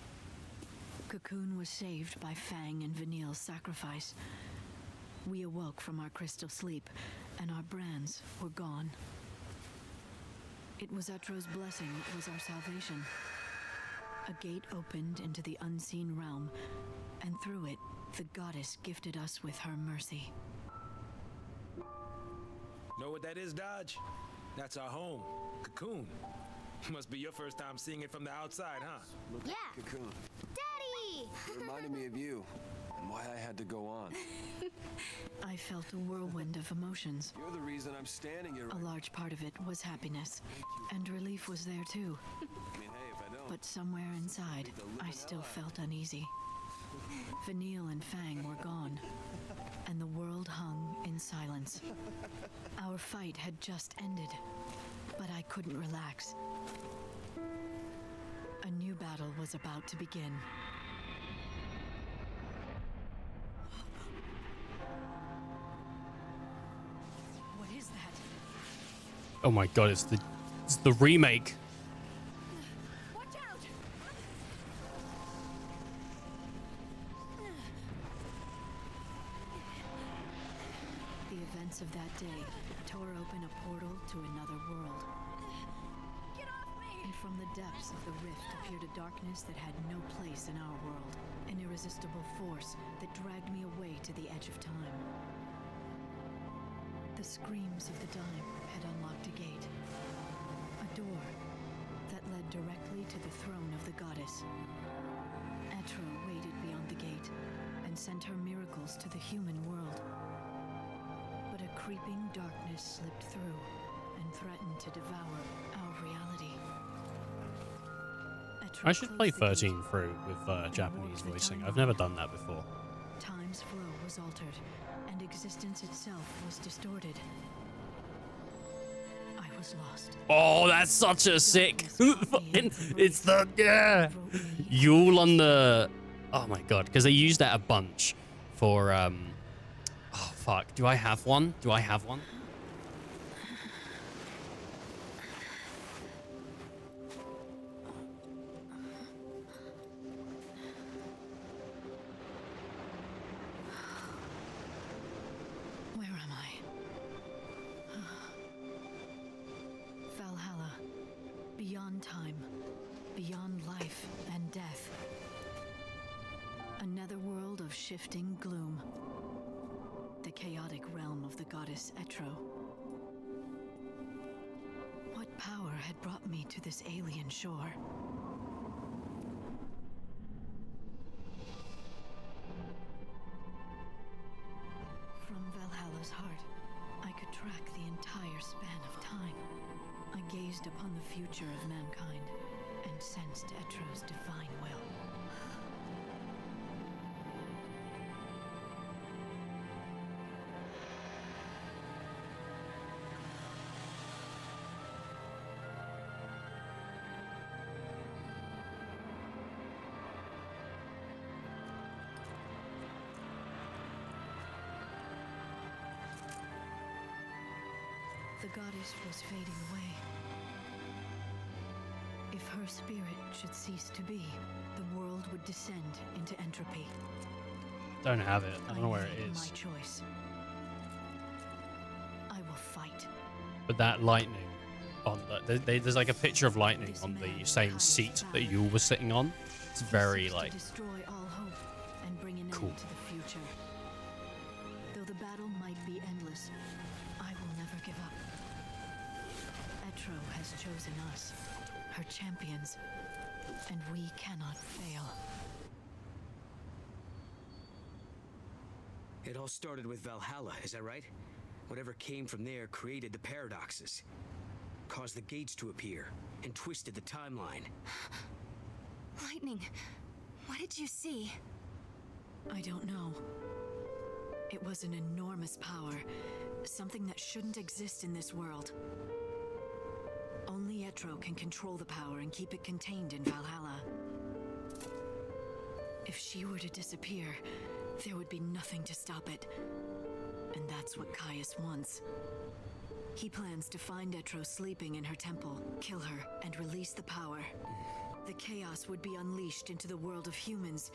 Cocoon was saved by Fang and Vanille's sacrifice. We awoke from our crystal sleep, and our brands were gone. It was Etro's blessing that was our salvation. A gate opened into the unseen realm, and through it, the goddess gifted us with her mercy. Know what that is, Dodge? That's our home, Cocoon. Must be your first time seeing it from the outside, huh? Look, Yeah. Cocoon. Daddy! It reminded me of you and why I had to go on. I felt a whirlwind of emotions. You're the reason I'm standing here. A large part of it was happiness, and relief was there too. I mean, hey, if I don't. But somewhere inside, I still felt uneasy. Vanille and Fang were gone, and the world hung in silence. Our fight had just ended, but I couldn't relax. A new battle was about to begin. What is that? Oh my god, it's the remake. Watch out! The events of that day tore open a portal to another world. Get off me! And from the depths of the rift appeared a darkness that had no place in our world. An irresistible force that dragged me away to the edge of time. The screams of the dying had unlocked a gate. A door that led directly to the throne of the goddess. Etro waited beyond the gate and sent her miracles to the human world. But a creeping darkness slipped through and threatened to devour our reality. Etro I should play closed the 13 gate. through with Japanese voicing. I've never done that before. Time's flow was altered, and existence itself was distorted. I was lost. Oh, that's such a sick. Fucking, it's the Yule on the. Oh my god, because they use that a bunch for Oh fuck, do I have one? Do I have one? Where am I? Valhalla. Beyond time. Beyond life and death. Another world of shifting gloom. The chaotic realm of the goddess Etro. What power had brought me to this alien shore? From Valhalla's heart, I could track the entire span of time. I gazed upon the future of mankind and sensed Etro's divine will. The goddess was fading away. If her spirit should cease to be, the world would descend into entropy. Don't have it. I don't know where it made is. my choice. I will fight. But that lightning on the there's like a picture of lightning on the same seat that Yule was sitting on. It's very like To destroy all hope and bring an cool. end to the future. Though the battle might be endless, I will never give up. Etro has chosen us, her champions, and we cannot fail. It all started with Valhalla, is that right? Whatever came from there created the paradoxes, caused the gates to appear, and twisted the timeline. Lightning. What did you see? I don't know. It was an enormous power, something that shouldn't exist in this world. Only Etro can control the power and keep it contained in Valhalla. If she were to disappear, there would be nothing to stop it. And that's what Caius wants. He plans to find Etro sleeping in her temple, kill her, and release the power. The chaos would be unleashed into the world of humans,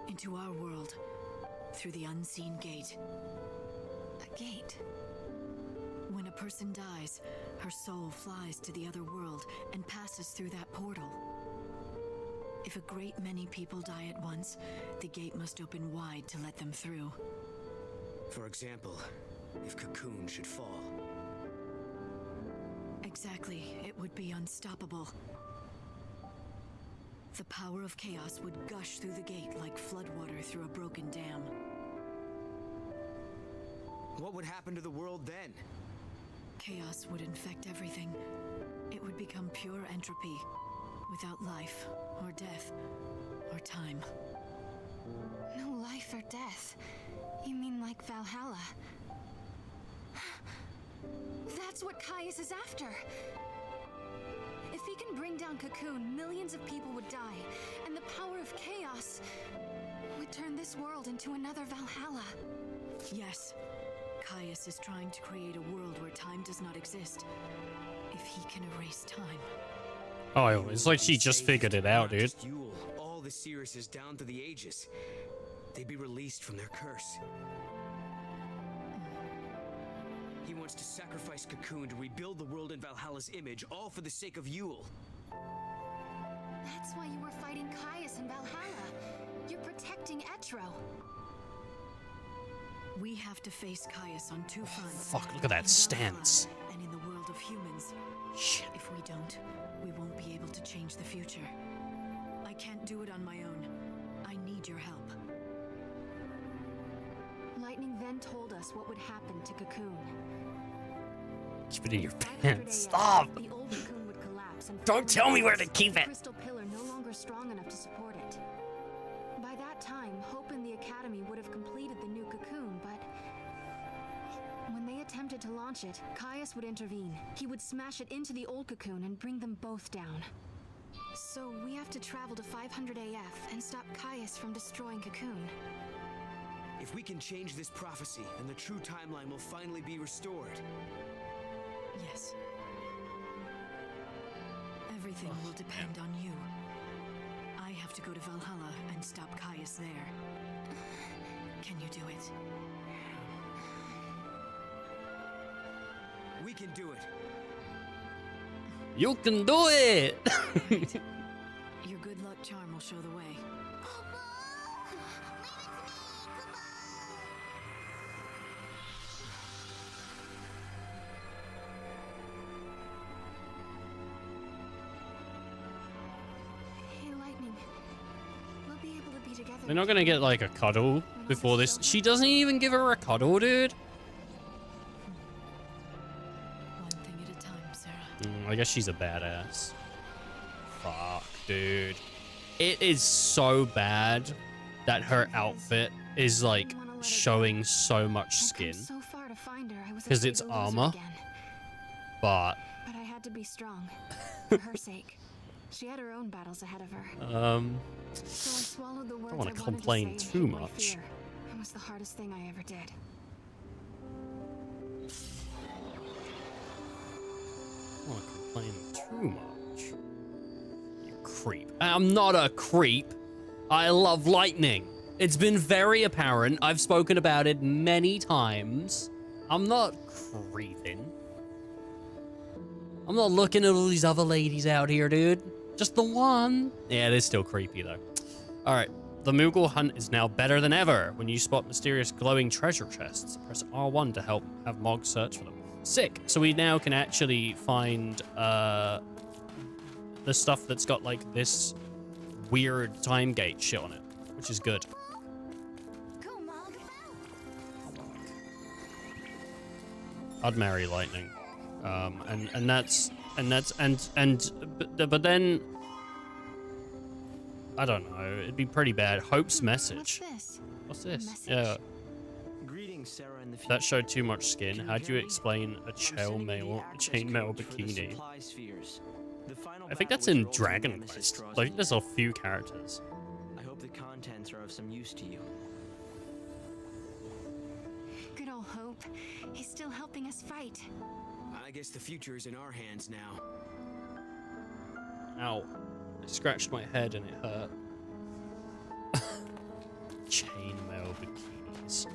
into our world, through the unseen gate. A gate? When a person dies, her soul flies to the other world and passes through that portal. If a great many people die at once, the gate must open wide to let them through. For example, if Cocoon should fall. Exactly, it would be unstoppable. The power of chaos would gush through the gate like floodwater through a broken dam. What would happen to the world then? Chaos would infect everything. It would become pure entropy, without life, or death, or time. No life or death. You mean like Valhalla? That's what Caius is after! If he can bring down Cocoon, millions of people would die, and the power of chaos would turn this world into another Valhalla. Yes, Caius is trying to create a world where time does not exist. If he can erase time. Oh, it's like she just figured it out, dude. All the Seeresses down through the ages. They'd be released from their curse. He wants to sacrifice Cocoon to rebuild the world in Valhalla's image, all for the sake of Yule. That's why you were fighting Caius in Valhalla. You're protecting Etro. We have to face Caius on two fronts. Fuck, look at that stance. And in the world of humans. Shit. If we don't, we won't be able to change the future. I can't do it on my own. I need your help. Lightning then told us what would happen to Cocoon. Keep it in your pants. Stop! The old Cocoon would collapse and don't tell me where to keep the it! crystal pillar no longer strong enough to support it. By that time, Hope and the Academy would have completed the new Cocoon, but when they attempted to launch it, Caius would intervene. He would smash it into the old Cocoon and bring them both down. So we have to travel to 500 AF and stop Caius from destroying Cocoon. If we can change this prophecy, then the true timeline will finally be restored. Yes. Everything will depend on you. I have to go to Valhalla and stop Caius there. Can you do it? We can do it. You can do it! Right. Your good luck charm will show the way. Hey, Lightning. We'll be able to be together. They're not gonna get like a cuddle before this. She doesn't even give her a cuddle, dude. One thing at a time, Sarah. I guess she's a badass. Fuck, dude. It is so bad that her outfit is like showing so much skin. So far to find her, I was Because afraid it's to lose her armor. again. But But I had to be strong. For her sake. She had her own battles ahead of her. So I swallowed the words wanna I wanted complain to say too and hid my much. fear. It was the hardest thing I ever did. I don't want to complain too much. You creep. I'm not a creep. I love lightning. It's been very apparent. I've spoken about it many times. I'm not creeping. I'm not looking at all these other ladies out here, dude. Just the one. Yeah, it is still creepy, though. All right. The Moogle hunt is now better than ever. When you spot mysterious glowing treasure chests, press R1 to help have Mog search for them. Sick. So we now can actually find the stuff that's got like this weird time gate shit on it, which is good. Go, Mog. I'd marry Lightning. But then I don't know. It'd be pretty bad. Hope's message. What's this? What's this? Message? Yeah. Greetings, Sarah and the That showed too much skin. Can you How do you hear me? explain a I'm sending you the access chainmail code for the bikini? supply spheres. The final I think battle that's with in your ultimate Dragon nemesis Quest. draws I think me. there's a few characters. I hope the contents are of some use to you. Good old Hope. He's still helping us fight. I guess the future is in our hands now. Ow. I scratched my head and it hurt. Chainmail bikinis.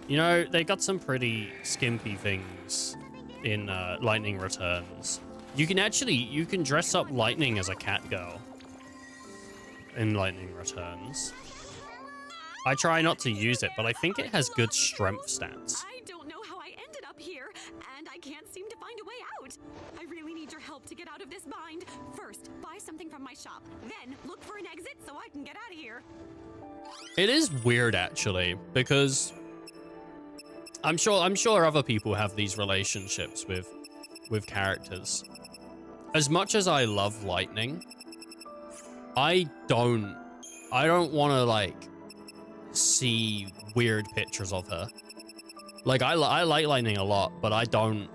You know, they got some pretty skimpy things in Lightning Returns. You can dress up Lightning as a cat girl in Lightning Returns. I try not to use it, but I think it has good strength stats. I don't know how I ended up here, and I can't seem to find a way out. I really need your help to get out of this bind. First, buy something from my shop. Then, look for an exit so I can get out of here. It is weird, actually, because I'm sure other people have these relationships with characters. As much as I love Lightning, I don't want to like see weird pictures of her. Like I like Lightning a lot, but I don't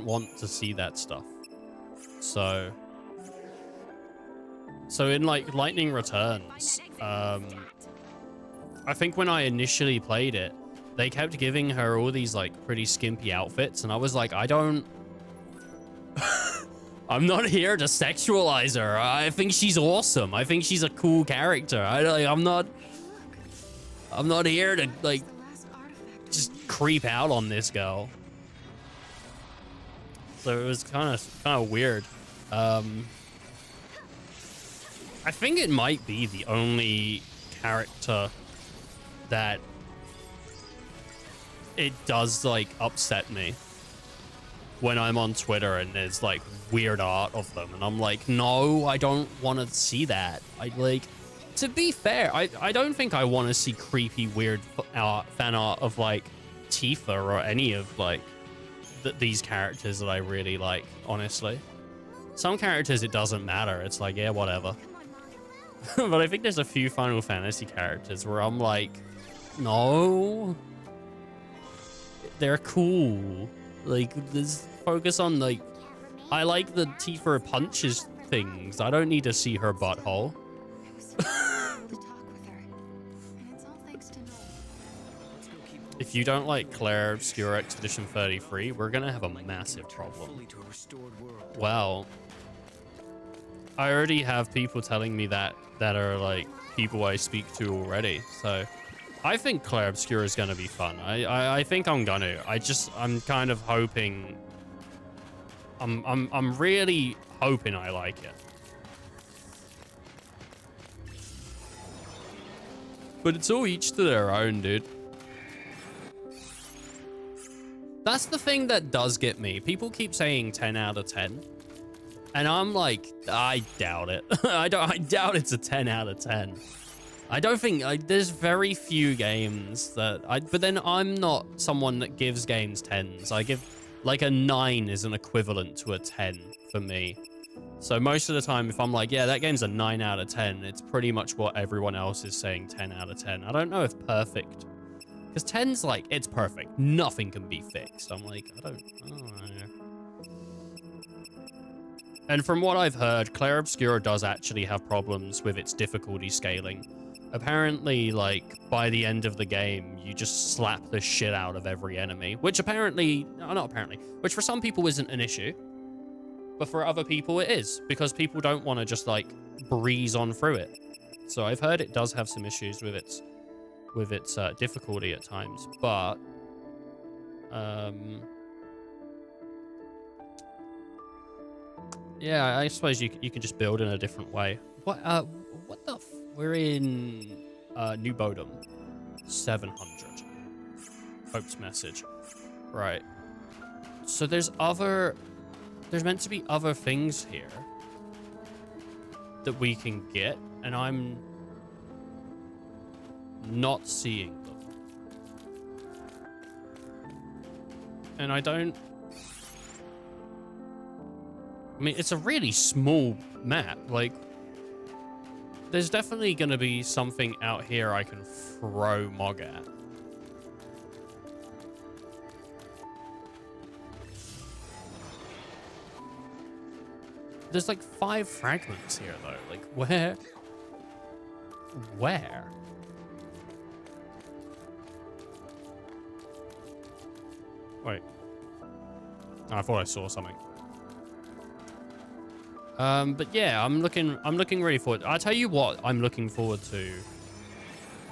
want to see that stuff. So in like Lightning Returns, I think when I initially played it, they kept giving her all these like pretty skimpy outfits, and I was like, I'm not here to sexualize her. I think she's awesome. I think she's a cool character. I'm not here to like just creep out on this girl. So it was kind of weird. I think it might be the only character that it does like upset me when I'm on Twitter and there's like weird art of them, and I'm like, no, I don't want to see that. To be fair, I don't think I want to see creepy weird fan art of like Tifa or any of like these characters that I really like, honestly. Some characters it doesn't matter, it's like, yeah, whatever. But I think there's a few Final Fantasy characters where I'm like, no, they're cool. Like, there's focus on like, I like the Tifa punches things. I don't need to see her butthole. If you don't like Claire Obscure Expedition 33, we're gonna have a massive problem. Well, I already have people telling me that are like people I speak to already. So I think Claire Obscure is gonna be fun. I think I'm gonna. I'm kind of hoping. I'm really hoping I like it. But it's all each to their own, dude. That's the thing that does get me. People keep saying 10 out of 10. And I'm like, I doubt it. I doubt it's a 10 out of 10. I don't think, there's very few games that but then I'm not someone that gives games 10s. I give, like a 9 is an equivalent to a 10 for me. So most of the time, if I'm like, yeah, that game's a 9 out of 10, it's pretty much what everyone else is saying 10 out of 10. I don't know if perfect. Because 10's like, it's perfect. Nothing can be fixed. I'm like, I don't know. And from what I've heard, Claire Obscura does actually have problems with its difficulty scaling. Apparently, like, by the end of the game, you just slap the shit out of every enemy. Which apparently, no, not apparently, which for some people isn't an issue. But for other people it is. Because people don't want to just, like, breeze on through it. So I've heard it does have some issues with its difficulty at times, but yeah, I suppose you can just build in a different way. What the we're in New Bodom 700. Hope's message, right? So there's meant to be other things here that we can get, and I'm not seeing them. And I mean, it's a really small map. Like, there's definitely going to be something out here I can throw Mog at. There's like 5 fragments here though. Like where? Where? Wait. Oh, I thought I saw something. But yeah, I'm looking really forward. I'll tell you what I'm looking forward to.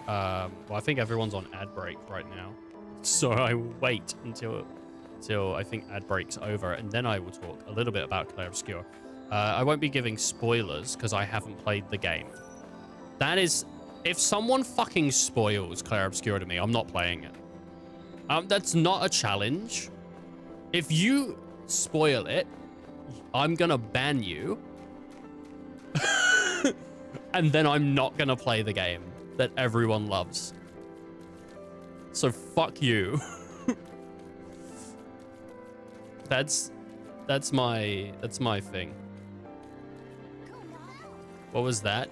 Well, I think everyone's on ad break right now. So I will wait until I think ad break's over, and then I will talk a little bit about Clair Obscur. I won't be giving spoilers because I haven't played the game. That is, if someone fucking spoils Clair Obscur to me, I'm not playing it. That's not a challenge. If you spoil it, I'm gonna ban you. And then I'm not gonna play the game that everyone loves. So fuck you. That's my thing. What was that?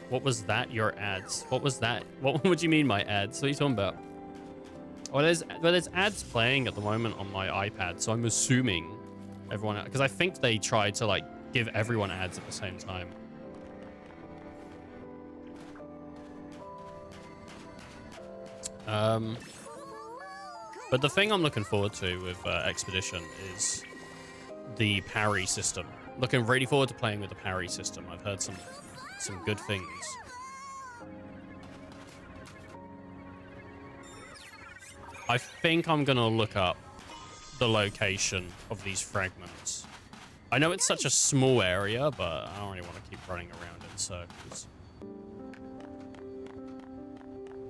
What was that? Your ads? What was that? What would you mean my ads? What are you talking about? Well, there's ads playing at the moment on my iPad, so I'm assuming everyone, because I think they tried to like give everyone ads at the same time. But the thing I'm looking forward to with Expedition is the parry system. Looking really forward to playing with the parry system. I've heard some good things. I think I'm gonna look up the location of these fragments. I know it's such a small area, but I don't really want to keep running around in circles.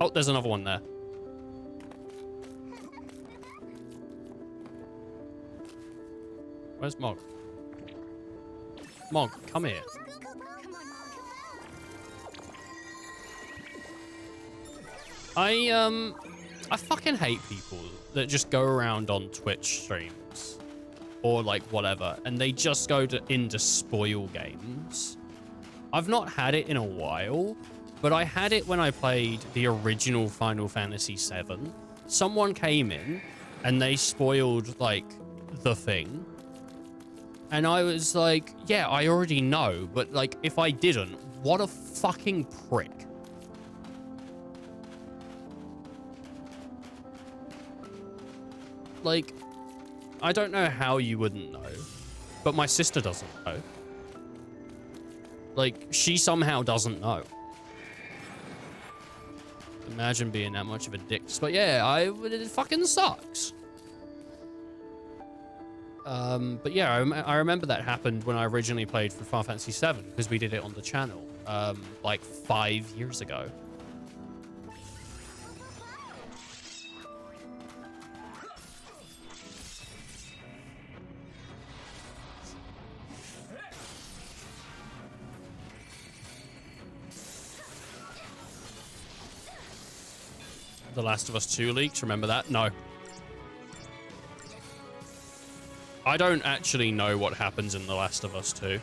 Oh, there's another one there. Where's Mog? Mog, come here. I fucking hate people that just go around on Twitch streams or like whatever, and they just go into spoil games. I've not had it in a while, but I had it when I played the original Final Fantasy VII. Someone came in and they spoiled like the thing. And I was like, yeah, I already know, but like if I didn't, what a fucking prick. Like, I don't know how you wouldn't know, but my sister doesn't know. Like, she somehow doesn't know. Imagine being that much of a dick. But yeah, it fucking sucks. But yeah, I remember that happened when I originally played for Final Fantasy VII, because we did it on the channel, like 5 years ago. The Last of Us 2 leaks, remember that? No. I don't actually know what happens in The Last of Us 2.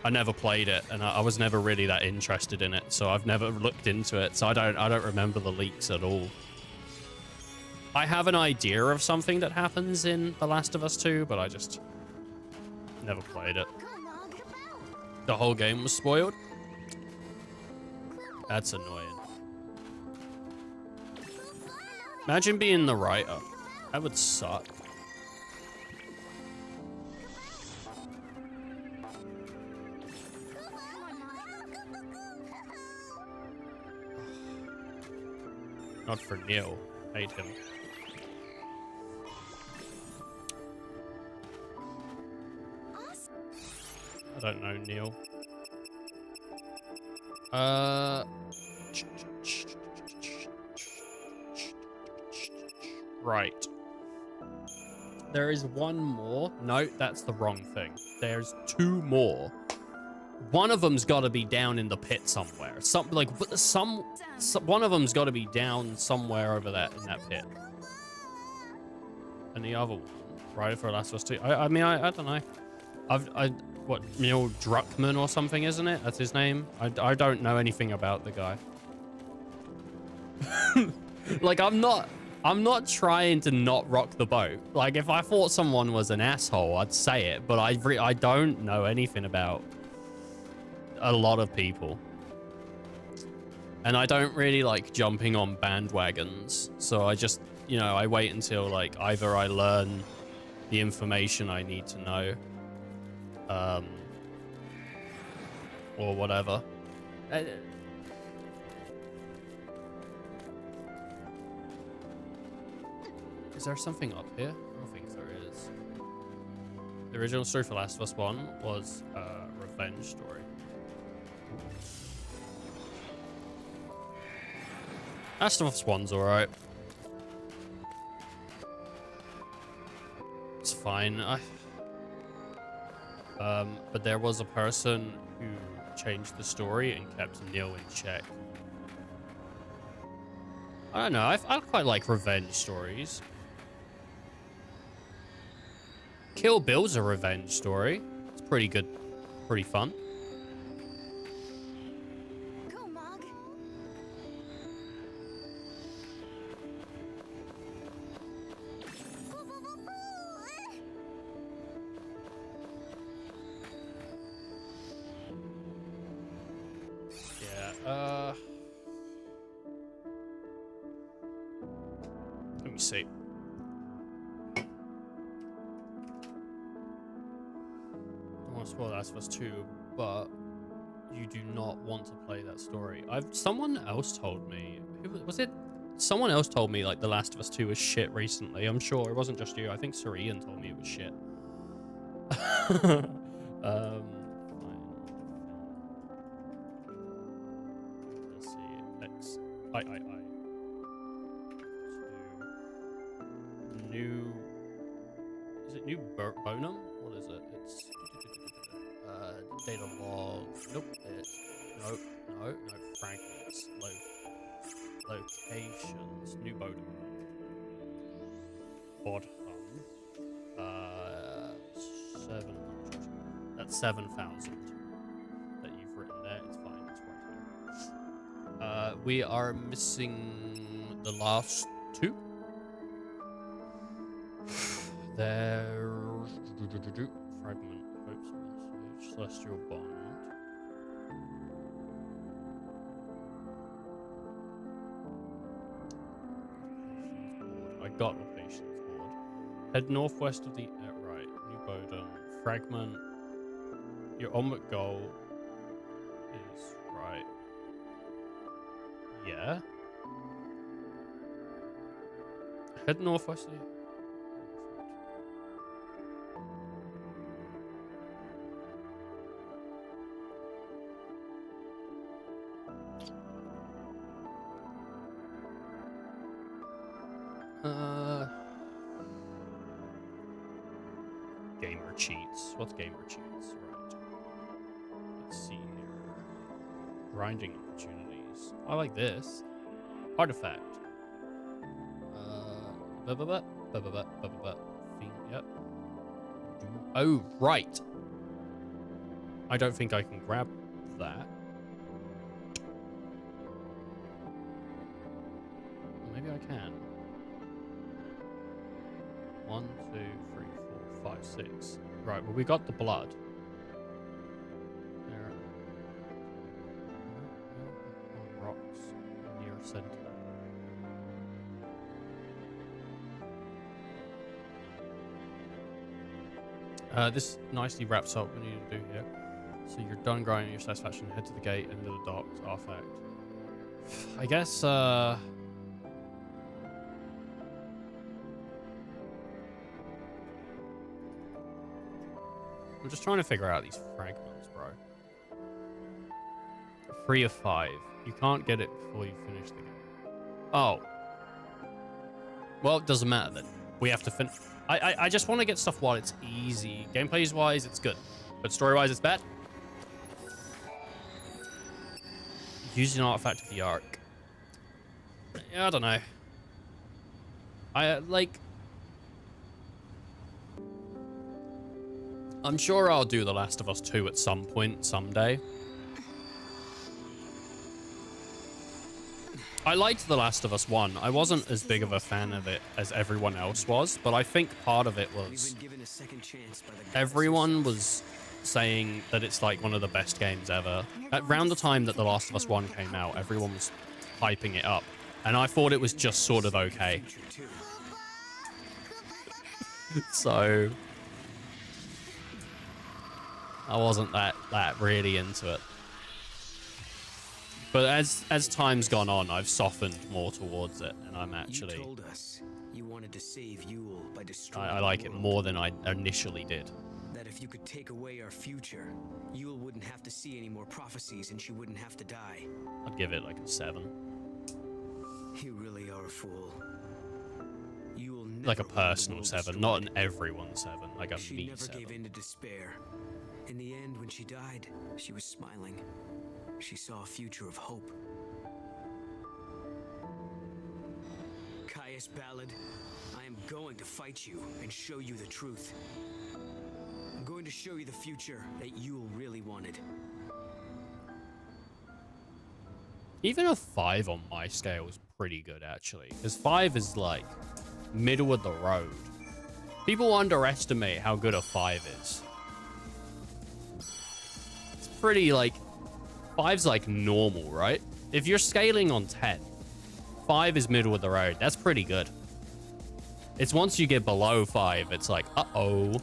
I never played it, and I was never really that interested in it, so I've never looked into it, so I don't remember the leaks at all. I have an idea of something that happens in The Last of Us 2, but I just never played it. The whole game was spoiled? That's annoying. Imagine being the writer. That would suck. Not for Neil. Hate him. I don't know Neil. Right. There is one more. No, that's the wrong thing. There's 2 more. One of them's got to be down in the pit somewhere. One of them's got to be down somewhere over there in that pit. And the other one, right, for Last of Us 2. I mean, I don't know. What, Neil Druckmann or something, isn't it? That's his name. I don't know anything about the guy. Like, I'm I'm not trying to not rock the boat. Like, if I thought someone was an asshole, I'd say it. But I don't know anything about a lot of people. And I don't really like jumping on bandwagons. So I just, you know, I wait until, like, either I learn the information I need to know. Or whatever. Is there something up here? I don't think there is. The original story for Last of Us 1 was a revenge story. Last of Us 1's alright. It's fine. But there was a person who changed the story and kept Neil in check. I don't know. I quite like revenge stories. Kill Bill's a revenge story. It's pretty good. Pretty fun. Go, Mog. Yeah, let me see. I want to spoil Last of Us 2, but you do not want to play that story. Someone else told me. Who was it? Someone else told me like The Last of Us 2 was shit recently. I'm sure it wasn't just you. I think Sir Ian told me it was shit. Fine. Let's see. New. Is it New Bonum? What is it? It's data log. Nope. No. Fragments. Locations. New Bonum. Bod hum. 700. That's 7,000 that you've written there. It's fine. It's right here. We are missing the last two. There's fragment, hopes, message, celestial bond. I got locations board. Head northwest of the right. New Bodum. Fragment. Your ultimate goal is right. Yeah. Head northwest of the gamer cheats. What's gamer cheats? Right. Let's see here. Grinding opportunities. I like this. Artifact. Yep. Oh, right. I don't think I can grab that. Maybe I can. 1, 2, 3, 4, 5, 6. Right, well, we got the blood. There. On rocks near center. This nicely wraps up what we need to do here. So you're done grinding your satisfaction, head to the gate, enter the docks, artifact. I guess, I'm just trying to figure out these fragments, bro. 3 of 5. You can't get it before you finish the game. Oh. Well, it doesn't matter then. We have to finish. I just want to get stuff while it's easy. Gameplays-wise, it's good. But story-wise, it's bad. Using an artifact of the Ark. Yeah, I don't know. I'm sure I'll do The Last of Us 2 at some point, someday. I liked The Last of Us 1. I wasn't as big of a fan of it as everyone else was, but I think part of it was everyone was saying that it's like one of the best games ever. Around the time that The Last of Us 1 came out, everyone was hyping it up, and I thought it was just sort of okay. So I wasn't that really into it. But as time's gone on, I've softened more towards it, and I'm actually... You told us you wanted to save Yule by destroying I like it more than I initially did. That if you could take away our future, Yule wouldn't have to see any more prophecies and she wouldn't have to die. I'd give it like a 7. You really are a fool. Yule never Like a personal 7, not an everyone 7, like a she me never 7. gave in to despair. In the end, when she died, she was smiling. She saw a future of hope. Caius Ballad, I am going to fight you and show you the truth. I'm going to show you the future that Yule really wanted. Even a 5 on my scale is pretty good, actually. Because 5 is, like, middle of the road. People underestimate how good a 5 is. It's pretty, like... 5's, like, normal, right? If you're scaling on 10, 5 is middle of the road. That's pretty good. It's once you get below 5, it's like, uh-oh.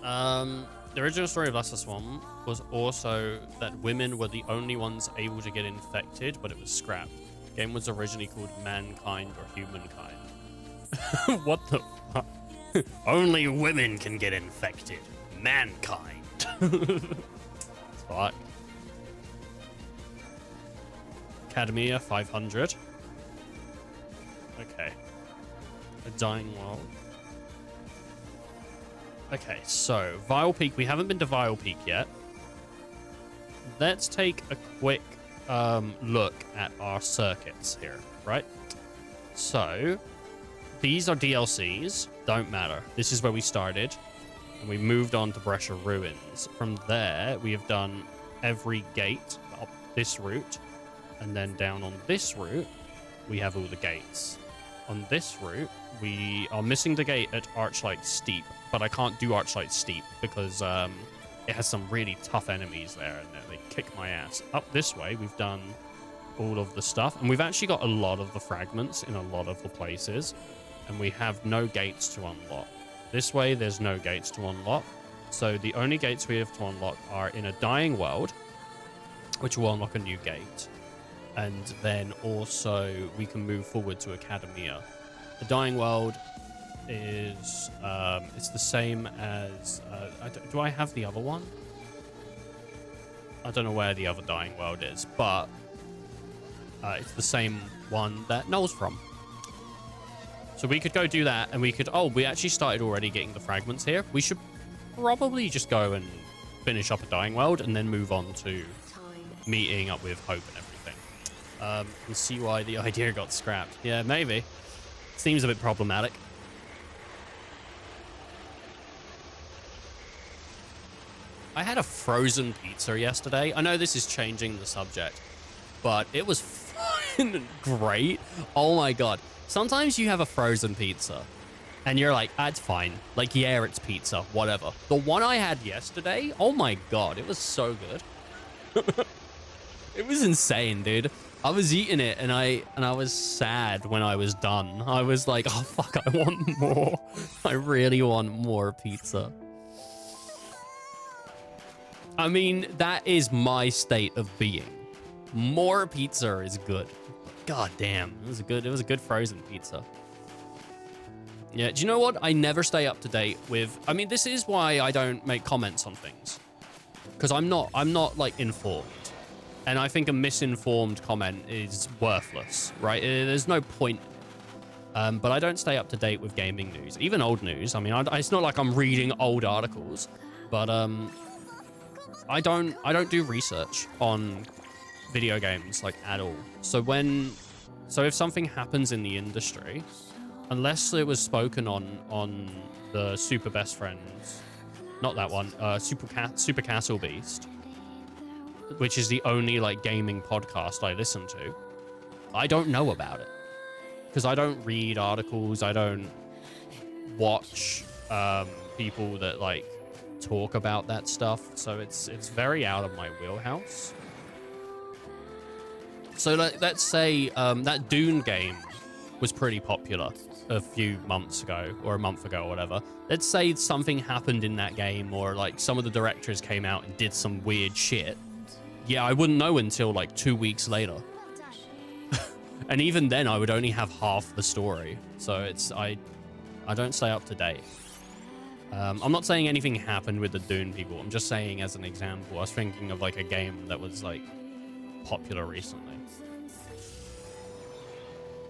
The original story of Last of Us 1 was also that women were the only ones able to get infected, but it was scrapped. The game was originally called Mankind or Humankind. What the fuck? Only women can get infected. Mankind. Fuck. Academia 500. Okay. A Dying World. Okay, so Vile Peak. We haven't been to Vile Peak yet. Let's take a quick look at our circuits here, right? So these are DLCs. Don't matter. This is where we started. And we moved on to Brescia Ruins. From there, we have done every gate up this route. And then down on this route, we have all the gates. On this route, we are missing the gate at Archlight Steep. But I can't do Archlight Steep because it has some really tough enemies there. And they kick my ass. Up this way, we've done all of the stuff. And we've actually got a lot of the fragments in a lot of the places. And we have no gates to unlock. This way, there's no gates to unlock. So the only gates we have to unlock are in a Dying World, which will unlock a new gate. And then also, we can move forward to Academia. The Dying World is... it's the same as... do I have the other one? I don't know where the other Dying World is, but it's the same one that Noel's from. So we could go do that, and we could... Oh, we actually started already getting the fragments here. We should probably just go and finish up a Dying World, and then move on to meeting up with Hope and everything. And see why the idea got scrapped. Yeah, maybe. Seems a bit problematic. I had a frozen pizza yesterday. I know this is changing the subject, but it was fucking great. Oh my god. Sometimes you have a frozen pizza and you're like, ah, it's fine. Like, yeah, it's pizza, whatever. The one I had yesterday, oh my god, it was so good. It was insane, dude. I was eating it and I was sad when I was done. I was like, oh fuck, I want more. I really want more pizza. I mean, that is my state of being. More pizza is good. God damn, it was a good frozen pizza. Yeah, do you know what? I never stay up to date with... I mean, this is why I don't make comments on things. Because I'm not like informed. And I think a misinformed comment is worthless, right? There's no point. But I don't stay up to date with gaming news, even old news. I mean, it's not like I'm reading old articles, but I don't do research on video games like at all. So if something happens in the industry, unless it was spoken on the Super Best Friends, not that one, Super Castle Beast, which is the only like gaming podcast I listen to, I don't know about it because I don't read articles. I don't watch people that like talk about that stuff. So it's very out of my wheelhouse. So let's say that Dune game was pretty popular a few months ago or a month ago or whatever. Let's say something happened in that game or like some of the directors came out and did some weird shit. Yeah, I wouldn't know until like 2 weeks later. And even then I would only have half the story. So I don't stay up to date. I'm not saying anything happened with the Dune people. I'm just saying as an example. I was thinking of like a game that was like popular recently.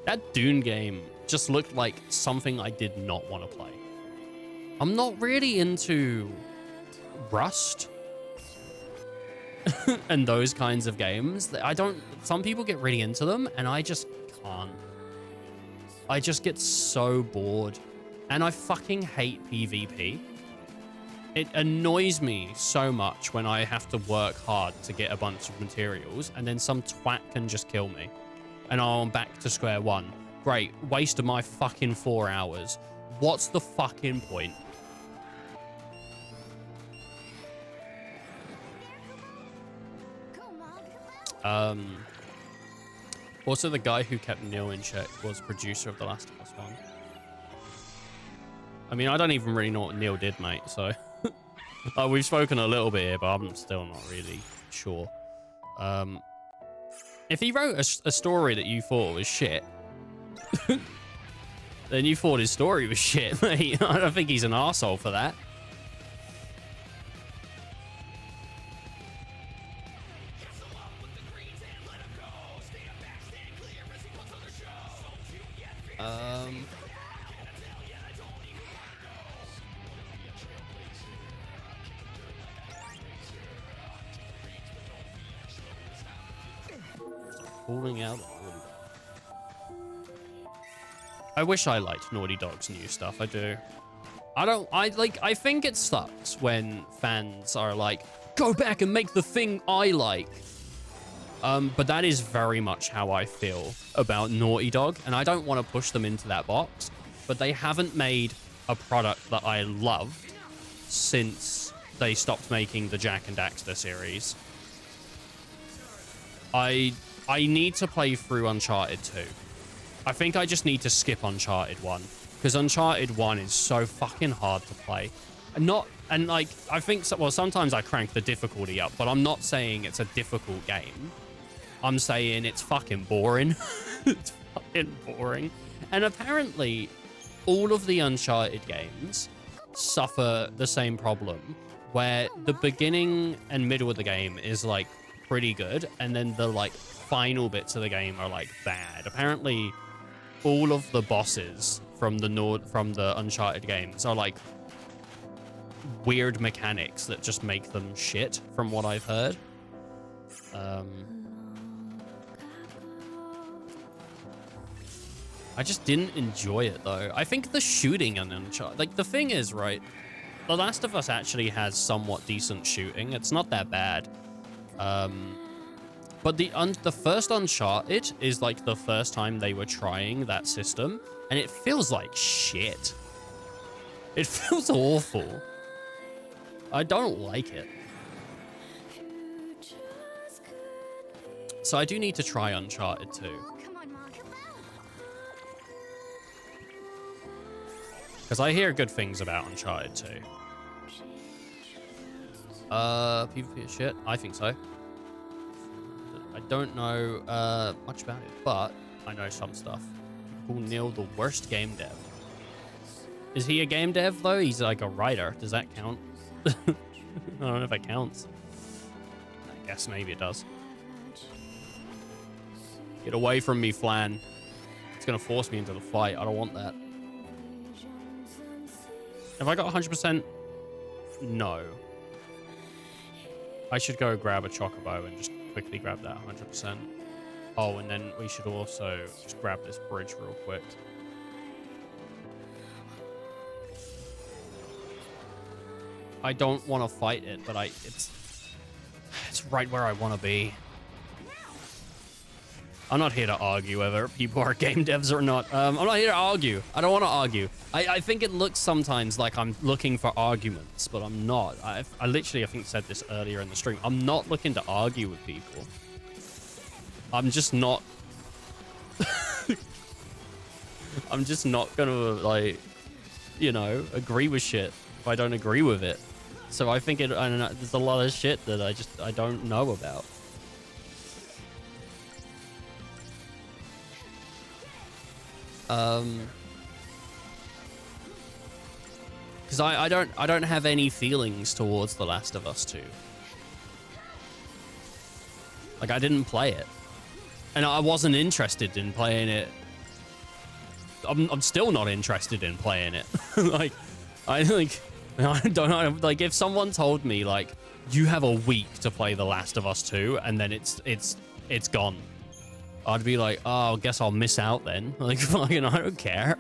That Dune game just looked like something I did not want to play. I'm not really into Rust and those kinds of games. Some people get really into them and I just can't. I just get so bored and I fucking hate PvP. It annoys me so much when I have to work hard to get a bunch of materials and then some twat can just kill me. And I'm back to square one. Great. Wasted my fucking 4 hours. What's the fucking point? Also, the guy who kept Neil in check was producer of The Last of Us 1. I mean, I don't even really know what Neil did, mate, so... we've spoken a little bit here, but I'm still not really sure. If he wrote a story that you thought was shit, then you thought his story was shit, mate. I don't think he's an arsehole for that. Falling out. I wish I liked Naughty Dog's new stuff. I do. I think it sucks when fans are like, go back and make the thing I like. But that is very much how I feel about Naughty Dog, and I don't want to push them into that box, but they haven't made a product that I loved since they stopped making the Jak and Daxter series. I need to play through Uncharted 2. I think I just need to skip Uncharted 1 because Uncharted 1 is so fucking hard to play. I think sometimes I crank the difficulty up, but I'm not saying it's a difficult game. I'm saying it's fucking boring. It's fucking boring. And apparently all of the Uncharted games suffer the same problem where the beginning and middle of the game is like pretty good and then the like final bits of the game are like bad. Apparently all of the bosses from the Uncharted games are like weird mechanics that just make them shit from what I've heard. I just didn't enjoy it though. I think the shooting on Uncharted, like the thing is, right, The Last of Us actually has somewhat decent shooting. It's not that bad. But the first Uncharted is like the first time they were trying that system, and it feels like shit. It feels awful. I don't like it. So I do need to try Uncharted 2. Because I hear good things about Uncharted 2. PvP is shit? I think so. I don't know much about it, but I know some stuff. People call Neil the worst game dev. Is he a game dev, though? He's like a writer. Does that count? I don't know if that counts. I guess maybe it does. Get away from me, Flan. It's going to force me into the fight. I don't want that. Have I got 100%? No. I should go grab a Chocobo and just quickly grab that 100%. Oh, and then we should also just grab this bridge real quick. I don't want to fight it, but it's It's right where I want to be. I'm not here to argue whether people are game devs or not. I'm not here to argue. I don't want to argue. I think it looks sometimes like I'm looking for arguments, but I'm not. I literally, I think, said this earlier in the stream. I'm not looking to argue with people. I'm just not... I'm just not gonna, like, you know, agree with shit if I don't agree with it. So I think I don't know, there's a lot of shit that I don't know about. Because I don't have any feelings towards The Last of Us 2. Like, I didn't play it, and I wasn't interested in playing it. I'm still not interested in playing it. Like, I don't know. Like, if someone told me, like, you have a week to play The Last of Us 2 and then it's gone, I'd be like, oh, I guess I'll miss out then. Like, fucking, I don't care.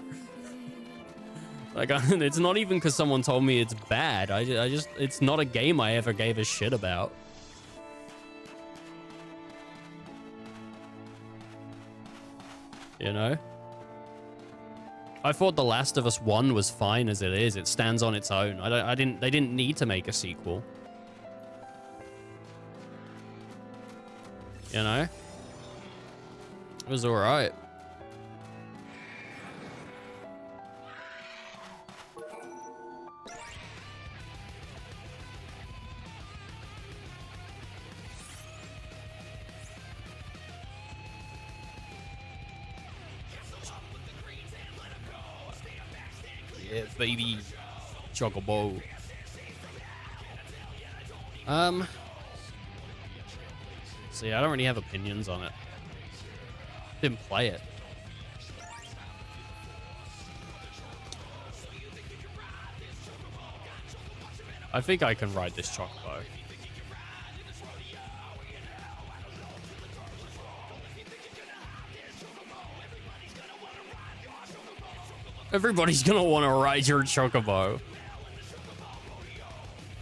Like, it's not even because someone told me it's bad. I just, it's not a game I ever gave a shit about. You know? I thought The Last of Us 1 was fine as it is. It stands on its own. They didn't need to make a sequel. You know? It was alright. Yeah, baby. Chocobo. See, I don't really have opinions on it. Didn't play it. I think I can ride this chocobo. Everybody's gonna want to ride your chocobo.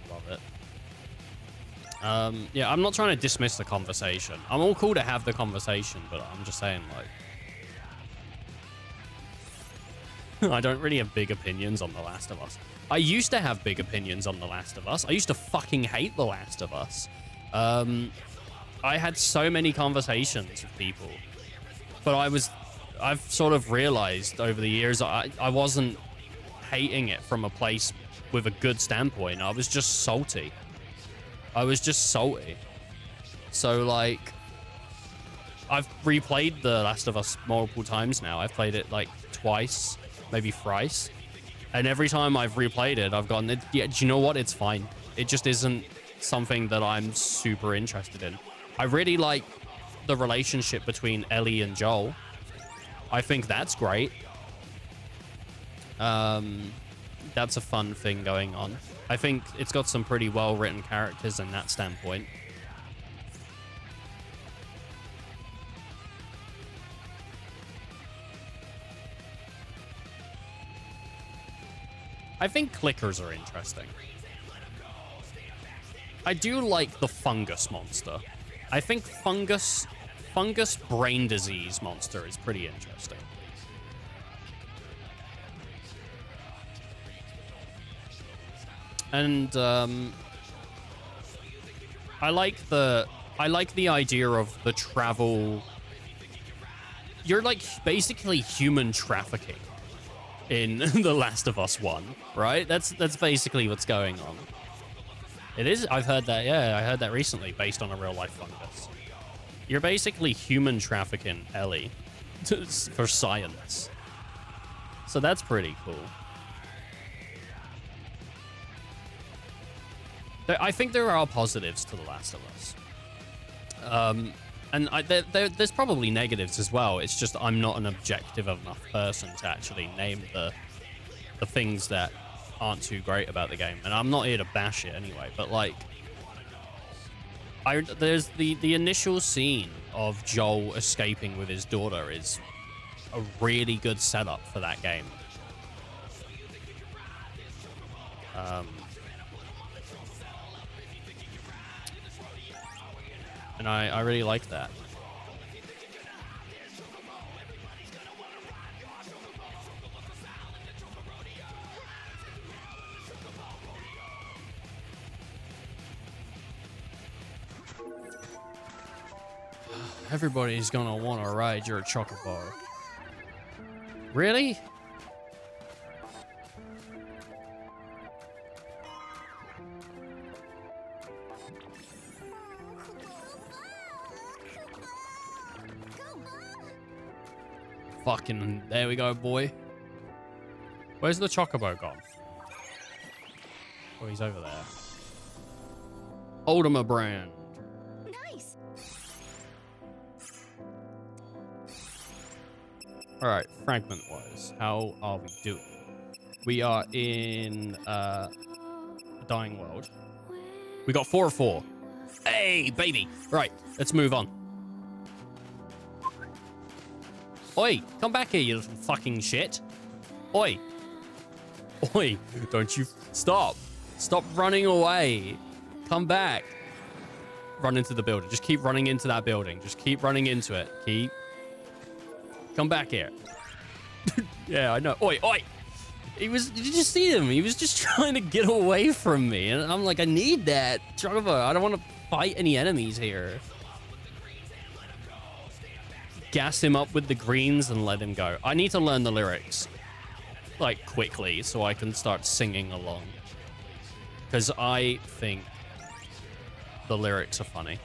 Love it. Yeah, I'm not trying to dismiss the conversation. I'm all cool to have the conversation, but I'm just saying, like, I don't really have big opinions on The Last of Us. I used to have big opinions on The Last of Us. I used to fucking hate The Last of Us. I had so many conversations with people, but I've sort of realized over the years I wasn't hating it from a place with a good standpoint. I was just salty. So, like, I've replayed The Last of Us multiple times now. I've played it, like, twice, maybe thrice. And every time I've replayed it, I've gone, yeah, do you know what? It's fine. It just isn't something that I'm super interested in. I really like the relationship between Ellie and Joel. I think that's great. That's a fun thing going on. I think it's got some pretty well-written characters in that standpoint. I think clickers are interesting. I do like the fungus monster. I think fungus brain disease monster is pretty interesting. And I like the idea of the travel. You're like basically human trafficking in The Last of Us 1, right? That's basically what's going on. It is. I've heard that. Yeah, I heard that recently, based on a real life fungus. You're basically human trafficking Ellie for science. So that's pretty cool. I think there are positives to The Last of Us. And there's probably negatives as well. It's just I'm not an objective enough person to actually name the things that aren't too great about the game. And I'm not here to bash it anyway, but like, there's the initial scene of Joel escaping with his daughter is a really good setup for that game. And I really like that. Everybody's gonna want to ride your chocobo. Really? Fucking, there we go, boy. Where's the chocobo gone? Oh, he's over there. Ultima brand. Nice. All right, fragment wise, how are we doing? We are in a dying world. We got 4 of 4. Hey, baby. Right, let's move on. Oi, come back here, you little fucking shit. Oi. Oi, don't you stop. Stop running away. Come back. Run into the building. Just keep running into that building. Just keep running into it. Keep. Come back here. Yeah, I know. Oi, oi. Did you just see him? He was just trying to get away from me. And I'm like, I need that. Chocobo, I don't want to fight any enemies here. Gas him up with the greens and let him go. I need to learn the lyrics, like, quickly so I can start singing along. Because I think the lyrics are funny.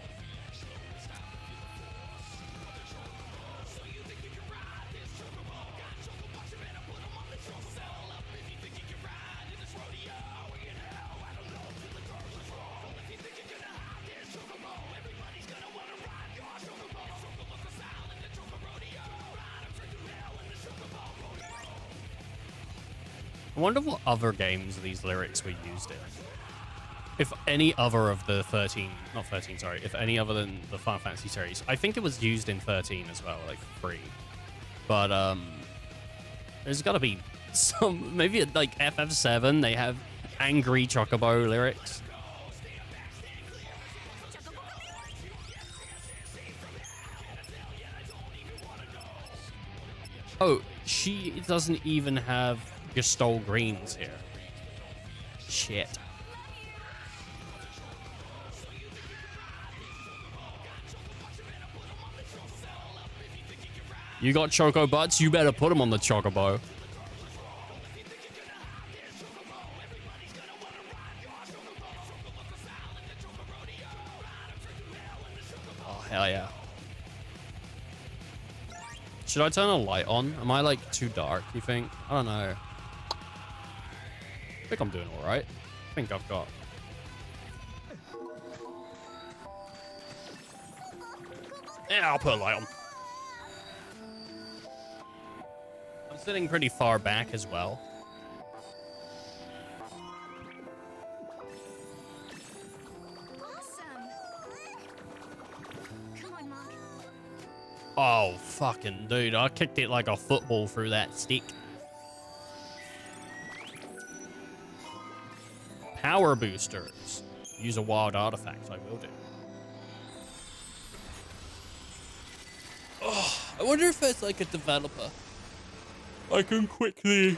I wonder what other games these lyrics were used in. If any other of the 13, not 13, sorry, if any other than the Final Fantasy series. I think it was used in 13 as well, like 3. But there's got to be some, maybe at like FF7 they have angry chocobo lyrics. Oh, she doesn't even have Gestalt greens here. Shit. You got choco butts, you better put them on the chocobo. Oh, hell yeah. Should I turn a light on? Am I like too dark, you think? I don't know. I think I'm doing all right. I think I've got... Yeah, I'll put a light on. I'm sitting pretty far back as well. Awesome. Come on, Mom. Oh, fucking dude. I kicked it like a football through that stick. Power boosters. Use a wild artifact. I will do. Oh, I wonder if it's like a developer. I can quickly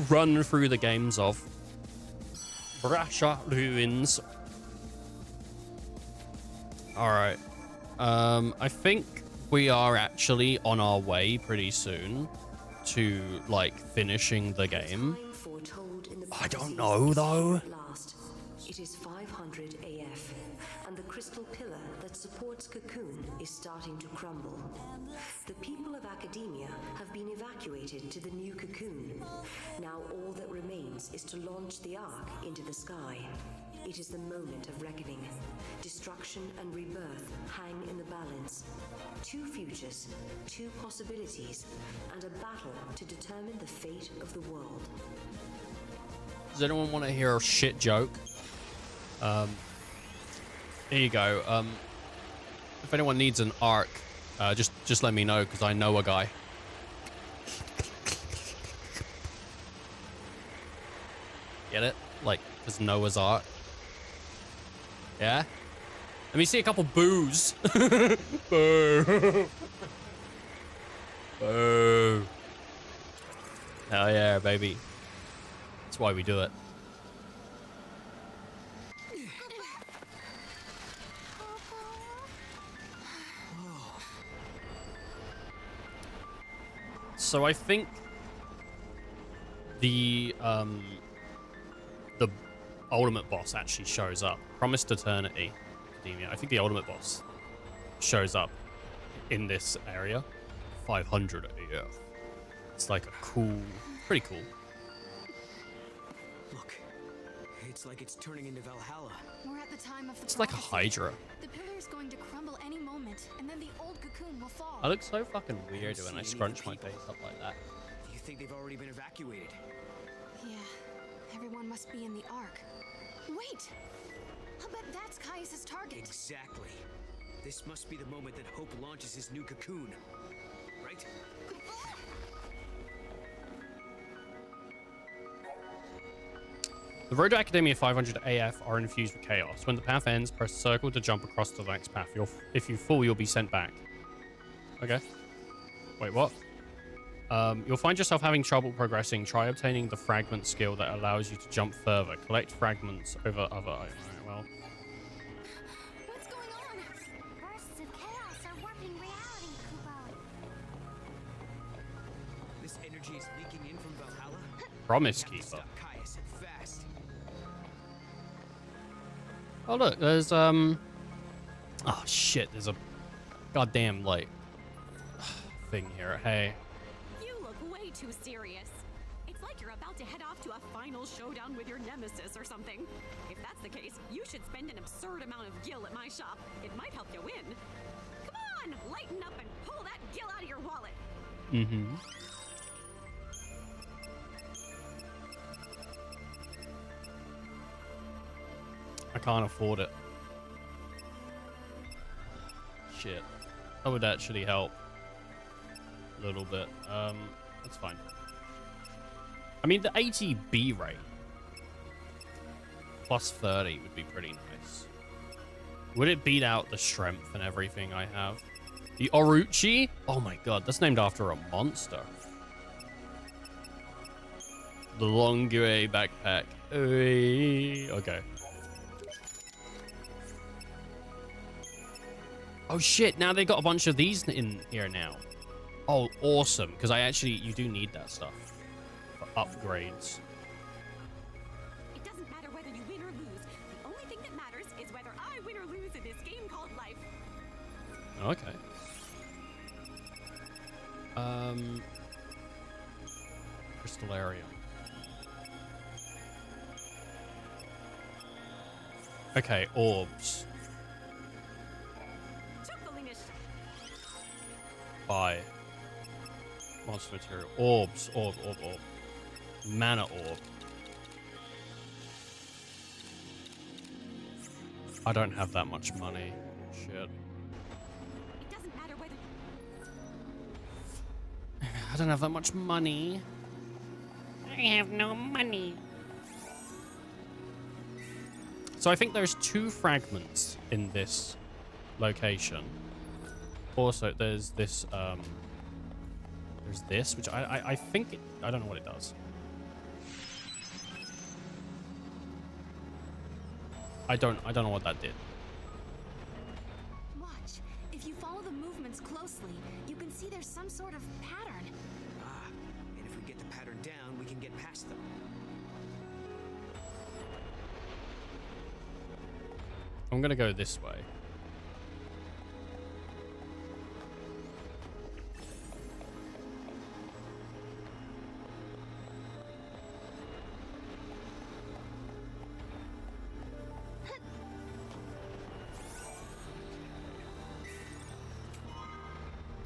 run through the games of Brasha Ruins. Alright. I think we are actually on our way pretty soon to, like, finishing the game. I don't know, though. It is 500 AF, and the crystal pillar that supports Cocoon is starting to crumble. The people of Academia have been evacuated to the new Cocoon. Now all that remains is to launch the Ark into the sky. It is the moment of reckoning. Destruction and rebirth hang in the balance. 2 futures, 2 possibilities, and a battle to determine the fate of the world. Does anyone want to hear a shit joke? Here you go. If anyone needs an arc, just let me know, because I know a guy. Get it? Like, there's Noah's Ark. Yeah? Let me see a couple boos. Boo. Boo. Hell yeah, baby. That's why we do it. So I think the ultimate boss actually shows up. Promised Eternity Academia. I think the ultimate boss shows up in this area. 500 AF. It's like a cool, pretty cool. Look, it's like it's turning into Valhalla. We're at the time of the It's like a Hydra. The pillar's going to crumble any moment, and then the old cocoon will fall. I look so fucking weird when I scrunch my face up like that. Do you think they've already been evacuated? Yeah, everyone must be in the Ark. Wait! I'll bet that's Caius's target. Exactly. This must be the moment that Hope launches his new cocoon. Right? The road to Academia 500 AF are infused with chaos. When the path ends, press circle to jump across to the next path. If you fall, you'll be sent back. Okay. Wait, what? You'll find yourself having trouble progressing. Try obtaining the fragment skill that allows you to jump further. Collect fragments over other items. Well. What's going on? Bursts of chaos are warping reality, Kubo. This energy is leaking in from Valhalla. Promise We have to Keeper. stop Caius fast. Oh look, there's oh shit, there's a goddamn like thing here. Hey. You look way too serious. It's like you're about to head off to a final showdown with your nemesis or something. If that's the case, you should spend an absurd amount of gil at my shop. It might help you win. Come on, lighten up and pull that gil out of your wallet. Mm-hmm. I can't afford it. Shit. That would actually help. A little bit. That's fine. I mean, the 80 B rate plus 30 would be pretty nice. Would it beat out the strength and everything I have? The Oruchi? Oh my god, that's named after a monster. The Longue backpack. Okay. Oh shit, now they got a bunch of these in here now. Oh, awesome. Because you do need that stuff for upgrades. It doesn't matter whether you win or lose. The only thing that matters is whether I win or lose in this game called life. Okay. Crystallarium. Okay, orbs. Buy. Monster material. Orbs. Orb. Mana orb. I don't have that much money. Shit. It doesn't matter whether I don't have that much money. I have no money. So I think there's 2 fragments in this location. Also, there's this, which I think, I don't know what it does. I don't know what that did. Watch. If you follow the movements closely, you can see there's some sort of pattern. Ah, and if we get the pattern down, we can get past them. I'm gonna go this way.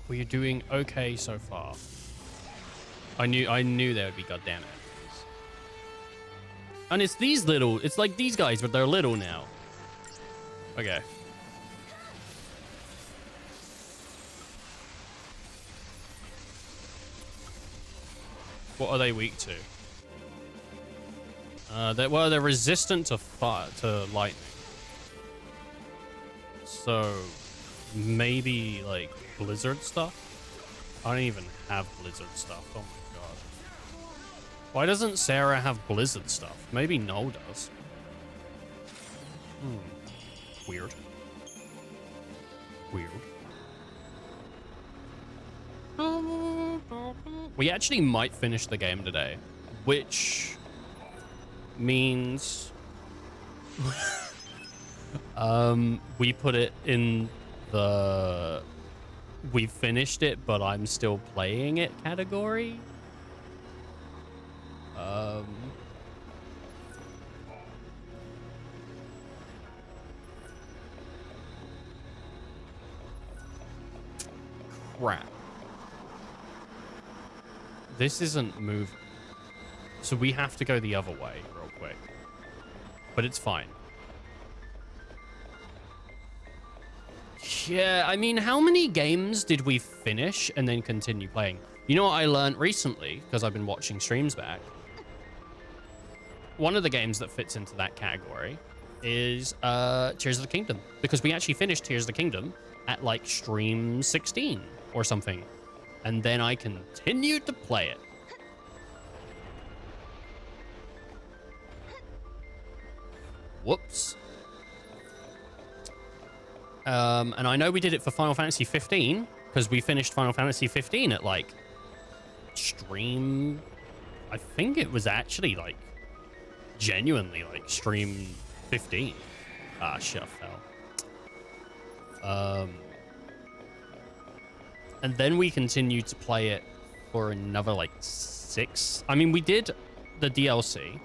Well, you're doing okay so far. I knew there would be goddamn enemies. And it's these little, it's like these guys, but they're little now. Okay. What are they weak to? They're resistant to fire, to lightning. So maybe like Blizzard stuff? I don't even have Blizzard stuff. Oh my god. Why doesn't Sarah have Blizzard stuff? Maybe Noel does. Weird. Weird. We actually might finish the game today, which means we put it in the we finished it but I'm still playing it category. Crap. This isn't move. So we have to go the other way real quick. But it's fine. Yeah, I mean, how many games did we finish and then continue playing? You know what I learned recently, because I've been watching streams back? One of the games that fits into that category is Tears of the Kingdom. Because we actually finished Tears of the Kingdom at like stream 16 or something. And then I continued to play it. Whoops. And I know we did it for Final Fantasy 15 because we finished Final Fantasy 15 at like stream. I think it was actually like genuinely like stream 15. Ah, shit, I fell. And then we continued to play it for another like 6. I mean, we did the DLC,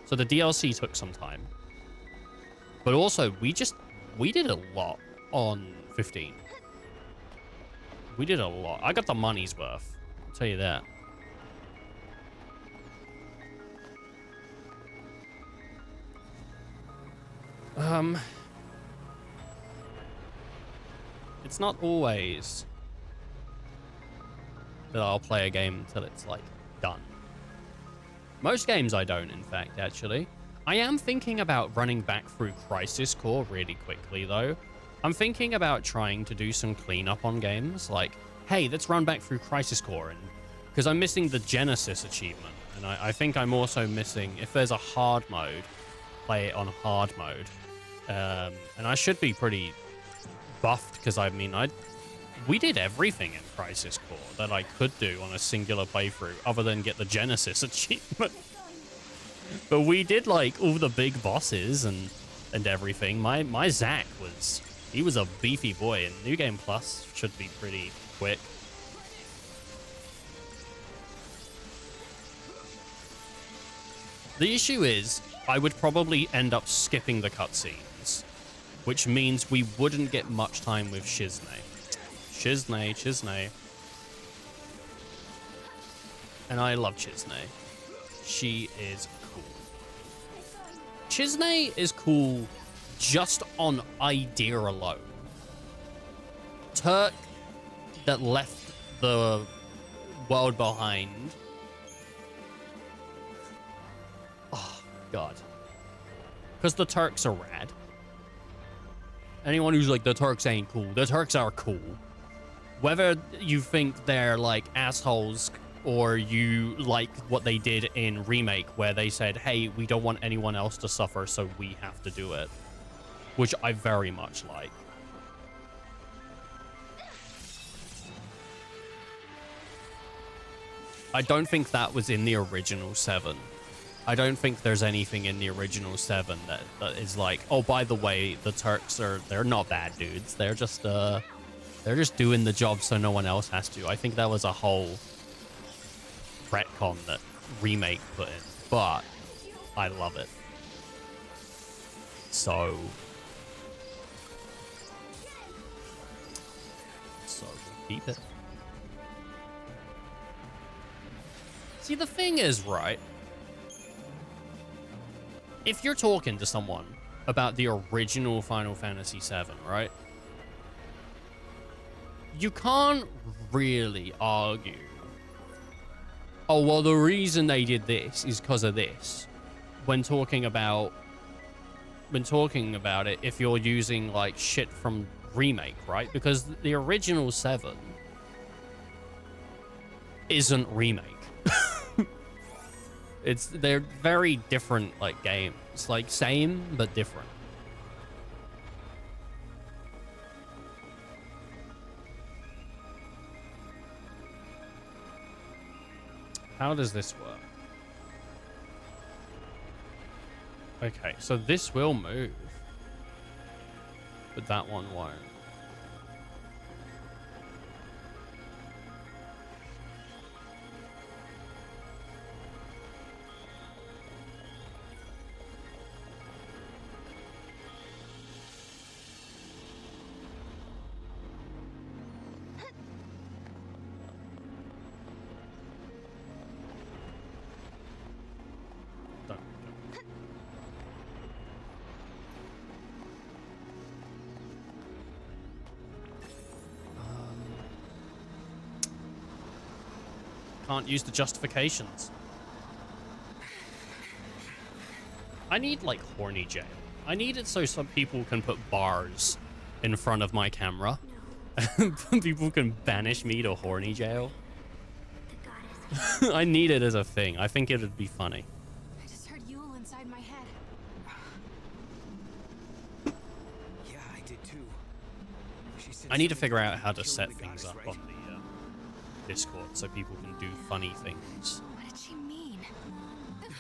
so the DLC took some time. But also, we did a lot on 15. We did a lot. I got the money's worth. I'll tell you that. It's not always that I'll play a game until it's like done. Most games I don't, in fact, actually. I am thinking about running back through Crisis Core really quickly, though. I'm thinking about trying to do some cleanup on games. Like, hey, let's run back through Crisis Core. And because I'm missing the Genesis achievement. And I think I'm also missing, if there's a hard mode, play it on hard mode. And I should be pretty buffed because, I mean, we did everything in Crisis Core that I could do on a singular playthrough other than get the Genesis achievement. But we did like all the big bosses and everything. My Zack he was a beefy boy, and New Game Plus should be pretty quick. The issue is I would probably end up skipping the cutscenes, which means we wouldn't get much time with Shiznei. Shiznei. And I love Shiznei. She is cool. Shiznei is cool just on idea alone. Turk that left the world behind. Oh, God. Because the Turks are rad. Anyone who's like, the Turks ain't cool. The Turks are cool. Whether you think they're like assholes or you like what they did in Remake where they said, hey, we don't want anyone else to suffer, so we have to do it. Which I very much like. I don't think that was in the original 7. I don't think there's anything in the original 7 that is like, oh, by the way, the Turks they're not bad dudes. They're just doing the job so no one else has to. I think that was a whole retcon that Remake put in, but I love it. So keep it. See, the thing is, right? If you're talking to someone about the original Final Fantasy VII, right? You can't really argue, oh, well, the reason they did this is because of this, when talking about been talking about it if you're using like shit from remake, right? Because the original 7 isn't remake. They're very different like games, like same but different. How does this work? Okay, so this will move, but that one won't. Can't use the justifications. I need like horny jail. I need it so some people can put bars in front of my camera. People can banish me to horny jail. I need it as a thing. I think it would be funny. I just heard Yule inside my head. Yeah, I did too. I need to figure out how to set things up on the Discord so people can do funny things. What did she mean?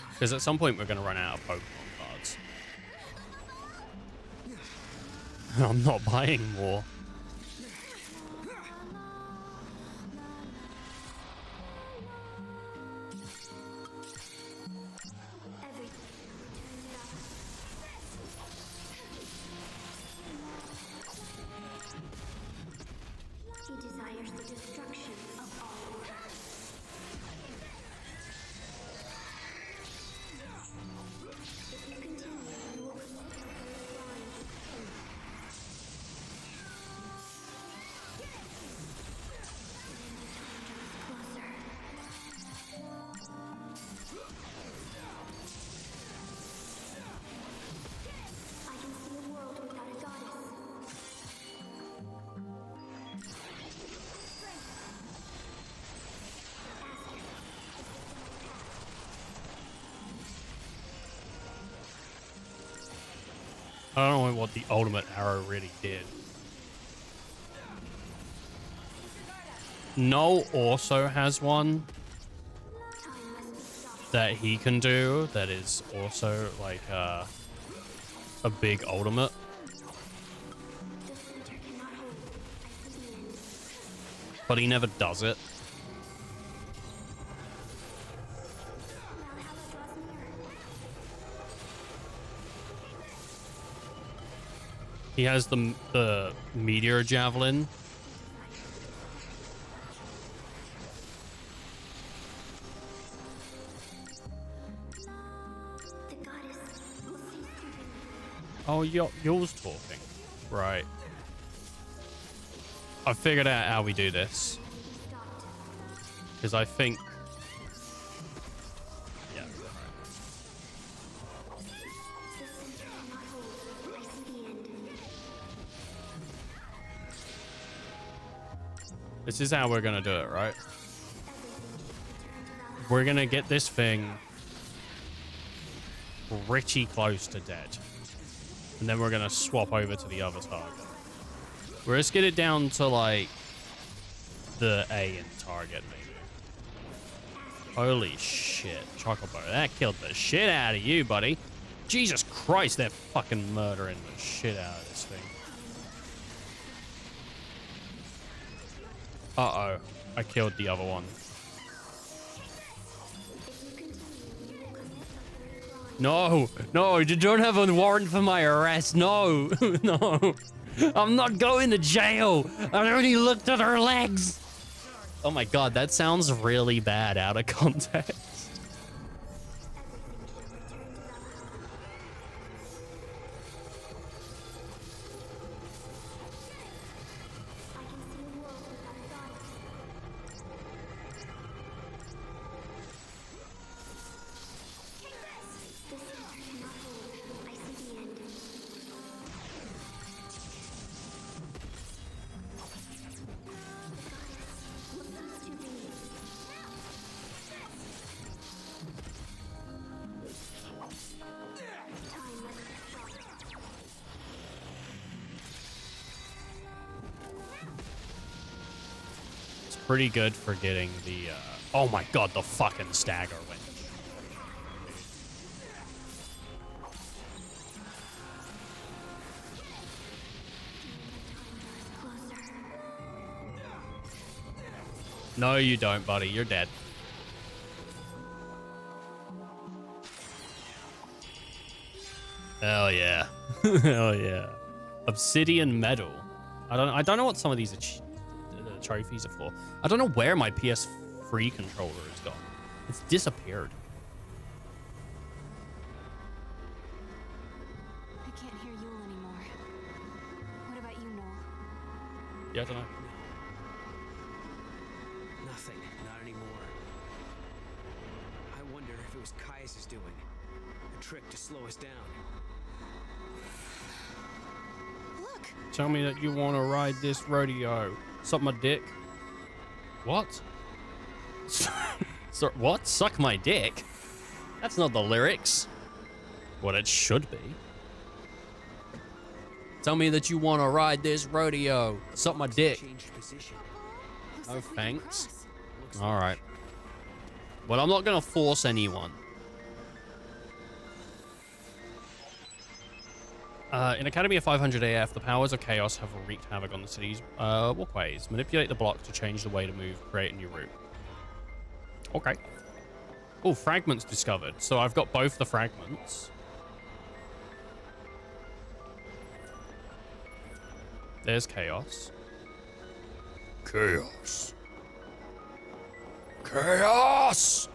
Because at some point we're going to run out of Pokemon cards. I'm not buying more. He desires the destruction of all order. If you continue, you will come to the line. Closer. I can see a world without a goddess. I don't know what the ultimate arrow really did. Null also has one that he can do that is also like a big ultimate. But he never does it. He has the meteor javelin. Oh, Yule's talking. Right. I figured out how we do this. Because I think... Yeah. This is how we're gonna do it, right? We're gonna get this thing pretty close to dead. And then we're gonna swap over to the other target. We're just get it down to like the A in target, maybe. Holy shit, Chocobo, that killed the shit out of you, buddy. Jesus Christ, they're fucking murdering the shit out of this thing. Uh-oh, I killed the other one. No, no, you don't have a warrant for my arrest. No, no. I'm not going to jail. I only looked at her legs. Oh my god, that sounds really bad out of context. pretty good for getting the, oh my god, the fucking stagger went. No, you don't, buddy. You're dead. Hell yeah. Hell yeah. Obsidian medal. I don't know what some of these trophies are for. I don't know where my PS3 controller has gone. It's disappeared. I can't hear Yule anymore. What about you, Noel? Yeah, I don't know. Nothing. Not anymore. I wonder if it was Caius' doing. A trick to slow us down. Look! Tell me that you want to ride this rodeo. Suck my dick. What? So, what? Suck my dick? That's not the lyrics. What it should be. Tell me that you want to ride this rodeo. Suck my dick. No thanks. All right. Well, I'm not going to force anyone. In Academy of 500 AF, the powers of chaos have wreaked havoc on the city's walkways. Manipulate the block to change the way to move, create a new route. Okay. Oh, fragments discovered. So I've got both the fragments. There's chaos. Chaos. Chaos!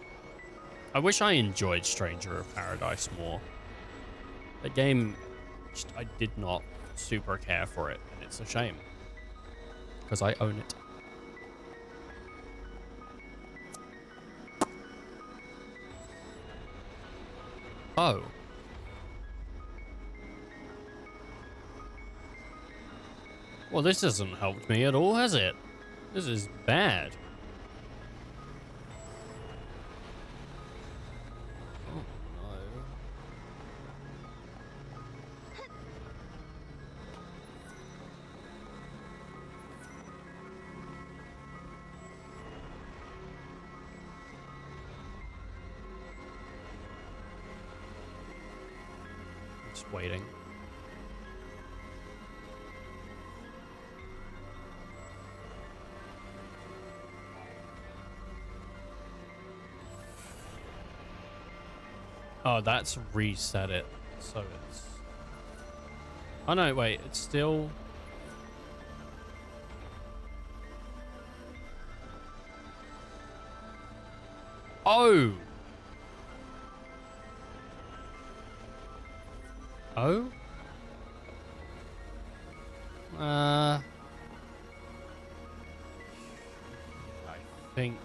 I wish I enjoyed Stranger of Paradise more. The game, I did not super care for it, and it's a shame. Because I own it. Oh. Well, this hasn't helped me at all, has it? This is bad. Oh, no. Just waiting. Oh, that's reset it. So it's... Oh no, wait, it's still... Oh! Oh? I think...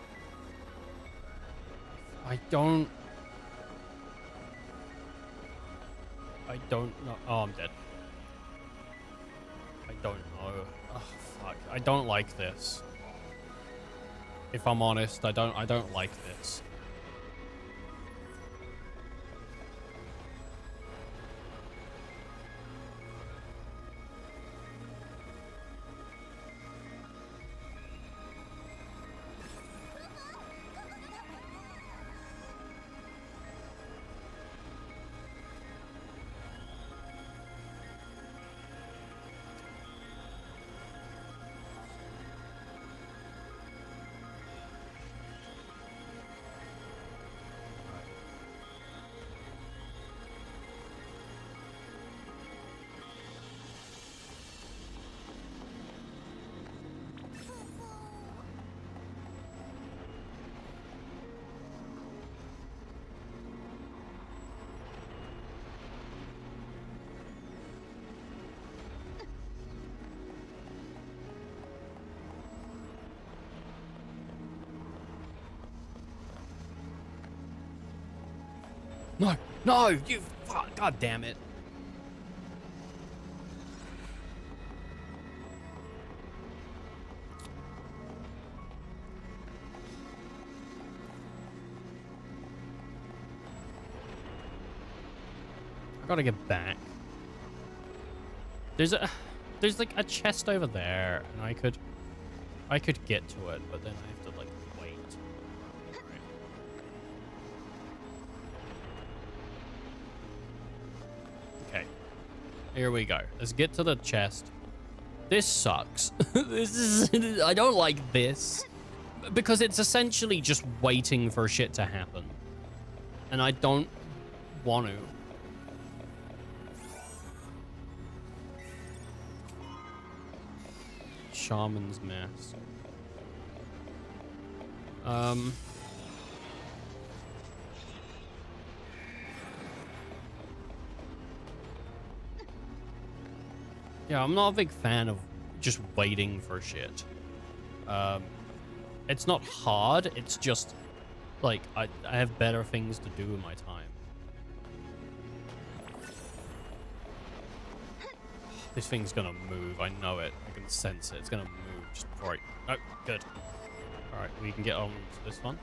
I don't know. Oh, I'm dead. I don't know. Oh, fuck. I don't like this. If I'm honest, I don't like this. No, no, you fuck, god damn it. I gotta get back. There's like a chest over there, and I could... I could get to it, but then I have to, like, wait. Alright. Okay. Here we go. Let's get to the chest. This sucks. This is... I don't like this. Because it's essentially just waiting for shit to happen. And I don't want to. Shaman's Mask. Yeah, I'm not a big fan of just waiting for shit. It's not hard, it's just, like, I have better things to do with my time. This thing's gonna move, I know it. I can sense it. It's gonna move just before I... Oh, good. Alright, we can get on to this one.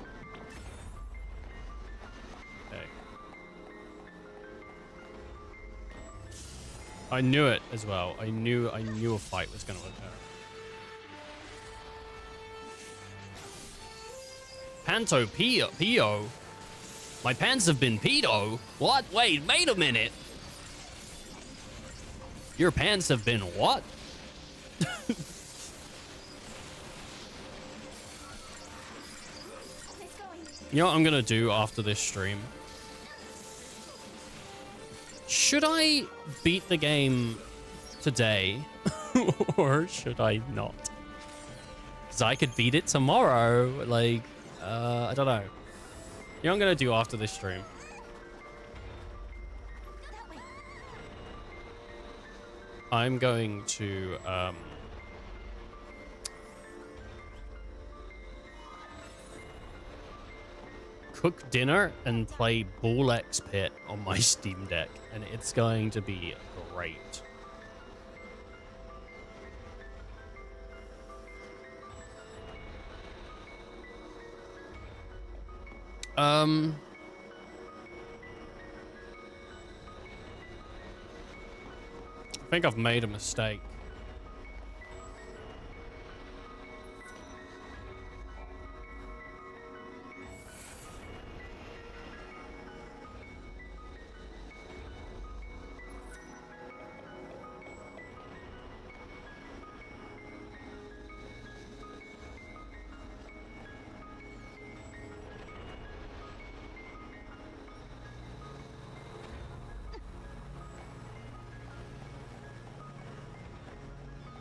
Okay. I knew it as well. I knew a fight was gonna occur. Panto Pio? My pants have been pedo? What? Wait a minute. Your pants have been what? You know what I'm gonna do after this stream? Should I beat the game today? Or should I not? Because I could beat it tomorrow. Like, I don't know. You know what I'm gonna do after this stream? I'm going to, cook dinner and play Ball X Pit on my Steam Deck, and it's going to be great. I think I've made a mistake.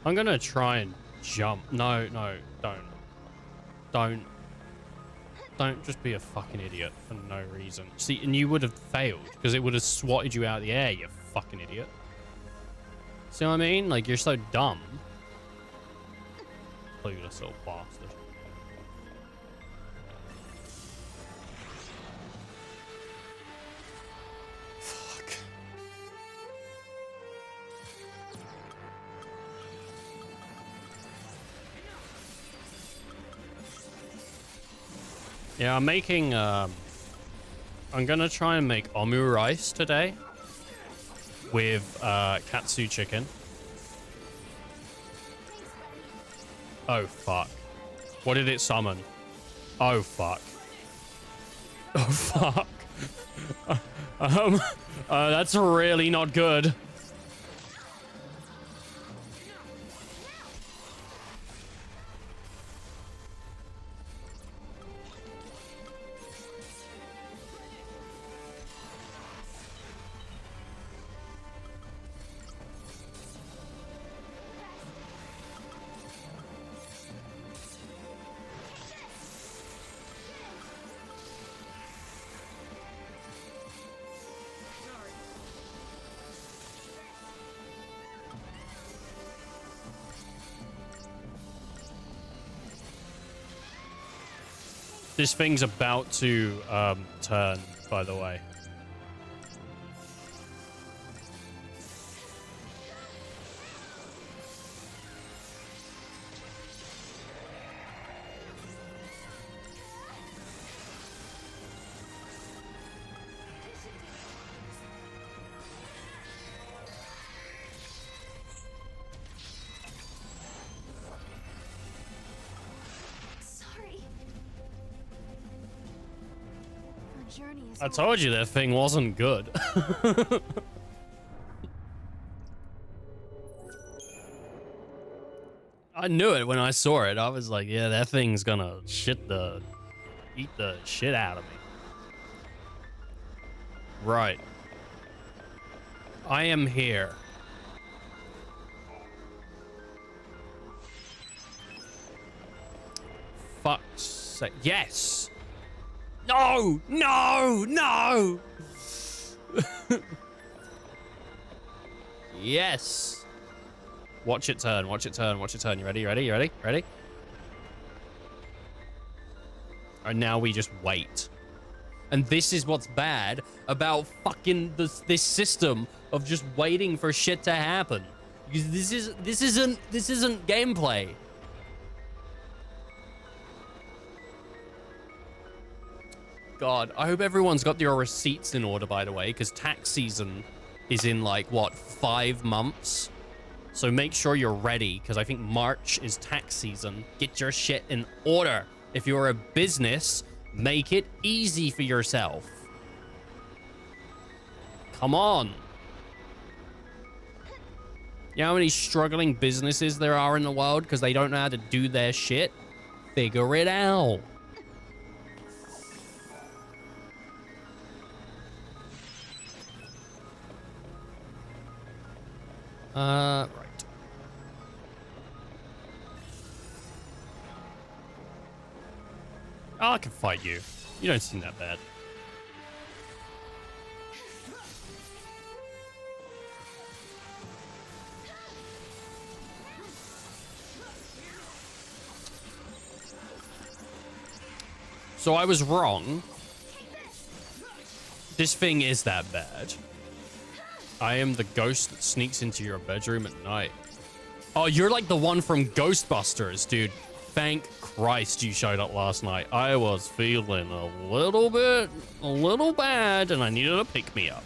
I'm gonna try and jump. No, don't. Don't just be a fucking idiot for no reason. See, and you would have failed because it would have swatted you out of the air, you fucking idiot. See what I mean? Like, you're so dumb. Clueless little bastard. Yeah, I'm making, I'm gonna try and make omu rice today with, katsu chicken. Oh, fuck. What did it summon? Oh, fuck. Oh, fuck. That's really not good. This thing's about to turn, by the way. journey is I told you that thing wasn't good. I knew it when I saw it. I was like, yeah, that thing's gonna eat the shit out of me. Right. I am here. Fuck's sake. Yes! No! No! No! Yes! Watch it turn, watch it turn, watch it turn. You ready? You ready? You ready? Ready? And now we just wait. And this is what's bad about fucking this system of just waiting for shit to happen. Because this isn't gameplay. God, I hope everyone's got your receipts in order, by the way, because tax season is in like what, 5 months? So make sure you're ready, because I think March is tax season. Get your shit in order. If you're a business, make it easy for yourself. Come on. You know how many struggling businesses there are in the world because they don't know how to do their shit? Figure it out. Right. Oh, I can fight you. You don't seem that bad. So I was wrong. This thing is that bad. I am the ghost that sneaks into your bedroom at night. Oh, you're like the one from Ghostbusters, dude. Thank Christ you showed up last night. I was feeling a little bad, and I needed to pick me up.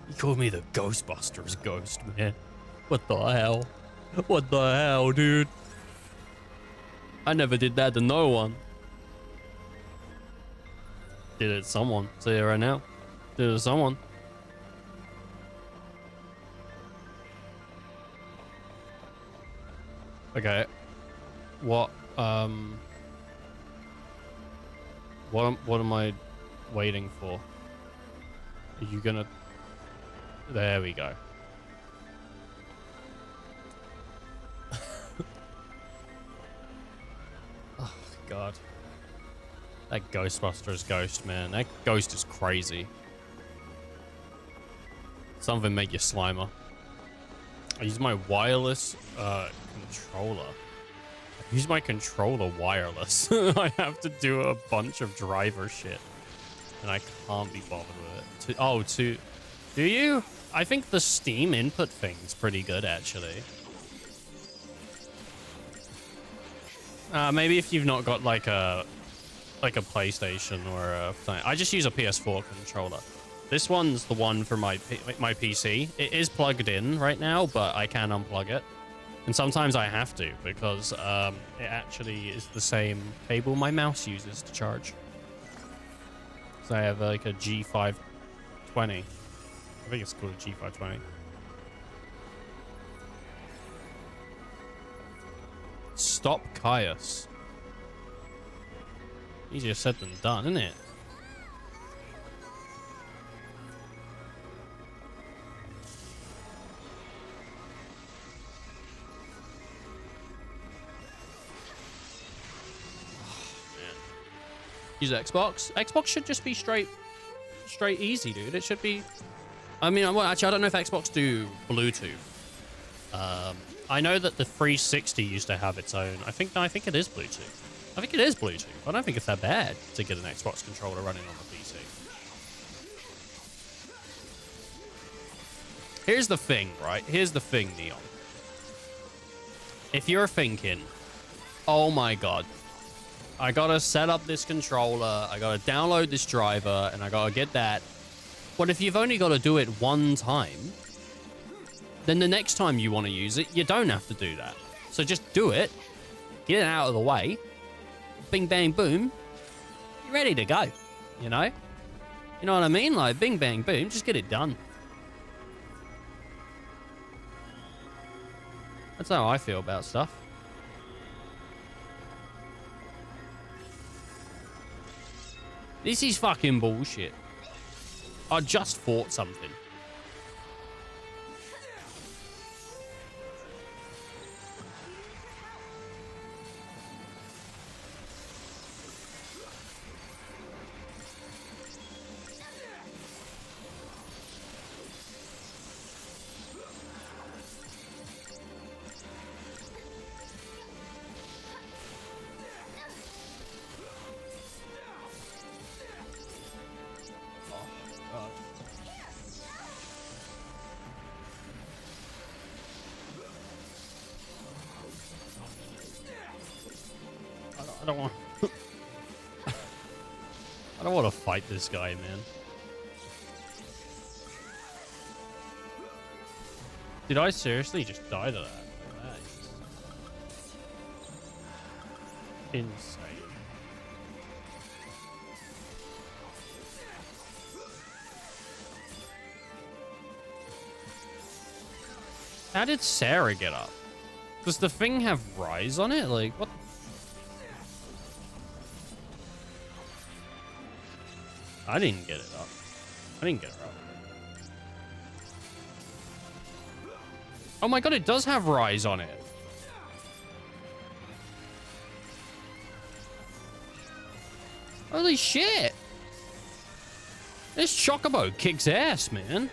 You called me the Ghostbusters ghost, man. What the hell? What the hell, dude? I never did that to no one. Did it to someone. Say it right now. Did it to someone. Okay. What am I waiting for? Are you gonna... There we go. Oh, God. That Ghostbusters ghost, man. That ghost is crazy. Something make you Slimer. I use my wireless controller. I use my controller wireless. I have to do a bunch of driver shit. And I can't be bothered with it. Do you? I think the Steam input thing's pretty good, actually. Maybe if you've not got like a PlayStation or a thing. I just use a PS4 controller. This one's the one for my PC. It is plugged in right now, but I can unplug it. And sometimes I have to because it actually is the same cable my mouse uses to charge. So I have like a G520. I think it's called a G520. Stop Caius. Easier said than done, isn't it? Use Xbox. Xbox should just be straight easy, dude. It should be. I mean, well, actually, I don't know if Xbox do Bluetooth. I know that the 360 used to have its own. I think it is Bluetooth. I think it is Bluetooth. I don't think it's that bad to get an Xbox controller running on the PC. Here's the thing, right? Here's the thing, Neon. If you're thinking, oh my god, I gotta set up this controller, I gotta download this driver, and I gotta get that. Well, if you've only got to do it one time, then the next time you want to use it, you don't have to do that. So just do it, get it out of the way, bing, bang, boom, you're ready to go, you know? You know what I mean? Like, bing, bang, boom, just get it done. That's how I feel about stuff. This is fucking bullshit. I just fought something. I don't want to fight this guy, man. Did I seriously just die to that? That is insane. How did Sarah get up? Does the thing have rise on it? Like, what? I didn't get it up. I didn't get her up. Oh my god, it does have rise on it. Holy shit. This Chocobo kicks ass, man.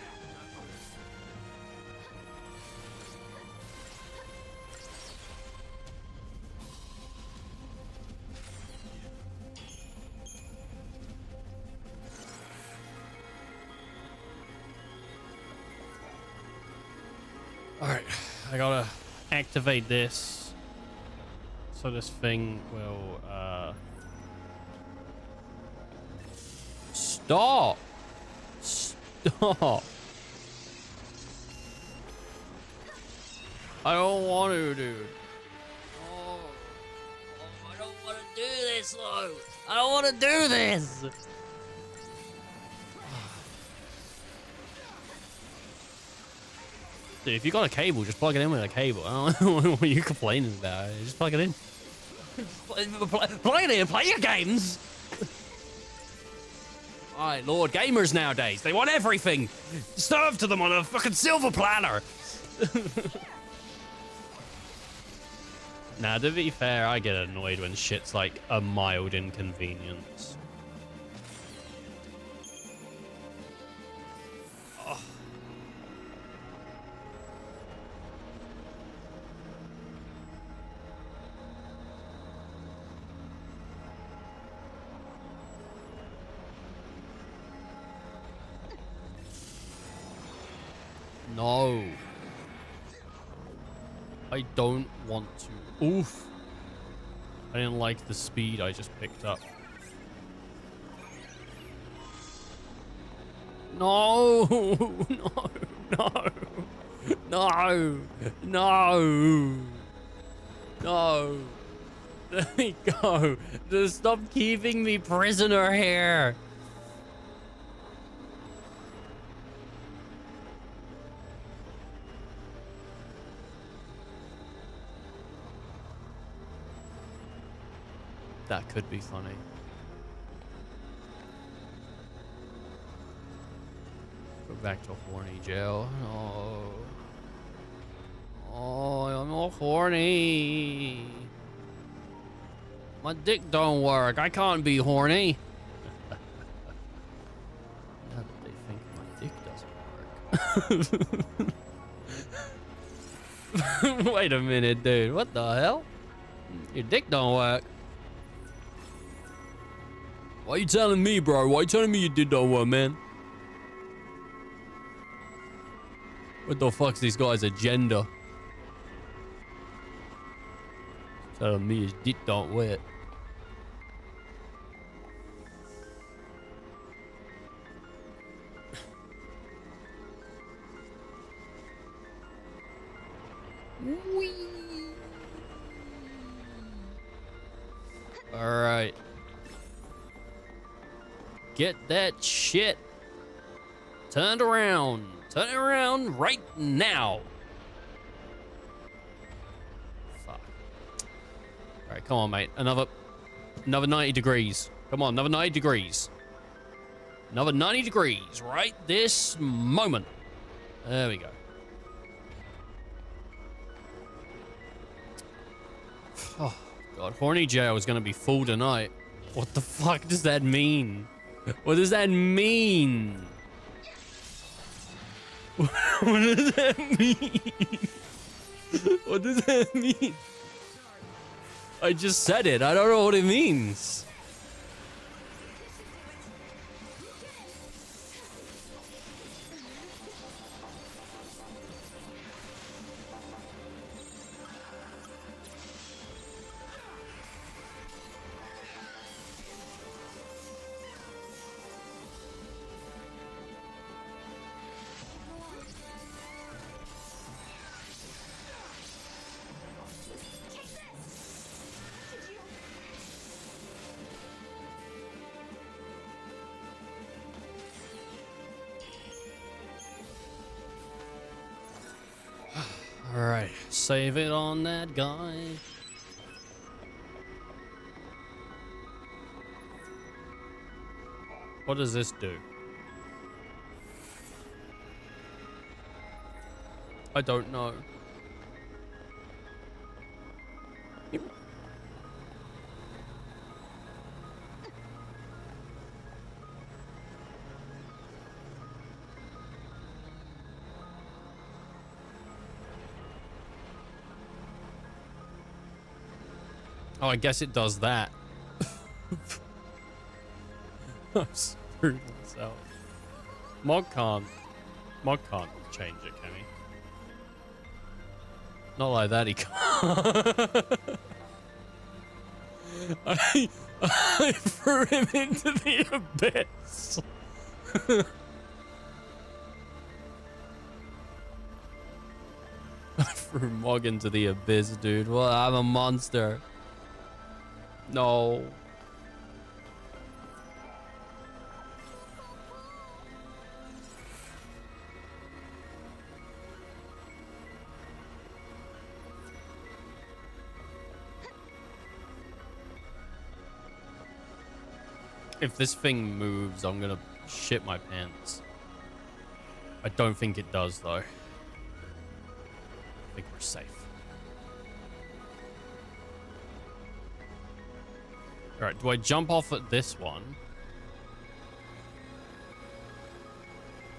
Alright, I gotta activate this so this thing will stop. Stop. I don't want to, dude. Oh, I don't want to do this, though. I don't want to do this. Dude, if you got a cable, just plug it in with a cable. I don't know what you're complaining about. Just plug it in. Plug it in, play your games. Alright, Lord, gamers nowadays, they want everything served to them on a fucking silver platter. Nah, to be fair, I get annoyed when shit's like a mild inconvenience. Oh. No. I don't want to. Oof. I didn't like the speed I just picked up. No. No. No. No. No. No. Let me go. Just stop keeping me prisoner here. That could be funny. Go back to horny jail. Oh. Oh, I'm all horny. My dick don't work. I can't be horny. Now that they think my dick doesn't work. Wait a minute, dude. What the hell? Your dick don't work. Why you telling me, bro? Why you telling me your dick don't work, man? What the fuck's this guy's agenda? Telling me his dick don't work. All right. Get that shit turned around. Turn it around right now. Fuck. All right, come on, mate. Another 90 degrees. Come on, another 90 degrees. Another 90 degrees right this moment. There we go. Oh, God. Horny jail is going to be full tonight. What the fuck does that mean? What does that mean? What does that mean? What does that mean? I just said it. I don't know what it means. Alright, save it on that guy. What does this do? I don't know. Oh, I guess it does that. I screwed myself. Mod can't change it, can he? Not like that, he can't. I threw him into the abyss. I threw Mog into the abyss, dude. Well, I'm a monster. No. If this thing moves, I'm gonna shit my pants. I don't think it does, though. I think we're safe. Alright, do I jump off at this one?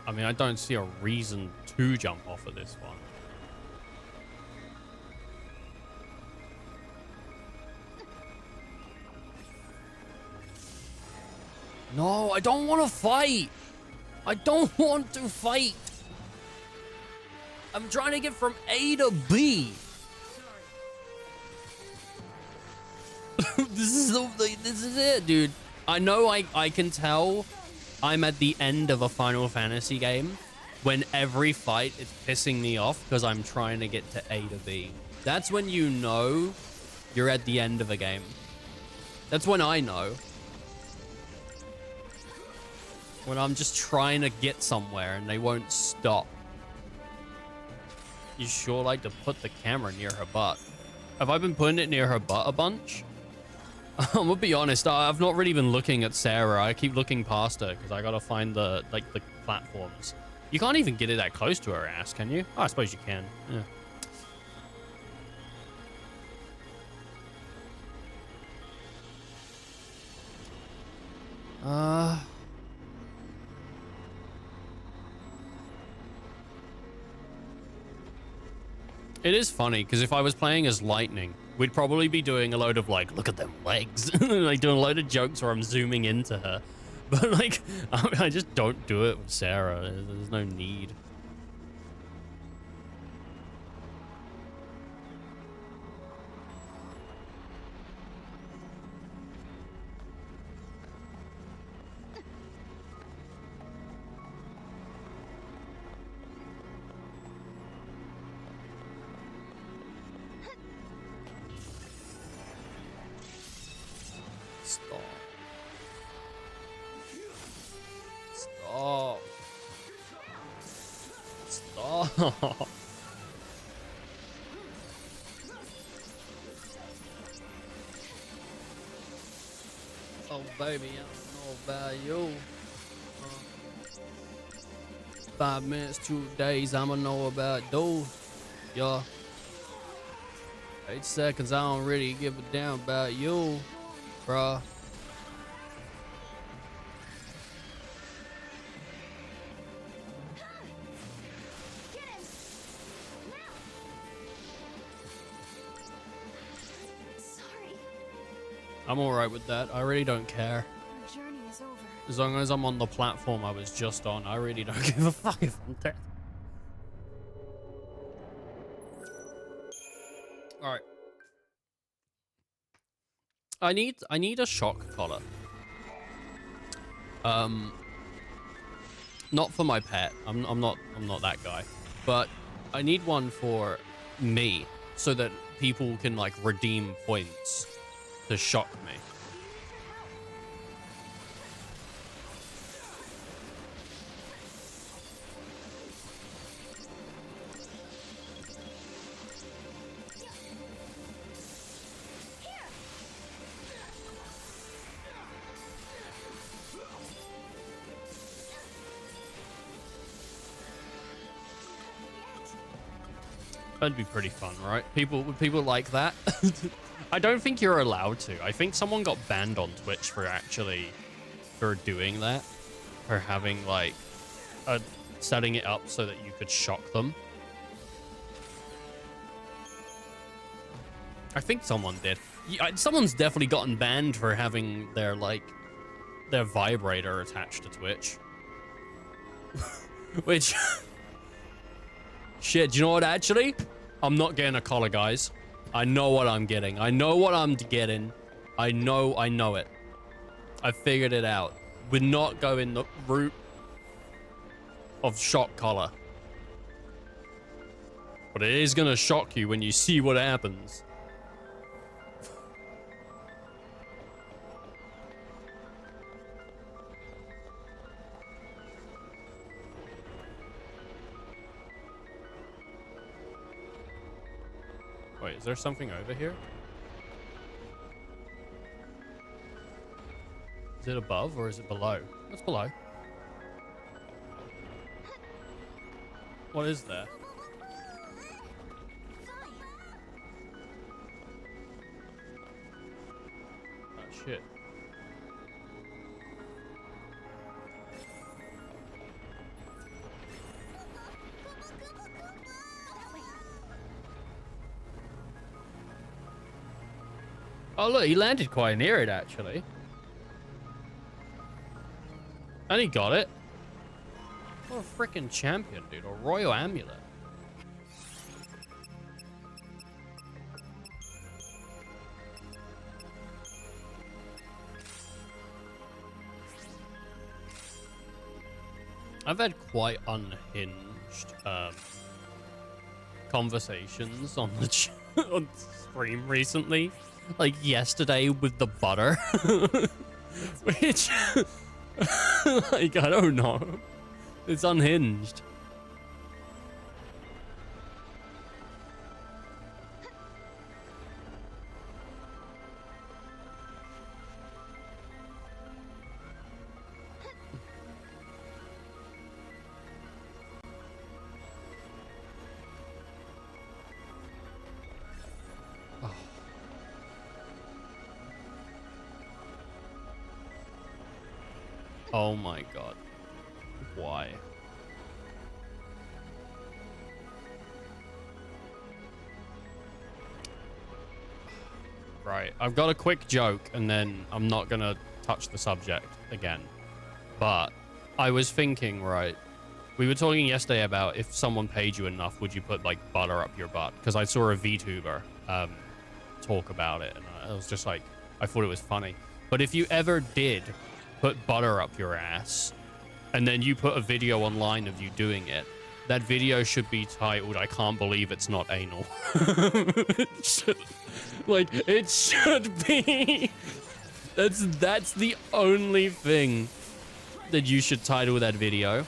I mean, I don't see a reason to jump off at this one. No, I don't want to fight. I don't want to fight. I'm trying to get from A to B. This is it, dude. I know I can tell I'm at the end of a Final Fantasy game when every fight is pissing me off because I'm trying to get to A to B. That's when you know you're at the end of a game. That's when I know. When I'm just trying to get somewhere and they won't stop. You sure like to put the camera near her butt. Have I been putting it near her butt a bunch? I'm gonna be honest, I've not really been looking at Sarah. I keep looking past her because I gotta find the platforms. You can't even get it that close to her ass, can you? Oh, I suppose you can. Yeah. It is funny because if I was playing as Lightning, we'd probably be doing a load of like, look at them legs, like doing a load of jokes where I'm zooming into her. But like, I just don't do it with Sarah. There's no need. Stop. Stop. Stop. Oh, baby, I don't know about you. 5 minutes, 2 days, I'ma know about those. Yeah. 8 seconds, I don't really give a damn about you, bruh. I'm alright with that. I really don't care. Our journey is over. As long as I'm on the platform I was just on, I really don't give a fuck if I'm dead. Alright. I need a shock collar. Not for my pet. I'm not that guy. But I need one for me so that people can like redeem points to shock me. That'd be pretty fun, right? People like that. I don't think you're allowed to. I think someone got banned on Twitch for doing that, for having like setting it up so that you could shock them. I think someone did. Someone's definitely gotten banned for having their vibrator attached to Twitch. Which shit, do you know what, actually? I'm not getting a collar, guys. I know what I'm getting. I know what I'm getting. I know it. I figured it out. We're not going the route of shock collar. But it is gonna shock you when you see what happens. Wait, is there something over here? Is it above or is it below? It's below. What is there? Oh, shit. Oh, look, he landed quite near it, actually. And he got it. What a freaking champion, dude. A royal amulet. I've had quite unhinged conversations on the on stream recently. Like yesterday with the butter. Which, like, I don't know. It's unhinged. Oh my god. Why? right? I've got a quick joke, and then I'm not gonna touch the subject again. But I was thinking, right? We were talking yesterday about if someone paid you enough, would you put like butter up your butt? Because I saw a VTuber talk about it, and I was just like, I thought it was funny. But if you ever did put butter up your ass, and then you put a video online of you doing it, that video should be titled, "I can't believe it's not anal." Like, it should be. That's the only thing that you should title that video.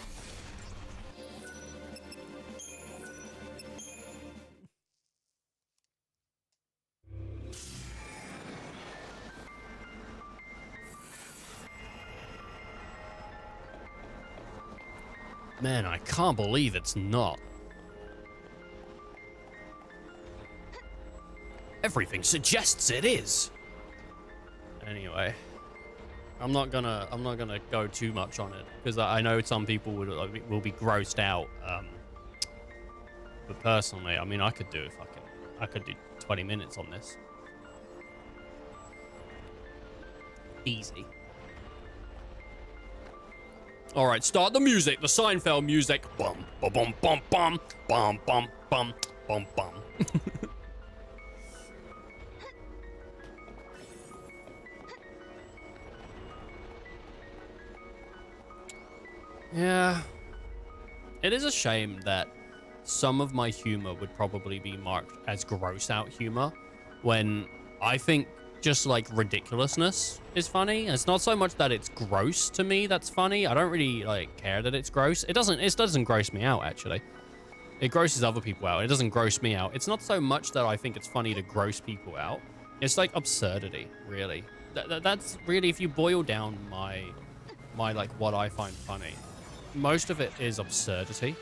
Man, I can't believe it's not. Everything suggests it is. Anyway, I'm not gonna go too much on it because I know some people will be grossed out. But personally, I mean, I could do 20 minutes on this. Easy. All right, start the music, the Seinfeld music. Bum, bum, bum, bum, bum, bum, bum, bum, bum, bum. Yeah. It is a shame that some of my humor would probably be marked as gross out humor when I think just like ridiculousness is funny. It's not so much that it's gross to me that's funny. I don't really like care that it's gross. It doesn't gross me out actually. It grosses other people out. It doesn't gross me out. It's not so much that I think it's funny to gross people out. It's like absurdity, really. That's really, if you boil down my like what I find funny, most of it is absurdity.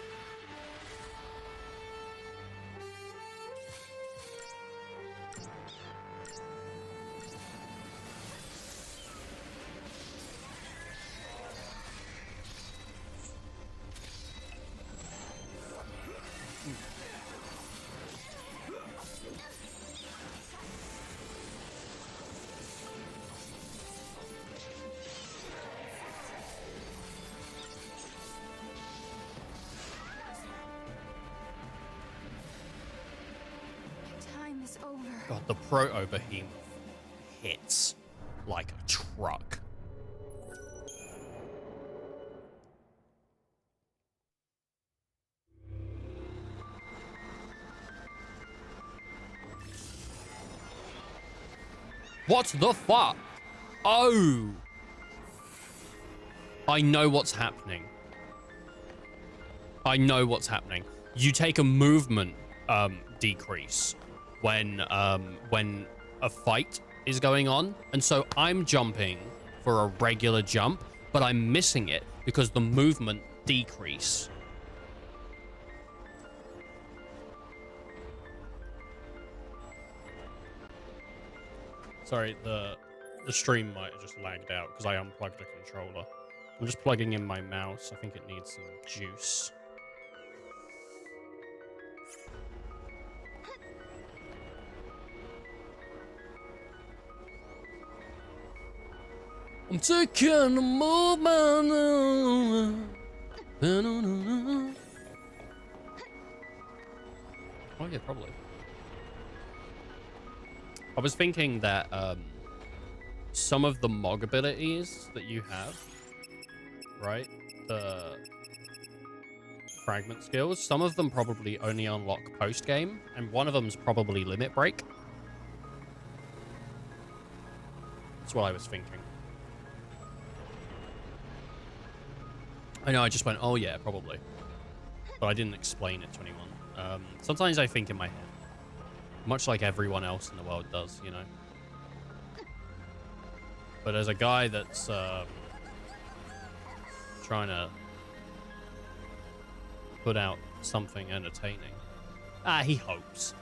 Time is over. God, the proto-behemoth hits like a truck. What the fuck? Oh! I know what's happening. I know what's happening. You take a movement decrease when a fight is going on, and so I'm jumping for a regular jump, but I'm missing it because the movement decrease. Sorry, the stream might have just lagged out because I unplugged the controller. I'm just plugging in my mouse. I think it needs some juice. I'm taking a movement. Oh yeah, probably. I was thinking that some of the Mog abilities that you have, right? The fragment skills, some of them probably only unlock post-game, and one of them's probably Limit Break. That's what I was thinking. I know, I just went, oh yeah, probably. But I didn't explain it to anyone. Sometimes I think in my head. Much like everyone else in the world does, you know? But as a guy that's trying to put out something entertaining, he hopes.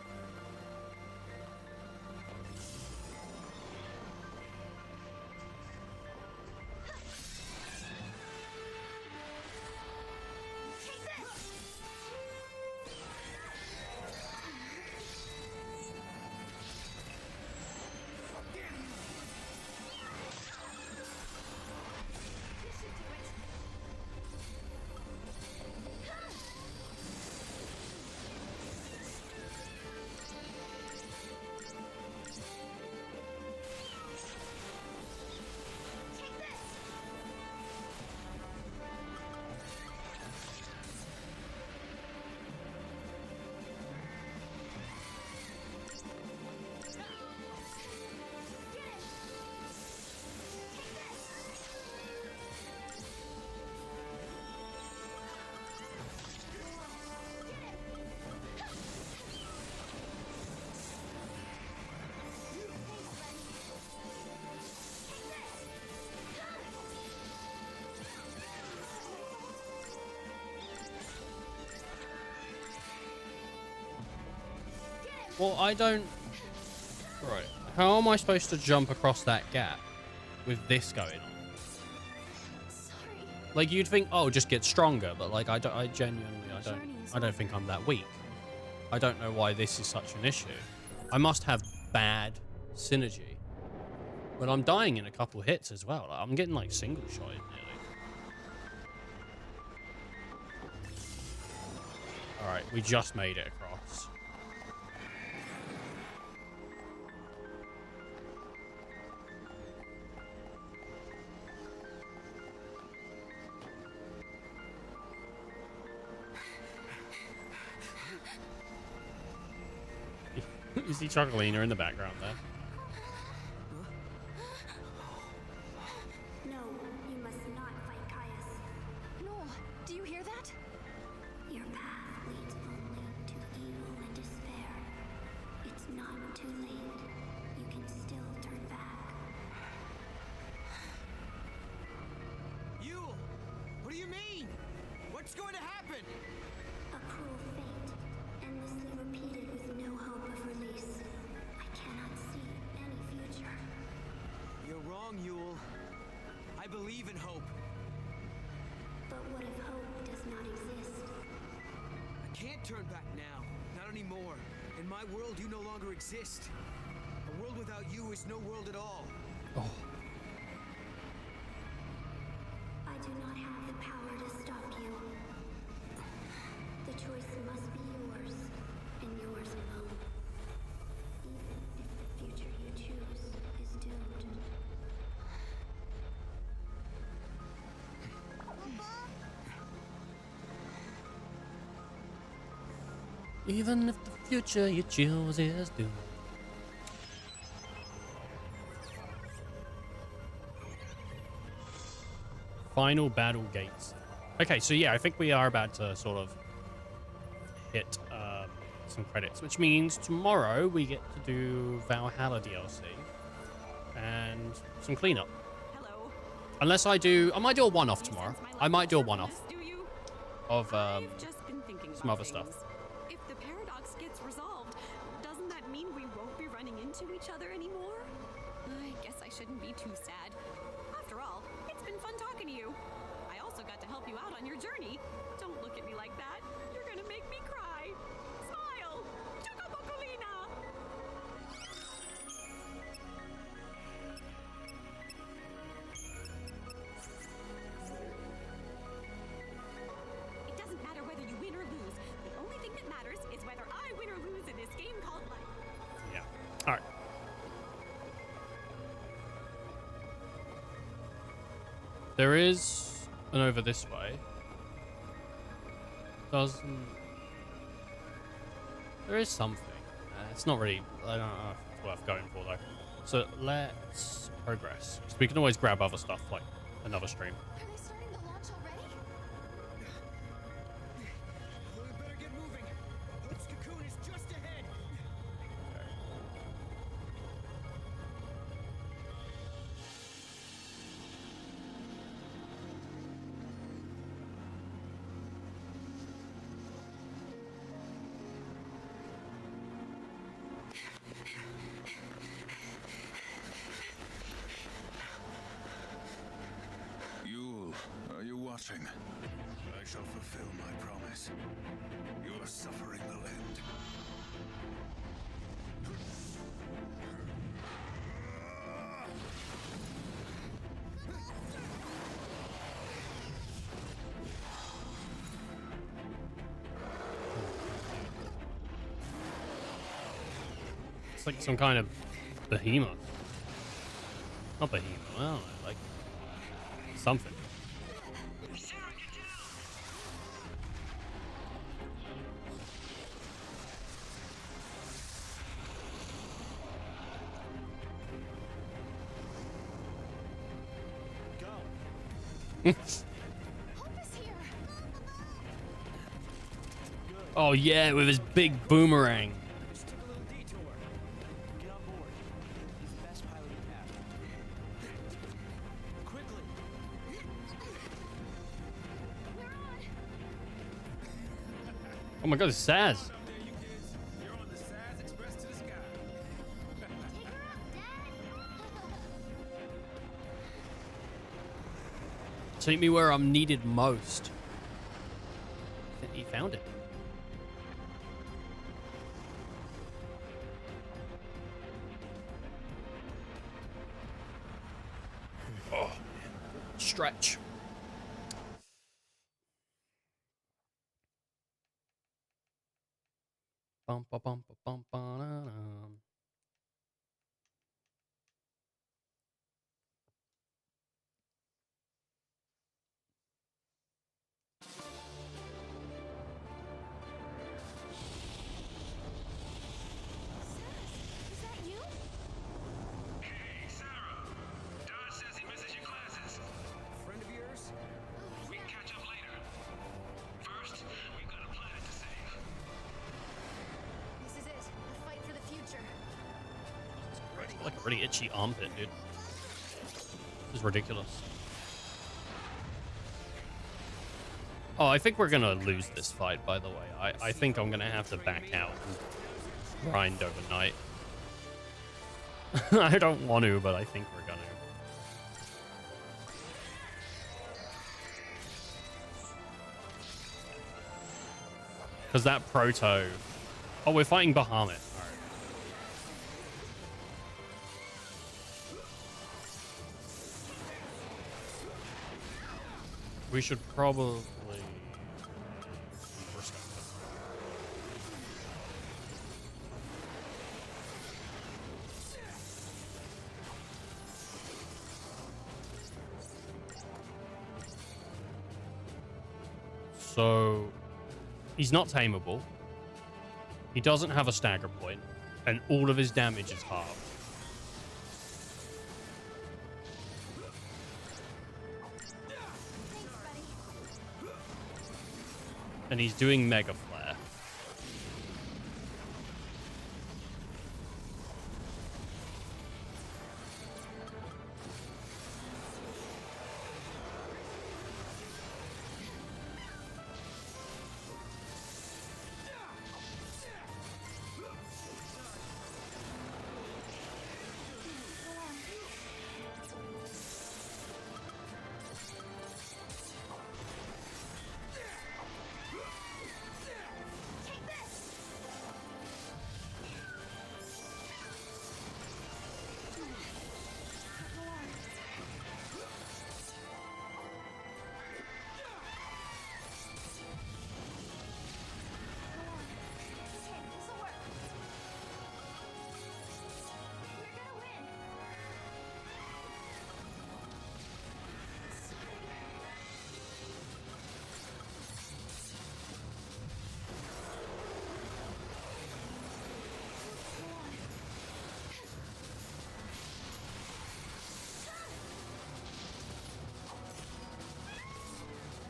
Well, I don't... Right. How am I supposed to jump across that gap with this going on? Like, you'd think, oh, just get stronger, but like, I don't think I'm that weak. I don't know why this is such an issue. I must have bad synergy. But I'm dying in a couple hits as well. Like, I'm getting like single shotted nearly. Alright, we just made it across. You see Chocolina in the background there. No, you must not fight Caius. No, do you hear that? Your path leads only to evil and despair. It's not too late. You can still turn back. Yule! What do you mean? What's going to happen? A cruel fate, endlessly repeated with no hope of release. I cannot see any future. You're wrong, Yule. I believe in hope. But what if hope does not exist? I can't turn back now. Not anymore. In my world, you no longer exist. A world without you is no world at all. Oh. I do not have the power to stop you. The choice must be yours, and yours alone. Even if the future you choose is doomed. Even if the future you choose is doomed. Final battle gates. Okay, so yeah, I think we are about to sort of hit some credits, which means tomorrow we get to do Valhalla DLC and some cleanup. Hello. Unless I might do a one-off tomorrow. I might do a one-off of Just been thinking some about other stuff. things. If the paradox gets resolved, doesn't that mean we won't be running into each other anymore? I guess I shouldn't be too sad. After all, it's been fun talking to you. I also got to help you out on your journey. Don't look at me like that. You're gonna make me cry. Smile! Chukabokulina! It doesn't matter whether you win or lose. The only thing that matters is whether I win or lose in this game called life. Yeah. All right. There is an over this way. There is something. It's not really. I don't know if it's worth going for though. So let's progress. 'Cause we can always grab other stuff like another stream. Are they starting the launch already? We better get moving. Hope's cocoon is just ahead. Yule, are you watching? I shall fulfill my promise. Your suffering will end. It's like some kind of behemoth. Not behemoth. I don't know, like something. Hope is here. Oh yeah, with his big boomerang. Just took a little detour. Get on board. He's the best pilot we have. Quickly. We're on. Oh my god, it's Saz. Up there, you kids. You're on the SAS Express Take me where I'm needed most. I think he found it. Oh, stretch. Bum, ba, bum, ba, bum, ba, da, dum. Is that you? Hey, Sarah. Dodge says he misses your classes. Friend of yours? We can catch up later. First, we've got a planet to save. This is it. The fight for the future. It's like a really itchy armpit, dude. This is ridiculous. Oh, I think we're gonna lose this fight, by the way. I think I'm gonna have to back out and grind overnight. I don't want to, but I think we're gonna. Because that proto... Oh, we're fighting Bahamut. Alright. We should probably... So, he's not tameable. He doesn't have a stagger point, and all of his damage is halved. And he's doing Mega Flare.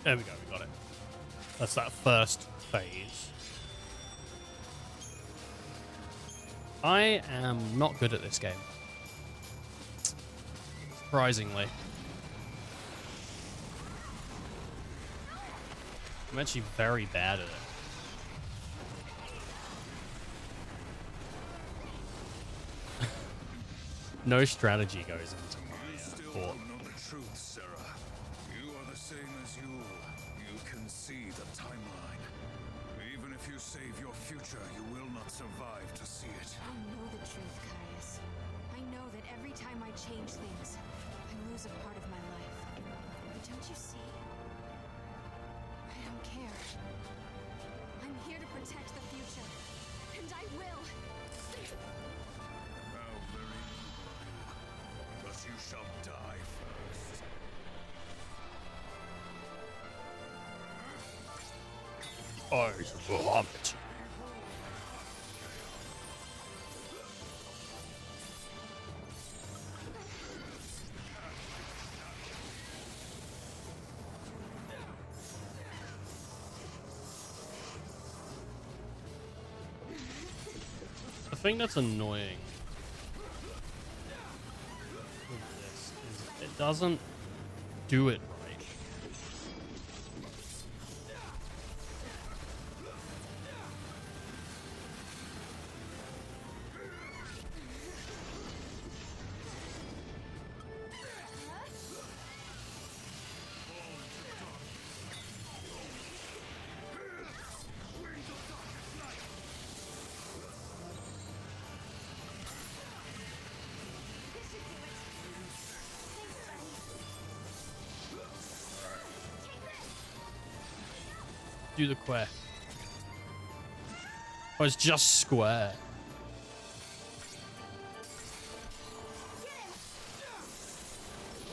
There we go, we got it. That's that first phase. I am not good at this game. Surprisingly. I'm actually very bad at it. No strategy goes into my fort. Truth, Sarah. You are the same as Yule. You can see the timeline. Even if you save your future, you will not survive to see it. I know the truth, Caius. I know that every time I change things, I lose a part of my life. But don't you see? I don't care. I'm here to protect the future. And I will. How very noble of you. But you shall die first. Eyes of Bahamut. The thing that's annoying with this is it doesn't do it right. do the quest. Oh, it's just square.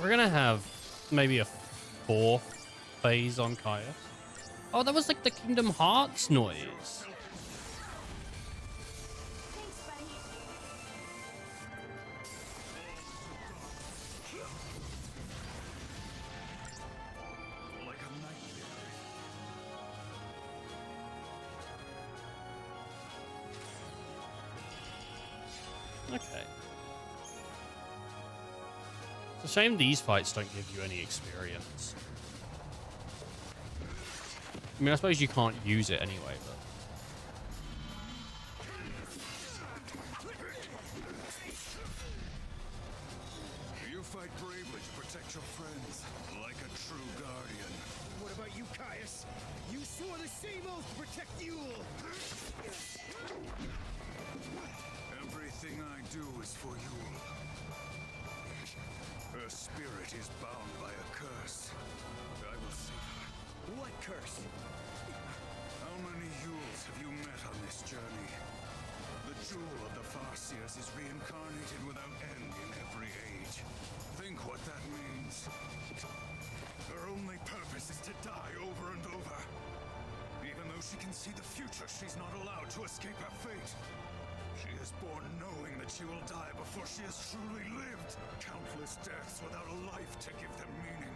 We're gonna have maybe a 4th phase on Kaya. Oh, that was like the Kingdom Hearts noise. Okay. It's a shame these fights don't give you any experience. I mean, I suppose you can't use it anyway, but... You fight bravely to protect your friends, like a true guardian. What about you, Caius? You swore the same oath to protect Yule! Everything I do is for Yule. Her spirit is bound by a curse. I will save her. What curse? How many Yules have you met on this journey? The jewel of the Farseers is reincarnated without end in every age. Think what that means. Her only purpose is to die over and over. Even though she can see the future, she's not allowed to escape her fate. She is born knowing that she will die before she has truly lived. Countless deaths without a life to give them meaning.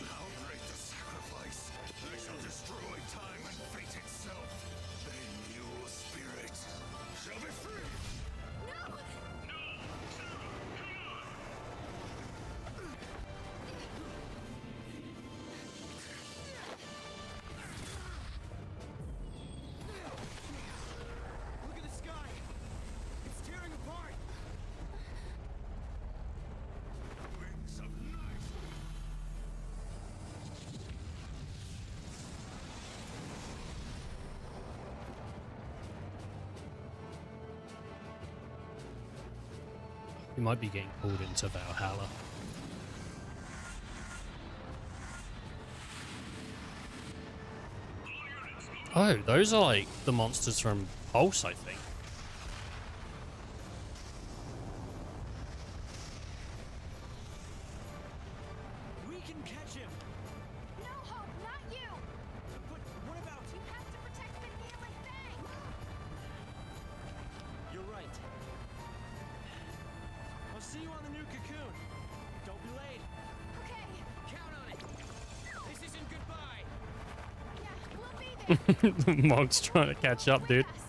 How great the sacrifice! I shall destroy time and fate itself. Then your spirit shall be free! No! Look at the sky! It's tearing apart! Wings of night! You might be getting pulled into Valhalla. Oh, those are like the monsters from Pulse, I think. We can catch him! No, Hope, not you! But what about... You have to protect Vanille and Fang! You're right. I'll see you on the new cocoon. Don't be late. Okay, Count on it! This isn't goodbye! yeah, we'll be there. Mog's trying to catch up, dude. With us.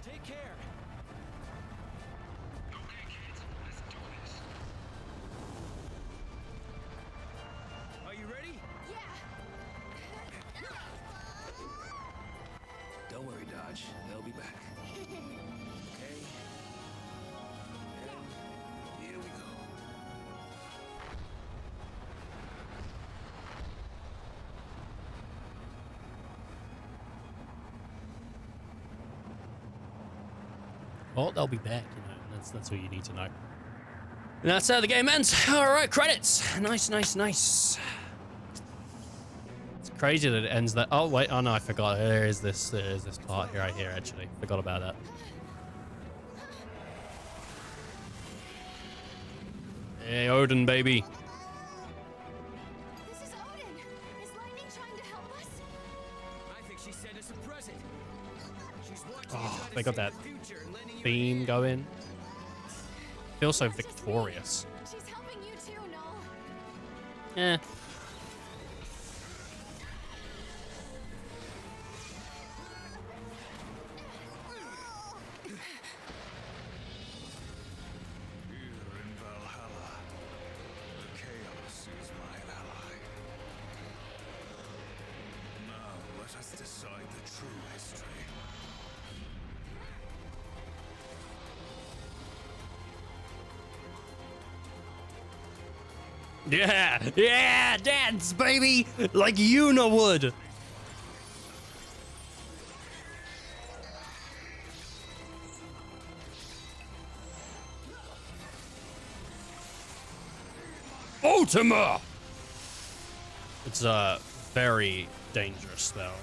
Take care. Okay, kids, let's do this. Are you ready? Yeah. Don't worry, Dodge. They'll be back. Okay? And here we go. Oh, they'll be back, you know. That's all you need to know. And that's how the game ends. All right, credits. Nice, nice, nice. It's crazy that it ends that. Oh wait, oh no, I forgot. There is this part here right here. Actually, forgot about that. Hey, Odin, baby. This is Odin. Is Lightning trying to help us? I think she sent us a present. She's watching Oh, you try to they got save that the future and lending you a theme hand. going. Feels so That's just me. victorious. She's helping you too, Noel. Eh. Here in Valhalla, the chaos is my ally. Now let us decide the true history. Yeah, yeah, dance, baby, like Yuna would. Ultima! It's a very dangerous spell.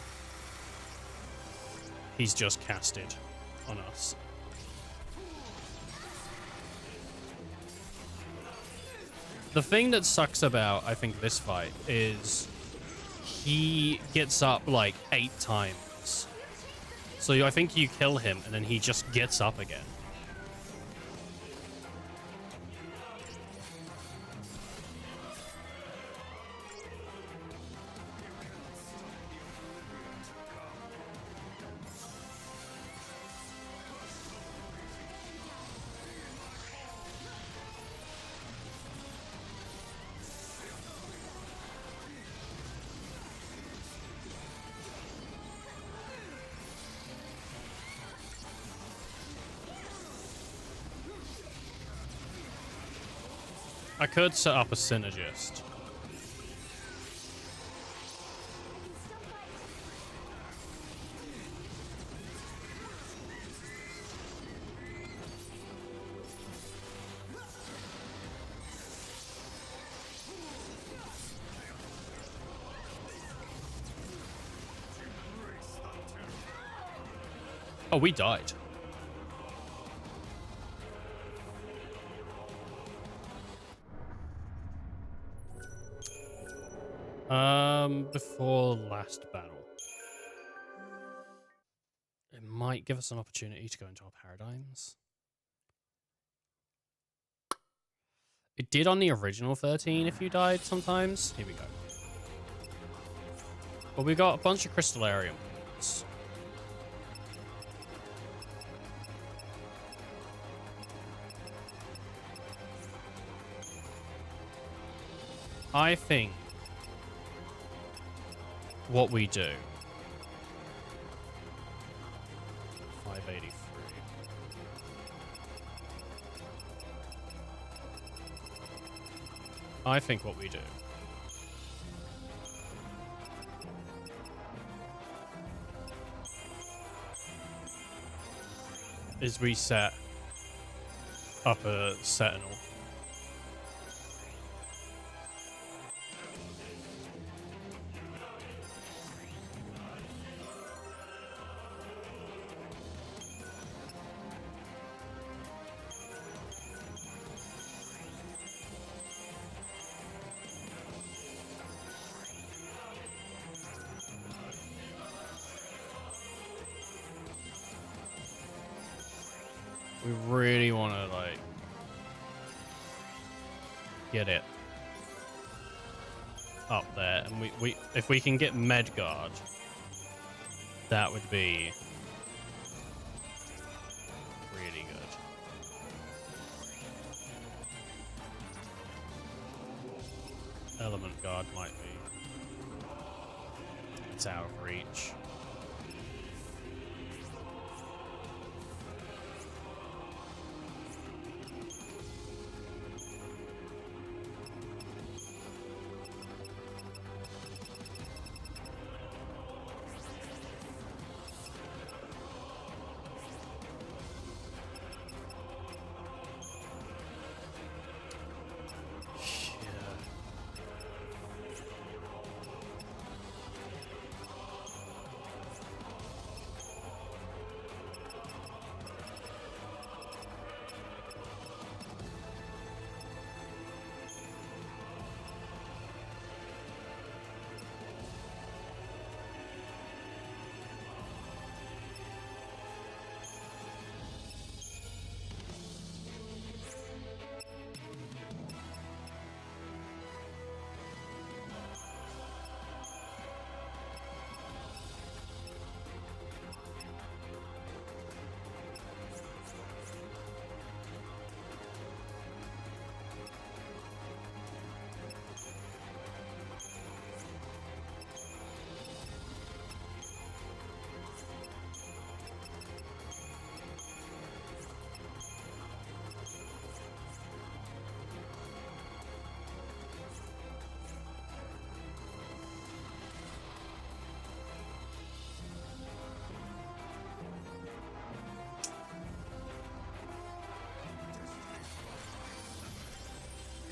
He's just casted on us. The thing that sucks about, I think, this fight is he gets up like 8 times. So I think you kill him and then he just gets up again. I could set up a synergist. Oh, we died. Before last battle. It might give us an opportunity to go into our paradigms. It did on the original 13 if you died sometimes. Here we go. Well, we got a bunch of crystallarium points. I think what we do. 583. I think what we do is we set up a sentinel. We really want to, like, get it up there. And we if we can get Medguard, that would be really good. Element Guard might be. It's out of reach.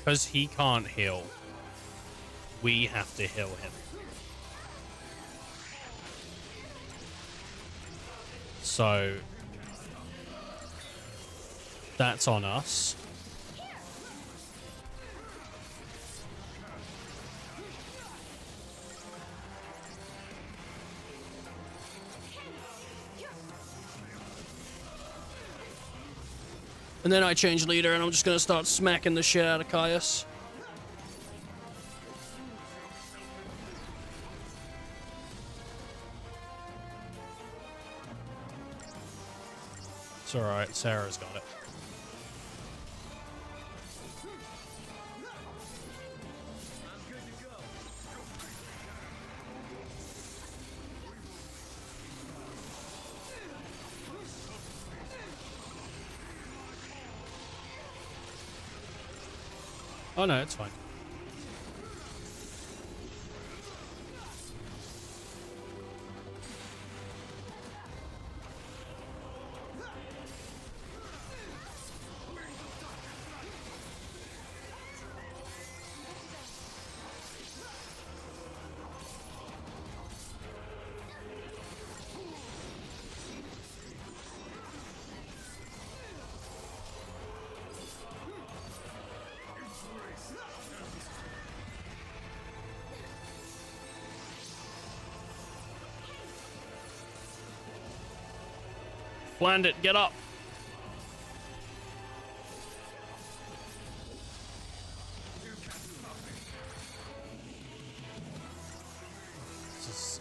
because he can't heal, we have to heal him. So that's on us. And then I change leader and I'm just going to start smacking the shit out of Caius. It's alright, Sarah's got it. Oh no, it's fine. Land it, get up.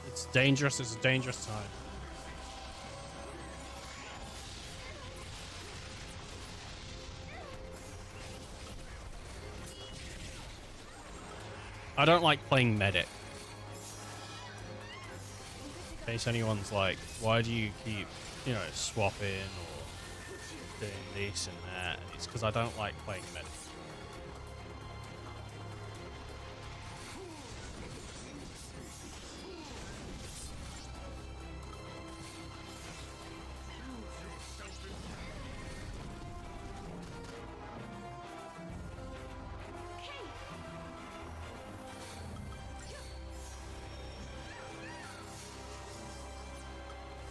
It's dangerous, it's a dangerous time. I don't like playing medic. In case anyone's like, why do you keep, you know, swapping or doing this and that? It's because I don't like playing medic.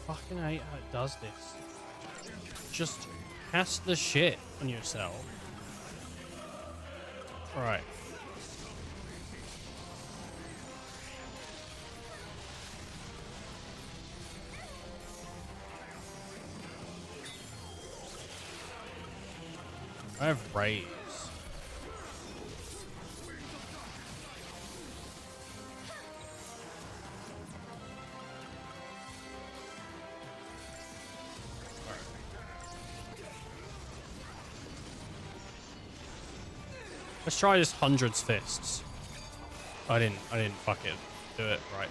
Fucking hate how it does this. Just cast the shit on yourself. Right. I have raise. Let's try this hundreds fists. I didn't fucking do it right.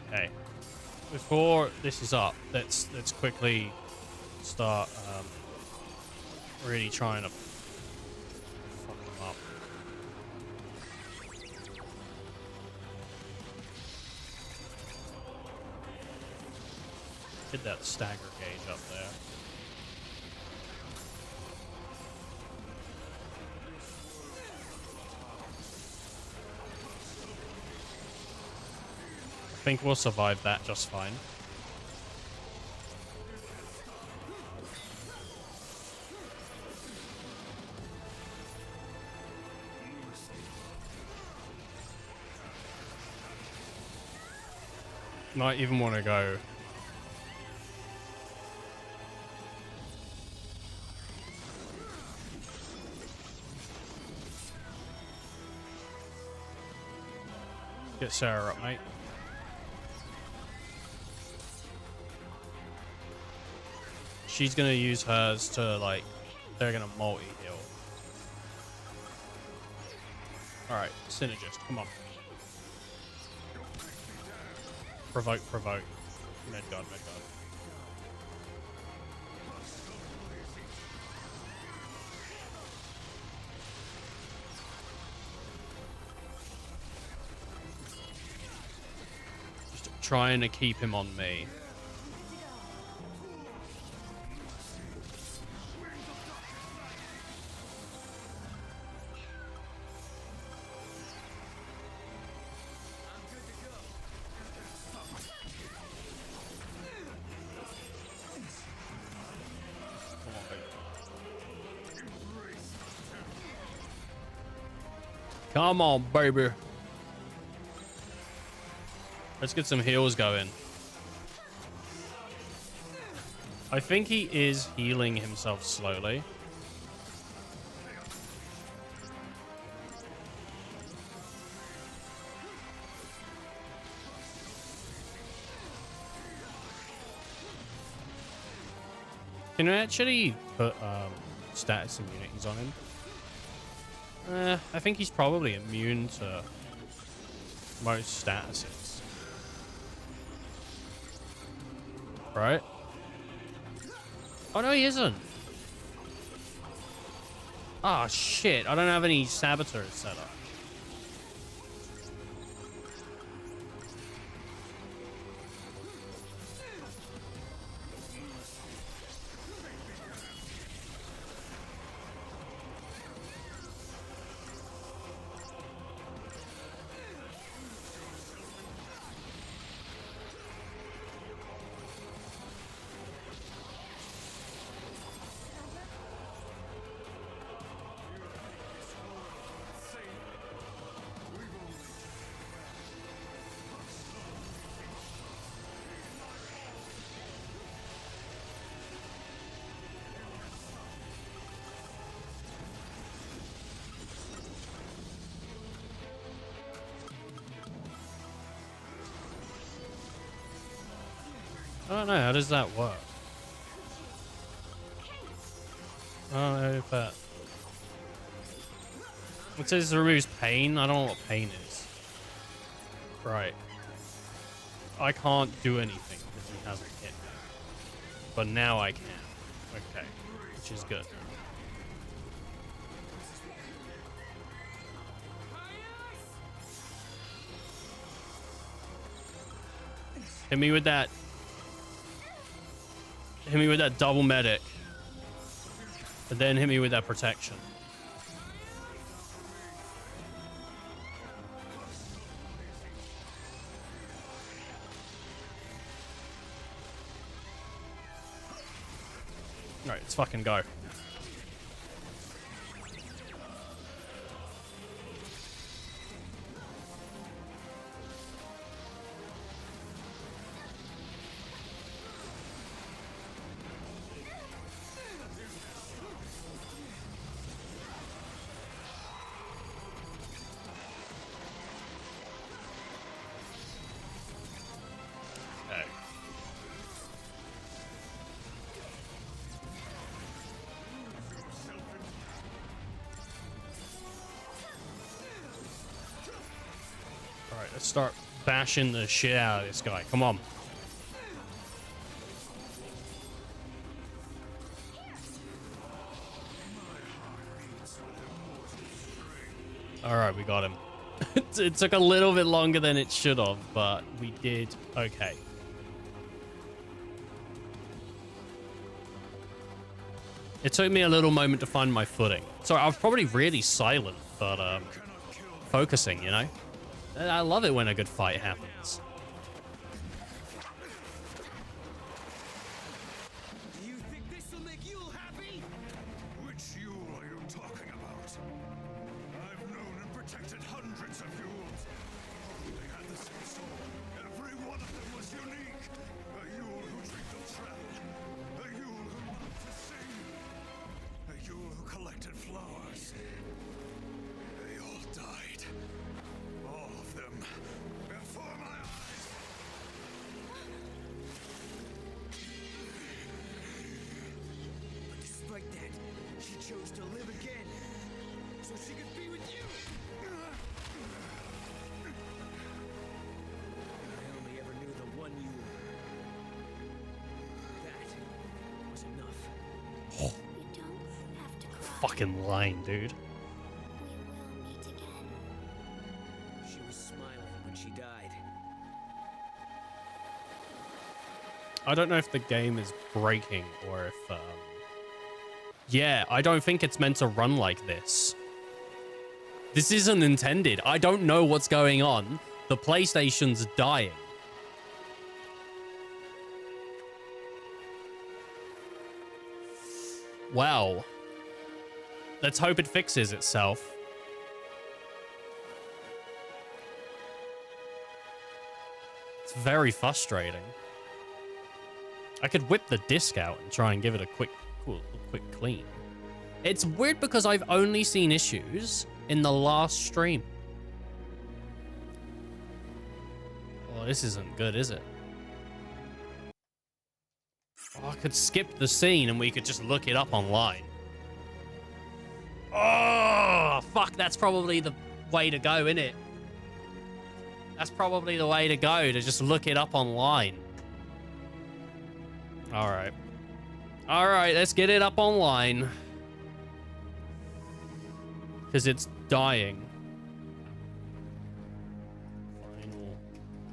Okay. Before this is up, let's quickly start really trying to fuck them up. Get that stagger gauge up there. I think we'll survive that just fine. Might even want to go. Get Sarah up, mate. She's gonna use hers to, like, they're gonna multi-heal. Alright, synergist, come on. Provoke. Medguard. Just trying to keep him on me. Come on, baby. Let's get some heals going. I think he is healing himself slowly. Can I actually put status immunities on him? I think he's probably immune to most statuses. Right? Oh, no, he isn't. Oh, shit. I don't have any saboteurs set up. I don't know. How does that work? I don't know if that... It says it removes pain. I don't know what pain is. Right. I can't do anything because he hasn't hit me. But now I can. Okay. Which is good. Hit me with that. Hit me with that double medic. And then hit me with that protection. Alright, let's fucking go. Let's start bashing the shit out of this guy. Come on. Alright, we got him. It took a little bit longer than it should have, but we did okay. It took me a little moment to find my footing. Sorry, I was probably really silent, but focusing, you know? I love it when a good fight happens. Do you think this will make Yule happy? Which Yule are you talking about? I've known and protected hundreds of Yules. They had the same soul. Every one of them was unique. A Yule who dreamed of travel. A Yule who loved to sing. A Yule who collected flowers. They all died. All of them. Before my eyes. But despite that, she chose to live again. So she could be with you. I only ever knew the one you were. That was enough. Oh. You don't have to cry. Fucking line, dude. We will meet again. She was smiling when she died. I don't know if the game is breaking or if, yeah, I don't think it's meant to run like this. This isn't intended. I don't know what's going on. The PlayStation's dying. Wow. Let's hope it fixes itself. very frustrating. I could whip the disc out and try and give it a quick clean. It's weird because I've only seen issues in the last stream. Well, this isn't good, is it? Oh, I could skip the scene and we could just look it up online. Oh, fuck, that's probably the way to go, innit? That's probably the way to go, to just look it up online. Alright. Alright, let's get it up online. Because it's dying. Final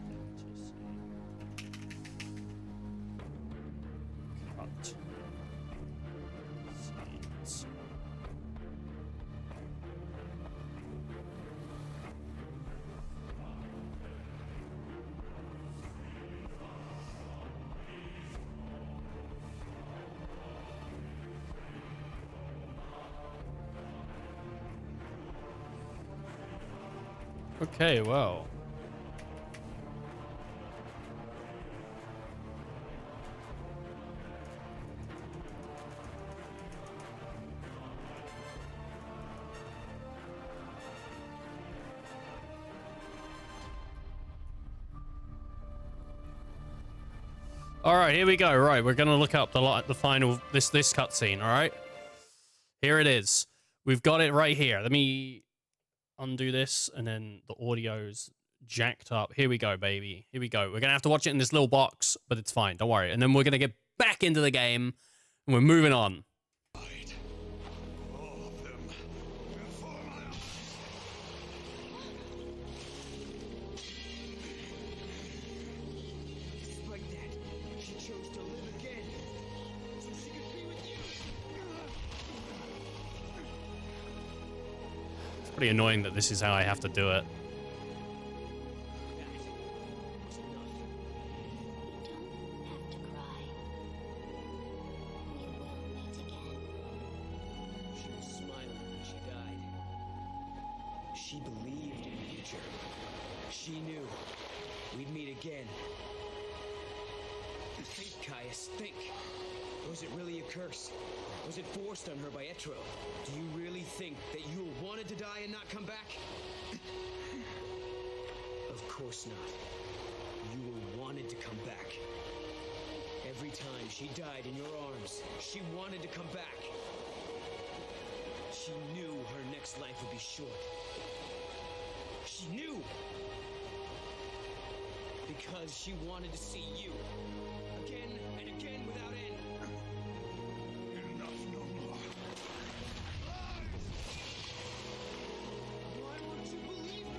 fantasy. Cut. Scenes. Okay, well. All right, here we go. Right, we're gonna look up the final this cutscene. All right, here it is. We've got it right here. Let me undo this, and then the audio's jacked up. Here we go, baby. Here we go. We're gonna have to watch it in this little box, but it's fine. Don't worry. And then we're gonna get back into the game, and we're moving on. Pretty annoying that this is how I have to do it. She was smiling when she died. She believed in the future. She knew we'd meet again. Think, Caius, think. Was it really a curse? Was it forced on her by Etro? Do you really think that Yule wanted to die and not come back? Of course not. Yule wanted to come back. Every time she died in your arms, she wanted to come back. She knew her next life would be short. She knew! Because she wanted to see you. Again and again without end. Enough no more. Why won't you believe me?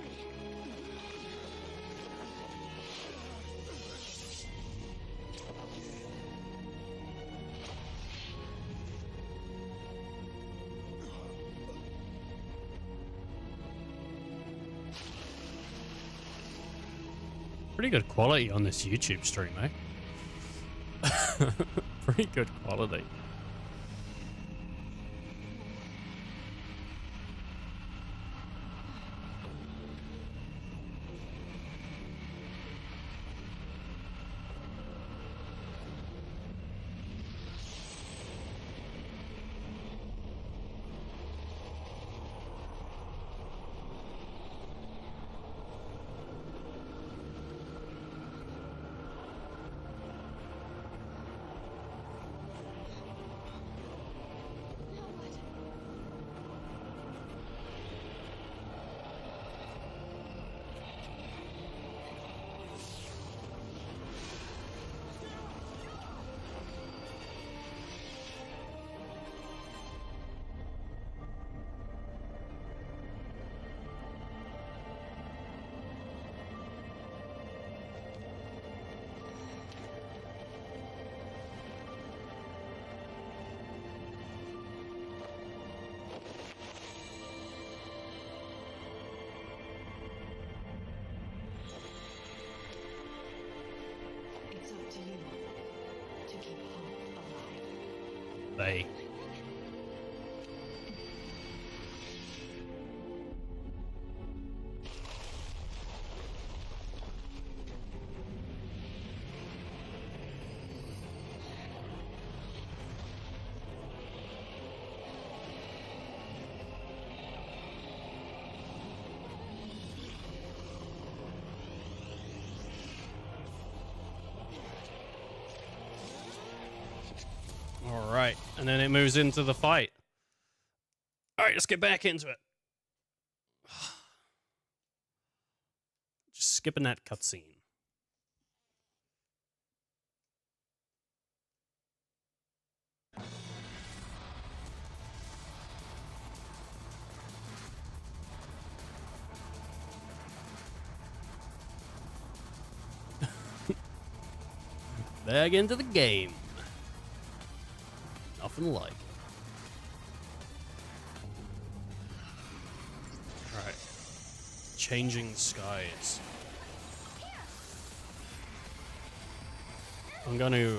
Pretty good quality on this YouTube stream, eh? Pretty good quality. It's up to you to keep hope alive. They. right, and then it moves into the fight. All right, let's get back into it. Just skipping that cutscene. Back into the game. Nothing like it. Alright. Changing skies. I'm going to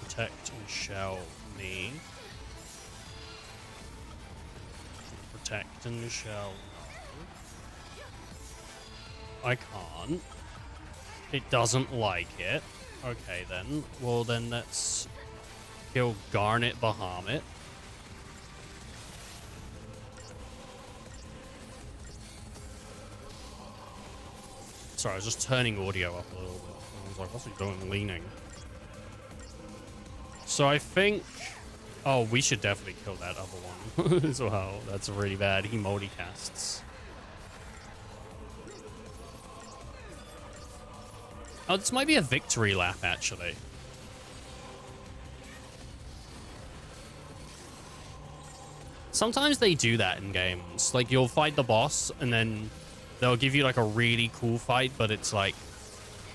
protect and shell me. Protect and shell no. I can't. It doesn't like it. Okay, then. Well, then let's kill Garnet Bahamut. Sorry, I was just turning audio up a little bit. I was like, what's he doing? Leaning. So I think... Oh, we should definitely kill that other one as well. That's really bad. He multicasts. Oh, this might be a victory lap, actually. Sometimes they do that in games. Like, you'll fight the boss, and then they'll give you, like, a really cool fight, but it's, like,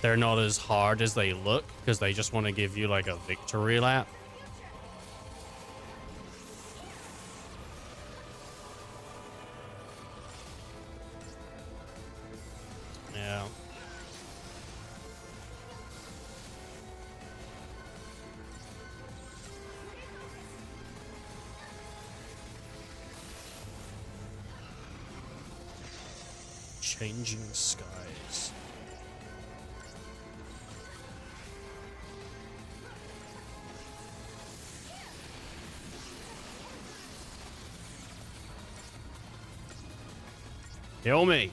they're not as hard as they look, because they just want to give you, like, a victory lap. Yeah. Changing skies. Kill me.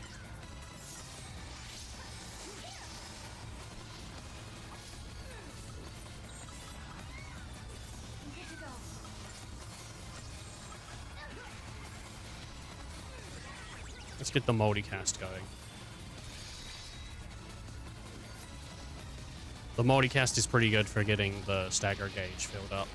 Let's get the multicast going. The multicast is pretty good for getting the stagger gauge filled up.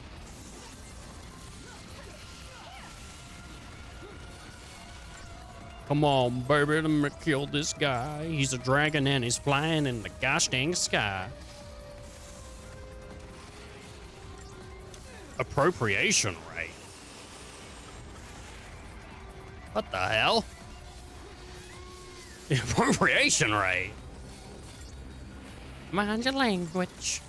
Come on, baby, let me kill this guy. He's a dragon and he's flying in the gosh dang sky. Appropriation rate. What the hell? The appropriation rate. Mind your language.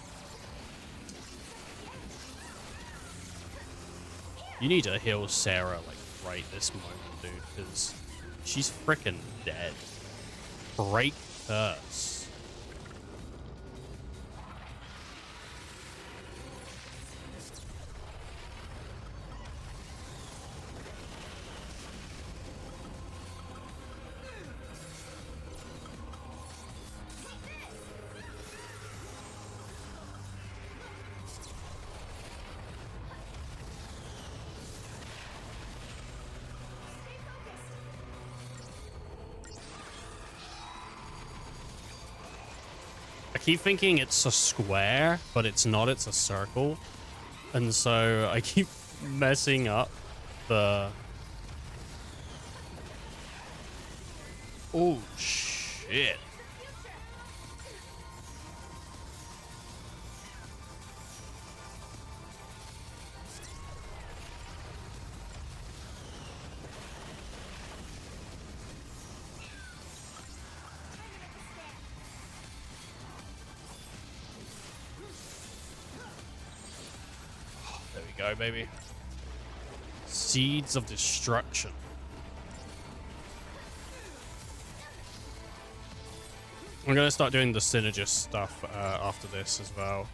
You need to heal Sarah, like, right this moment, dude, because she's freaking dead. Break curse. I keep thinking it's a square, but it's not, it's a circle. And so I keep messing up the... Oh, shit. Go, baby. Seeds of destruction. I'm gonna start doing the synergist stuff after this as well.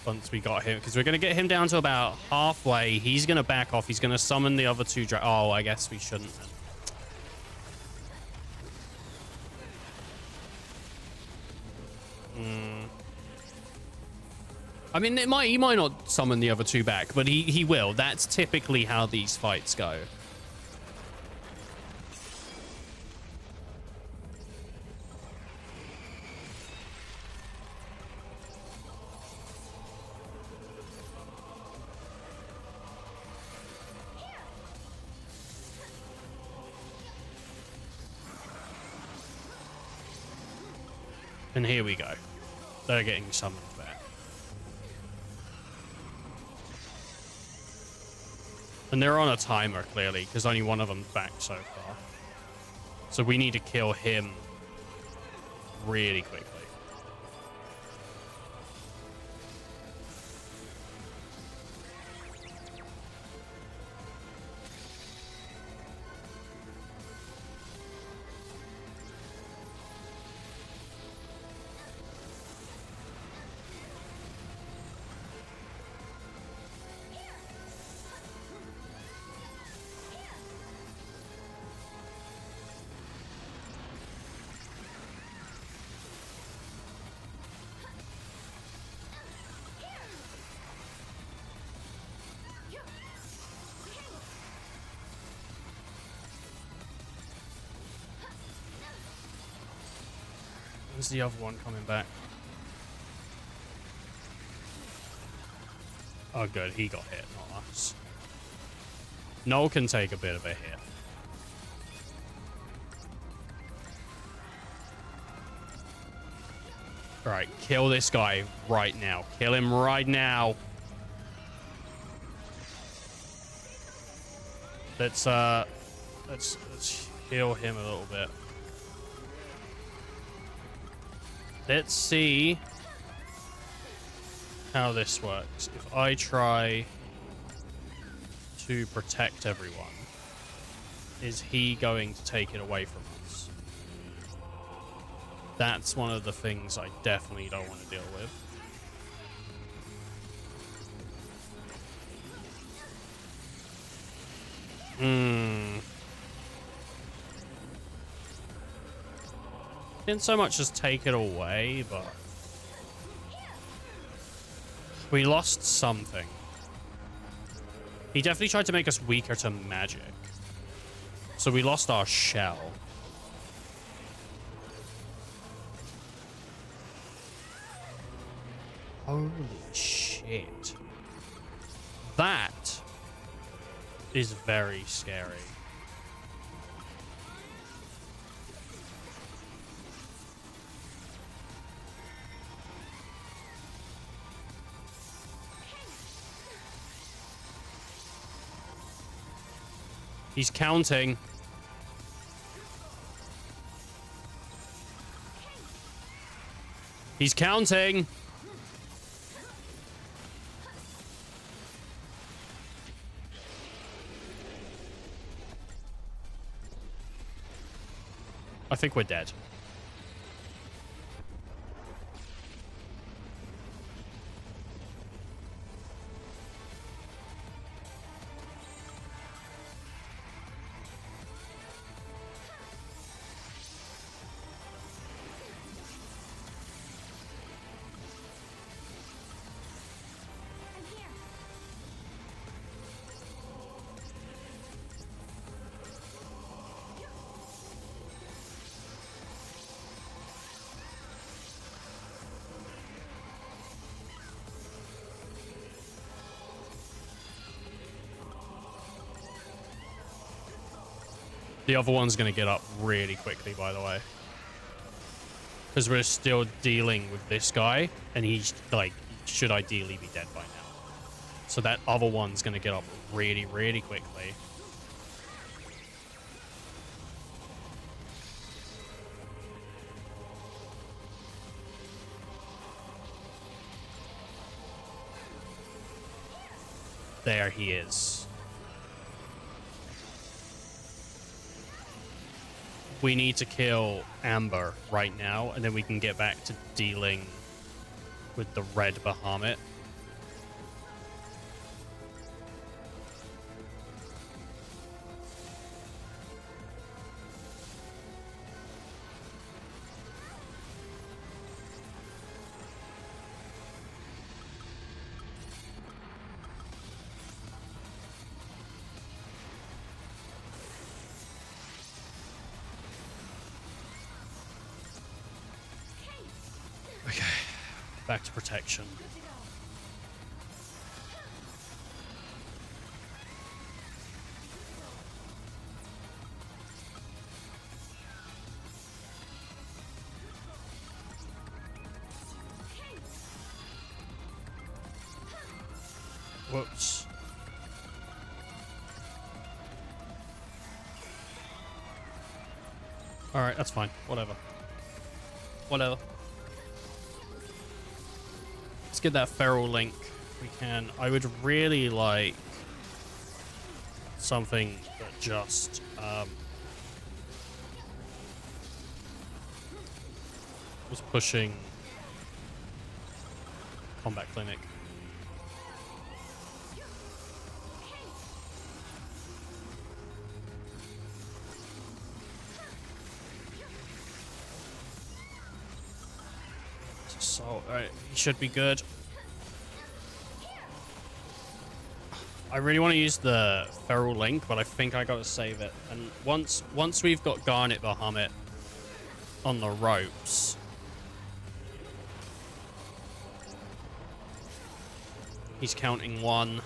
Once we got him, because we're gonna get him down to about halfway. He's gonna back off. He's gonna summon the other two. Oh, I guess we shouldn't. I mean, he might not summon the other two back, but he will. That's typically how these fights go. And here we go. They're getting summoned back. And they're on a timer, clearly, because only one of them's back so far. So we need to kill him really quickly. Where's the other one coming back? Oh, good. He got hit, not us. Noel can take a bit of a hit. Alright, kill this guy right now. Kill him right now. Let's heal him a little bit. Let's see how this works. If I try to protect everyone, is he going to take it away from us? That's one of the things I definitely don't want to deal with. Didn't so much as take it away, but we lost something. He definitely tried to make us weaker to magic. So we lost our shell. Holy shit. That is very scary. He's counting. He's counting. I think we're dead. The other one's going to get up really quickly, by the way. Because we're still dealing with this guy, and he's, like, should ideally be dead by now. So that other one's going to get up really, really quickly. There he is. We need to kill Amber right now, and then we can get back to dealing with the red Bahamut. Back to protection. Whoops. Alright, that's fine. Whatever. Whatever. Let's get that feral link if we can. I would really like something that just was pushing combat clinic. So, alright, he should be good. I really want to use the feral link, but I think I gotta save it. And once we've got Garnet Bahamut on the ropes, he's counting one.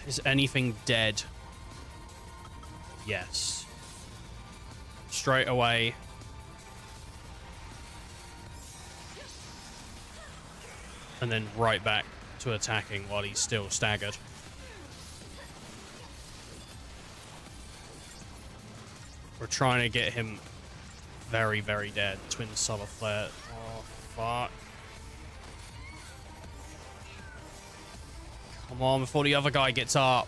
Is anything dead? Yes. Straight away. And then right back to attacking while he's still staggered. We're trying to get him very, very dead. Twin solar flare. Oh, fuck. Come on, before the other guy gets up.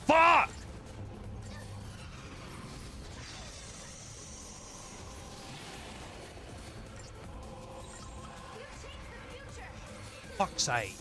Fuck! Fuck's sake.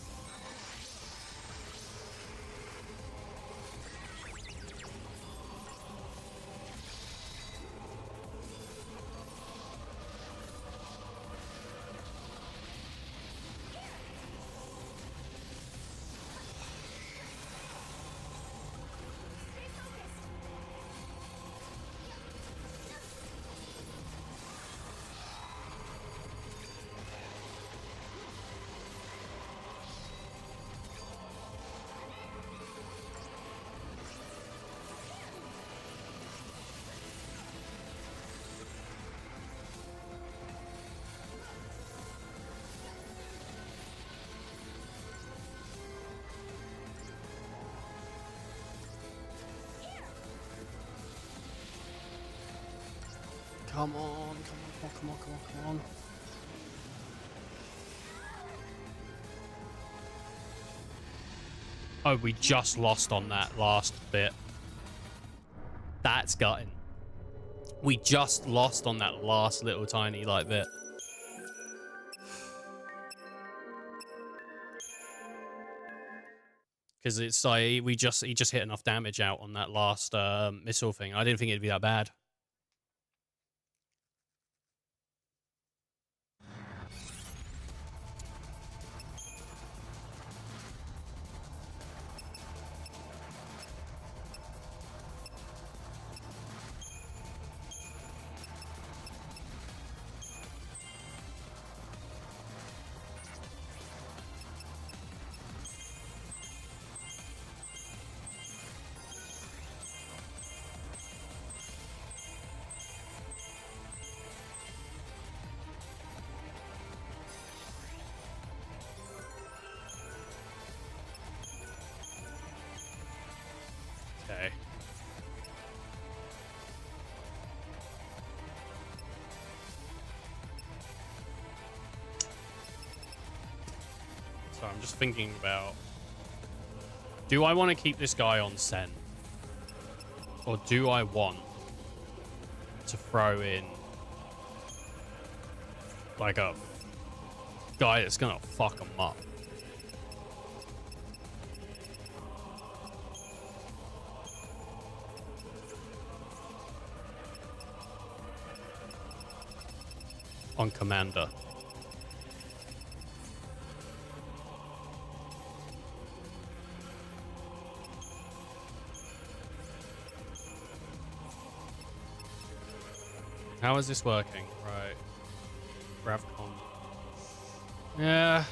Come on, come on, come on, come on, come on. Oh, we just lost on that last bit. That's gutting. We just lost on that last little tiny like bit. Because it's like he just hit enough damage out on that last missile thing. I didn't think it'd be that bad. Okay. So I'm just thinking about, do I want to keep this guy on Sen? Or do I want to throw in like a guy that's gonna fuck them up. On Commander. How is this working? Right. Ravcon. Yeah,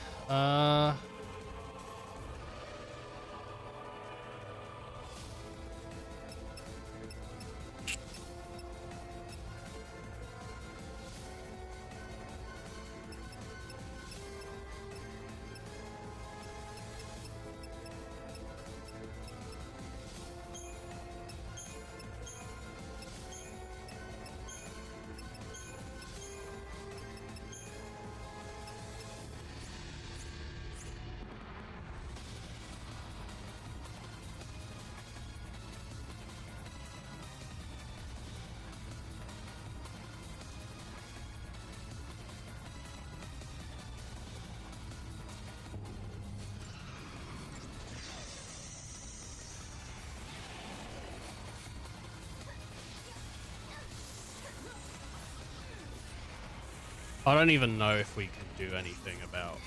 I don't even know if we can do anything about.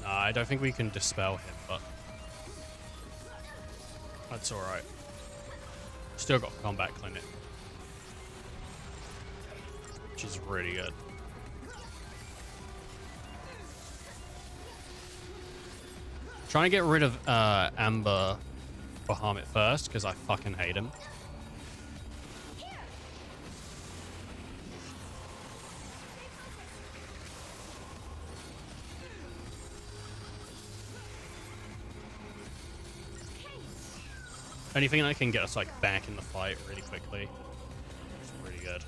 Nah, I don't think we can dispel him, but that's alright. Still got combat clinic, which is really good. Trying to get rid of Amber Bahamut first, because I fucking hate him. Anything that can get us like back in the fight really quickly. It's pretty good.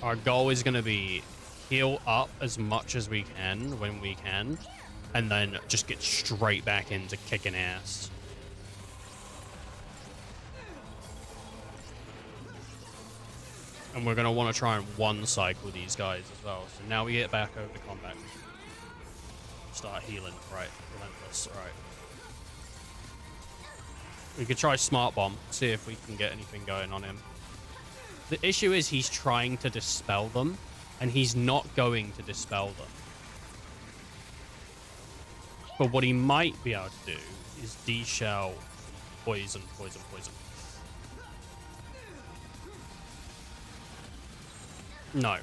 Our goal is going to be heal up as much as we can when we can, and then just get straight back into kicking ass. And we're going to want to try and one-cycle these guys as well. So now we get back over to combat. Start healing, right? Relentless, right. We could try Smart Bomb, see if we can get anything going on him. The issue is he's trying to dispel them, and he's not going to dispel them. But what he might be able to do is D-shell poison, poison, poison. No.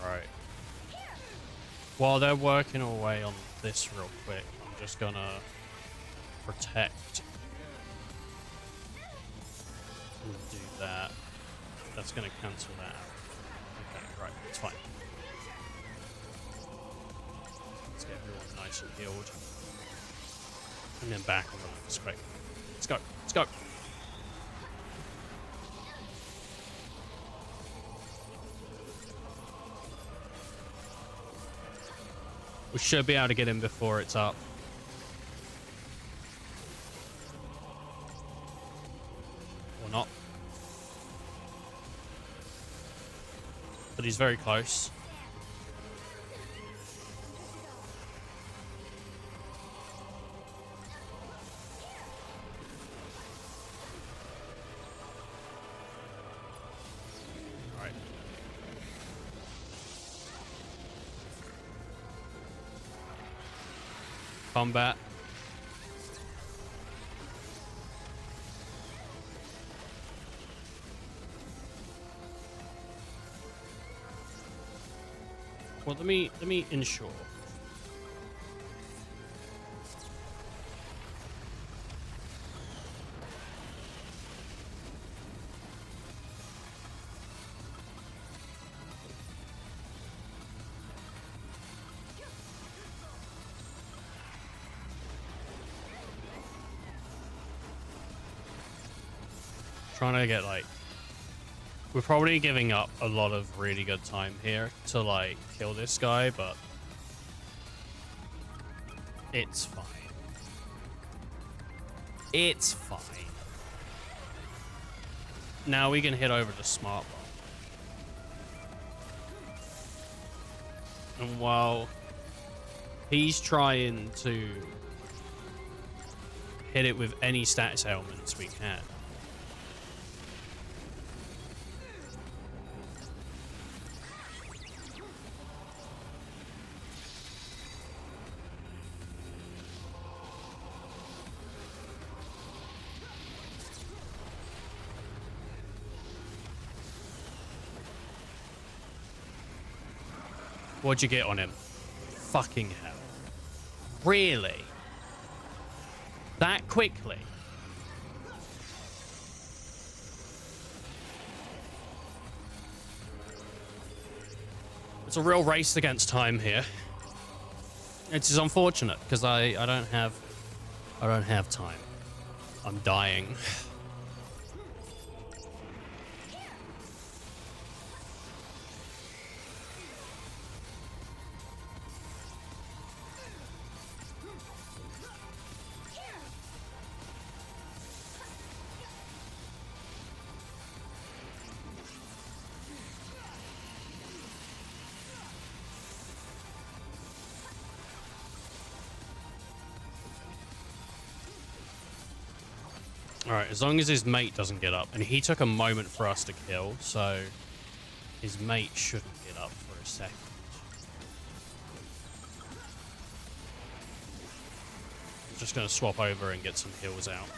Right. While they're working away on this real quick, I'm just gonna protect and do that. That's gonna cancel that out. Okay, right, it's fine. Let's get everyone nice and healed. And then back on the left quick. Let's go, let's go. We should be able to get him before it's up. Or not. But he's very close. Alright. Combat. Well, let me ensure. Trying to get, like... We're probably giving up a lot of really good time here to, like, kill this guy, but... It's fine. It's fine. Now we can hit over the smart bomb. And while he's trying to hit it with any status elements we can. What'd you get on him? Fucking hell. Really? That quickly? It's a real race against time here. It is unfortunate because I don't have time. I'm dying. Alright, as long as his mate doesn't get up. And he took a moment for us to kill, so his mate shouldn't get up for a second. I'm just going to swap over and get some heals out.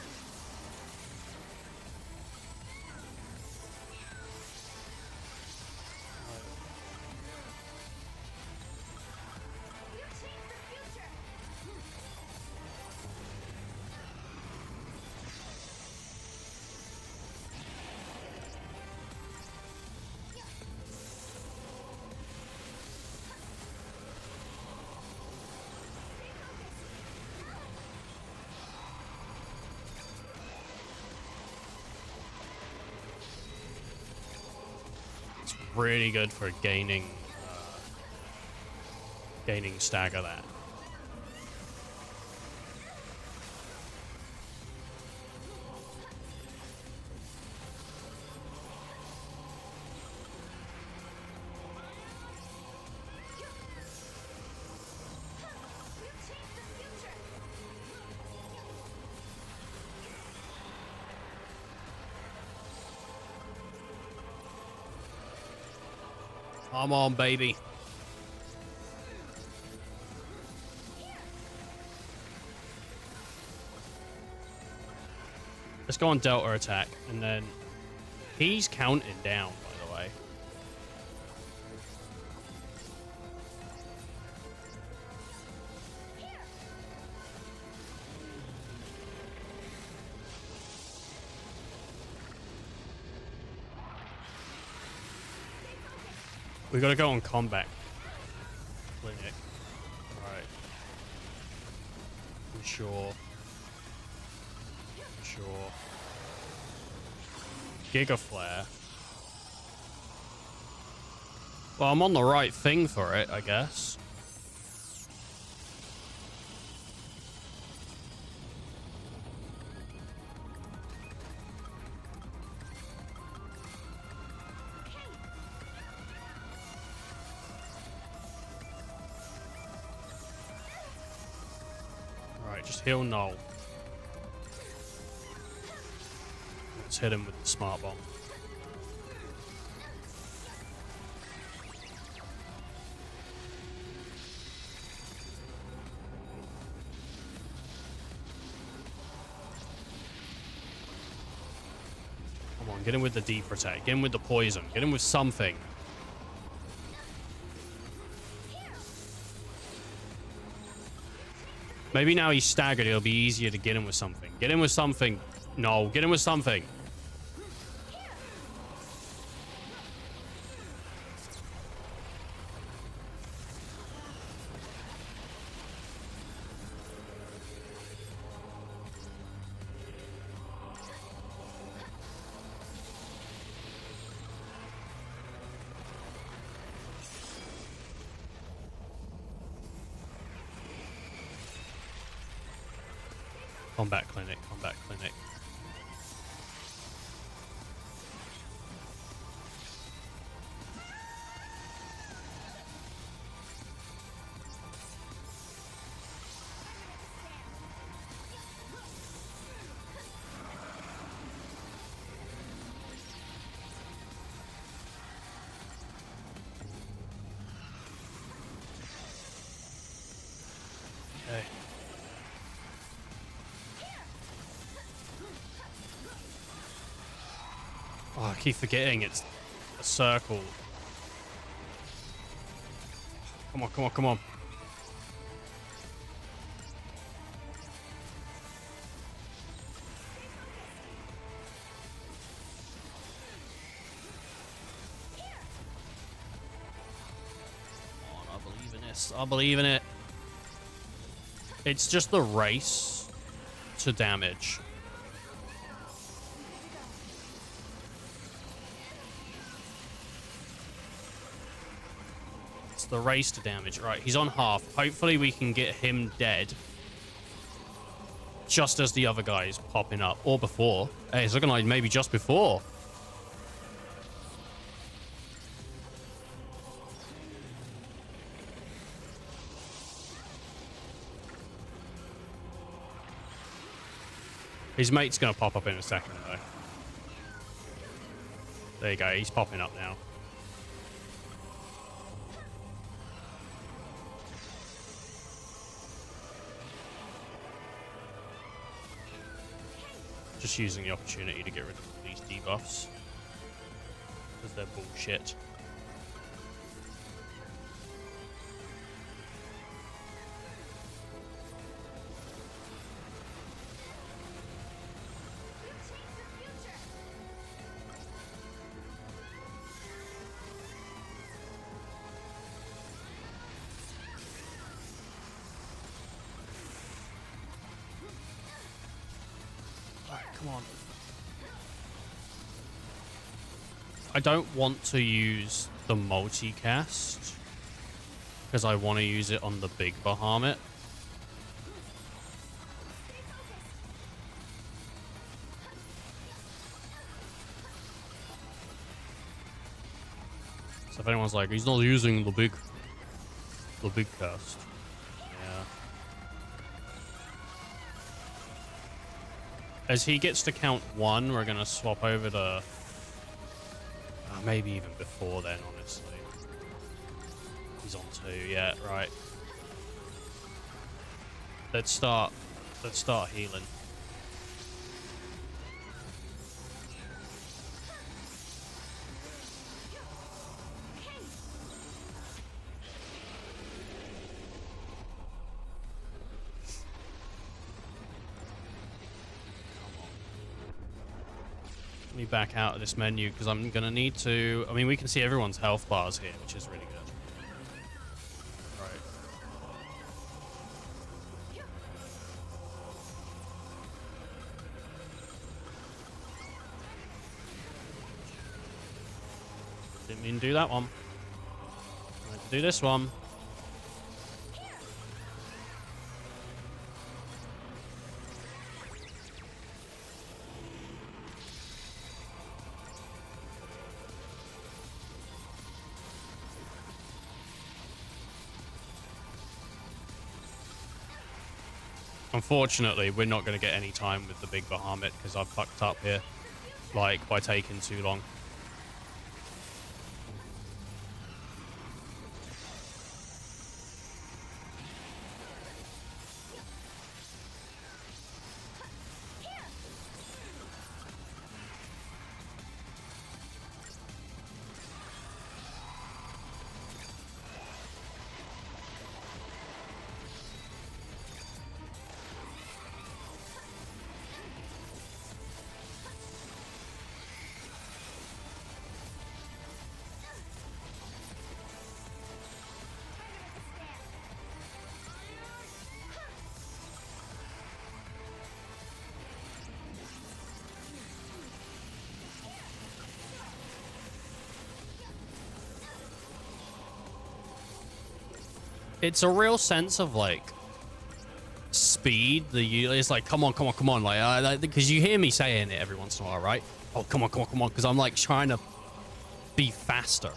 Really good for gaining stagger that. Come on, baby. Let's go on Delta attack, and then he's counting down, by the way. We gotta go on combat clinic. Alright. Sure. Giga Flare. Well, I'm on the right thing for it, I guess. Just heal Null. Let's hit him with the smart bomb. Come on, get him with the deep protect. Get him with the poison. Get him with something. Maybe now he's staggered, it'll be easier to get him with something. Get him with something. No, get him with something. Combat clinic, combat clinic. Okay. Oh, I keep forgetting it's a circle. Come on, come on, come on. Come on, I believe in this. I believe in it. It's just the race to damage. It's the race to damage. Right, he's on half. Hopefully we can get him dead just as the other guy is popping up. Or before. Hey, it's looking like maybe just before. His mate's going to pop up in a second, though. There you go. He's popping up now. Just using the opportunity to get rid of these debuffs. Because they're bullshit. Come on. I don't want to use the multicast because I want to use it on the big Bahamut. So if anyone's like, he's not using the big cast. Yeah. As he gets to count 1, we're going to swap over to... maybe even before then, honestly. He's on 2, yeah, right. Let's start healing. Let me back out of this menu because I'm going to need to... I mean, we can see everyone's health bars here, which is really good. Right. Didn't mean to do that one. I meant to do this one. Unfortunately, we're not going to get any time with the big Bahamut because I've fucked up here, like, by taking too long. It's a real sense of, like, speed. It's like, come on, come on, come on. Like, because you hear me saying it every once in a while, right? Oh, come on, come on, come on. Because I'm like trying to be faster.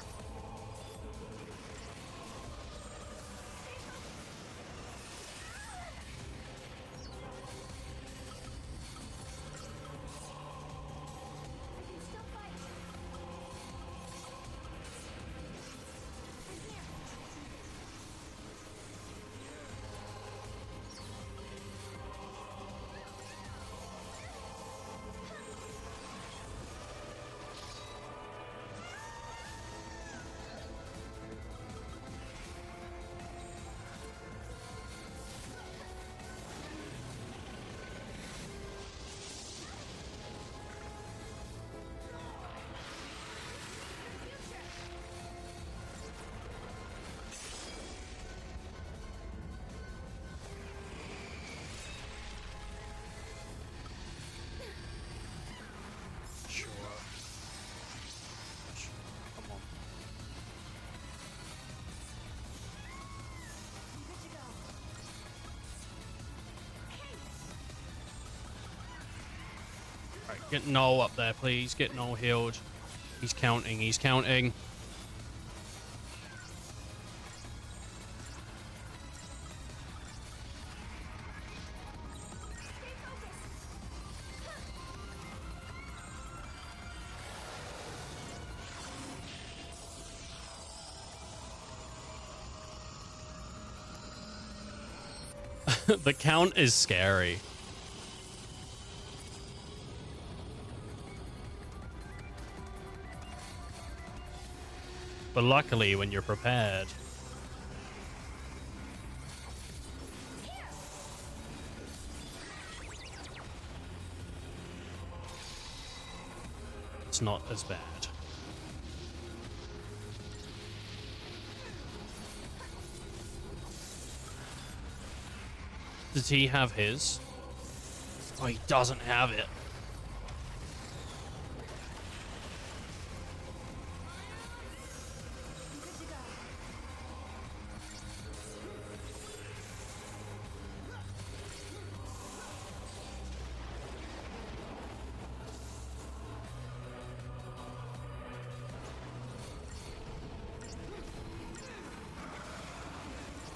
Get Noel up there, please. Get Noel healed. He's counting. He's counting. The count is scary. But luckily, when you're prepared. It's not as bad. Does he have his? Oh, he doesn't have it.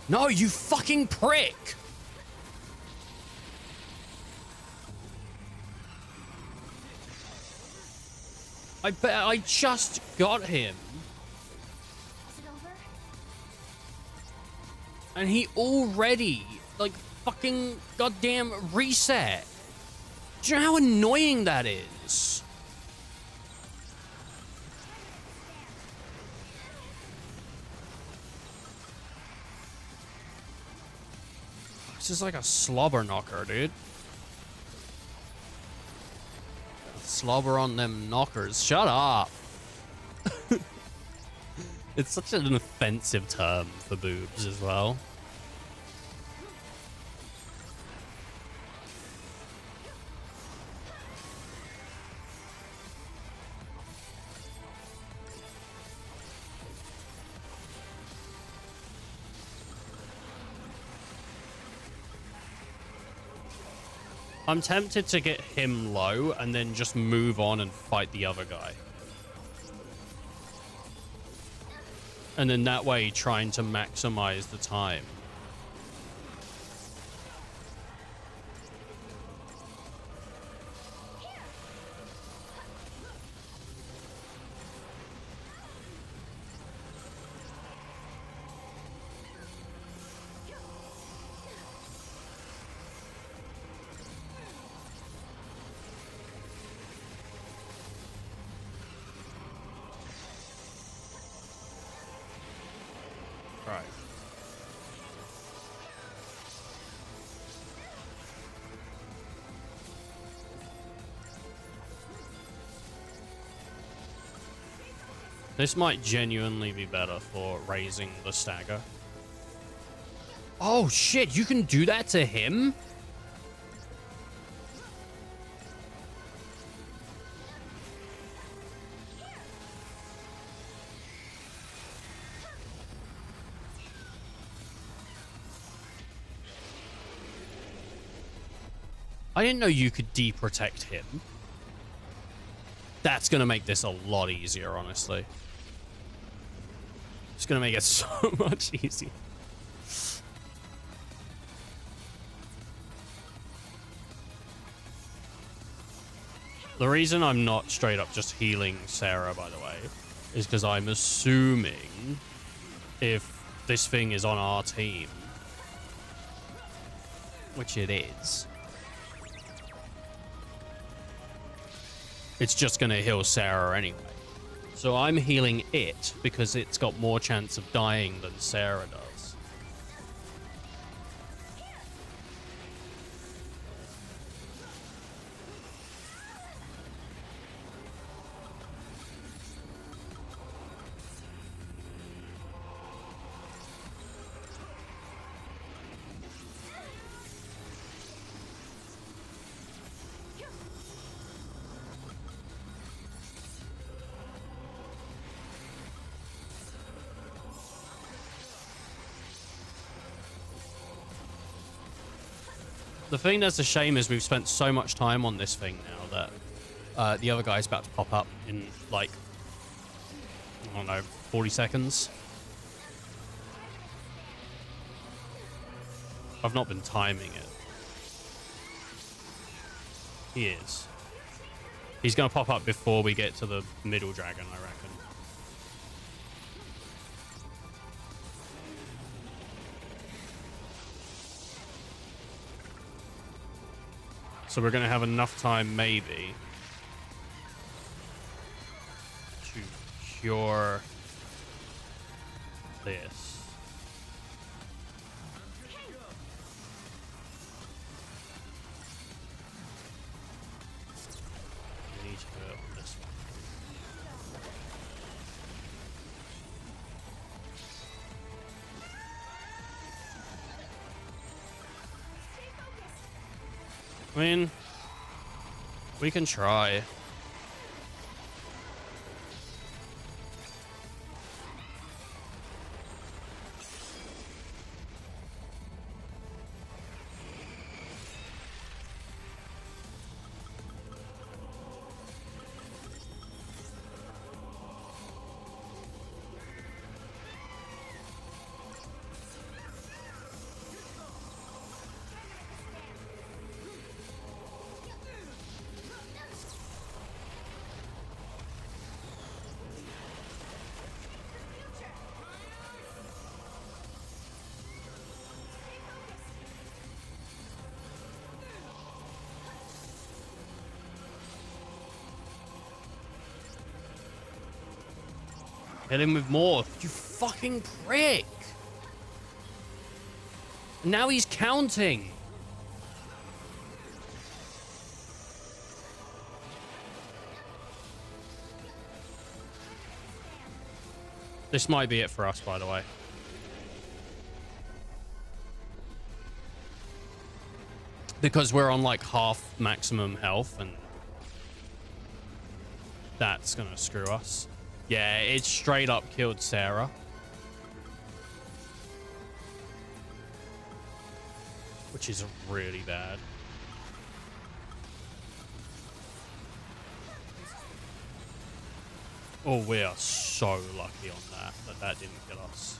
No, you fucking prick! I just got him. Is it over? And he already, like, fucking goddamn reset. Do you know how annoying that is? This is like a slobber knocker, dude. Slobber on them knockers. Shut up. It's such an offensive term for boobs as well. I'm tempted to get him low and then just move on and fight the other guy. And then that way trying to maximize the time. Right. This might genuinely be better for raising the stagger. Oh shit, you can do that to him? I didn't know you could deprotect him. That's going to make this a lot easier, honestly. It's going to make it so much easier. The reason I'm not straight up just healing Sarah, by the way, is because I'm assuming if this thing is on our team, which it is, it's just going to heal Sarah anyway. So I'm healing it because it's got more chance of dying than Sarah does. The thing that's a shame is we've spent so much time on this thing now that the other guy's about to pop up in, like, I don't know, 40 seconds. I've not been timing it. He is. He's going to pop up before we get to the middle dragon, I reckon. So we're going to have enough time, maybe, to cure this. We need to do it on this one. I mean, we can try. Hit him with more. You fucking prick. Now he's counting. This might be it for us, by the way. Because we're on like half maximum health and that's gonna screw us. Yeah, it straight up killed Sarah. Which is really bad. Oh, we are so lucky on that that didn't kill us.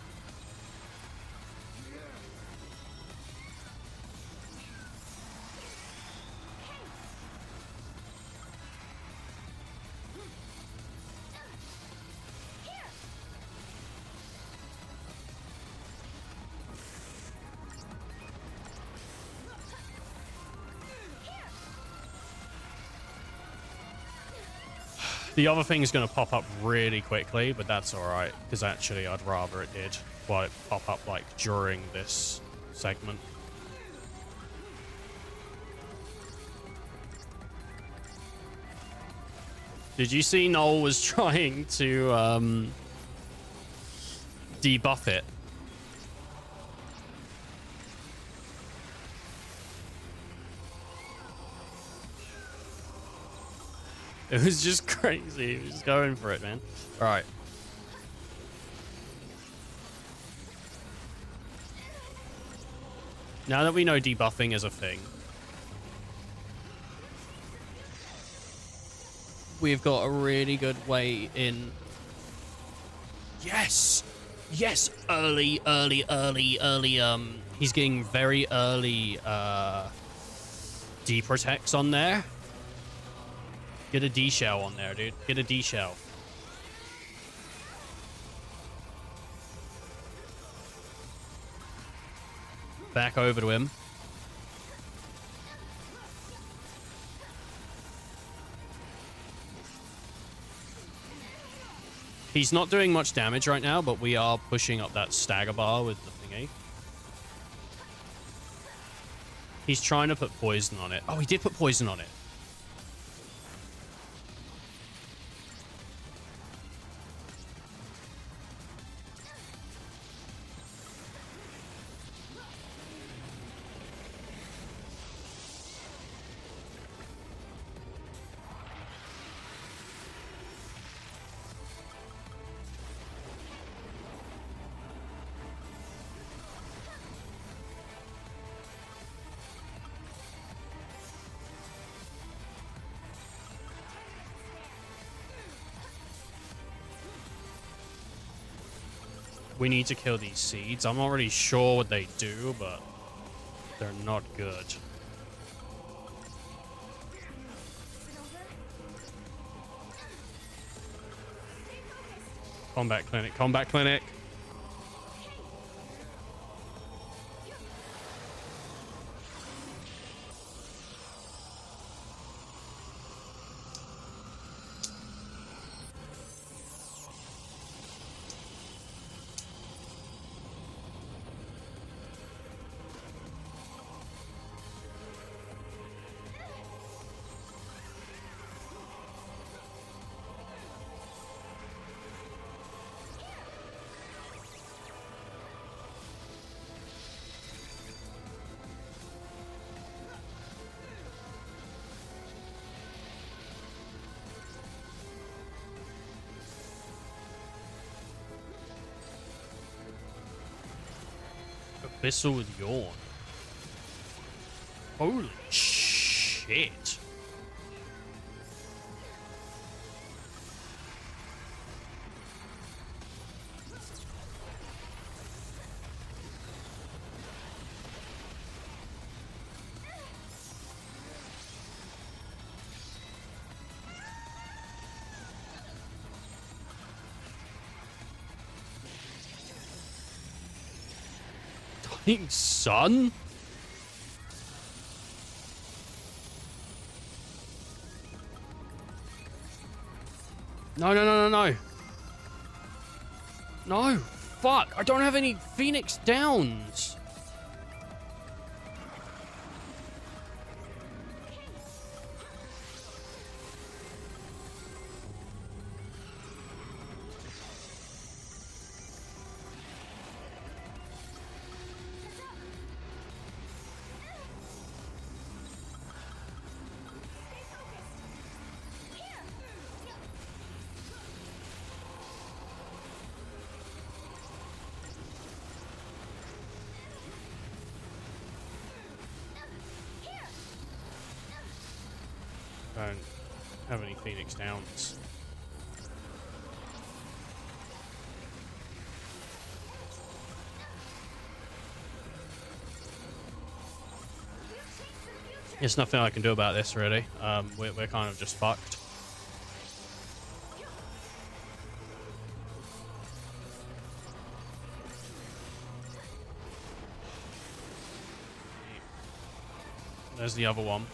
The other thing is going to pop up really quickly, but that's alright, because actually I'd rather it did, while it pop up like during this segment. Did you see Noel was trying to debuff it? It was just crazy. He was going for it, man. All right. Now that we know debuffing is a thing, we've got a really good way in. Yes! Yes! Early. He's getting very early, D-protects on there. Get a D-shell on there, dude. Get a D-shell. Back over to him. He's not doing much damage right now, but we are pushing up that stagger bar with the thingy. He's trying to put poison on it. Oh, he did put poison on it. We need to kill these seeds. I'm not really sure what they do, but they're not good. Combat clinic, combat clinic. Abyssal with Yawn. Holy shit. Son? No. No, fuck. I don't have any Phoenix Downs. Don't have any Phoenix Downs. There's nothing I can do about this, really. We're kind of just fucked. There's the other one.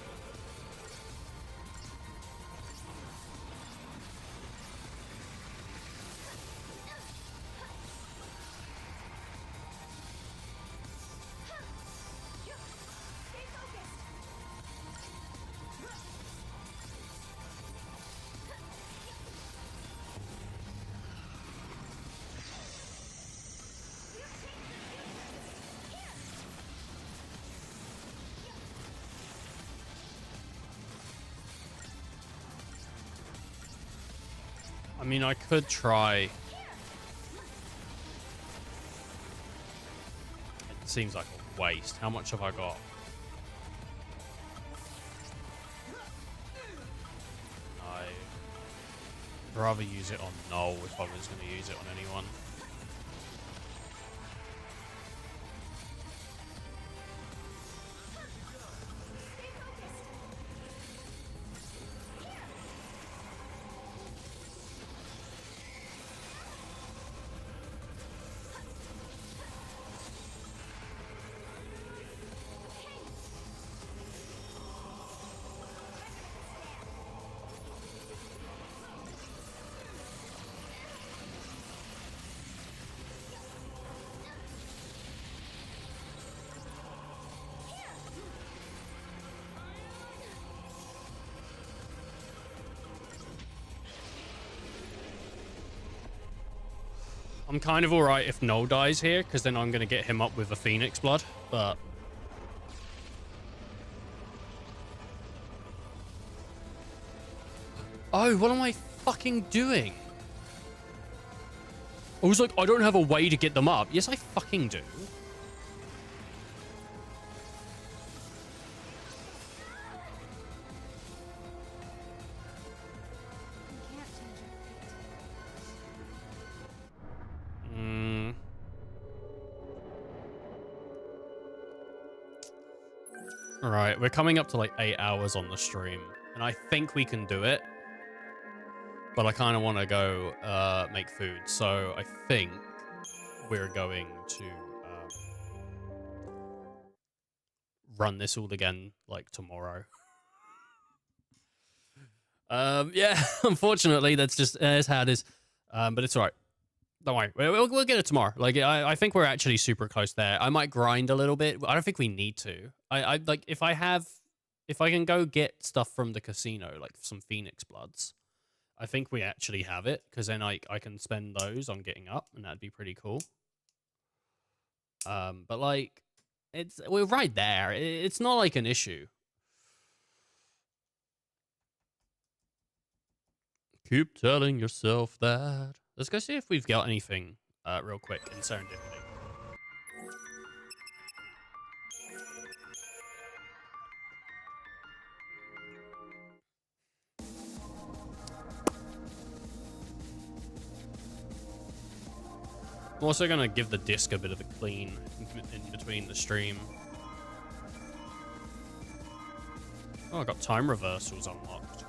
I mean, I could try. It seems like a waste. How much have I got? No. I'd rather use it on Null if I was going to use it on anyone. I'm kind of alright if Noel dies here, because then I'm going to get him up with a Phoenix Blood, but... Oh, what am I fucking doing? I was like, I don't have a way to get them up. Yes, I fucking do. Alright, we're coming up to like 8 hours on the stream, and I think we can do it. But I kind of want to go make food, so I think we're going to run this all again like tomorrow. Yeah, unfortunately, that's just it's how it is. But it's alright. Don't worry, we'll get it tomorrow. Like I think we're actually super close there. I might grind a little bit. I don't think we need to. I like if I can go get stuff from the casino, like some Phoenix Bloods. I think we actually have it, because then I can spend those on getting up, and that'd be pretty cool. But like, we're right there. It's not like an issue. Keep telling yourself that. Let's go see if we've got anything real quick in Serendipity. I'm also going to give the disc a bit of a clean in between the stream. Oh, I got time reversals unlocked.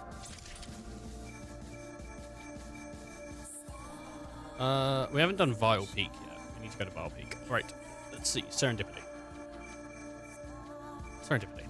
We haven't done Vile Peak yet. We need to go to Vile Peak. Right, let's see. Serendipity. Serendipity.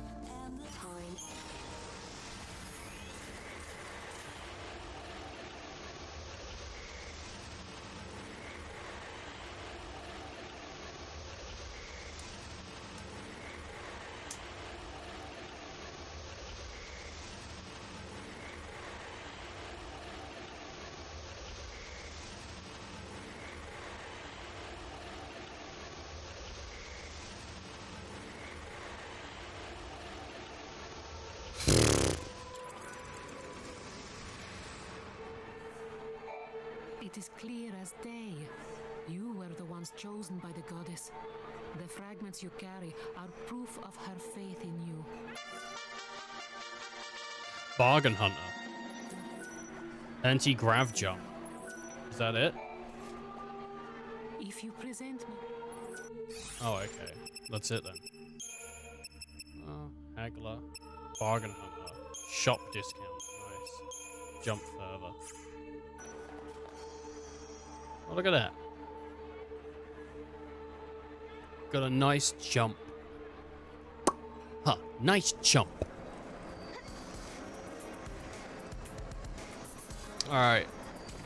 It is clear as day. You were the ones chosen by the goddess. The fragments you carry are proof of her faith in you. Bargain Hunter. Anti-grav jump. Is that it? If you present me... Oh, okay. That's it then. Oh, Haggler. Bargain Hunter. Shop discount. Nice. Jump further. Oh, look at that. Got a nice jump. Huh, nice jump. Alright.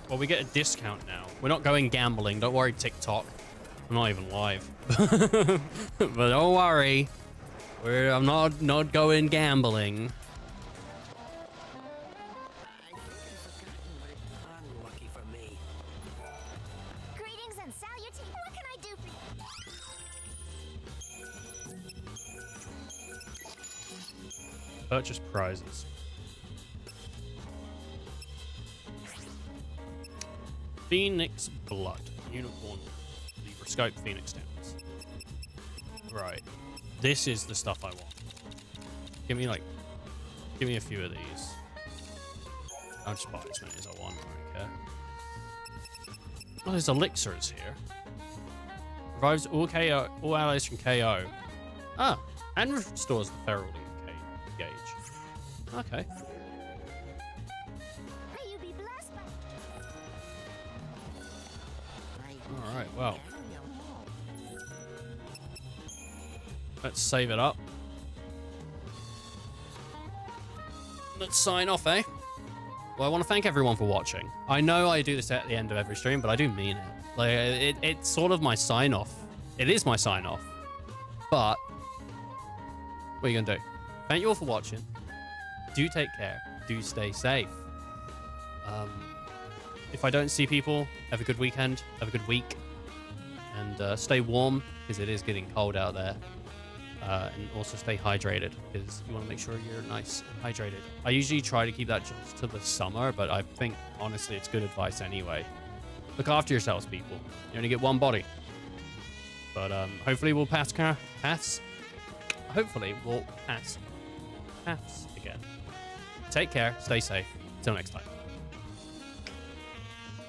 Well, we get a discount now. We're not going gambling. Don't worry, TikTok. I'm not even live. But don't worry. I'm not going gambling. Purchase prizes. Phoenix Blood. Unicorn. Libra Scope Phoenix Downs. Right. This is the stuff I want. Give me a few of these. I'll just buy as many as I want. I don't care. Oh, there's elixirs here. Revives all allies from KO. Ah, and restores the feral gauge. Okay. Alright, well. Let's save it up. Let's sign off, eh? Well, I want to thank everyone for watching. I know I do this at the end of every stream, but I do mean it. Like, it's sort of my sign-off. It is my sign-off. But, what are you going to do? Thank you all for watching. Do take care. Do stay safe. If I don't see people, have a good weekend. Have a good week. And stay warm, because it is getting cold out there. And also stay hydrated, because you want to make sure you're nice and hydrated. I usually try to keep that just to the summer, but I think, honestly, it's good advice anyway. Look after yourselves, people. You only get one body. But hopefully we'll pass paths again. Take care, stay safe. Till next time.